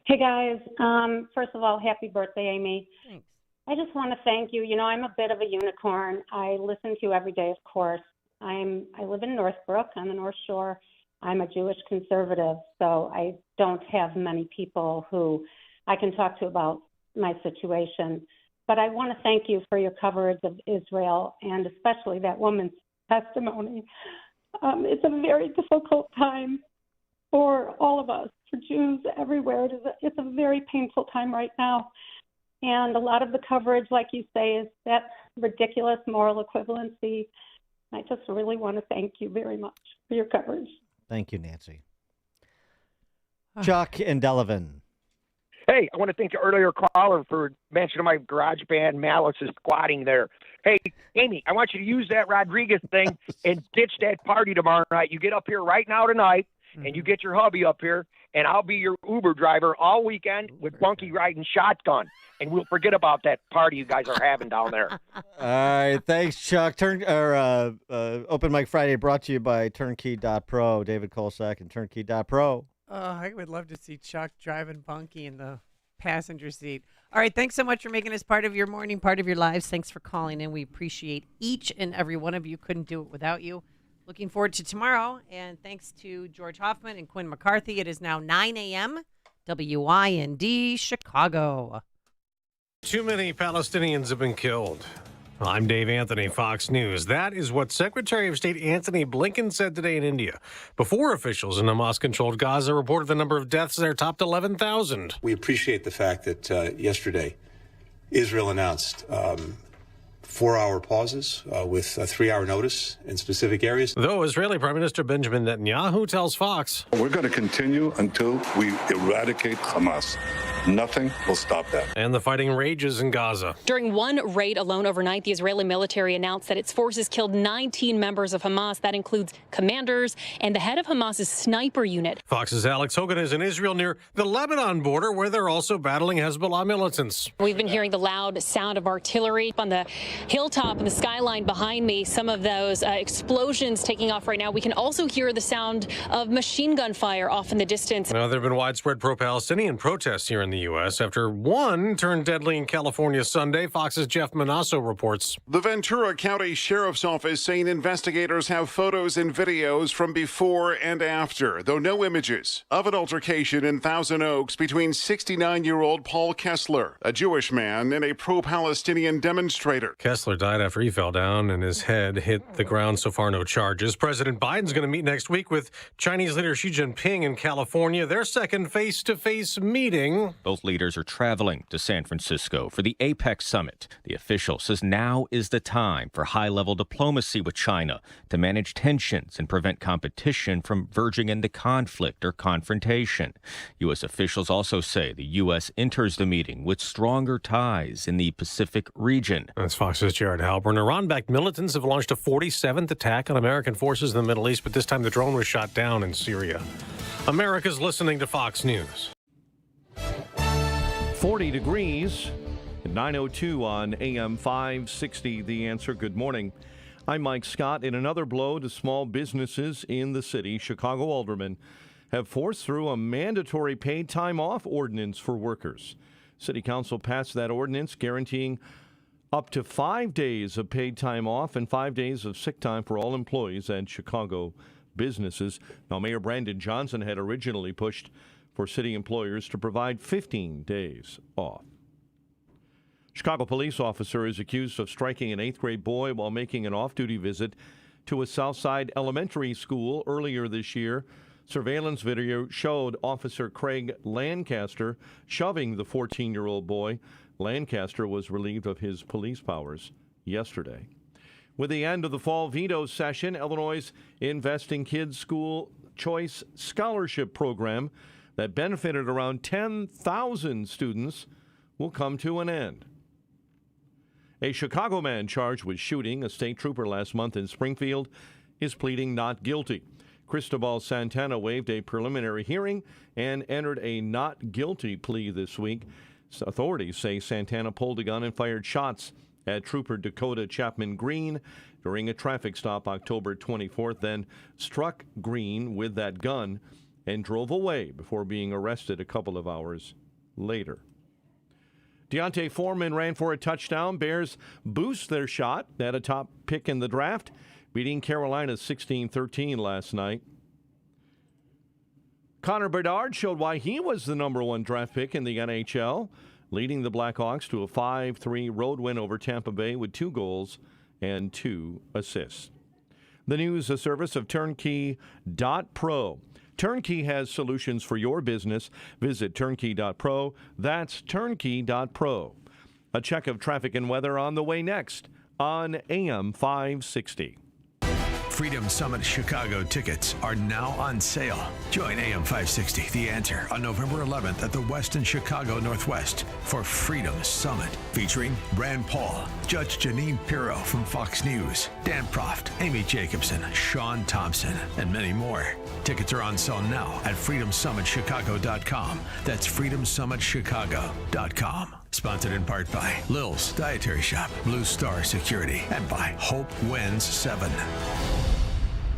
Hey, guys. First of all, happy birthday, Amy. Thanks. I just want to thank you. You know, I'm a bit of a unicorn. I listen to you every day, of course. I live in Northbrook on the North Shore. I'm a Jewish conservative, so I don't have many people who I can talk to about my situation. But I want to thank you for your coverage of Israel and especially that woman's testimony. It's a very difficult time for all of us, for Jews everywhere. It's a very painful time right now. And a lot of the coverage, like you say, is that ridiculous moral equivalency. I just really want to thank you very much for your coverage. Thank you, Nancy. Chuck in Delavan. Hey, I want to thank the earlier caller for mentioning my garage band Malice is squatting there. Hey, Amy, I want you to use that Rodriguez thing and ditch that party tomorrow night. You get up here right now tonight, and you get your hubby up here, and I'll be your Uber driver all weekend with Bunky riding shotgun, and we'll forget about that party you guys are having down there. All right, thanks, Chuck. Open Mic Friday brought to you by Turnkey.pro, David Kolsak and Turnkey.pro. I would love to see Chuck driving Bunky in the passenger seat. All right, thanks so much for making us part of your morning, part of your lives. Thanks for calling in. We appreciate each and every one of you. Couldn't do it without you. Looking forward to tomorrow, and thanks to George Hoffman and Quinn McCarthy. It is now 9 a.m. WIND Chicago. Too many Palestinians have been killed. I'm Dave Anthony, Fox News. That is what Secretary of State Antony Blinken said today in India. Before officials in Hamas-controlled Gaza reported the number of deaths there topped 11,000. We appreciate the fact that yesterday Israel announced 4-hour pauses with a 3-hour notice in specific areas. Though Israeli Prime Minister Benjamin Netanyahu tells Fox, we're going to continue until we eradicate Hamas. Nothing will stop that. And the fighting rages in Gaza. During one raid alone overnight, the Israeli military announced that its forces killed 19 members of Hamas. That includes commanders and the head of Hamas's sniper unit. Fox's Alex Hogan is in Israel near the Lebanon border, where they're also battling Hezbollah militants. We've been hearing the loud sound of artillery on the hilltop and the skyline behind me. Some of those explosions taking off right now. We can also hear the sound of machine gun fire off in the distance. Now, there have been widespread pro-Palestinian protests here in the U.S. after one turned deadly in California Sunday. Fox's Jeff Manasso reports. The Ventura County Sheriff's Office saying investigators have photos and videos from before and after, though no images, of an altercation in Thousand Oaks between 69-year-old Paul Kessler, a Jewish man, and a pro-Palestinian demonstrator. Kessler died after he fell down and his head hit the ground. So far, no charges. President Biden's going to meet next week with Chinese leader Xi Jinping in California, their second face-to-face meeting. Both leaders are traveling to San Francisco for the APEC summit. The official says now is the time for high-level diplomacy with China to manage tensions and prevent competition from verging into conflict or confrontation. U.S. officials also say the U.S. enters the meeting with stronger ties in the Pacific region. That's Fox's Jared Halpern. Iran-backed militants have launched a 47th attack on American forces in the Middle East, but this time the drone was shot down in Syria. America's listening to Fox News. 40 degrees, 9:02 on AM 560. The Answer. Good morning. I'm Mike Scott. In another blow to small businesses in the city, Chicago aldermen have forced through a mandatory paid time off ordinance for workers. City Council passed that ordinance guaranteeing up to 5 days of paid time off and 5 days of sick time for all employees at Chicago businesses. Now, Mayor Brandon Johnson had originally pushed for city employers to provide 15 days off. Chicago police officer is accused of striking an 8th grade boy while making an off-duty visit to a Southside elementary school earlier this year. Surveillance video showed Officer Craig Lancaster shoving the 14-year-old boy. Lancaster was relieved of his police powers yesterday. With the end of the fall veto session, Illinois' Investing Kids School Choice Scholarship Program that benefited around 10,000 students will come to an end. A Chicago man charged with shooting a state trooper last month in Springfield is pleading not guilty. Cristobal Santana waived a preliminary hearing and entered a not guilty plea this week. Authorities say Santana pulled a gun and fired shots at Trooper Dakota Chapman Green during a traffic stop October 24th, then struck Green with that gun and drove away before being arrested a couple of hours later. Deontay Foreman ran for a touchdown. Bears boost their shot at a top pick in the draft, beating Carolina 16-13 last night. Connor Bedard showed why he was the number one draft pick in the NHL, leading the Blackhawks to a 5-3 road win over Tampa Bay with 2 goals and 2 assists. The news, a service of Turnkey.pro. Turnkey has solutions for your business. Visit Turnkey.pro. That's Turnkey.pro. A check of traffic and weather on the way next on AM 560. Freedom Summit Chicago tickets are now on sale. Join AM 560, The Answer, on November 11th at the Westin Chicago Northwest for Freedom Summit, featuring Rand Paul, Judge Janine Pirro from Fox News, Dan Proft, Amy Jacobson, Sean Thompson, and many more. Tickets are on sale now at freedomsummitchicago.com. That's freedomsummitchicago.com. Sponsored in part by Lil's Dietary Shop, Blue Star Security, and by Hope Wins 7.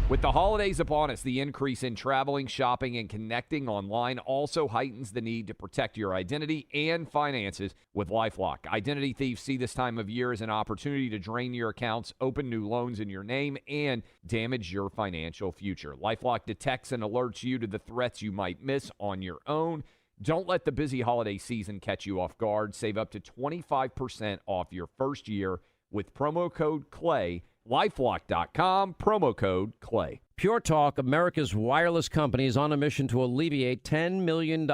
With the holidays upon us, the increase in traveling, shopping, and connecting online also heightens the need to protect your identity and finances with LifeLock. Identity thieves see this time of year as an opportunity to drain your accounts, open new loans in your name, and damage your financial future. LifeLock detects and alerts you to the threats you might miss on your own. Don't let the busy holiday season catch you off guard. Save up to 25% off your first year with promo code CLAY. LifeLock.com, promo code CLAY. Pure Talk, America's wireless company, is on a mission to alleviate $10 million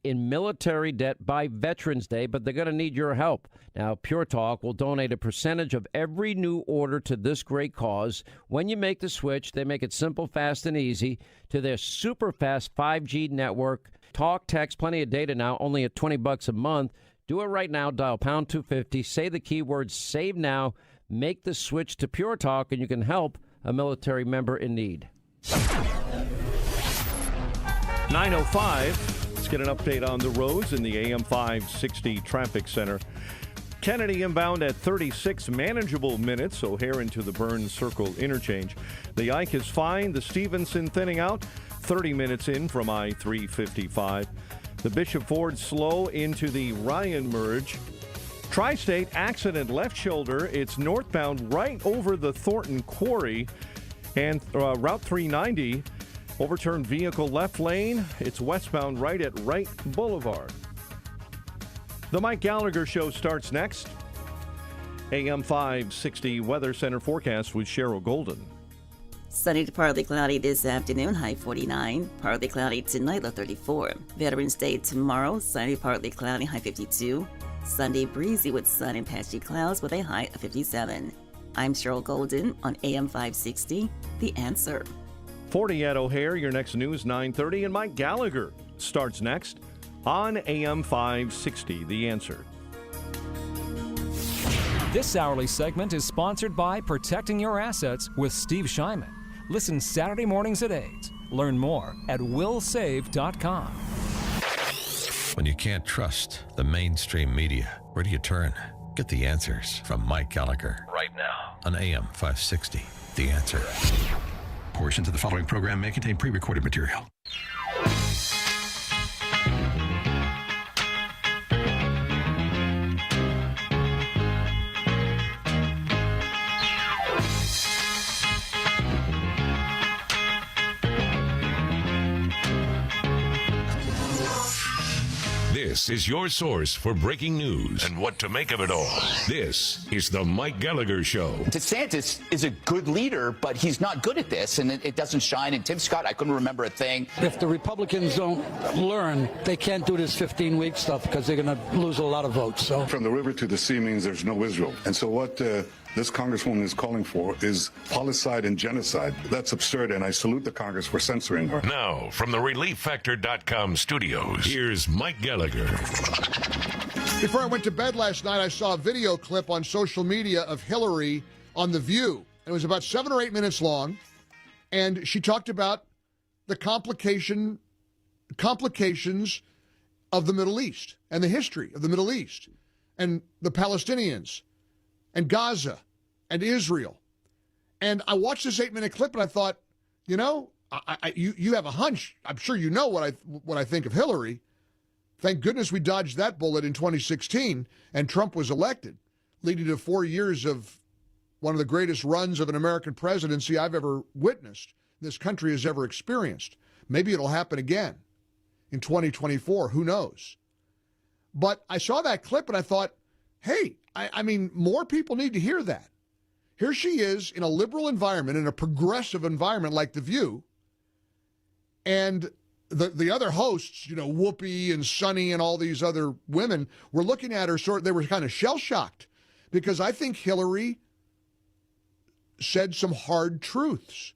in military debt by Veterans Day, but they're going to need your help. Now, Pure Talk will donate a percentage of every new order to this great cause. When you make the switch, they make it simple, fast, and easy to their super fast 5G network. Talk, text, plenty of data now, only at $20 a month. Do it right now. Dial pound 250. Say the keyword SAVE NOW. Make the switch to Pure Talk, and you can help a military member in need. 9:05. Let's get an update on the roads in the AM 560 traffic center. Kennedy inbound at 36 manageable minutes. O'Hare into the Burns Circle interchange. The Ike is fine. The Stevenson thinning out 30 minutes in from I-355. The Bishop Ford slow into the Ryan merge. Tri-State accident left shoulder. It's northbound right over the Thornton Quarry. And Route 390, overturned vehicle left lane. It's westbound right at Wright Boulevard. The Mike Gallagher Show starts next. AM 560 Weather Center forecast with Cheryl Golden. Sunny to partly cloudy this afternoon, high 49. Partly cloudy tonight, low 34. Veterans Day tomorrow, sunny partly cloudy, high 52. Sunday breezy with sun and patchy clouds with a high of 57. I'm Cheryl Golden on AM 560, The Answer. 40 at O'Hare, your next news 9:30, and Mike Gallagher starts next on AM 560, The Answer. This hourly segment is sponsored by Protecting Your Assets with Steve Shyman. Listen Saturday mornings at 8. Learn more at willsave.com. When you can't trust the mainstream media, where do you turn? Get the answers from Mike Gallagher right now on AM 560, The Answer. Portions of the following program may contain pre-recorded material. This is your source for breaking news and what to make of it all. This is the Mike Gallagher Show. DeSantis is a good leader, but he's not good at this, and it doesn't shine. And Tim Scott, I couldn't remember a thing. If the Republicans don't learn, they can't do this 15-week stuff because they're going to lose a lot of votes. So From the river to the sea means there's no Israel. And so what this Congresswoman is calling for is policide and genocide. That's absurd, and I salute the Congress for censoring her. Now, from the ReliefFactor.com studios, here's Mike Gallagher. Before I went to bed last night, I saw a video clip on social media of Hillary on The View. It was about 7 or 8 minutes long, and she talked about the complications of the Middle East and the history of the Middle East and the Palestinians and Gaza and Israel. And I watched this 8-minute clip and I thought, you know, you have a hunch. I'm sure you know what I think of Hillary. Thank goodness we dodged that bullet in 2016 and Trump was elected, leading to 4 years of one of the greatest runs of an American presidency I've ever witnessed, this country has ever experienced. Maybe it'll happen again in 2024. Who knows? But I saw that clip and I thought, hey, I mean, more people need to hear that. Here she is in a liberal environment, in a progressive environment like The View, and the other hosts, you know, Whoopi and Sunny and all these other women were looking at her they were kind of shell-shocked because I think Hillary said some hard truths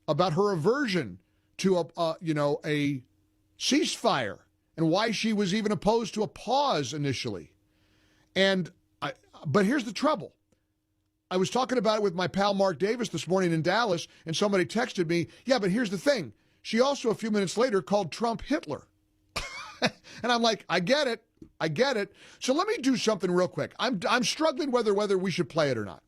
about her aversion to a ceasefire and why she was even opposed to a pause initially. But here's the trouble. I was talking about it with my pal Mark Davis this morning in Dallas, and somebody texted me, yeah, but here's the thing. She also, a few minutes later, called Trump Hitler. And I'm like, I get it. So let me do something real quick. I'm struggling whether we should play it or not.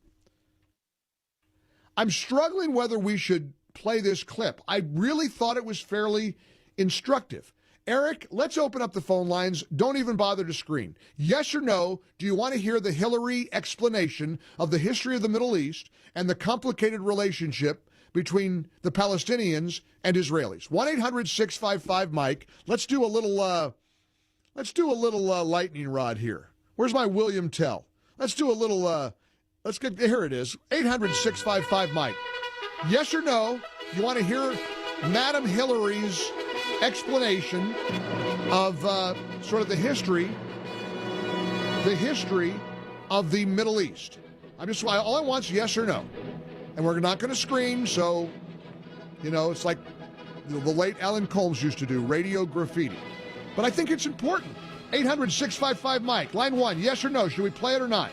I'm struggling whether we should play this clip. I really thought it was fairly instructive. Eric, let's open up the phone lines. Don't even bother to screen. Yes or no, do you want to hear the Hillary explanation of the history of the Middle East and the complicated relationship between the Palestinians and Israelis? 1-800-655-MIKE. Let's do a little lightning rod here. Where's my William Tell? Let's do a little Let's get, here it is, 800-655-MIKE. Yes or no, you want to hear Madam Hillary's explanation of sort of the history of the Middle East. All I want is yes or no. And we're not going to scream, so, it's like the late Alan Colmes used to do, radio graffiti. But I think it's important. 800-655-MIKE. Line 1, yes or no. Should we play it or not?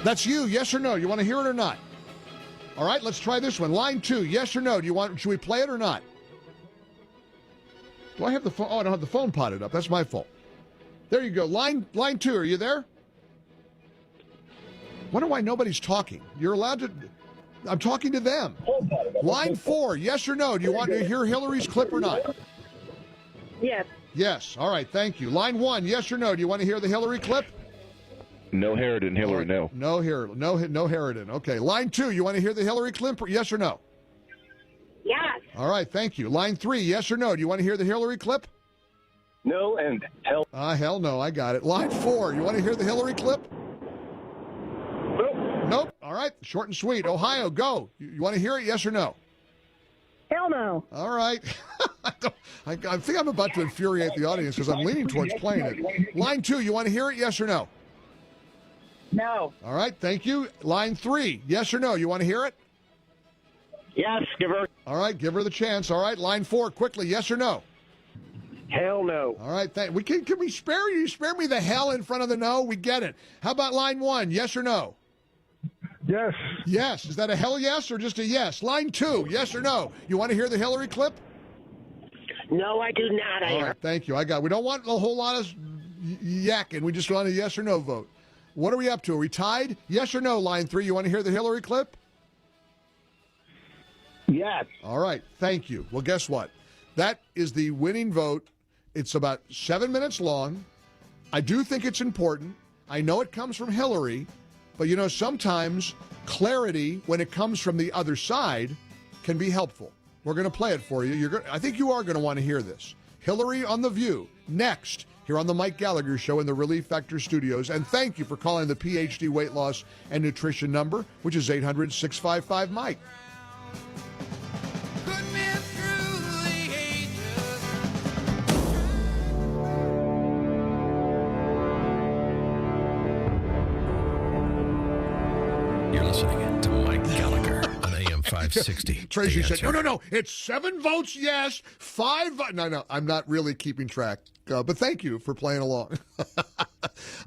That's you, yes or no. You want to hear it or not? All right, let's try this one. Line 2, yes or no. Should we play it or not? Do I have the phone? Oh, I don't have the phone potted up. That's my fault. There you go. Line 2, are you there? Wonder why nobody's talking. You're allowed to. I'm talking to them. Line 4, yes or no. Do you want to hear Hillary's clip or not? Yes. Yes. All right, thank you. Line 1, yes or no. Do you want to hear the Hillary clip? No Harridan, Hillary, no. No Harridan. Okay. Line 2, you want to hear the Hillary clip? Yes or no? Yes. All right, thank you. Line 3, yes or no. Do you want to hear the Hillary clip? No, and hell. Hell no, I got it. Line 4, you want to hear the Hillary clip? Nope. All right, short and sweet. Ohio, go. You want to hear it, yes or no? Hell no. All right. I think I'm about to infuriate the audience because I'm leaning towards playing it. Line 2, you want to hear it, yes or no? No. All right, thank you. Line 3, yes or no? You want to hear it? Yes, give her. All right, give her the chance. All right, line 4, quickly, yes or no? Hell no. All right, can we spare you? Spare me the hell in front of the no? We get it. How about line 1, yes or no? Yes. Yes. Is that a hell yes or just a yes? Line 2, yes or no? You want to hear the Hillary clip? No, I do not. All right, thank you. We don't want a whole lot of yakking. We just want a yes or no vote. What are we up to? Are we tied? Yes or no, line 3? You want to hear the Hillary clip? Yes. All right, thank you. Well, guess what? That is the winning vote. It's about 7 minutes long. I do think it's important. I know it comes from Hillary, but sometimes clarity when it comes from the other side can be helpful. We're going to play it for you. I think you are going to want to hear this. Hillary on The View, next, here on the Mike Gallagher Show in the Relief Factor Studios. And thank you for calling the PhD Weight Loss and Nutrition number, which is 800-655-MIKE. You're listening to Mike Gallagher on AM 560. Tracy said, no, it's 7 votes yes, 5 No, I'm not really keeping track. But thank you for playing along.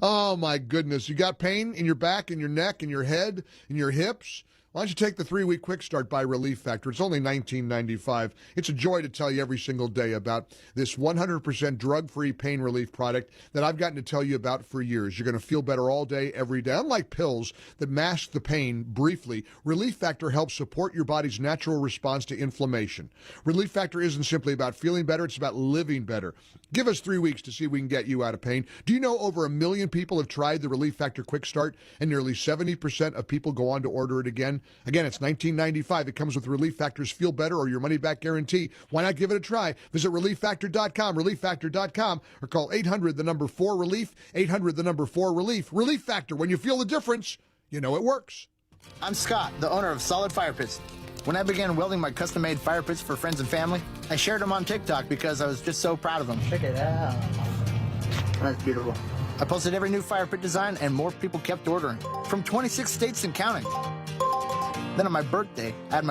Oh, my goodness. You got pain in your back, in your neck, in your head, in your hips? Why don't you take the 3-week quick start by Relief Factor? It's only $19.95. It's a joy to tell you every single day about this 100% drug-free pain relief product that I've gotten to tell you about for years. You're going to feel better all day, every day. Unlike pills that mask the pain briefly, Relief Factor helps support your body's natural response to inflammation. Relief Factor isn't simply about feeling better, it's about living better. Give us 3 weeks to see if we can get you out of pain. Do you know over 1 million people have tried the Relief Factor Quick Start, and nearly 70% of people go on to order it again? Again, it's $19.95. It comes with Relief Factor's Feel Better or Your Money Back Guarantee. Why not give it a try? Visit ReliefFactor.com, ReliefFactor.com, or call 800-4-RELIEF, 800-4-RELIEF. Relief Factor. When you feel the difference, you know it works. I'm Scott, the owner of Solid Fire Pits. When I began welding my custom-made fire pits for friends and family, I shared them on TikTok because I was just so proud of them. Check it out. That's beautiful. I posted every new fire pit design, and more people kept ordering, from 26 states and counting. Then on my birthday, I had my